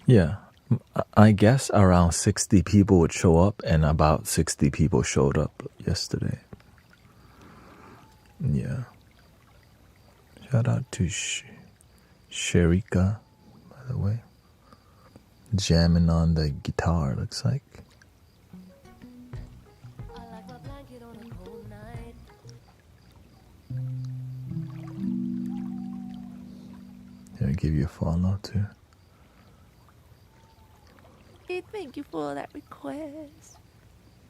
Yeah, I guess around 60 people would show up, and about 60 people showed up yesterday. Yeah. Shout out to Sharika, by the way. Jamming on the guitar, looks like. Here, I'll give you a follow too. Hey, thank you for that request.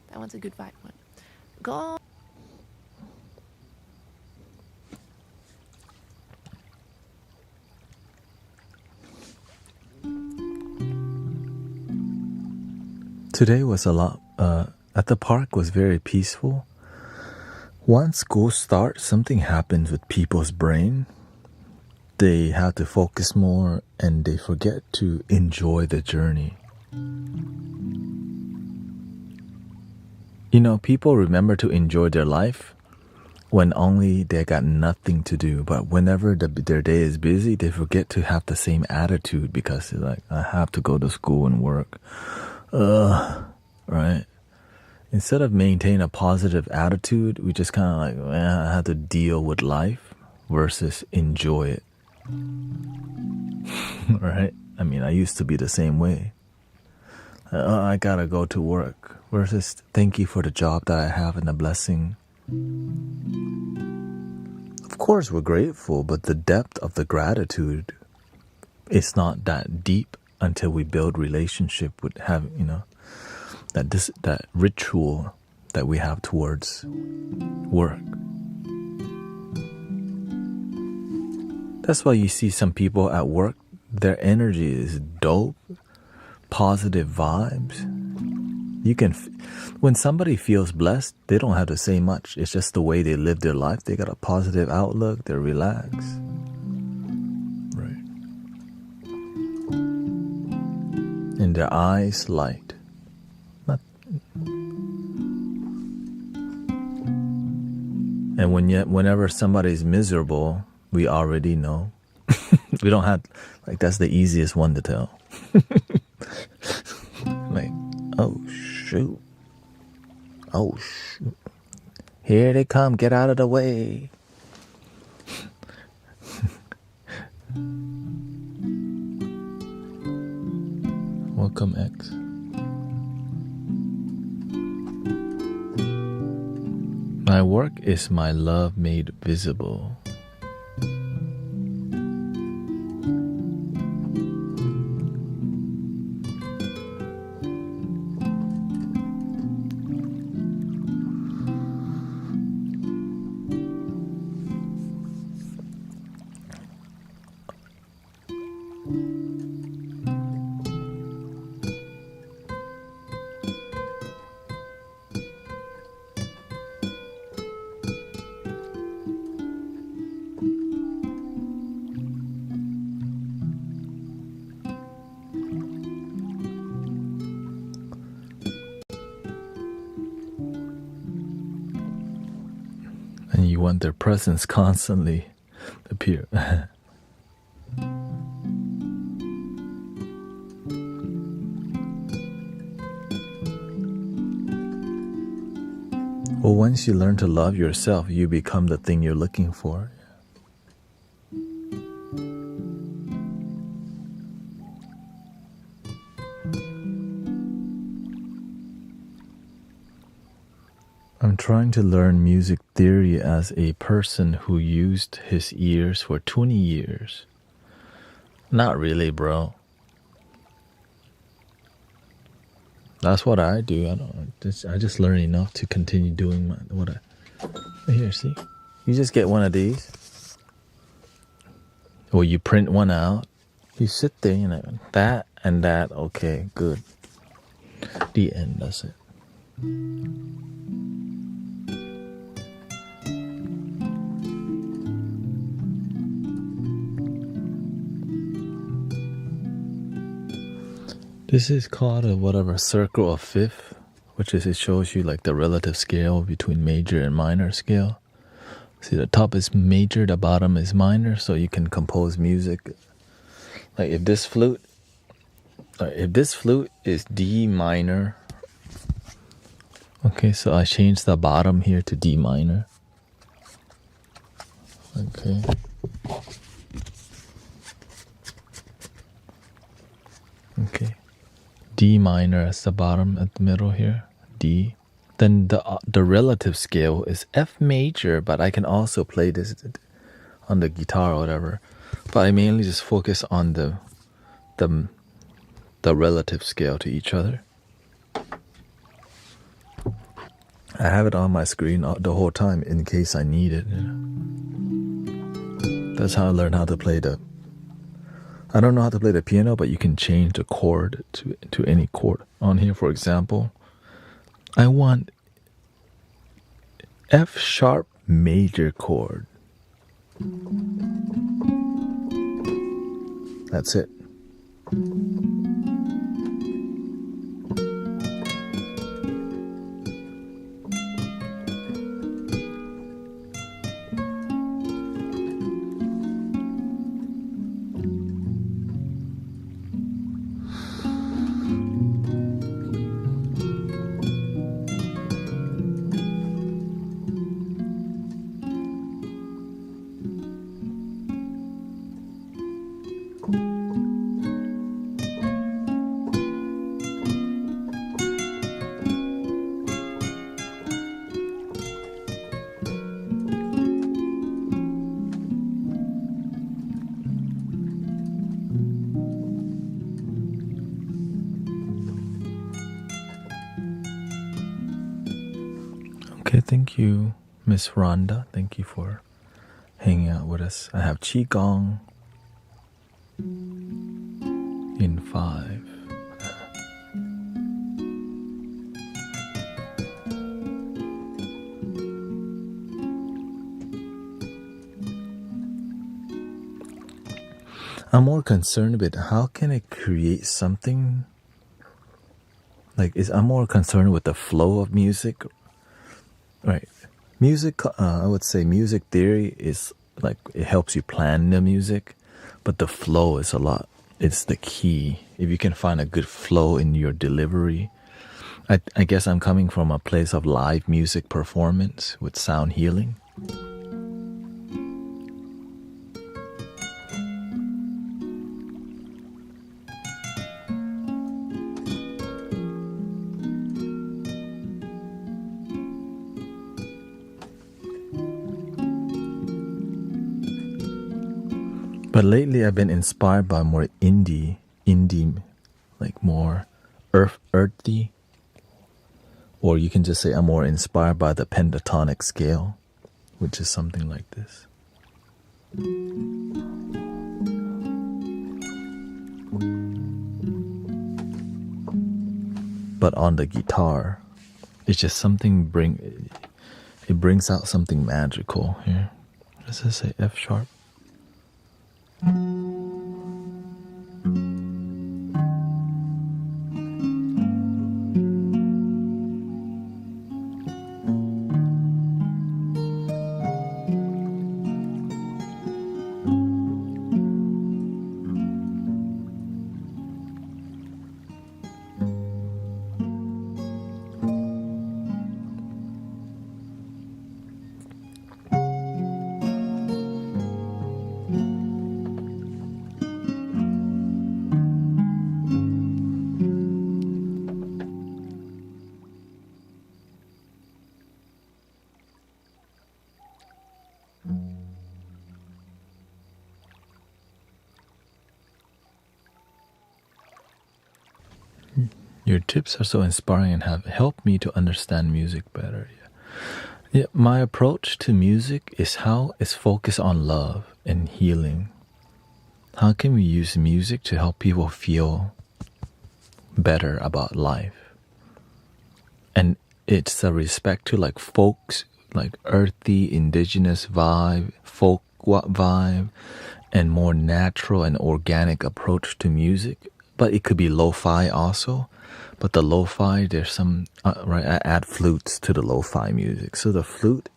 That one's a good vibe one. Go on. Today was a lot, at the park was very peaceful. Once school starts, something happens with people's brain. They have to focus more and they forget to enjoy the journey. You know, people remember to enjoy their life when only they got nothing to do. But whenever their day is busy, they forget to have the same attitude because they're like, I have to go to school and work. Right? Instead of maintain a positive attitude, we just kind of like, I have to deal with life versus enjoy it. Right? I mean, I used to be the same way. I gotta go to work versus thank you for the job that I have and the blessing. Of course, we're grateful, but the depth of the gratitude is not that deep until we build relationship with having, you know, that ritual that we have towards work. That's why you see some people at work, their energy is dope, positive vibes. You can, when somebody feels blessed, they don't have to say much. It's just the way they live their life. They got a positive outlook. They're relaxed. Right. And their eyes light. And whenever somebody's miserable, we already know. We don't have, like, that's the easiest one to tell. Like, oh shoot. Oh shoot. Here they come, get out of the way. Welcome, X. My work is my love made visible. And you want their presence constantly appear. Well, once you learn to love yourself, you become the thing you're looking for. I'm trying to learn music theory as a person who used his ears for 20 years. Not really, bro. That's what I do. I just learn enough to continue doing what I. Here, see, you just get one of these, or you print one out. You sit there, you know, that and that. Okay, good. The end. That's it. This is called a whatever circle of fifth, which is it shows you like the relative scale between major and minor scale. See, the top is major, the bottom is minor, so you can compose music. Like if this flute is D minor, okay, so I changed the bottom here to D minor. Okay. Okay. D minor as the bottom at the middle here. D. Then the relative scale is F major, but I can also play this on the guitar or whatever. But I mainly just focus on the relative scale to each other. I have it on my screen the whole time in case I need it. You know? That's how I learned how to play I don't know how to play the piano, but you can change the chord to any chord. On here, for example, I want F sharp major chord. That's it. Okay, thank you, Miss Rhonda. Thank you for hanging out with us. I have Qigong in 5. I'm more concerned with how can I create something like I'm more concerned with the flow of music. Right. Music, I would say music theory is like it helps you plan the music, but the flow is it's the key. If you can find a good flow in your delivery. I guess I'm coming from a place of live music performance with sound healing. But lately I've been inspired by more indie, like more earthy. Or you can just say I'm more inspired by the pentatonic scale, which is something like this. But on the guitar, it's just something it brings out something magical here. Let's just say F sharp. Your tips are so inspiring and have helped me to understand music better. Yeah, my approach to music is how it's focused on love and healing. How can we use music to help people feel better about life? And it's a respect to like folks, like earthy, indigenous vibe, folk vibe, and more natural and organic approach to music. But it could be lo-fi also. But the lo-fi, there's some, right, I add flutes to the lo-fi music. So the flute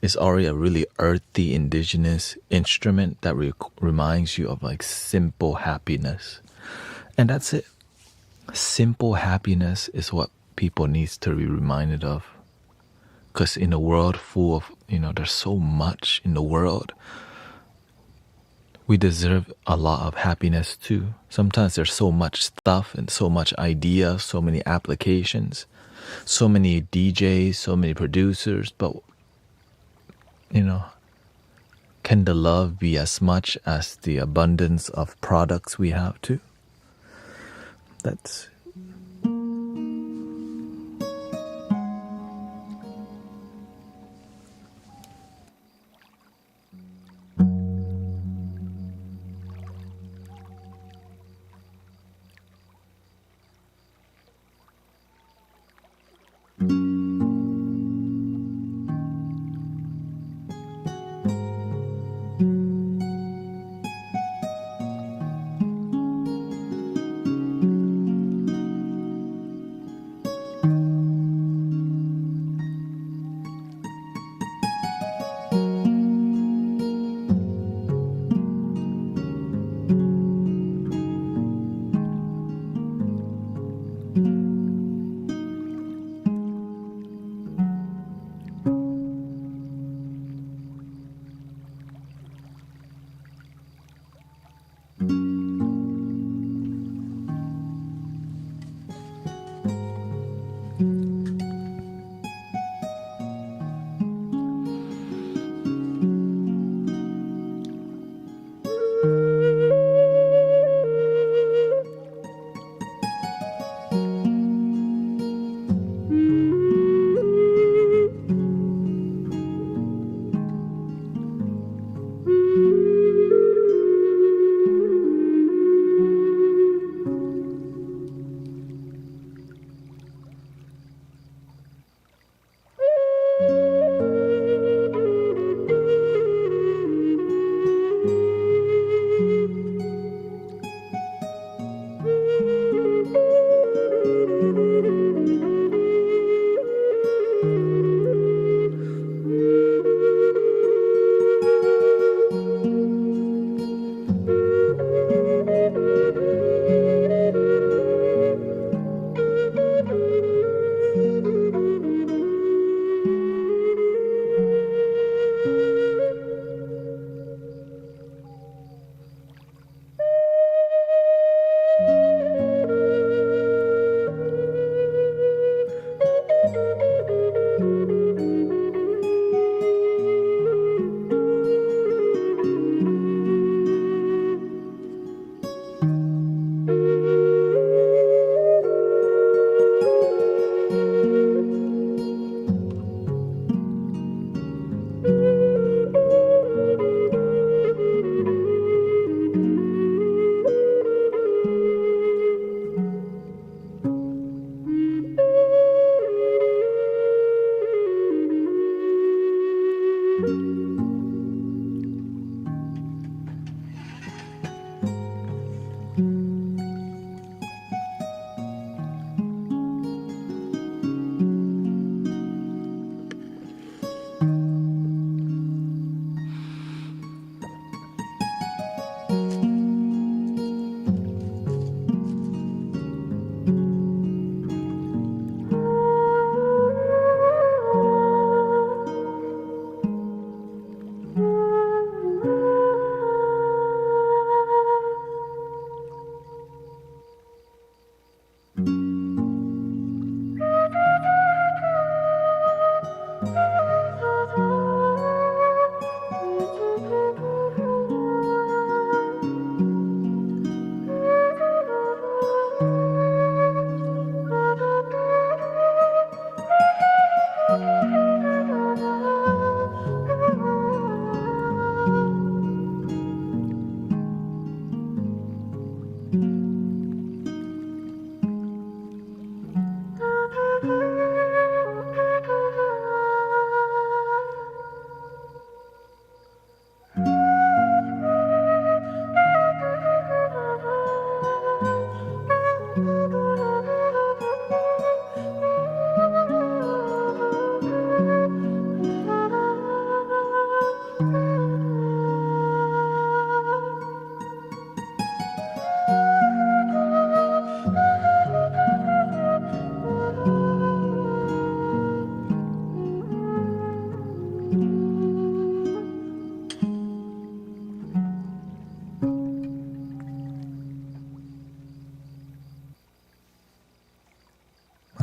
is already a really earthy, indigenous instrument that reminds you of like simple happiness. And that's it. Simple happiness is what people needs to be reminded of. Because in a world full of, there's so much in the world. We deserve a lot of happiness too. Sometimes there's so much stuff and so much idea, so many applications, so many DJs, so many producers, but can the love be as much as the abundance of products we have too? That's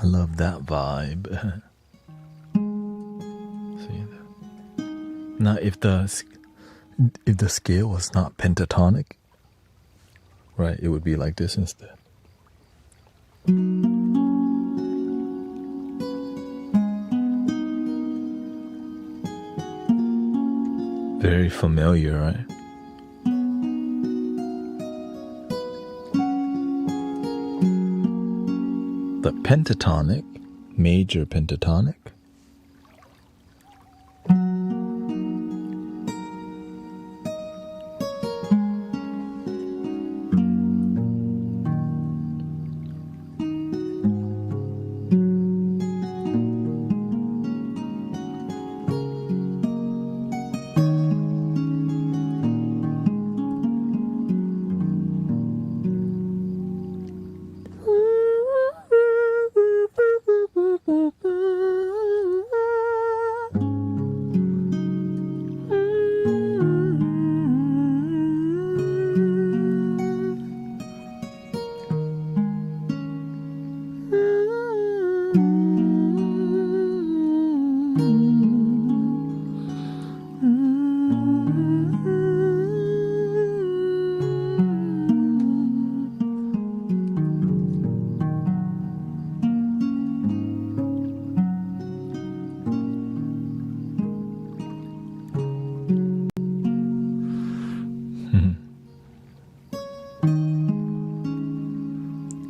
love that vibe. See that? Now, if the scale was not pentatonic, right, it would be like this instead. Very familiar, right? The pentatonic, major pentatonic,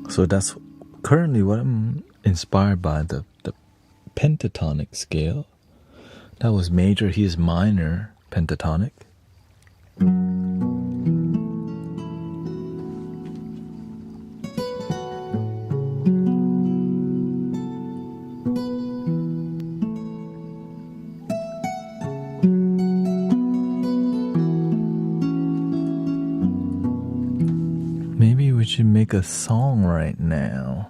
So that's currently what I'm inspired by, the pentatonic scale. That was major, here's minor pentatonic. Maybe we should make a song right now.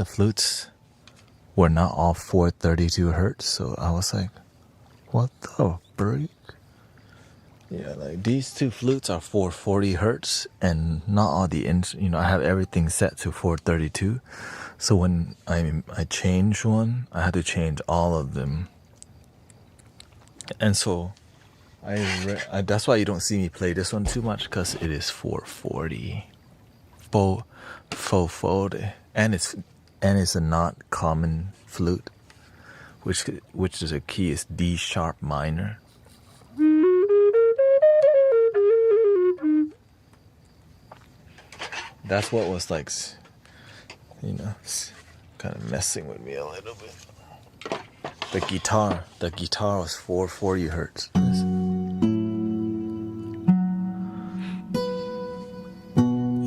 the flutes were not all 432 hertz, so I was like, what the freak? Yeah, like these two flutes are 440 hertz, and not all the I have everything set to 432. So when I change one, I had to change all of them. And so that's why you don't see me play this one too much, because it is 440. Faux forte, and it's a not common flute, which is a key is D sharp minor. That's what was like, kind of messing with me a little bit. The guitar was 440 hertz.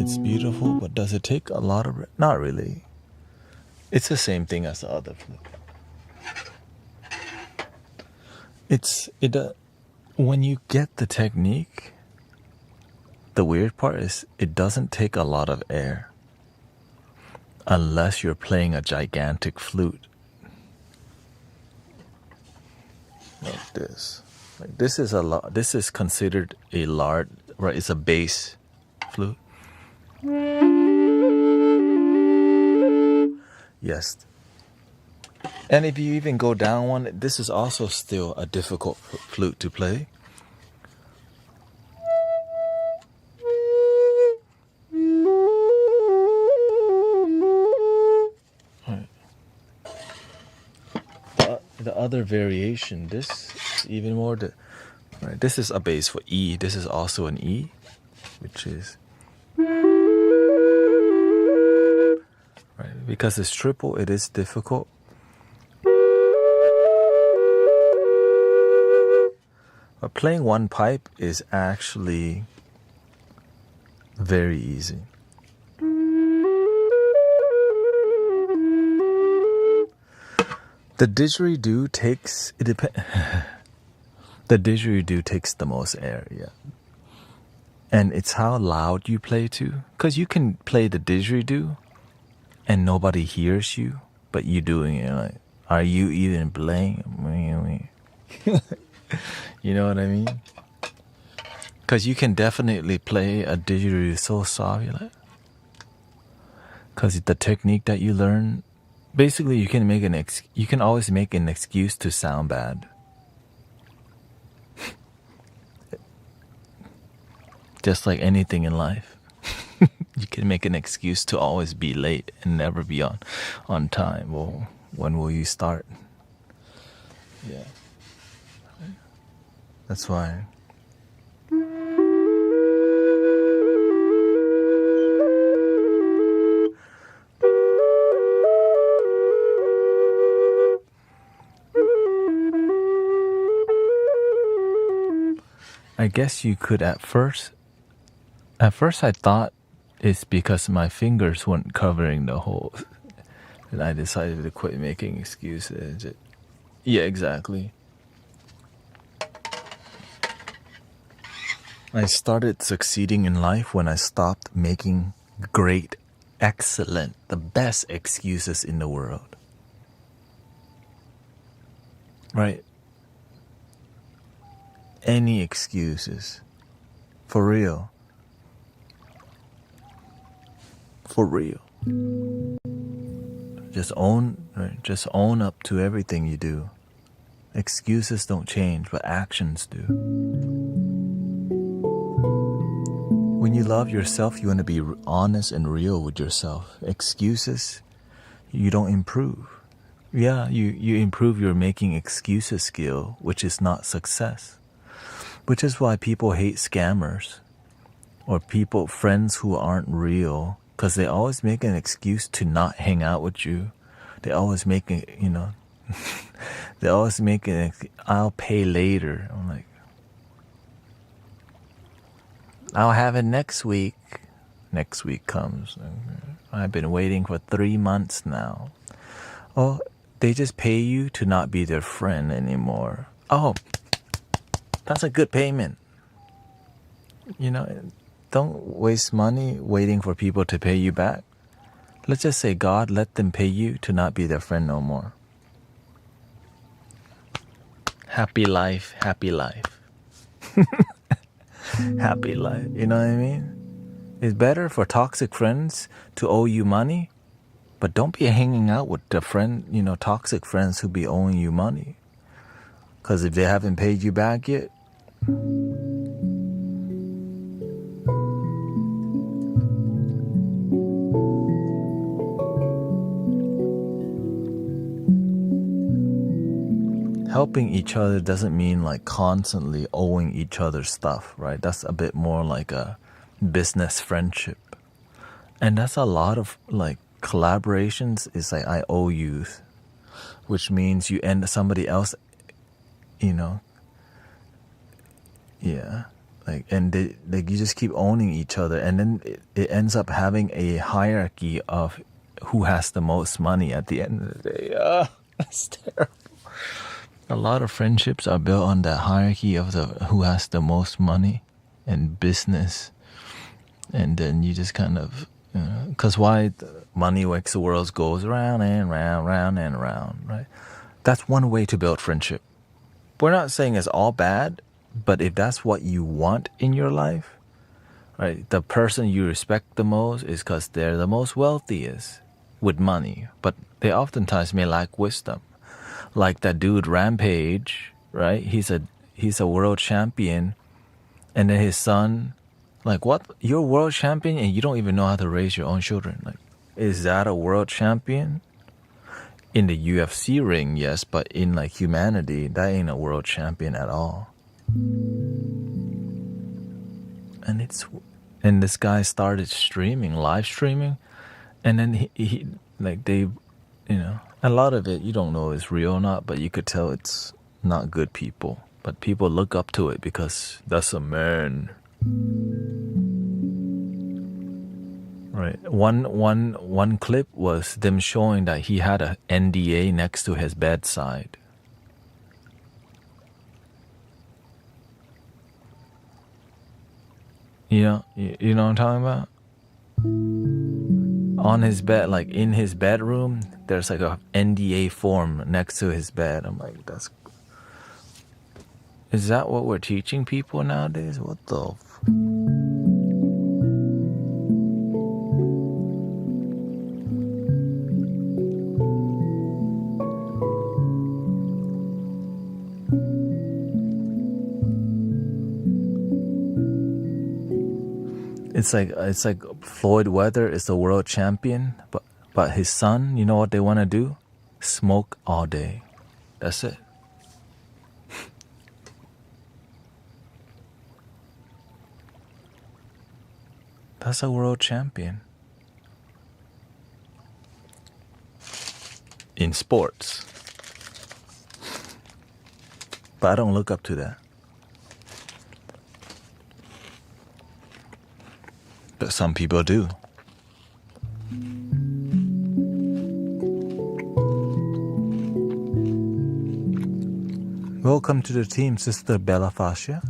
It's beautiful, but does it take a lot of... Not really. It's the same thing as the other flute. When you get the technique, the weird part is it doesn't take a lot of air. Unless you're playing a gigantic flute. Like this. Like this is considered a large, right? It's a bass flute. Yes. And if you even go down one, this is also still a difficult flute to play. Right. The other variation, this is even more. Right, this is a bass for E. This is also an E, which is... Right, because it's triple, it is difficult. But playing one pipe is actually very easy. The didgeridoo takes the didgeridoo takes the most air, yeah. And it's how loud you play too, because you can play the didgeridoo and nobody hears you, but you doing it like, are you even playing? You know what I mean? Because you can definitely play a didgeridoo so soft, you're like, because the technique that you learn, basically you can always make an excuse to sound bad. Just like anything in life. You can make an excuse to always be late and never be on time. Well, when will you start? Yeah. That's why. I guess you could at first I thought it's because my fingers weren't covering the holes. And I decided to quit making excuses. Yeah, exactly. I started succeeding in life when I stopped making great, excellent, the best excuses in the world. Right? Any excuses. For real. For real. Just own up to everything you do. Excuses don't change, but actions do. When you love yourself, you want to be honest and real with yourself. Excuses, you don't improve. Yeah, you improve your making excuses skill, which is not success. Which is why people hate scammers or friends who aren't real, because they always make an excuse to not hang out with you. They always make it, they always make it, I'll pay later. I'm like, I'll have it next week. Next week comes. I've been waiting for 3 months now. Oh, they just pay you to not be their friend anymore. Oh, that's a good payment. Don't waste money waiting for people to pay you back. let's just say God let them pay you to not be their friend no more. Happy life, happy life. Happy life, you know what I mean? It's better for toxic friends to owe you money, but don't be hanging out with the toxic friends who be owing you money. Because if they haven't paid you back yet, helping each other doesn't mean like constantly owing each other stuff, right? That's a bit more like a business friendship. And that's a lot of like collaborations is like I owe you, which means you end somebody else, yeah. Like, and they, like you just keep owning each other, and then it ends up having a hierarchy of who has the most money at the end of the day. That's terrible. A lot of friendships are built on that hierarchy of the who has the most money and business, and then you just kind of, because why money makes the world goes round and round, round and round, right? That's one way to build friendship. We're not saying it's all bad, but if that's what you want in your life, right? The person you respect the most is because they're the most wealthiest with money, but they oftentimes may lack wisdom. Like that dude Rampage, right? He's a world champion, and then his son, like, what? You're a world champion and you don't even know how to raise your own children. Like, is that a world champion? In the UFC ring, yes, but in like humanity, that ain't a world champion at all. And this guy started live streaming, and then he like they, a lot of it you don't know is real or not, but you could tell it's not good people. But people look up to it because that's a man. Right. One clip was them showing that he had a NDA next to his bedside. You know what I'm talking about? On his bed, like in his bedroom, there's like a NDA form next to his bed. I'm like, is that what we're teaching people nowadays? What the It's like Floyd Weather is the world champion, but his son, you know what they want to do? Smoke all day. That's it. That's a world champion. In sports. But I don't look up to that. But some people do. Welcome to the team, Sister Bella Fascia.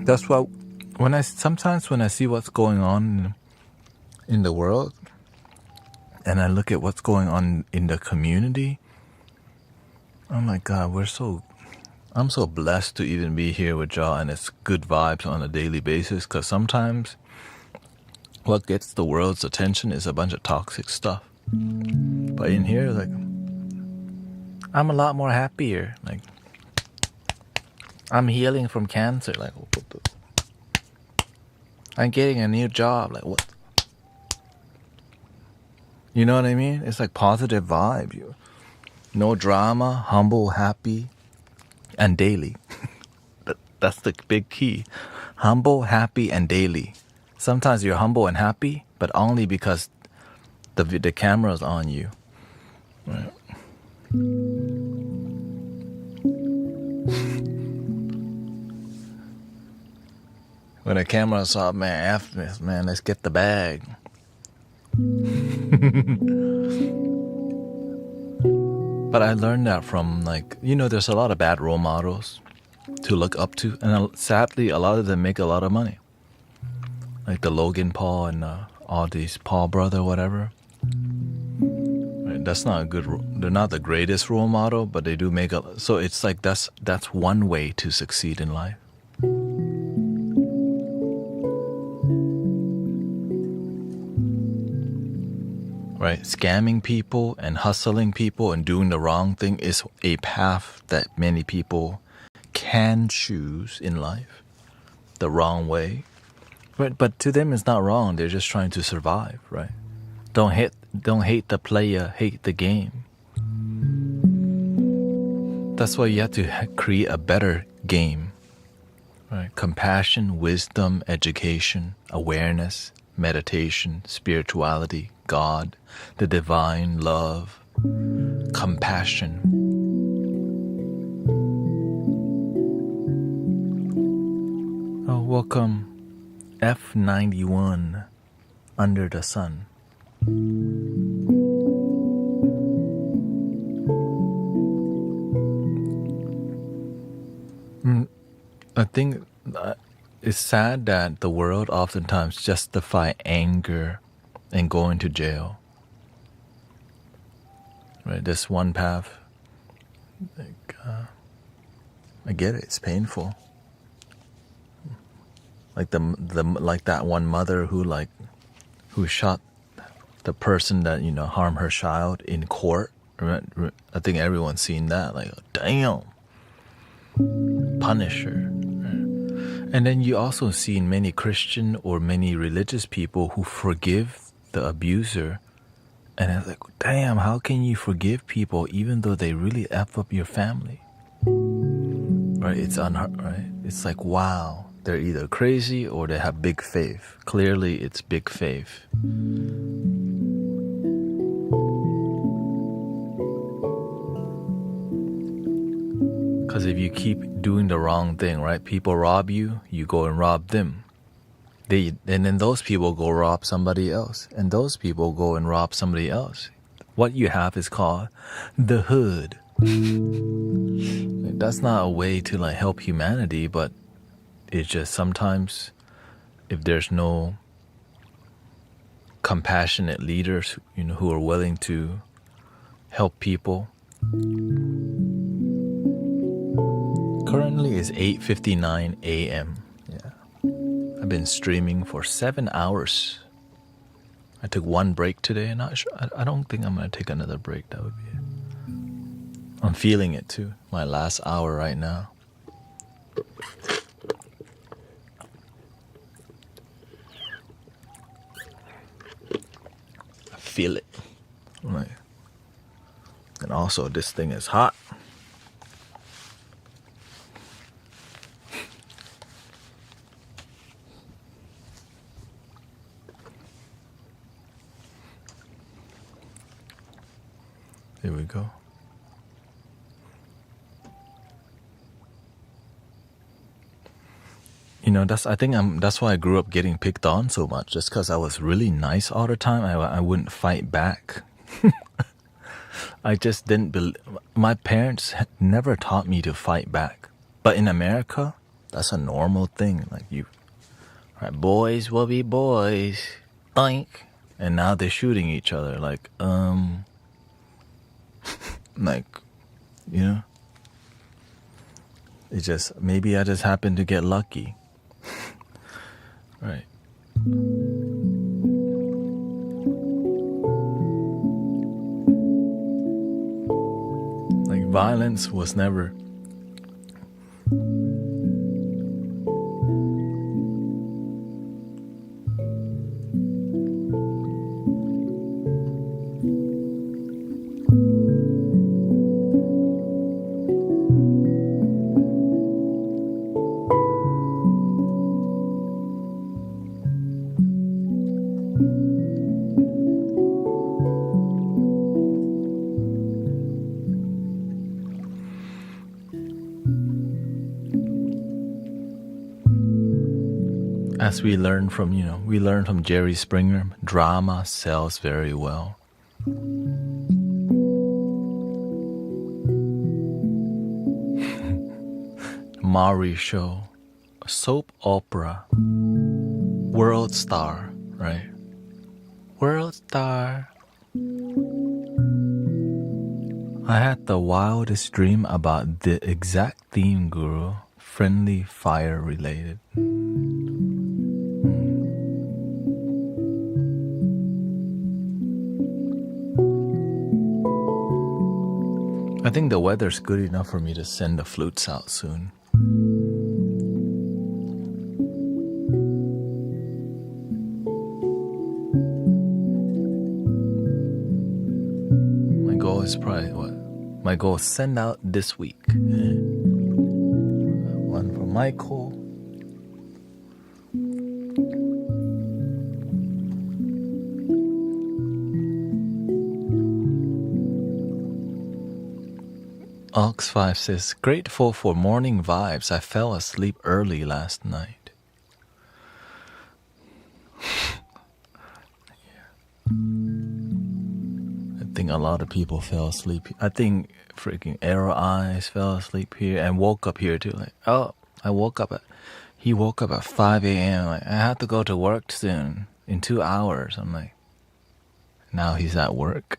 That's why sometimes when I see what's going on in the world, and I look at what's going on in the community, I'm like, God, I'm so blessed to even be here with y'all, and it's good vibes on a daily basis, because sometimes what gets the world's attention is a bunch of toxic stuff. But in here, like, I'm a lot more happier. Like, I'm healing from cancer. Like, I'm getting a new job. Like, what? You know what I mean? It's like positive vibe. No drama, humble, happy, and daily. That's the big key. Humble, happy, and daily. Sometimes you're humble and happy, but only because the camera's on you. Right. When the camera's off, man, after this, man, let's get the bag. But I learned that from, like, there's a lot of bad role models to look up to, and sadly, a lot of them make a lot of money, like the Logan Paul and all these Paul brother, whatever. Right, that's not a good. They're not the greatest role model, but they do make a. So it's like that's one way to succeed in life. Right, scamming people and hustling people and doing the wrong thing is a path that many people can choose in life, the wrong way. Right, but to them it's not wrong. They're just trying to survive. Right, don't hate the player, hate the game. That's why you have to create a better game. Right, compassion, wisdom, education, awareness, meditation, spirituality, God, the divine, love, compassion. Oh, welcome, F91, Under the Sun. I think it's sad that the world oftentimes justify anger and going to jail. Right, this one path. Like, I get it. It's painful. Like like that one mother who shot the person that harmed her child in court. I think everyone's seen that. Like, damn, punish her. And then you also see many Christian or many religious people who forgive the abuser. And it's like, damn, how can you forgive people even though they really F up your family? Right? Right? It's like, wow, they're either crazy or they have big faith. Clearly, it's big faith. Because if you keep doing the wrong thing, right? People rob you, you go and rob them. And then those people go rob somebody else. And those people go and rob somebody else. What you have is called the hood. That's not a way to help humanity, but it's just sometimes if there's no compassionate leaders, who are willing to help people. Currently it's 8:59 a.m. Yeah. I've been streaming for 7 hours. I took one break today, and I don't think I'm going to take another break. That would be it. I'm feeling it too. My last hour right now. I feel it. And also, this thing is hot. Here we go. That's why I grew up getting picked on so much, just because I was really nice all the time. I wouldn't fight back. I just didn't believe. My parents never taught me to fight back. But in America, that's a normal thing. Like, right, boys will be boys. Boink. And now they're shooting each other. Like, it just, maybe I just happened to get lucky. Right. Like, violence was never. As we learn from, we learn from Jerry Springer, drama sells very well. Maury show, soap opera, world star, right? World star. I had the wildest dream about the exact theme, Guru. Friendly fire related. I think the weather's good enough for me to send the flutes out soon. My goal is probably what? My goal is send out this week. One for Michael. Ox5 says, grateful for morning vibes. I fell asleep early last night. I think a lot of people fell asleep. I think freaking Arrow Eyes fell asleep here and woke up here too. Like, he woke up at 5 a.m. Like, I have to go to work soon in 2 hours. I'm like, now he's at work.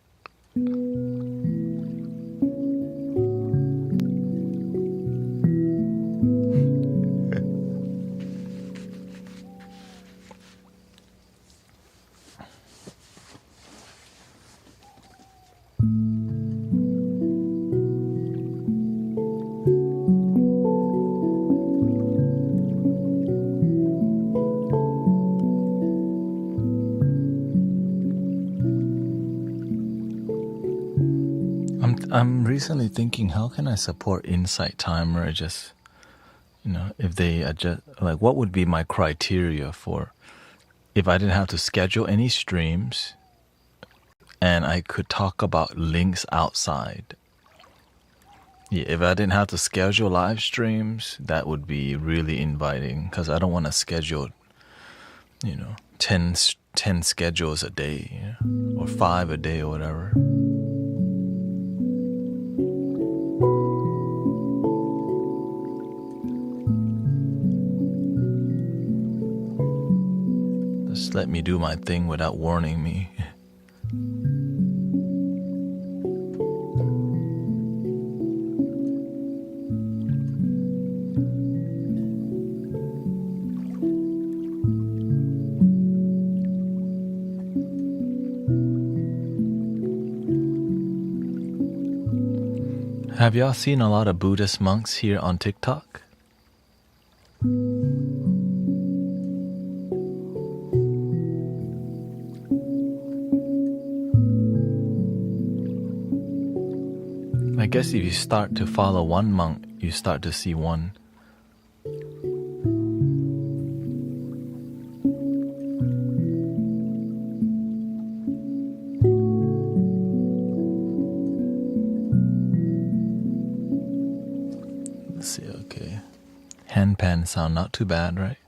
I'm recently thinking, how can I support Insight Timer? Just, if they adjust, like, what would be my criteria for if I didn't have to schedule any streams and I could talk about links outside? Yeah, if I didn't have to schedule live streams, that would be really inviting because I don't want to schedule, 10 schedules a day, or 5 a day or whatever. Just let me do my thing without warning me. Have y'all seen a lot of Buddhist monks here on TikTok? I guess if you start to follow one monk, you start to see one. Let's see, okay. Handpan sound not too bad, right?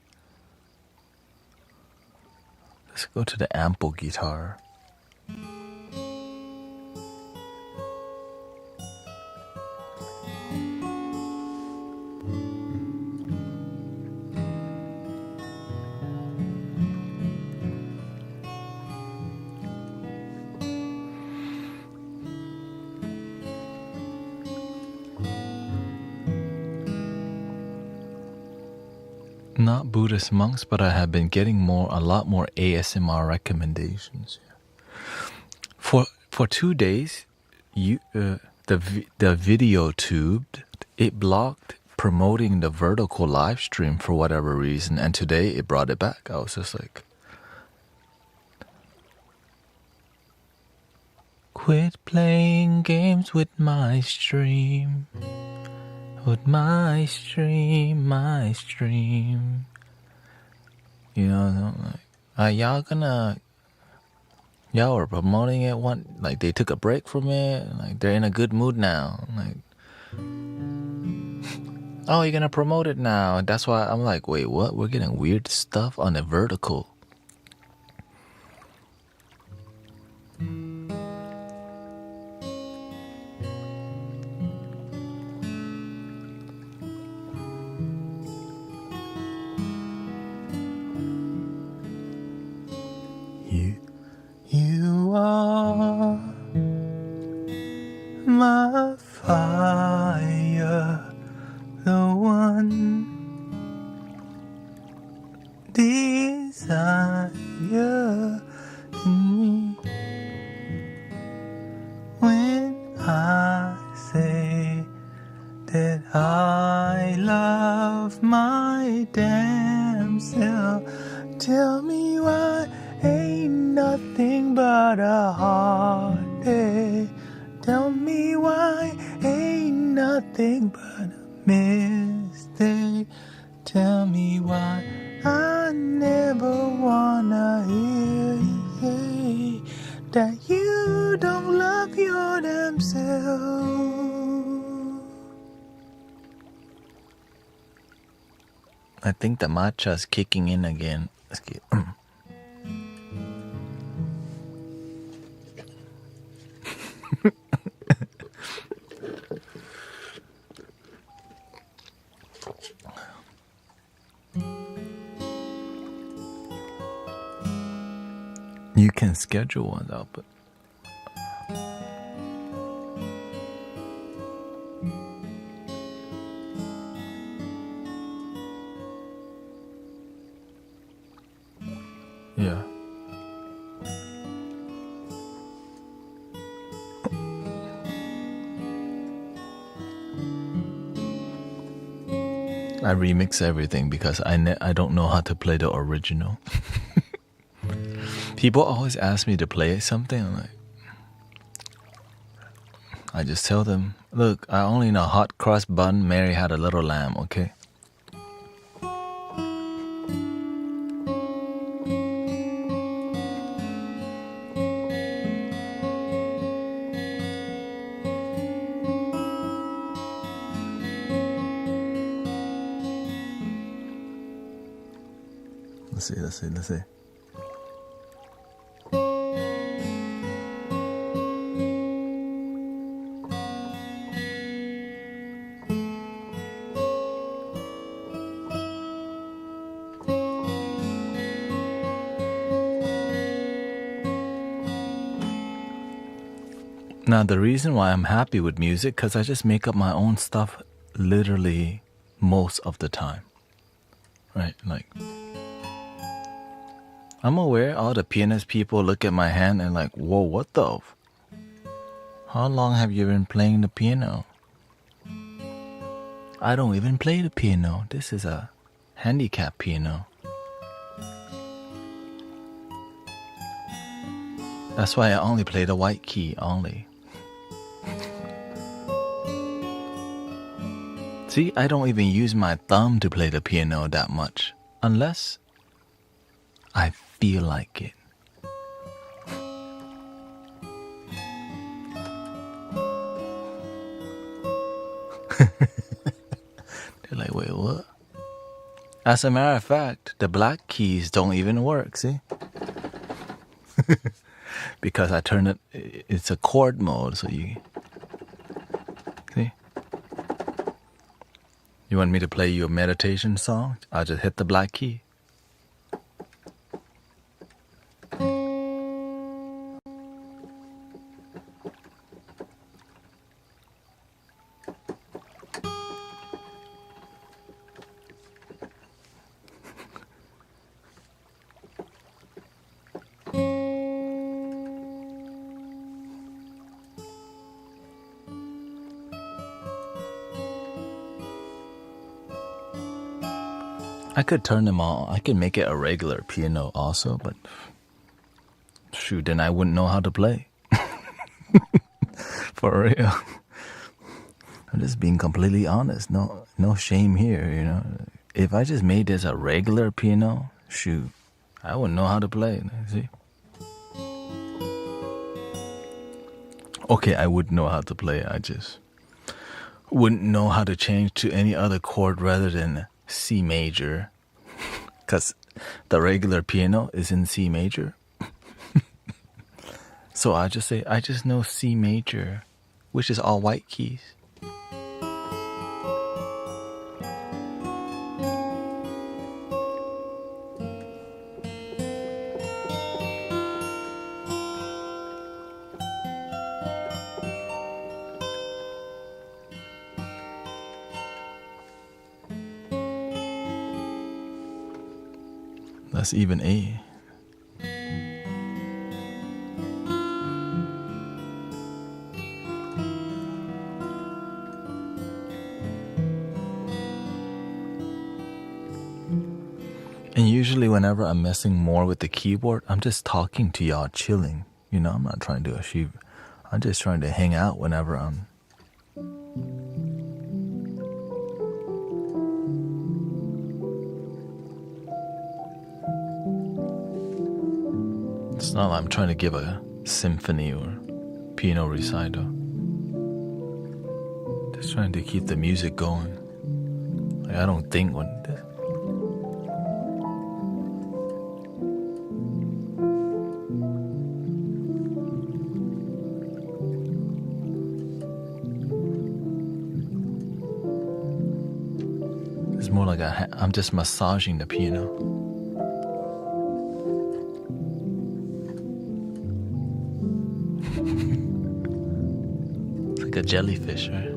Let's go to the ample guitar. Not Buddhist monks, but I have been getting a lot more ASMR recommendations. For 2 days, the video tubed, it blocked promoting the vertical live stream for whatever reason, and today it brought it back. I was just like, quit playing games with my stream. With my stream. I'm like, y'all were promoting it like they took a break from it, like they're in a good mood now. Like, Oh, you're gonna promote it now. That's why I'm like, wait, what? We're getting weird stuff on the vertical. You are my fire, the one desire in me. When I say that I love my damn self, tell me why ain't nothing but a heartache. Tell me why ain't nothing but a mistake. Tell me why I never wanna hear you say that you don't love your damn self. I think the matcha's kicking in again. You can schedule one out, but yeah. I remix everything because I don't know how to play the original. People always ask me to play something. I'm like, I just tell them, look, I only know hot cross bun, Mary had a little lamb, okay? Let's see. Now, the reason why I'm happy with music, because I just make up my own stuff literally most of the time. Right? Like, I'm aware all the pianist people look at my hand and like, whoa, what the? How long have you been playing the piano? I don't even play the piano. This is a handicap piano. That's why I only play the white key only. See, I don't even use my thumb to play the piano that much. Unless I feel like it. They're like, wait, what? As a matter of fact, the black keys don't even work, see? Because I turn it, it's a chord mode, so you... See? You want me to play you a meditation song? I'll just hit the black key. I could turn them on. I could make it a regular piano also, but shoot, then I wouldn't know how to play. For real. I'm just being completely honest. No shame here, you know. If I just made this a regular piano, shoot, I wouldn't know how to play. See? Okay, I would know how to play. I just wouldn't know how to change to any other chord rather than C major, because the regular piano is in C major. So I just say, I just know C major, which is all white keys. That's even A. And usually whenever I'm messing more with the keyboard, I'm just talking to y'all, chilling. You know, I'm not trying to achieve. I'm just trying to hang out whenever I'm... It's not like I'm trying to give a symphony or piano recital. Just trying to keep the music going. Like, I don't think when this... It's more like I'm just massaging the piano. It's like a jellyfish, right?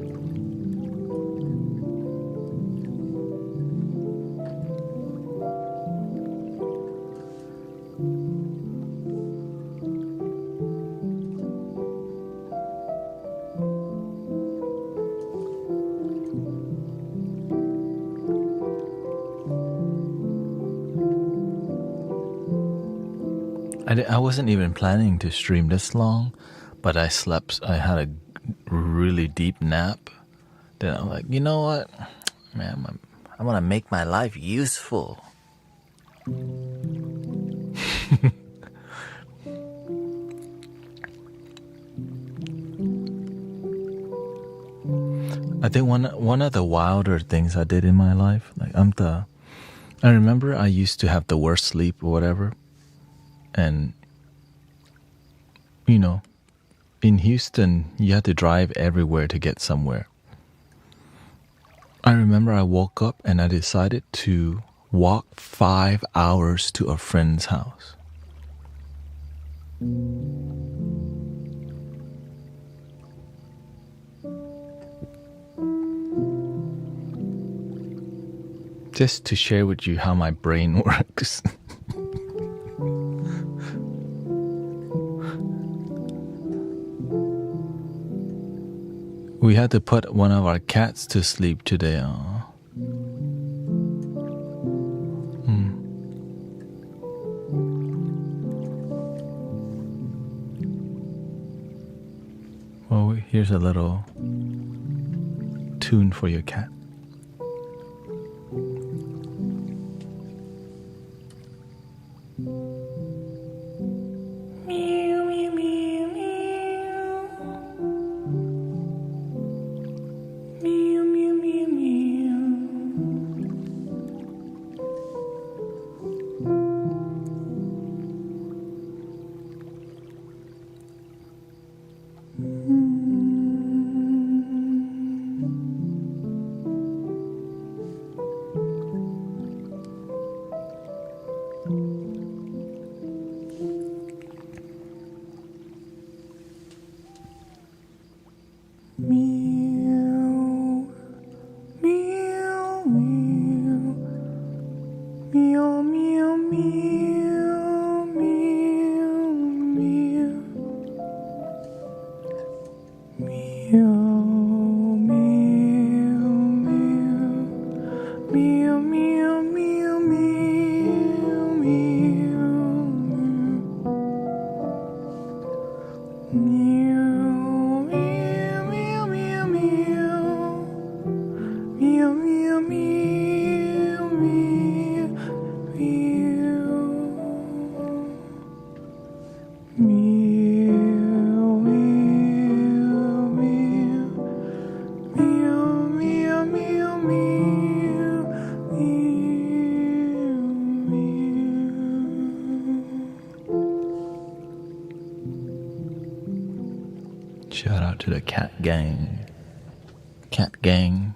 I wasn't even planning to stream this long, but I slept. I had a really deep nap. Then I'm like, you know what, man, I want to make my life useful. I think one of the wilder things I did in my life, like I remember I used to have the worst sleep or whatever. And, you know, in Houston, you had to drive everywhere to get somewhere. I remember I woke up and I decided to walk 5 hours to a friend's house. Just to share with you how my brain works. We had to put one of our cats to sleep today. Well, here's a little tune for your cat. out to the cat gang. Cat gang.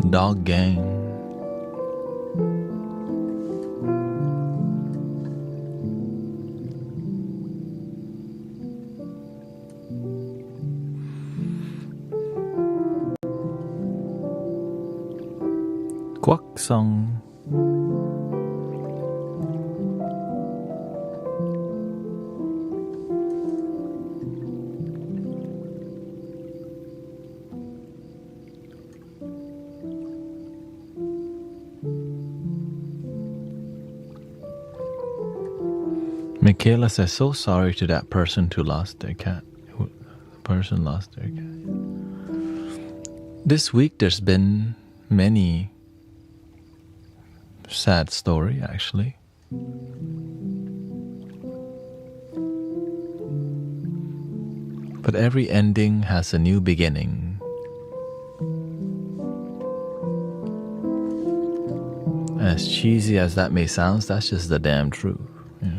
Dog gang. Quack song. Michaela says, so sorry to that person who lost their cat. The person lost their cat. This week there's been many sad story actually. But every ending has a new beginning. As cheesy as that may sound, that's just the damn truth. Yeah.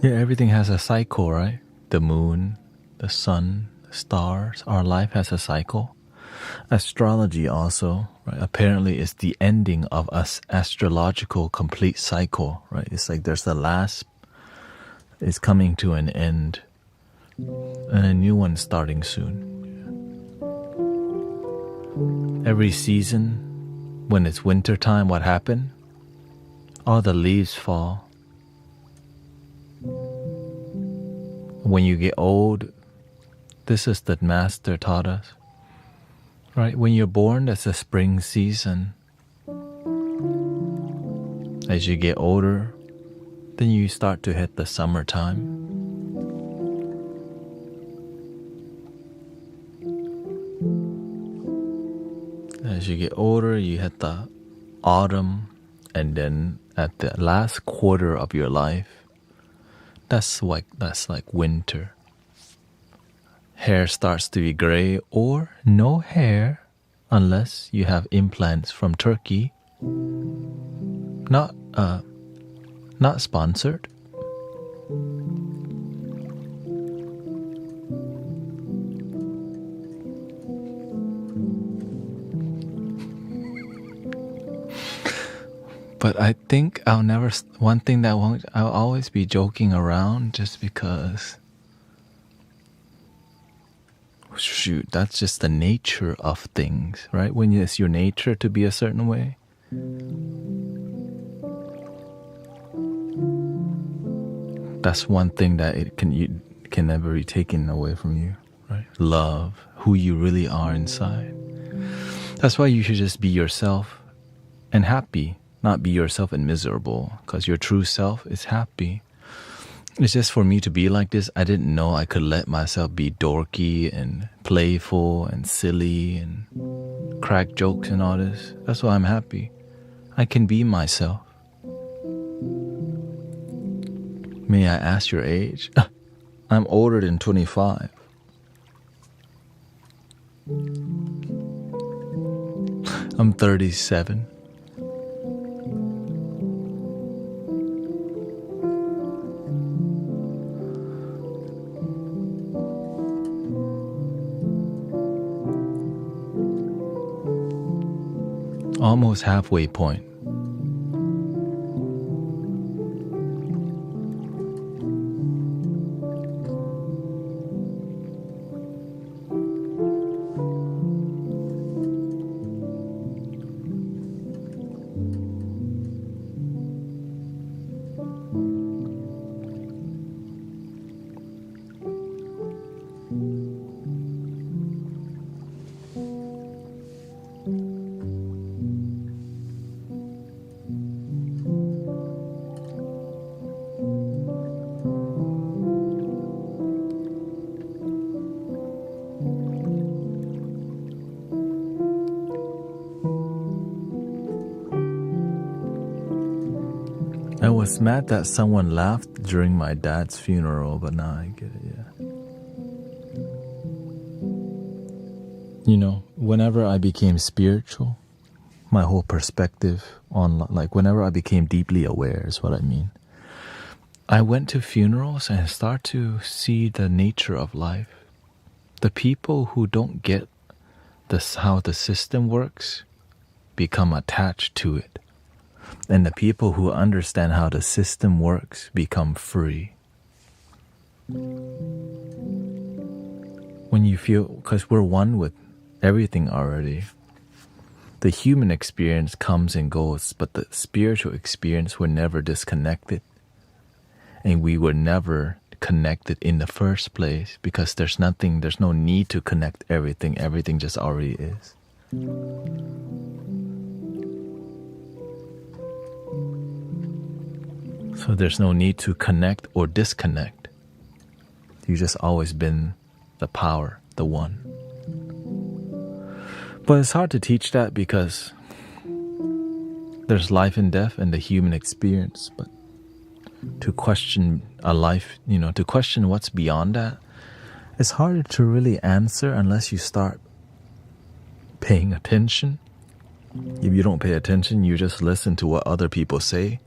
Yeah, everything has a cycle, right? The moon, the sun, the stars. Our life has a cycle. Astrology also, right? Apparently it's the ending of us astrological complete cycle, right? It's like there's the last, it's coming to an end, and a new one starting soon. Every season, when it's winter time, what happened? All the leaves fall. When you get old, this is the master taught us, right? When you're born, that's a spring season. As you get older, then you start to hit the summertime. As you get older, you hit the autumn, and then at the last quarter of your life, that's like winter. Hair starts to be gray or no hair unless you have implants from Turkey. Not sponsored. But I think I'll never, one thing that I'll always be joking around just because, shoot, that's just the nature of things, right? When it's your nature to be a certain way. That's one thing that you can never be taken away from you, right? Love, who you really are inside. That's why you should just be yourself and happy. Not be yourself and miserable, because your true self is happy. It's just for me to be like this, I didn't know I could let myself be dorky and playful and silly and crack jokes and all this. That's why I'm happy. I can be myself. May I ask your age? I'm older than 25. I'm 37. Almost halfway point. I was mad that someone laughed during my dad's funeral, but now I get it, yeah. You know, whenever I became spiritual, my whole perspective on, like, whenever I became deeply aware is what I mean. I went to funerals and start to see the nature of life. The people who don't get this, how the system works, become attached to it. And the people who understand how the system works become free. When you feel, because we're one with everything already, the human experience comes and goes, but the spiritual experience, we're never disconnected. And we were never connected in the first place because there's no need to connect everything. Everything just already is. So there's no need to connect or disconnect. You've just always been the power, the one. But it's hard to teach that because there's life and death and the human experience. But to question a life, you know, to question what's beyond that, it's harder to really answer unless you start paying attention. If you don't pay attention, you just listen to what other people say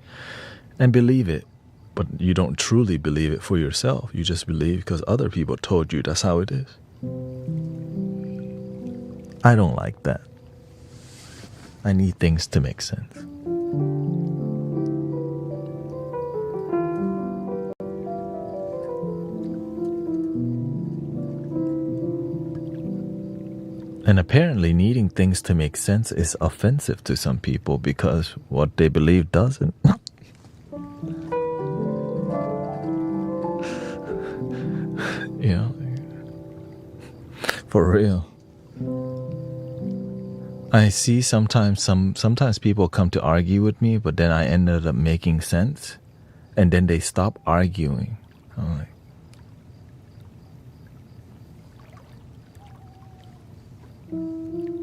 and believe it. But you don't truly believe it for yourself. You just believe because other people told you that's how it is. I don't like that. I need things to make sense. And apparently needing things to make sense is offensive to some people because what they believe doesn't. You know, for real. I see sometimes people come to argue with me, but then I ended up making sense, and then they stop arguing. I'm like,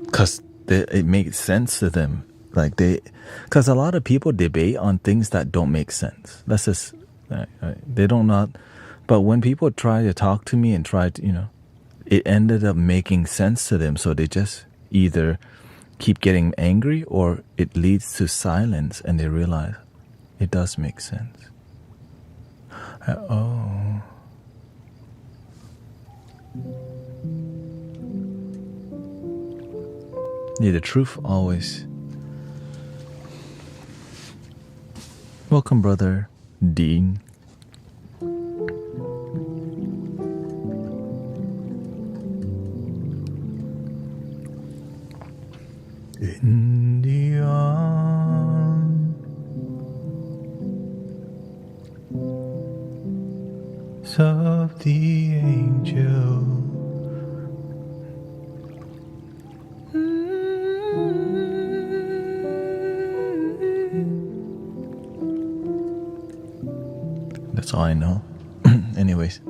because it makes sense to them. Like because a lot of people debate on things that don't make sense. That's just, they don't not. But when people try to talk to me and try to, you know, it ended up making sense to them. So they just either keep getting angry or it leads to silence and they realize it does make sense. Oh. Yeah, the truth always. Welcome, brother Dean. In the arms of the angel. That's all I know. Anyways.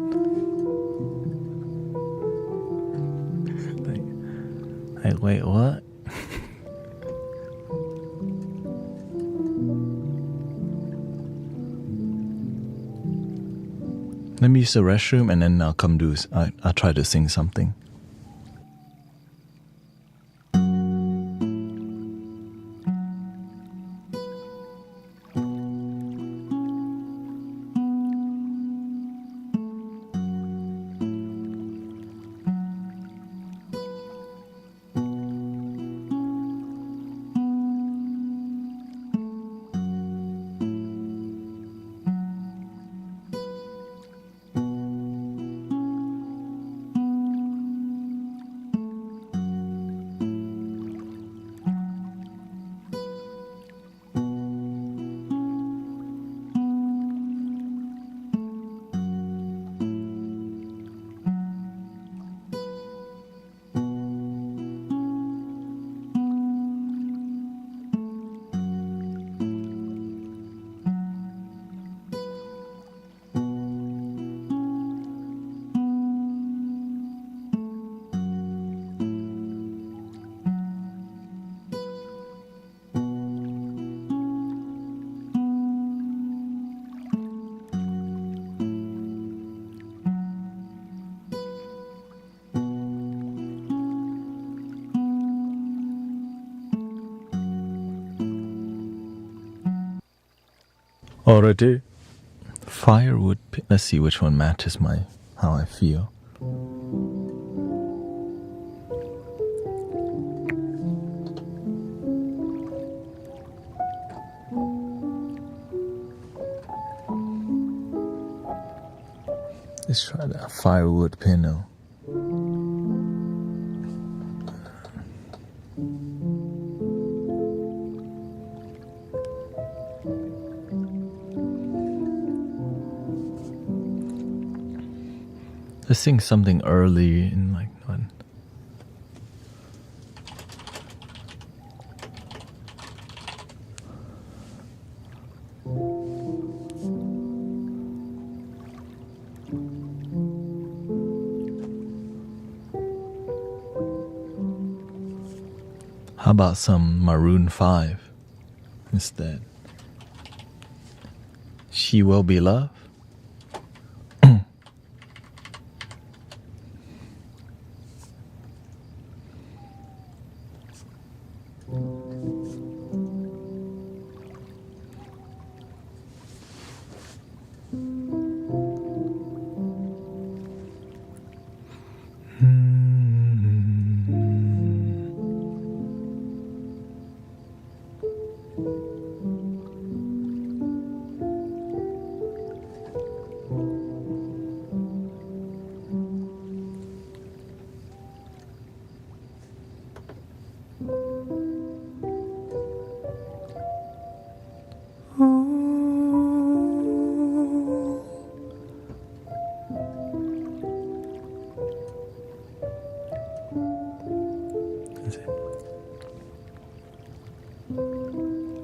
Like, wait, what? Let me use the restroom and then I'll come do. I'll try to sing something. Already. Firewood. Let's see which one matches how I feel. Let's try that firewood piano. Let's sing something early in like one. How about some Maroon 5 instead? She Will Be Loved.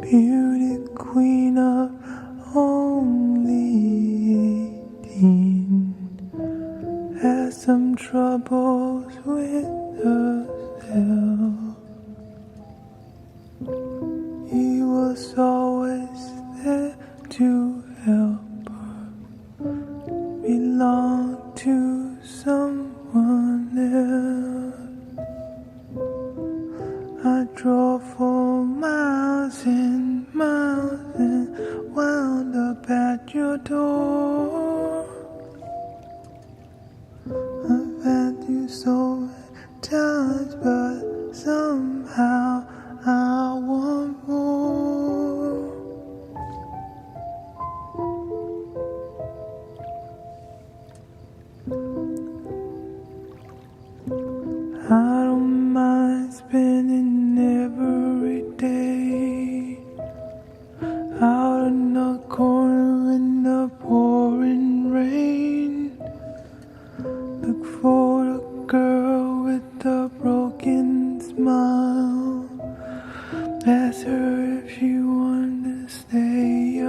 Beauty queen of only 18 has some troubles with herself. He was always there to help her belong to someone else. I drove for miles and miles and wound up at your door. I've had you so many times, but somehow I want more. I don't mind spending every day out in the corner in the pouring rain. Look for the girl with the broken smile. Ask her if she wanted to stay a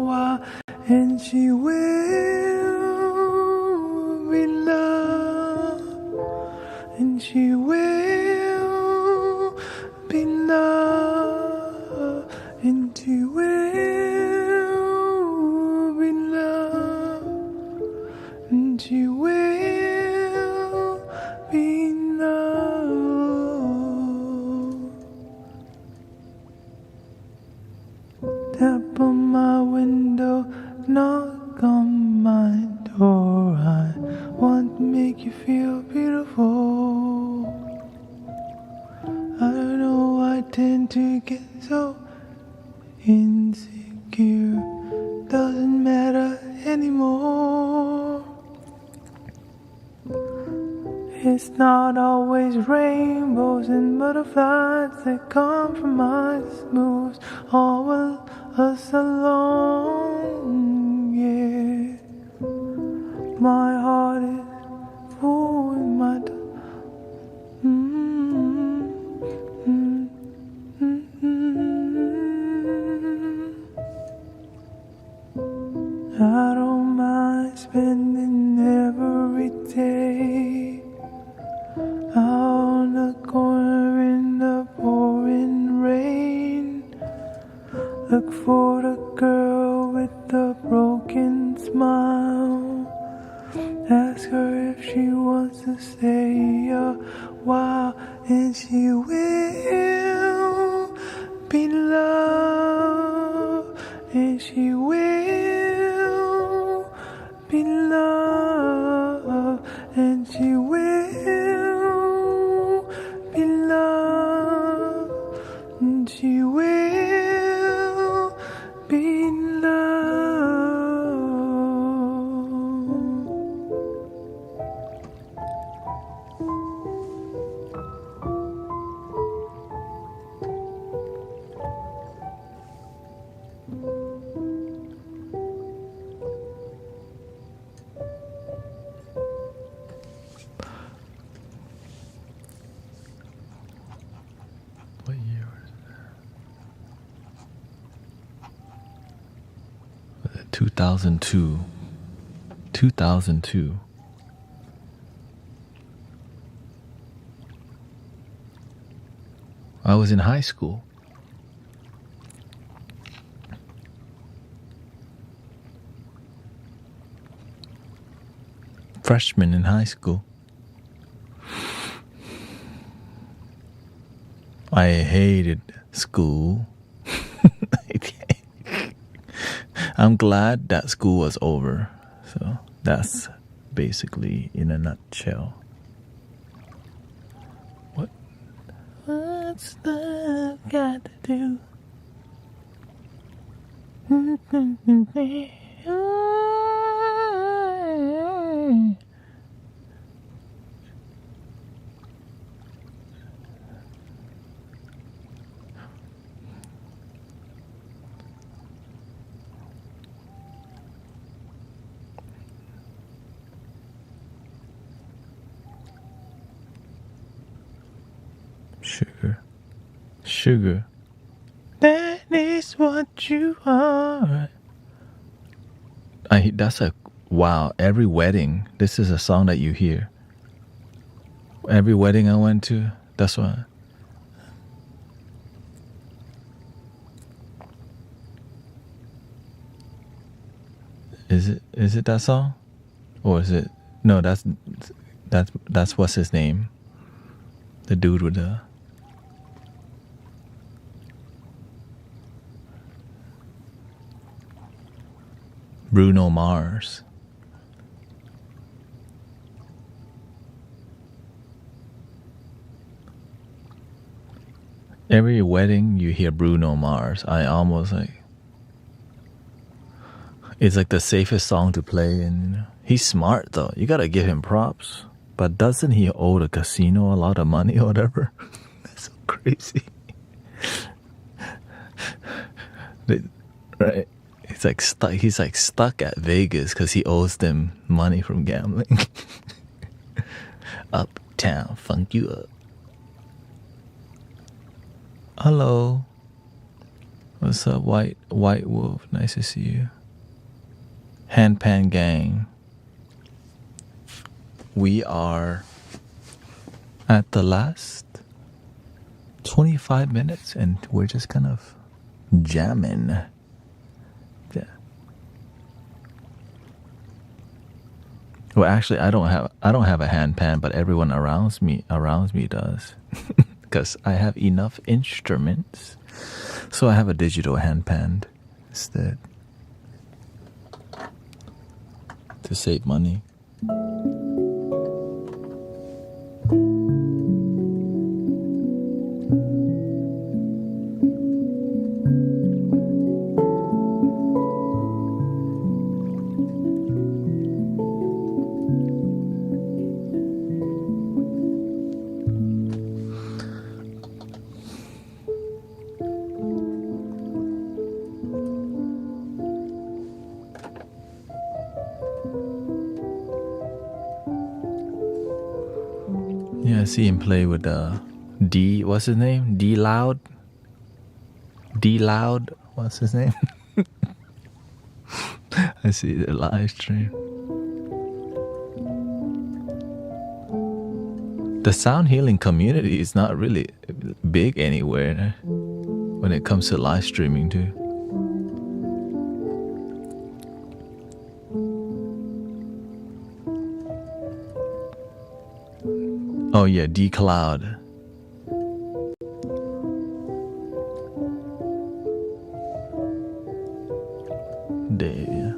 while, and she will be loved, and she will be loved, and she will be loved, and she will be loved. Tap on my window, knock on my door. I want to make you feel beautiful. I don't know, I tend to get so insecure. Doesn't matter anymore. It's not always rainbows and butterflies that compromise moves all us alone, yeah. My heart is full in my I don't mind spending every day out on the corner in the pouring rain. Look for the girl with the broken smile. Ask her if she wants to stay a while, and she will be loved, and she will 2002. 2002. I was in high school. Freshman in high school. I hated school. I'm glad that school was over. So that's basically in a nutshell. What's love got to do? Sugar. That is what you are. That's a wow. Every wedding, this is a song that you hear. Every wedding I went to, that's what. Is it that song, or is it no? That's what's his name. The dude with the. Bruno Mars. Every wedding you hear Bruno Mars. I almost like. It's like the safest song to play, and he's smart though. You gotta give him props. But doesn't he owe the casino a lot of money or whatever? That's so crazy. Right. He's like stuck at Vegas because he owes them money from gambling. Uptown, funk you up. Hello. What's up, White Wolf? Nice to see you. Handpan Gang. We are at the last 25 minutes and we're just kind of jamming. Yeah. Well, actually, I don't have a handpan, but everyone around me does, because I have enough instruments, so I have a digital handpan instead to save money. Yeah, I see him play with D. What's his name? D Loud. What's his name? I see the live stream. The sound healing community is not really big anywhere when it comes to live streaming too. Oh yeah, D Cloud. Dave, yeah.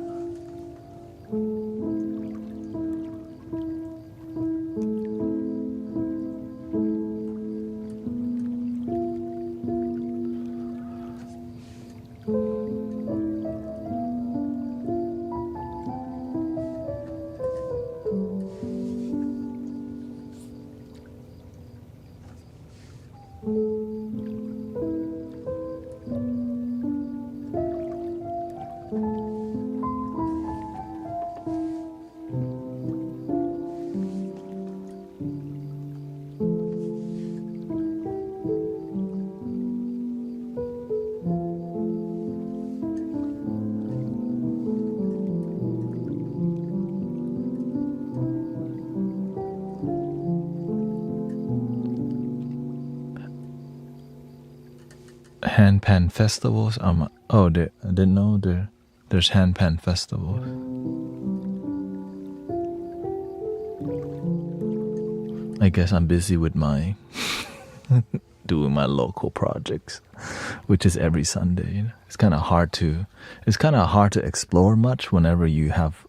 handpan festivals. I didn't know there's handpan festivals. I guess I'm busy with my doing my local projects, which is every Sunday. You know? It's kind of hard to explore much whenever you have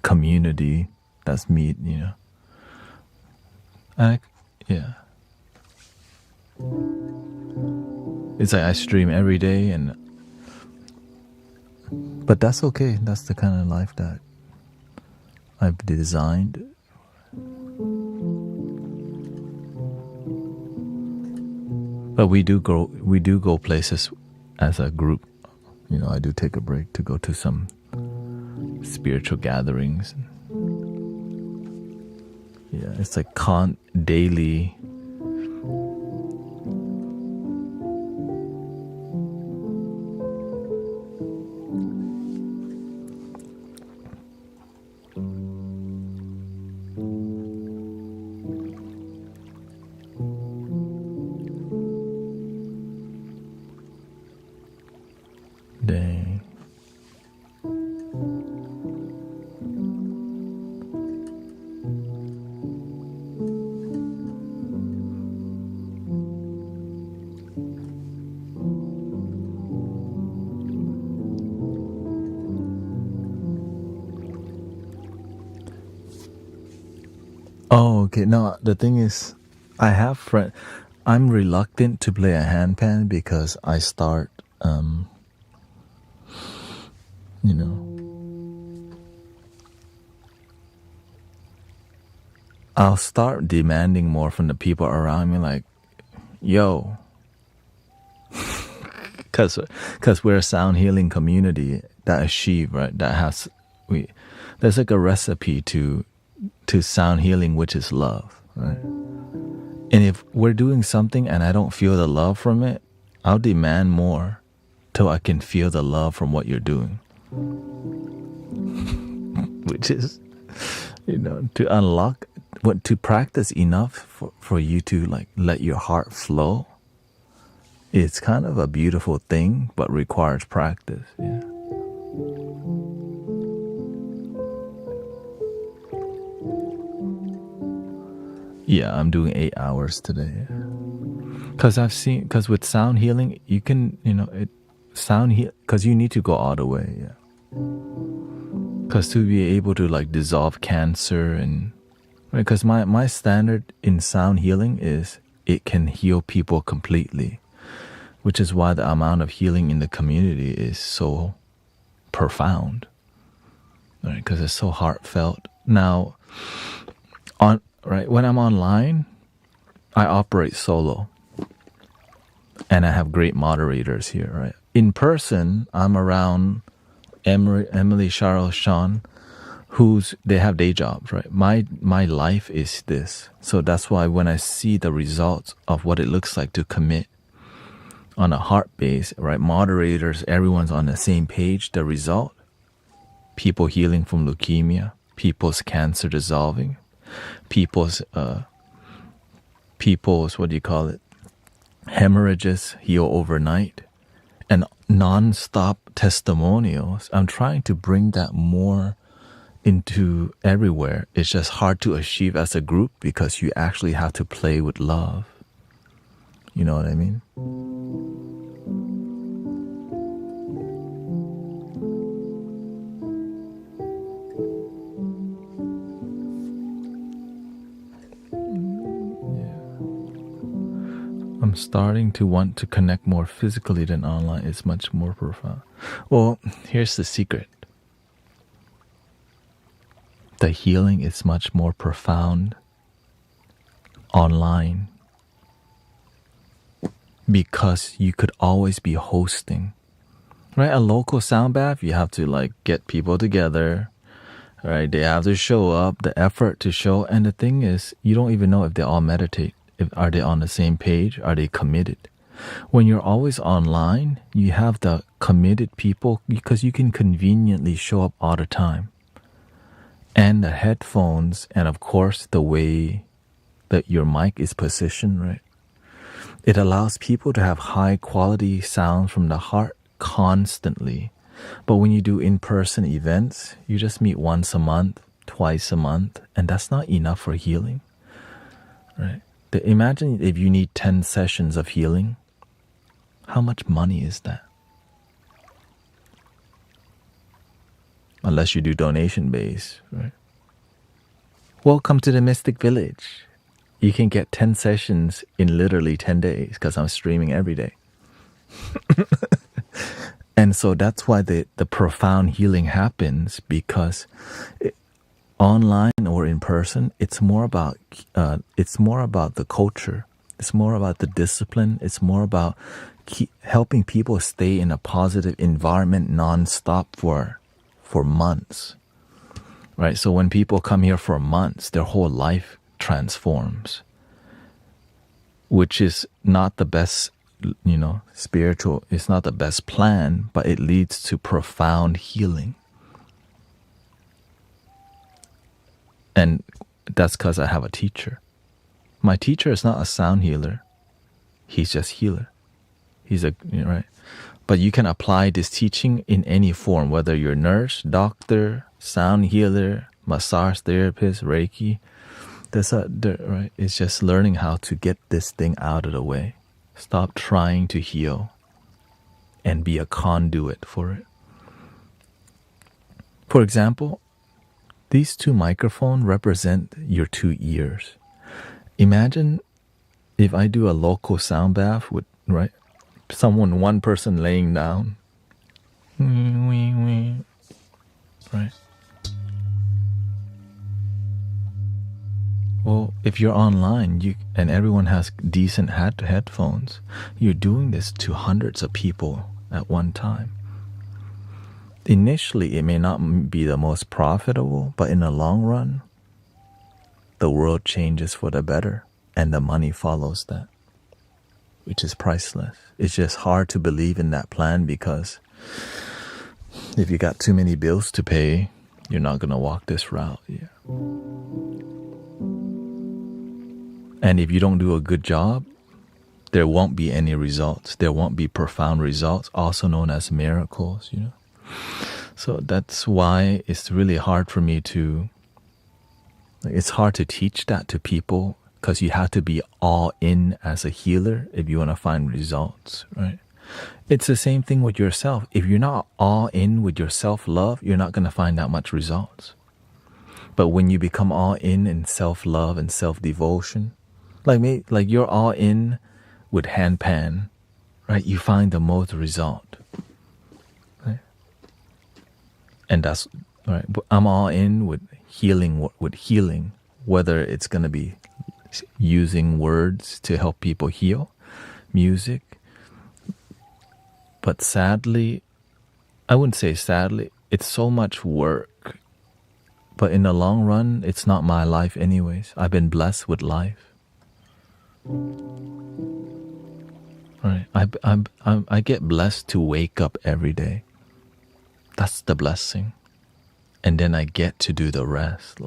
community that's meet. You know, yeah. It's like I stream every day, but that's okay. That's the kind of life that I've designed. But we do go places as a group. You know, I do take a break to go to some spiritual gatherings. Yeah, it's like daily. Dang. Oh, okay. No, the thing is, I have I'm reluctant to play a handpan because I start, you know, I'll start demanding more from the people around me, like, yo, because we're a sound healing community that achieve, right? That has there's like a recipe to sound healing, which is love, right? And if we're doing something and I don't feel the love from it, I'll demand more till I can feel the love from what you're doing. Which is, you know, to unlock, to practice enough for you to like let your heart flow. It's kind of a beautiful thing, but requires practice. Yeah. Yeah, I'm doing 8 hours today. Because with sound healing, you can, you know, because you need to go all the way. Yeah. Because to be able to like dissolve cancer and, because my standard in sound healing is it can heal people completely, which is why the amount of healing in the community is so profound, right? Because it's so heartfelt. Now, when I'm online, I operate solo, and I have great moderators here, right? In person, I'm around Emily, Charles, Sean, they have day jobs, right? My life is this, so that's why when I see the results of what it looks like to commit on a heart base, right? Moderators, everyone's on the same page. The result: people healing from leukemia, people's cancer dissolving, people's what do you call it? Hemorrhages heal overnight, and non-stop testimonials. I'm trying to bring that more into everywhere. It's just hard to achieve as a group because you actually have to play with love. You know what I mean? I'm starting to want to connect more physically than online. It's much more profound. Well, here's the secret. The healing is much more profound online because you could always be hosting, right? A local sound bath, you have to like get people together, right? They have to show up, the effort to show. And the thing is, you don't even know if they all meditate. Are they on the same page? Are they committed? When you're always online, you have the committed people because you can conveniently show up all the time. And the headphones, and of course the way that your mic is positioned, right? It allows people to have high quality sounds from the heart constantly. But when you do in-person events, you just meet once a month, twice a month, and that's not enough for healing, right? Imagine if you need 10 sessions of healing. How much money is that? Unless you do donation based, right? Welcome to the Mystic Village. You can get 10 sessions in literally 10 days because I'm streaming every day. And so that's why the profound healing happens, because online or in person, it's more about the culture. It's more about the discipline. It's more about helping people stay in a positive environment nonstop for months, right? So when people come here for months, their whole life transforms, which is not the best, spiritual. It's not the best plan, but it leads to profound healing. And that's because I have a teacher. My teacher is not a sound healer. He's just healer. He's right. But you can apply this teaching in any form, whether you're a nurse, doctor, sound healer, massage therapist, Reiki. Right? It's just learning how to get this thing out of the way. Stop trying to heal and be a conduit for it. For example, these two microphones represent your two ears. Imagine if I do a local sound bath with, right, one person laying down, right? Well, if you're online and everyone has decent headphones, you're doing this to hundreds of people at one time. Initially, it may not be the most profitable, but in the long run, the world changes for the better, and the money follows that, which is priceless. It's just hard to believe in that plan, because if you got too many bills to pay, you're not going to walk this route. Yeah. And if you don't do a good job, there won't be any results. There won't be profound results, also known as miracles, So that's why it's really hard for me it's hard to teach that to people, because you have to be all in as a healer if you want to find results, right? It's the same thing with yourself. If you're not all in with your self-love, you're not going to find that much results. But when you become all in self-love and self-devotion, like you're all in with handpan, right? You find the most result, right? And that's right. But I'm all in with healing, whether it's going to be using words to help people heal, music. But sadly, I wouldn't say sadly, it's so much work. But in the long run, it's not my life anyways. I've been blessed with life. Right. I get blessed to wake up every day. That's the blessing. And then I get to do the rest,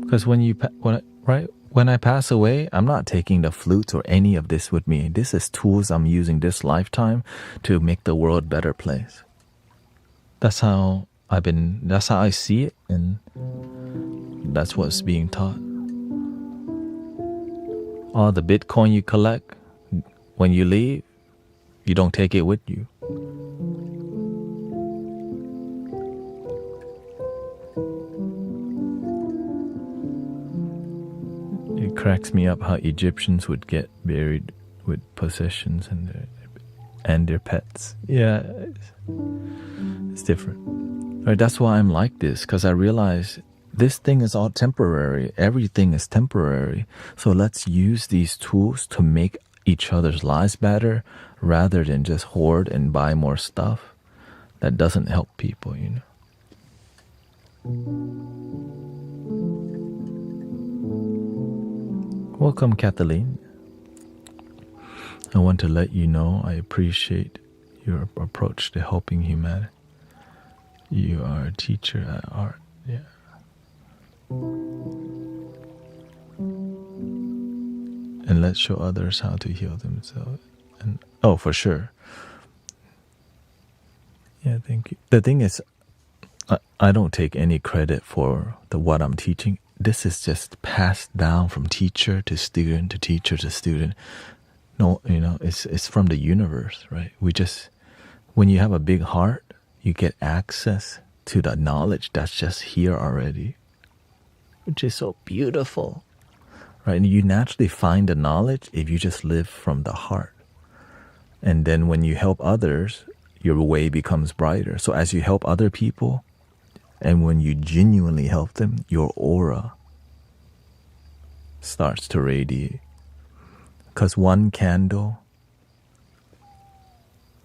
because when I pass away, I'm not taking the flutes or any of this with me. This is tools I'm using this lifetime to make the world a better place. That's how I see it, and that's what's being taught. All the Bitcoin you collect, when you leave, you don't take it with you. It cracks me up how Egyptians would get buried with possessions and their pets. Yeah, it's different. Right, that's why I'm like this, because I realize this thing is all temporary. Everything is temporary. So let's use these tools to make each other's lives better, rather than just hoard and buy more stuff that doesn't help people, Welcome, Kathleen. I want to let you know I appreciate your approach to helping humanity. You are a teacher at art. Yeah. let's show others how to heal themselves. And oh, for sure. Yeah, thank you. The thing is, I don't take any credit for what I'm teaching. This is just passed down from teacher to student to teacher to student. No, it's from the universe, right? When you have a big heart, you get access to the knowledge that's just here already, which is so beautiful, right? And you naturally find the knowledge if you just live from the heart. And then when you help others, your way becomes brighter. So as you help other people, and when you genuinely help them, your aura starts to radiate. Because one candle...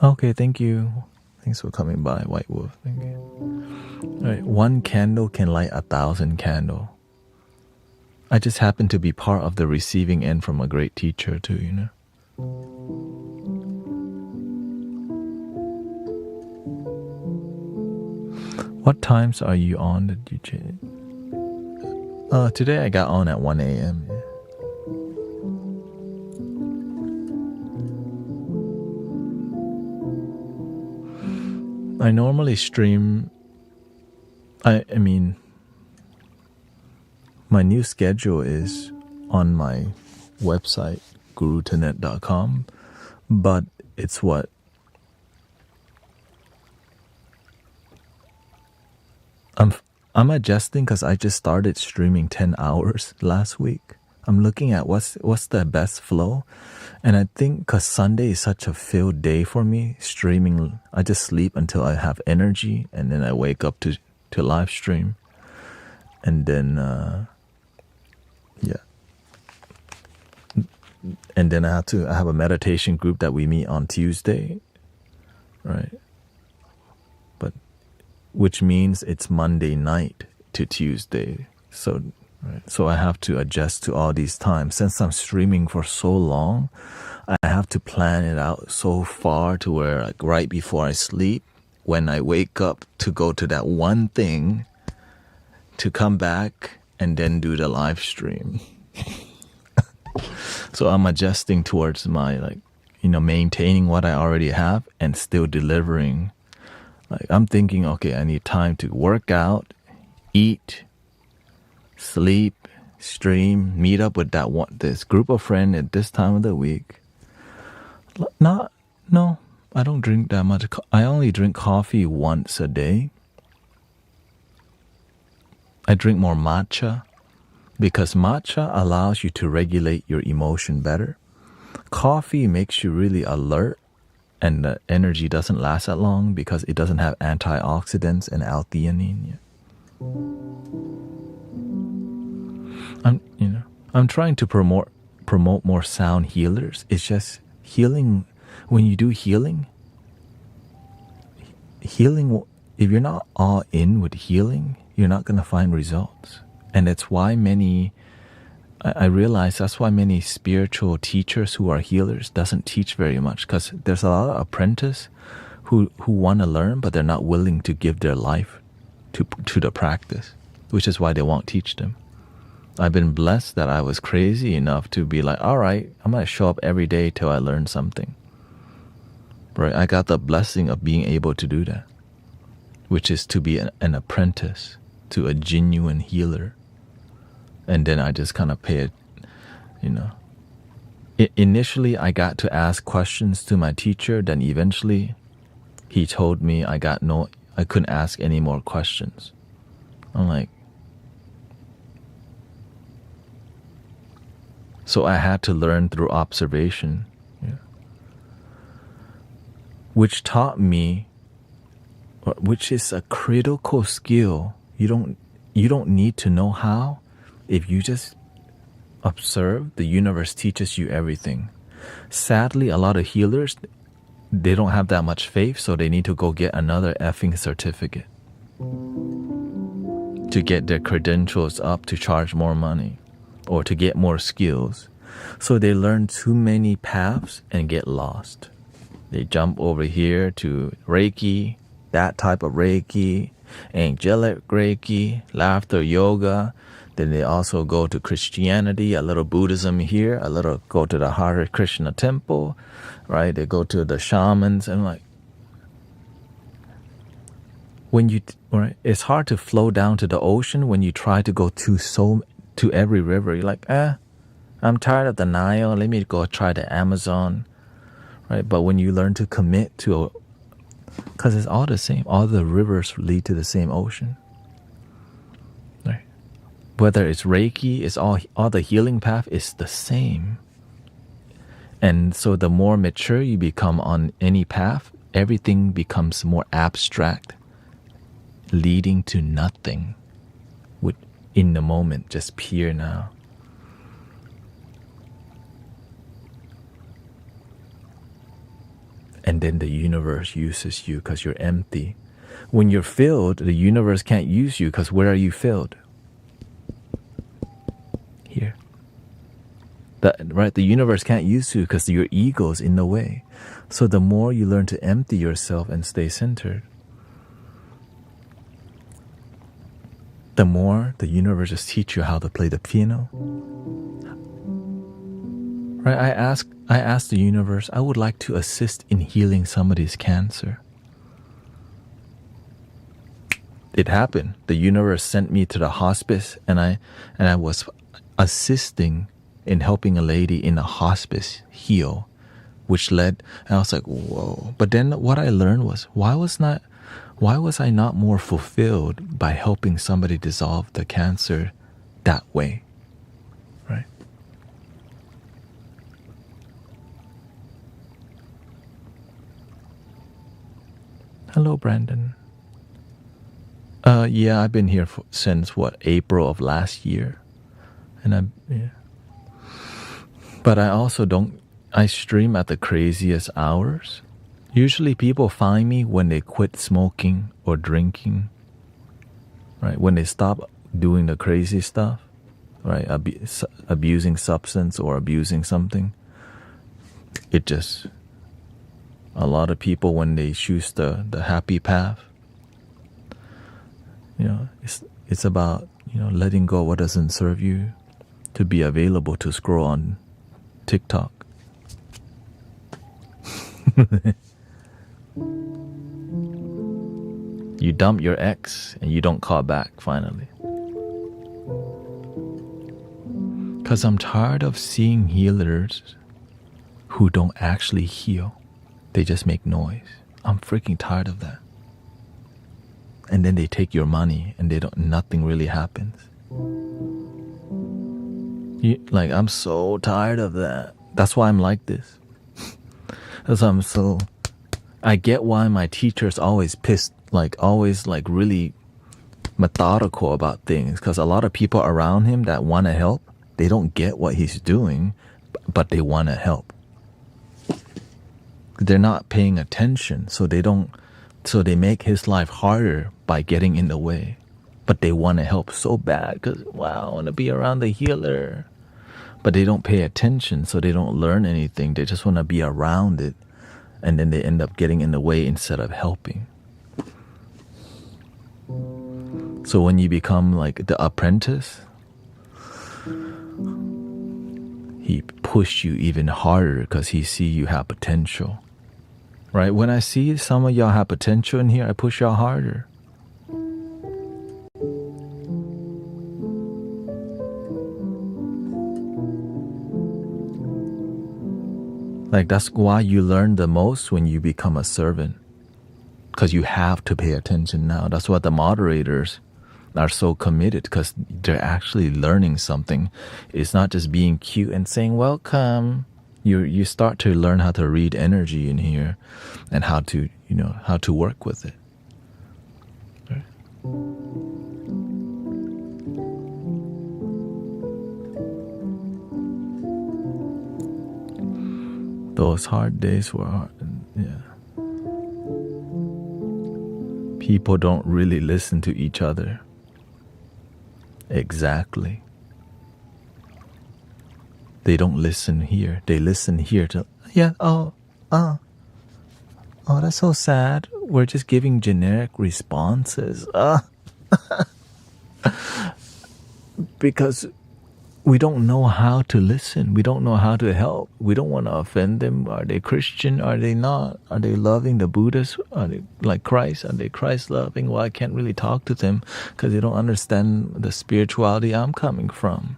Okay, thank you. Thanks for coming by, White Wolf. Thank you. All right, one candle can light 1,000 candles. I just happen to be part of the receiving end from a great teacher too, What times are you on the DJ? Today I got on at 1 a.m. Yeah. I normally stream. I mean, my new schedule is on my website, gurutanet.com, but it's what? I'm adjusting because I just started streaming 10 hours last week. I'm looking at what's the best flow. And I think because Sunday is such a filled day for me, streaming, I just sleep until I have energy. And then I wake up to live stream. And then, yeah. And then I have a meditation group that we meet on Tuesday. Right. Which means it's Monday night to Tuesday. So I have to adjust to all these times. Since I'm streaming for so long, I have to plan it out so far to where like right before I sleep, when I wake up to go to that one thing, to come back and then do the live stream. So I'm adjusting towards my maintaining what I already have and still delivering. Like I'm thinking, okay, I need time to work out, eat, sleep, stream, meet up with this group of friends at this time of the week. No, I don't drink that much. I only drink coffee once a day. I drink more matcha because matcha allows you to regulate your emotion better. Coffee makes you really alert. And the energy doesn't last that long because it doesn't have antioxidants and L-theanine. I'm trying to promote more sound healers. It's just healing. When you do healing, if you're not all in with healing, you're not going to find results. And that's why I realize that's why many spiritual teachers who are healers doesn't teach very much, because there's a lot of apprentices who want to learn, but they're not willing to give their life to the practice, which is why they won't teach them. I've been blessed that I was crazy enough to be like, all right, I'm going to show up every day till I learn something. Right? I got the blessing of being able to do that, which is to be an apprentice to a genuine healer. And then I just kind of pay it, Initially, I got to ask questions to my teacher. Then eventually, he told me I couldn't ask any more questions. I'm like, so I had to learn through observation, which taught me, which is a critical skill. You don't need to know how. If you just observe, the universe teaches you everything. Sadly, a lot of healers, they don't have that much faith, so they need to go get another effing certificate to get their credentials up to charge more money or to get more skills. So they learn too many paths and get lost. They jump over here to Reiki, that type of Reiki, angelic Reiki, laughter yoga. Then they also go to Christianity, a little Buddhism here, a little go to the Hare Krishna temple, right? They go to the shamans, and like, when you, right, it's hard to flow down to the ocean when you try to go to every river. You're like, I'm tired of the Nile. Let me go try the Amazon, right? But when you learn to commit to, because it's all the same, all the rivers lead to the same ocean, right? Whether it's Reiki, it's all the healing path is the same. And so the more mature you become on any path, everything becomes more abstract, leading to nothing in the moment, just pure now. And then the universe uses you because you're empty. When you're filled, the universe can't use you because where are you filled? Here. The universe can't use you because your ego's in the way. So the more you learn to empty yourself and stay centered, the more the universe just teach you how to play the piano. Right? I asked the universe, I would like to assist in healing somebody's cancer. It happened. The universe sent me to the hospice, and I was assisting in helping a lady in a hospice heal, which led, and I was like, whoa. But then what I learned was, why was I not more fulfilled by helping somebody dissolve the cancer that way, right? Hello, Brandon. Yeah, I've been here since April of last year, and but I also I stream at the craziest hours. Usually people find me when they quit smoking or drinking, right? When they stop doing the crazy stuff, right? Abusing substance or abusing something. A lot of people, when they choose the happy path, it's about, letting go of what doesn't serve you to be available to scroll on TikTok. You dump your ex and you don't call back finally. Because I'm tired of seeing healers who don't actually heal. They just make noise. I'm freaking tired of that. And then they take your money and nothing really happens. I'm so tired of that. That's why I'm like this. I get why my teacher's always pissed, really methodical about things, because a lot of people around him that want to help, they don't get what he's doing, but they want to help. They're not paying attention, so they make his life harder by getting in the way. But they want to help so bad because, wow, I want to be around the healer. But they don't pay attention, so they don't learn anything. They just want to be around it. And then they end up getting in the way instead of helping. So when you become like the apprentice, he push you even harder because he see you have potential. Right? When I see some of y'all have potential in here, I push y'all harder. That's why you learn the most when you become a servant. Because you have to pay attention now. That's why the moderators are so committed, because they're actually learning something. It's not just being cute and saying welcome. You start to learn how to read energy in here and how to work with it. Right? Those hard days were hard. Yeah. People don't really listen to each other. Exactly. They don't listen here. They listen here to, that's so sad. We're just giving generic responses. because we don't know how to listen. We don't know how to help. We don't want to offend them. Are they Christian? Are they not? Are they loving the Buddhists? Are they like Christ? Are they Christ loving? Well, I can't really talk to them because they don't understand the spirituality I'm coming from.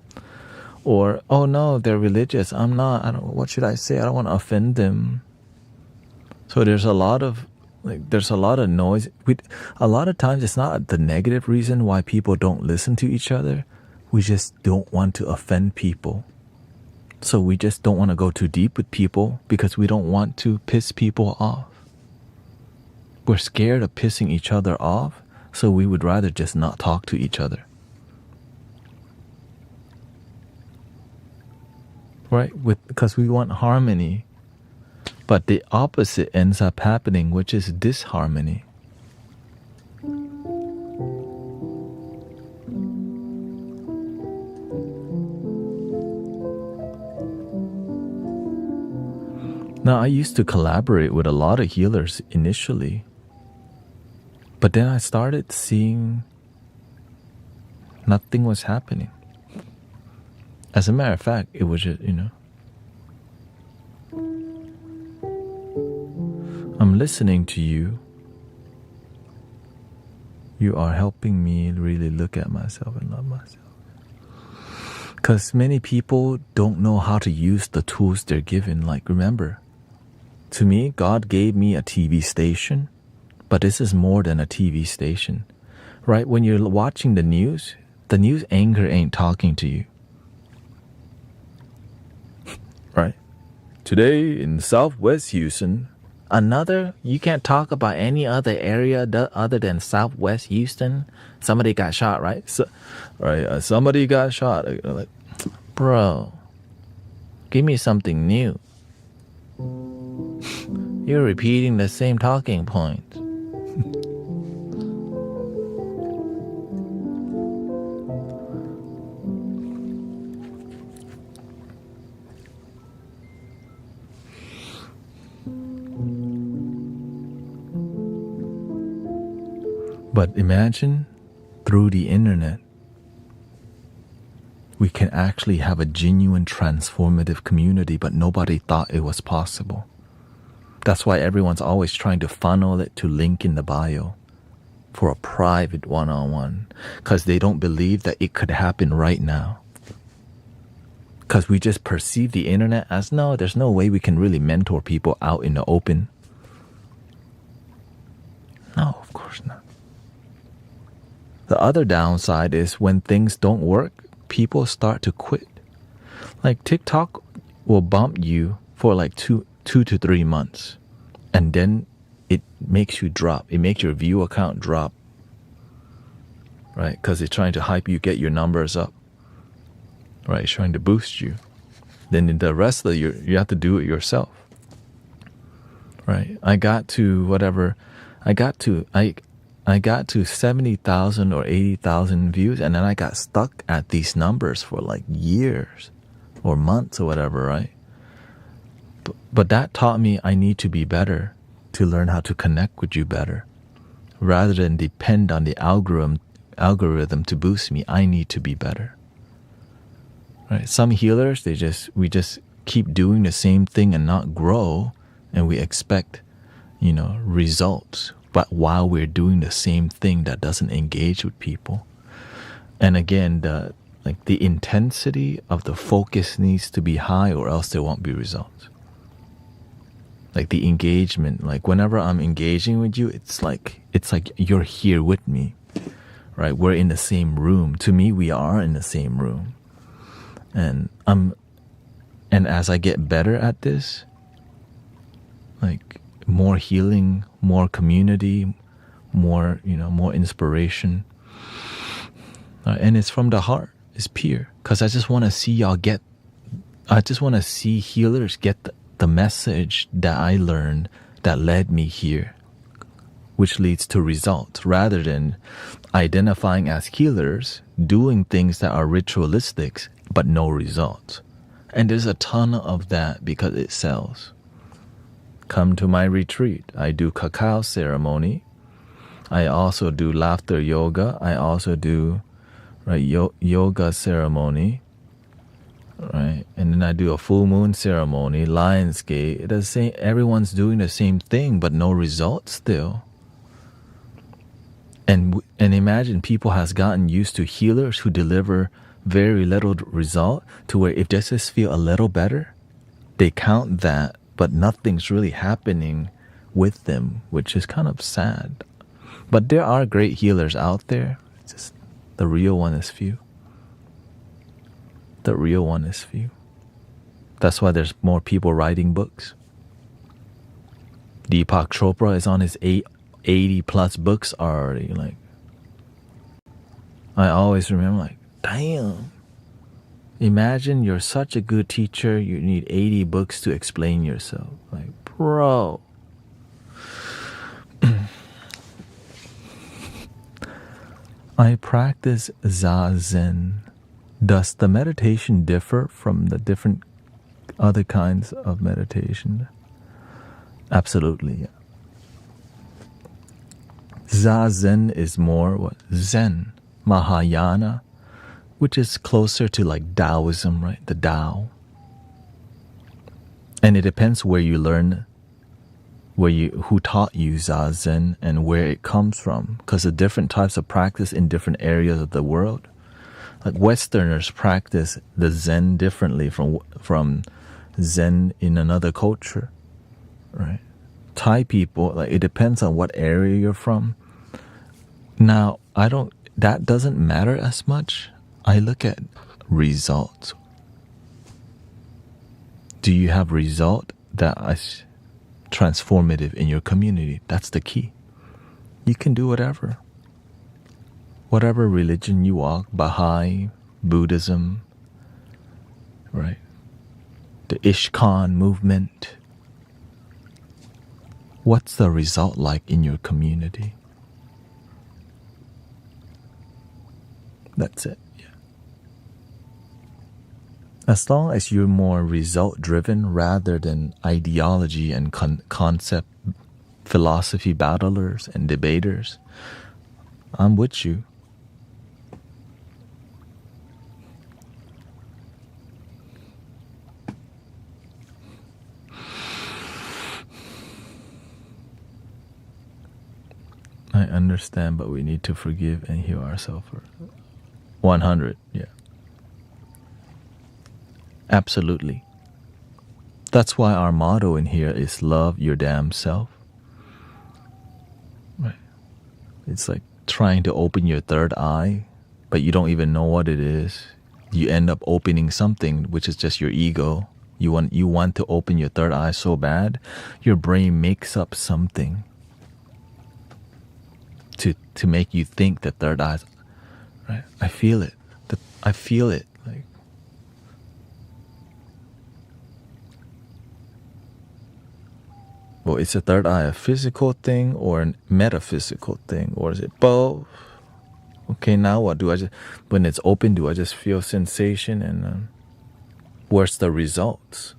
Or, oh no, they're religious. I'm not. I don't. What should I say? I don't want to offend them. So there's a lot of noise. A lot of times it's not the negative reason why people don't listen to each other. We just don't want to offend people. So we just don't want to go too deep with people because we don't want to piss people off. We're scared of pissing each other off, so we would rather just not talk to each other. Right? Because we want harmony. But the opposite ends up happening, which is disharmony. Now, I used to collaborate with a lot of healers initially, but then I started seeing nothing was happening. As a matter of fact, it was just, I'm listening to you. You are helping me really look at myself and love myself. Because many people don't know how to use the tools they're given. Like, remember, to me, God gave me a TV station, but this is more than a TV station, right? When you're watching the news anchor ain't talking to you, right? Today in Southwest Houston, you can't talk about any other area other than Southwest Houston. Somebody got shot, right? Somebody got shot. Like, bro, give me something new. You're repeating the same talking point. But imagine through the internet, we can actually have a genuine transformative community, but nobody thought it was possible. That's why everyone's always trying to funnel it to link in the bio for a private one-on-one, because they don't believe that it could happen right now. Because we just perceive the internet as, no, there's no way we can really mentor people out in the open. No, of course not. The other downside is when things don't work, people start to quit. Like TikTok will bump you for like two to 3 months, and then it makes you drop. It makes your view account drop, right? Because it's trying to hype you, get your numbers up, right? It's trying to boost you. Then in the rest of the year, you have to do it yourself, right? I got to 70,000 or 80,000 views, and then I got stuck at these numbers for like years or months or whatever, right? But that taught me I need to be better to learn how to connect with you better. Rather than depend on the algorithm to boost me, I need to be better. Right? Some healers, we just keep doing the same thing and not grow, and we expect, results. But while we're doing the same thing, that doesn't engage with people. And again, the intensity of the focus needs to be high, or else there won't be results. Like the engagement, like whenever I'm engaging with you, it's like you're here with me, right? We're in the same room. To me, we are in the same room. And as I get better at this, like more healing, more community, more inspiration. And it's from the heart. It's pure. Because I just want to see healers get the message that I learned that led me here, which leads to results, rather than identifying as healers, doing things that are ritualistic, but no results. And there's a ton of that because it sells. Come to my retreat. I do cacao ceremony. I also do laughter yoga. I also do right? Yoga ceremony, right? And then I do a full moon ceremony, Lionsgate. It does everyone's doing the same thing, but no results still. And imagine people has gotten used to healers who deliver very little result, to where if they just feel a little better, they count that, but nothing's really happening with them, which is kind of sad. But there are great healers out there. It's just the real one is few. The real one is few. That's why there's more people writing books. Deepak Chopra is on his 80 plus books already. Like, I always remember, like, damn. Imagine you're such a good teacher, you need 80 books to explain yourself. Like, bro. I practice Zazen. Does the meditation differ from the different other kinds of meditation? Absolutely, yeah. Zazen is more what? Zen, Mahayana, which is closer to like Taoism, right? The Tao. And it depends where you learn, who taught you Zazen and where it comes from, because the different types of practice in different areas of the world. Like Westerners practice the Zen differently from Zen in another culture, right? Thai people, like, it depends on what area you're from. Now, that doesn't matter as much. I look at results. Do you have result that is transformative in your community? That's the key. You can do whatever religion you walk, Baha'i, Buddhism, right? The Ishkan movement. What's the result like in your community? That's it, yeah. As long as you're more result-driven rather than ideology and concept philosophy battlers and debaters, I'm with you. I understand, but we need to forgive and heal ourselves. 100, yeah. Absolutely. That's why our motto in here is love your damn self. Right. It's like trying to open your third eye, but you don't even know what it is. You end up opening something which is just your ego. You want to open your third eye so bad, your brain makes up something to make you think that third eye, right? I feel it. I feel it. Like, well, is a third eye a physical thing or a metaphysical thing, or is it both? Okay, now what do I just? When it's open, do I just feel sensation, and where's the results?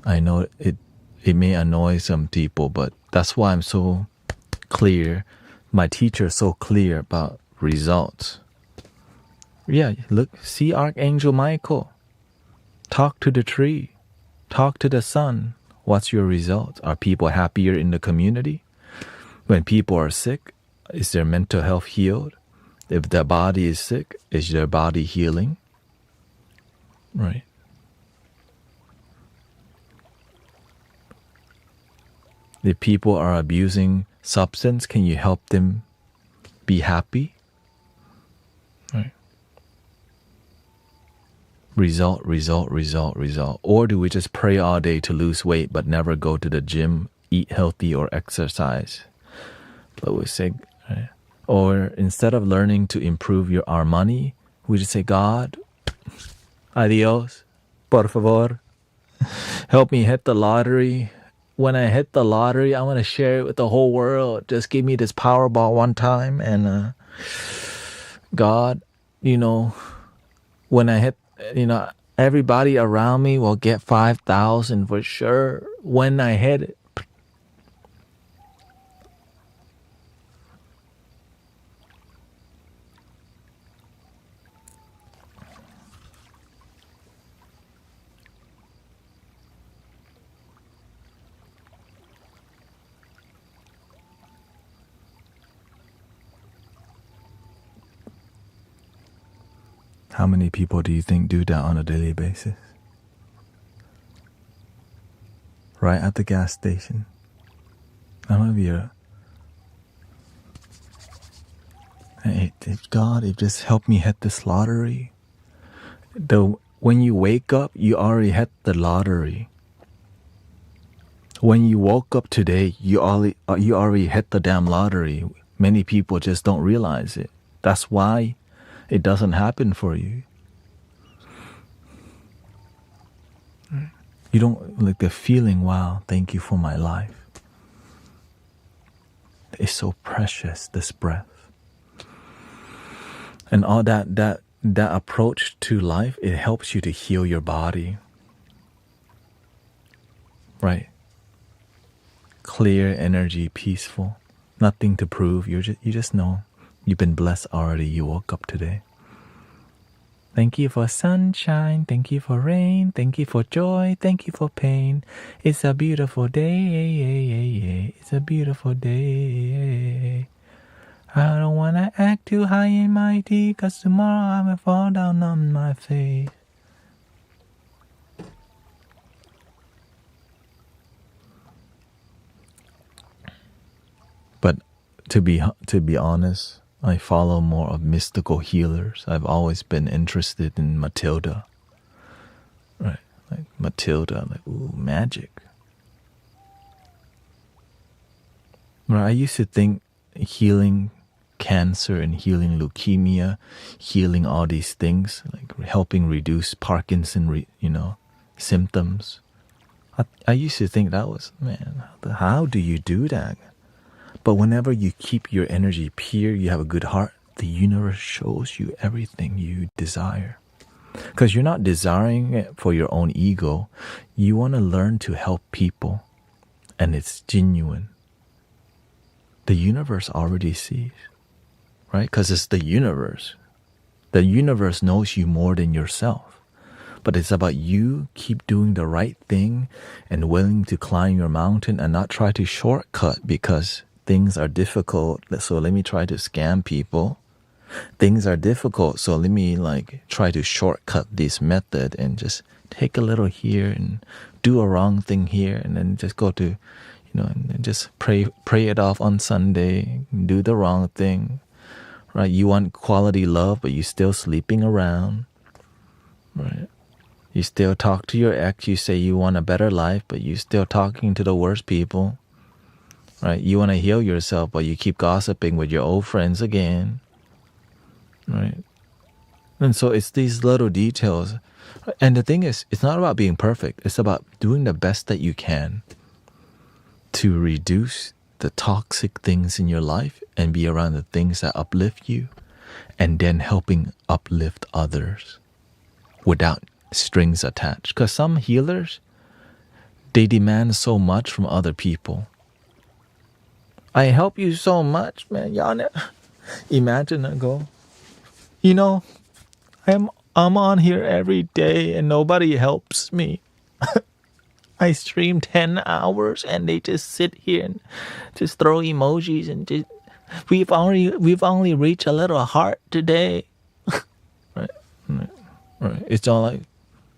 I know it may annoy some people, but that's why I'm so clear. My teacher is so clear about results. Yeah, look, see Archangel Michael. Talk to the tree. Talk to the sun. What's your result? Are people happier in the community? When people are sick, is their mental health healed? If their body is sick, is their body healing? Right. If people are abusing substance, can you help them be happy? Right. Result. Or do we just pray all day to lose weight but never go to the gym, eat healthy, or exercise? But we say, right? Or instead of learning to improve our money, we just say, God, adios, por favor, help me hit the lottery. When I hit the lottery, I want to share it with the whole world. Just give me this Powerball one time. And God, when I hit, everybody around me will get 5,000 for sure when I hit it. How many people do you think do that on a daily basis? Right at the gas station. I'm gonna be God, it just helped me hit this lottery. When you wake up, you already hit the lottery. When you woke up today, you already hit the damn lottery. Many people just don't realize it. That's why it doesn't happen for you. You don't like the feeling, wow, thank you for my life. It's so precious, this breath. And all that approach to life, it helps you to heal your body. Right? Clear energy, peaceful. Nothing to prove. You just know you've been blessed already. You woke up today. Thank you for sunshine. Thank you for rain. Thank you for joy. Thank you for pain. It's a beautiful day. It's a beautiful day. I don't wanna act too high and mighty, 'cause tomorrow I will fall down on my face. But to be honest, I follow more of mystical healers. I've always been interested in Matilda. Right, like Matilda, like ooh, magic. Right, I used to think healing cancer and healing leukemia, healing all these things, like helping reduce Parkinson, symptoms. I used to think that was, man, how do you do that? But whenever you keep your energy pure, you have a good heart, the universe shows you everything you desire. Because you're not desiring it for your own ego. You want to learn to help people. And it's genuine. The universe already sees. Right? Because it's the universe. The universe knows you more than yourself. But it's about you keep doing the right thing and willing to climb your mountain and not try to shortcut because things are difficult, so let me try to scam people. Things are difficult, so let me try to shortcut this method and just take a little here and do a wrong thing here and then just go to, and just pray it off on Sunday, do the wrong thing, right? You want quality love, but you're still sleeping around, right? You still talk to your ex, you say you want a better life, but you're still talking to the worst people. Right, you want to heal yourself, but you keep gossiping with your old friends again. Right, and so it's these little details. And the thing is, it's not about being perfect. It's about doing the best that you can to reduce the toxic things in your life and be around the things that uplift you, and then helping uplift others without strings attached. Because some healers, they demand so much from other people. I help you so much, man. Y'all imagine I go, I'm on here every day and nobody helps me. I stream 10 hours and they just sit here and just throw emojis and just, we've only reached a little heart today. Right. It's all like,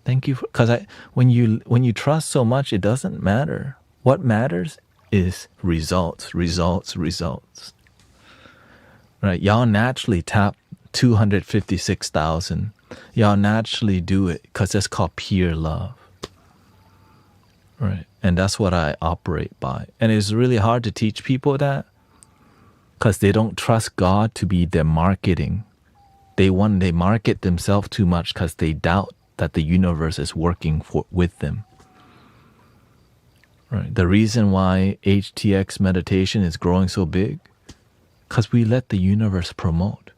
thank you, because when you trust so much, it doesn't matter. What matters is results. Right? Y'all naturally tap 256,000. Y'all naturally do it because it's called pure love. Right? And that's what I operate by. And it's really hard to teach people that because they don't trust God to be their marketing. They market themselves too much because they doubt that the universe is working with them. Right. The reason why HTX meditation is growing so big, because we let the universe promote.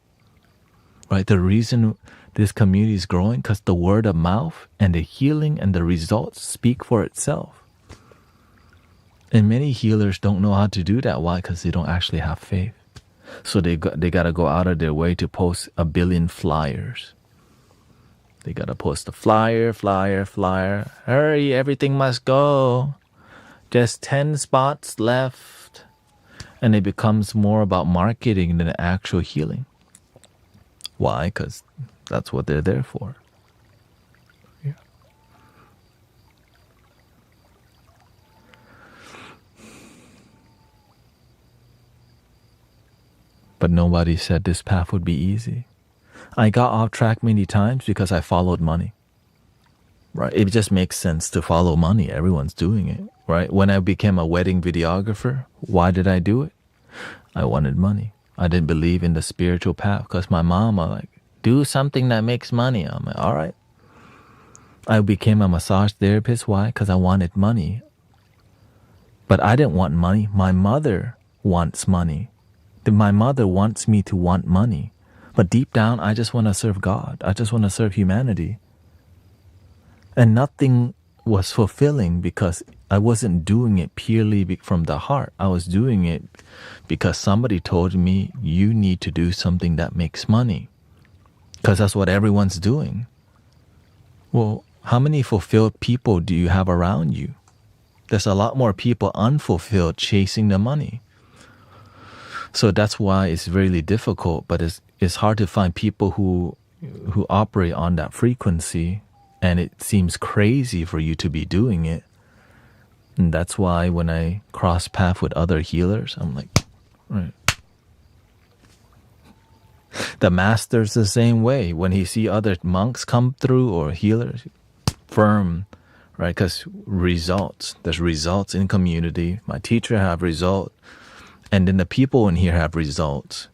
Right. The reason this community is growing, because the word of mouth and the healing and the results speak for itself. And many healers don't know how to do that. Why? Because they don't actually have faith. So they got to go out of their way to post 1 billion flyers. They got to post a flyer. Hurry, everything must go. Just 10 spots left. And it becomes more about marketing than actual healing. Why? Because That's what they're there for. Yeah. But nobody said this path would be easy. I got off track many times because I followed money. Right? It just makes sense to follow money. Everyone's doing it. Right? When I became a wedding videographer, why did I do it? I wanted money. I didn't believe in the spiritual path because my mom was like, do something that makes money. I'm like, all right. I became a massage therapist. Why? Because I wanted money. But I didn't want money. My mother wants money. My mother wants me to want money. But deep down, I just want to serve God. I just want to serve humanity. And nothing was fulfilling because I wasn't doing it purely from the heart. I was doing it because somebody told me, you need to do something that makes money. Because that's what everyone's doing. Well, how many fulfilled people do you have around you? There's a lot more people unfulfilled chasing the money. So that's why it's really difficult, but it's hard to find people who operate on that frequency, and it seems crazy for you to be doing it. And that's why when I cross paths with other healers, I'm like, right. The master's the same way. When he see other monks come through or healers, firm, right? Because results, there's results in community. My teacher have results. And then the people in here have results.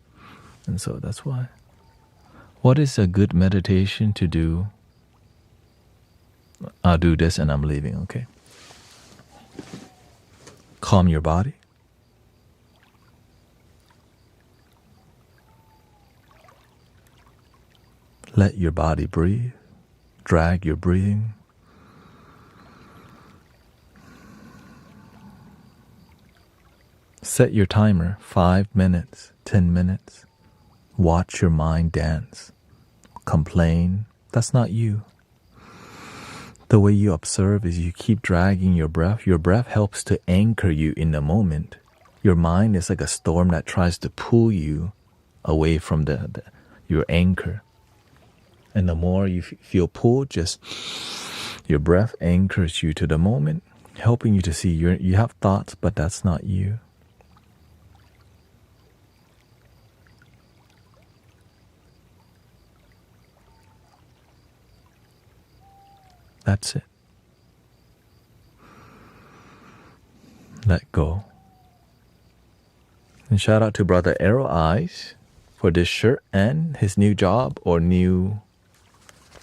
And so that's why. What is a good meditation to do? I'll do this and I'm leaving, okay? Calm your body. Let your body breathe. Drag your breathing. Set your timer, 5 minutes, 10 minutes. Watch your mind dance. Complain, that's not you. The way you observe is you keep dragging your breath. Your breath helps to anchor you in the moment. Your mind is like a storm that tries to pull you away from your anchor. And the more you feel pulled, just your breath anchors you to the moment, helping you to see you have thoughts, but that's not you. That's it. Let go. And shout out to Brother Arrow Eyes for this shirt and his new job or new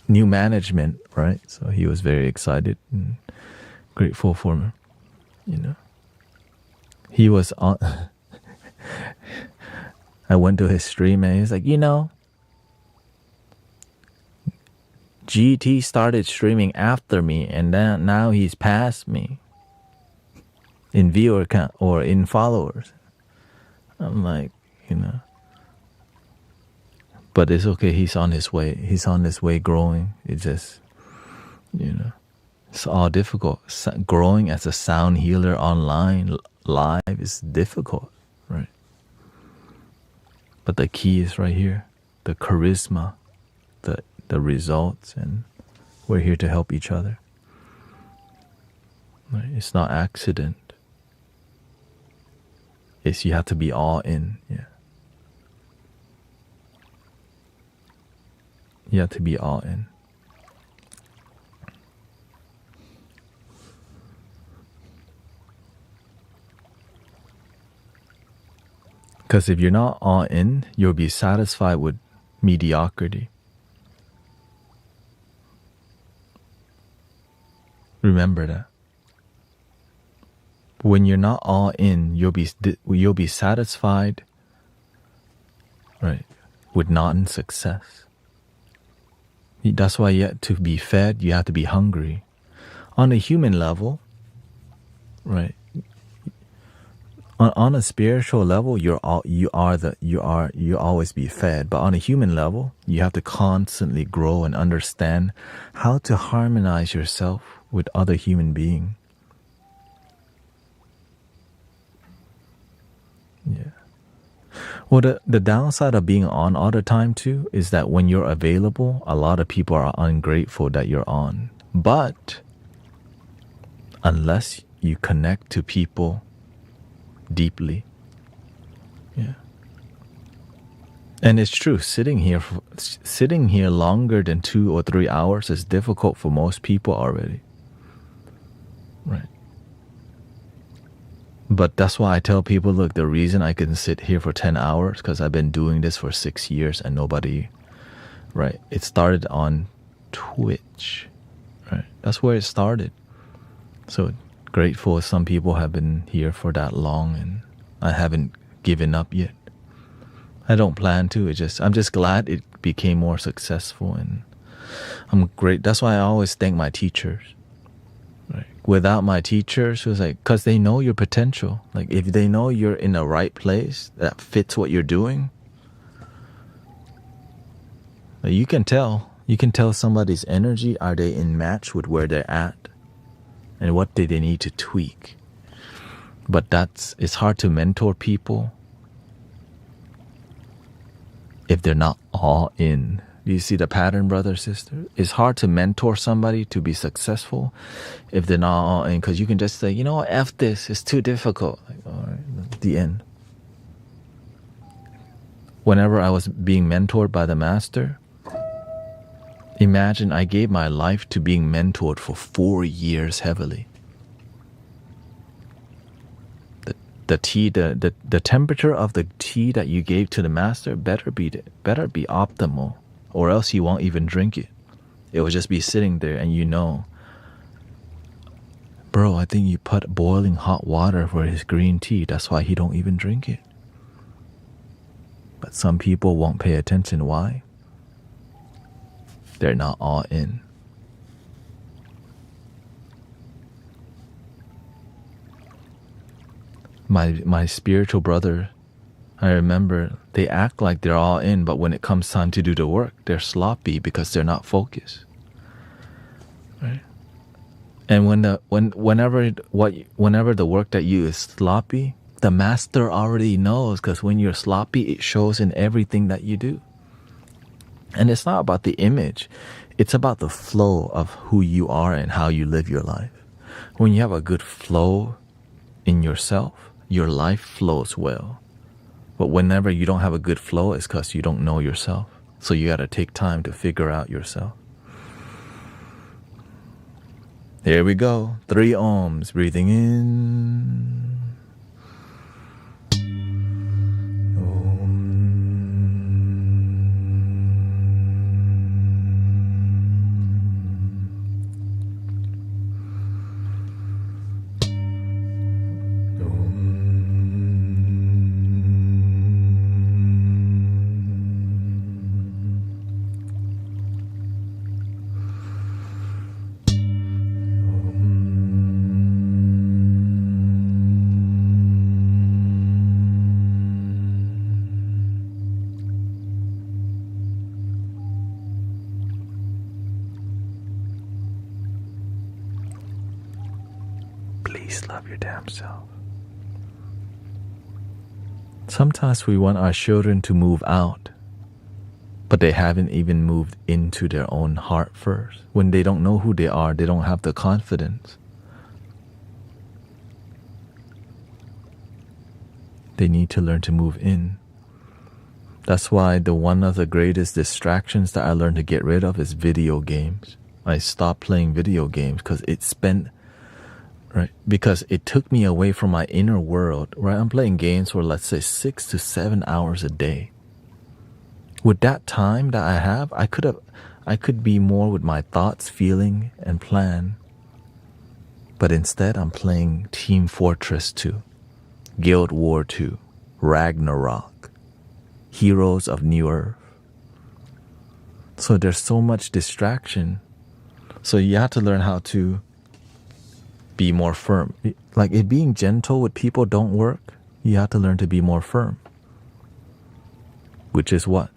management, right? So he was very excited and grateful for me, He was on. I went to his stream and he's like, GT started streaming after me, and then now he's past me in viewer count or in followers. I'm like, but it's okay. He's on his way. He's on his way growing. It's just, it's all difficult. Growing as a sound healer online live is difficult, right? But the key is right here, the charisma, the results, and we're here to help each other. Right? It's not accident. It's you have to be all in. Yeah. You have to be all in. Because if you're not all in, you'll be satisfied with mediocrity. Remember that. When you're not all in, you'll be satisfied, right, with non-success. That's why to be fed, you have to be hungry. On a human level, right? On a spiritual level, you always be fed. But on a human level, you have to constantly grow and understand how to harmonize yourself with other human beings. Yeah. Well, the downside of being on all the time too is that when you're available, a lot of people are ungrateful that you're on. But unless you connect to people deeply, yeah. And it's true, sitting here longer than 2 or 3 hours is difficult for most people already. Right. But that's why I tell people, look, the reason I can sit here for 10 hours, because I've been doing this for 6 years and nobody, right? It started on Twitch, right? That's where it started. So grateful some people have been here for that long and I haven't given up yet. I don't plan to. I'm just glad it became more successful, and I'm great. That's why I always thank my teachers. Right? Without my teachers, it was like, because they know your potential. Like if they know you're in the right place that fits what you're doing, like, you can tell. You can tell somebody's energy. Are they in match with where they're at, and what do they need to tweak? But it's hard to mentor people if they're not all in. Do you see the pattern, brother, sister? It's hard to mentor somebody to be successful if they're not all in, because you can just say, you know what, F this, it's too difficult. Like, all right, the end. Whenever I was being mentored by the master, imagine I gave my life to being mentored for 4 years heavily. The temperature of the tea that you gave to the master better be optimal, or else he won't even drink it. It will just be sitting there, and you know, bro, I think you put boiling hot water for his green tea. That's why he don't even drink it. But some people won't pay attention. Why? They're not all in. My spiritual brother, I remember they act like they're all in, but when it comes time to do the work, they're sloppy because they're not focused. Right? And whenever the work that you is sloppy, the master already knows, because when you're sloppy, it shows in everything that you do. And it's not about the image, it's about the flow of who you are and how you live your life. When you have a good flow in yourself, your life flows well. But whenever you don't have a good flow, it's because you don't know yourself. So you got to take time to figure out yourself. Here we go. 3 ohms. Breathing in. Love your damn self. Sometimes we want our children to move out, but they haven't even moved into their own heart first. When they don't know who they are, they don't have the confidence. They need to learn to move in. That's why one of the greatest distractions that I learned to get rid of is video games. I stopped playing video games because it took me away from my inner world. Right, I'm playing games for, let's say, 6 to 7 hours a day. With that time that I have, I could be more with my thoughts, feeling, and plan. But instead, I'm playing Team Fortress 2, Guild War 2, Ragnarok, Heroes of New Earth. So there's so much distraction. So you have to learn how to be more firm. Like, if being gentle with people don't work, you have to learn to be more firm. Which is what?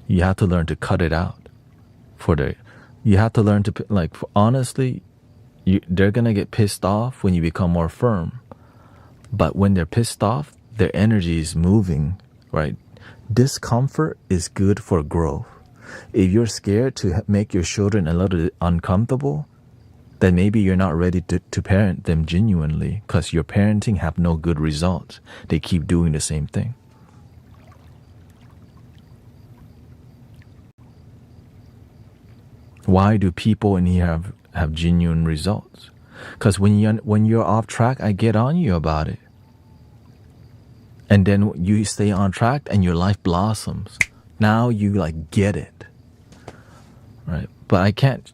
You have to learn to cut it out. You have to learn to, honestly, they're going to get pissed off when you become more firm. But when they're pissed off, their energy is moving, right? Discomfort is good for growth. If you're scared to make your children a little uncomfortable, then maybe you're not ready to parent them genuinely, because your parenting have no good results. They keep doing the same thing. Why do people in here have genuine results? Because when you're off track, I get on you about it. And then you stay on track and your life blossoms. Now you like get it. Right? But I can't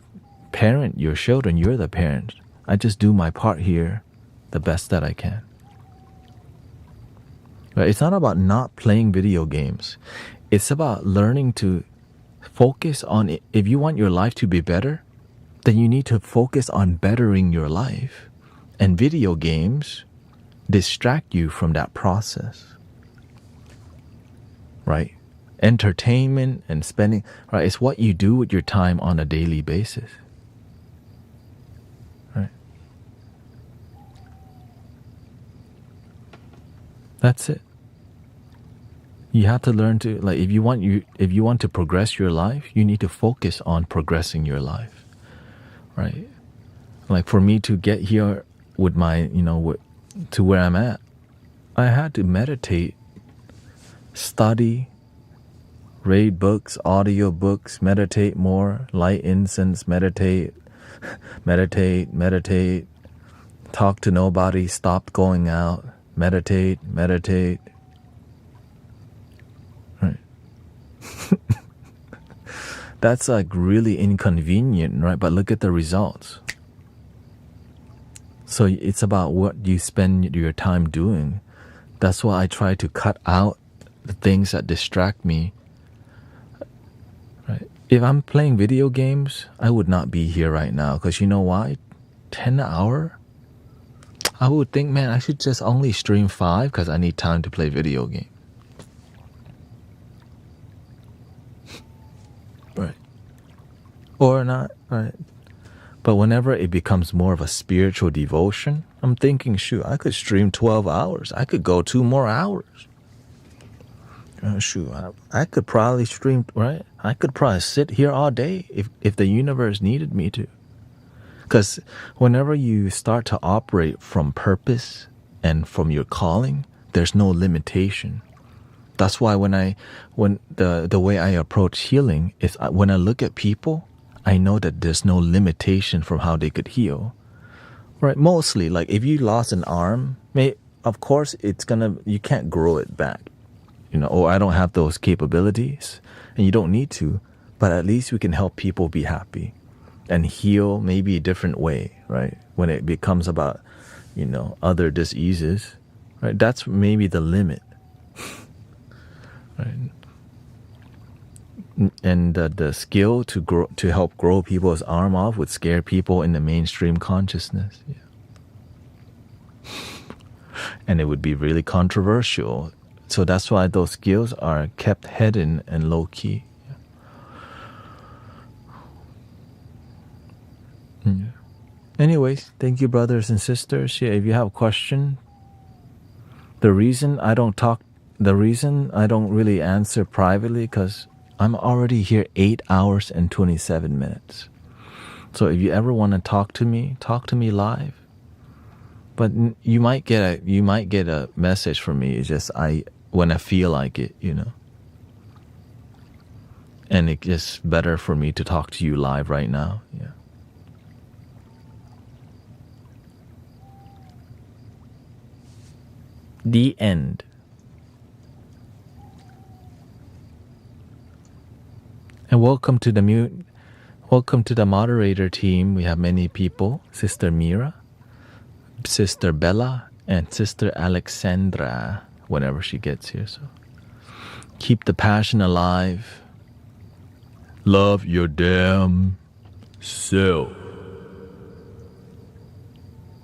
parent your children. You're the parent. I just do my part here the best that I can. Right? It's not about not playing video games. It's about learning to focus on it. If you want your life to be better, then you need to focus on bettering your life. And video games distract you from that process. Right? Entertainment and spending, right? It's what you do with your time on a daily basis. Right? That's it. You have to learn to, like, if you want to progress your life, you need to focus on progressing your life. Right? Like for me to get here with my, to where I'm at, I had to meditate, study, read books, audio books, meditate more, light incense, meditate, talk to nobody, stop going out, meditate. Right. That's like really inconvenient, right? But look at the results. So it's about what you spend your time doing. That's why I try to cut out the things that distract me. Right? If I'm playing video games, I would not be here right now. Because you know why? 10 hour? I would think, man, I should just only stream 5 because I need time to play video game. Right. Or not, right? But whenever it becomes more of a spiritual devotion, I'm thinking, shoot, I could stream 12 hours. I could go 2 more hours. Shoot, I could probably stream, right? I could probably sit here all day if the universe needed me to. Because whenever you start to operate from purpose and from your calling, there's no limitation. That's why when the way I approach healing is when I look at people, I know that there's no limitation from how they could heal. Right? Mostly, like if you lost an arm, of course you can't grow it back. Or I don't have those capabilities, and you don't need to, but at least we can help people be happy and heal maybe a different way, right? When it becomes about, other diseases, right? That's maybe the limit, right? And the skill to help grow people's arm off would scare people in the mainstream consciousness. Yeah. And it would be really controversial. So that's why those skills are kept hidden and low-key. Yeah. Anyways, thank you, brothers and sisters. Yeah, if you have a question, the reason I don't really answer privately, because I'm already here 8 hours and 27 minutes. So if you ever want to talk to me live. But you might get a message from me. It's just when I feel like it, And it's just better for me to talk to you live right now. Yeah. The end. And welcome to the moderator team. We have many people. Sister Mira, Sister Bella, and Sister Alexandra, whenever she gets here. So keep the passion alive. Love your damn self.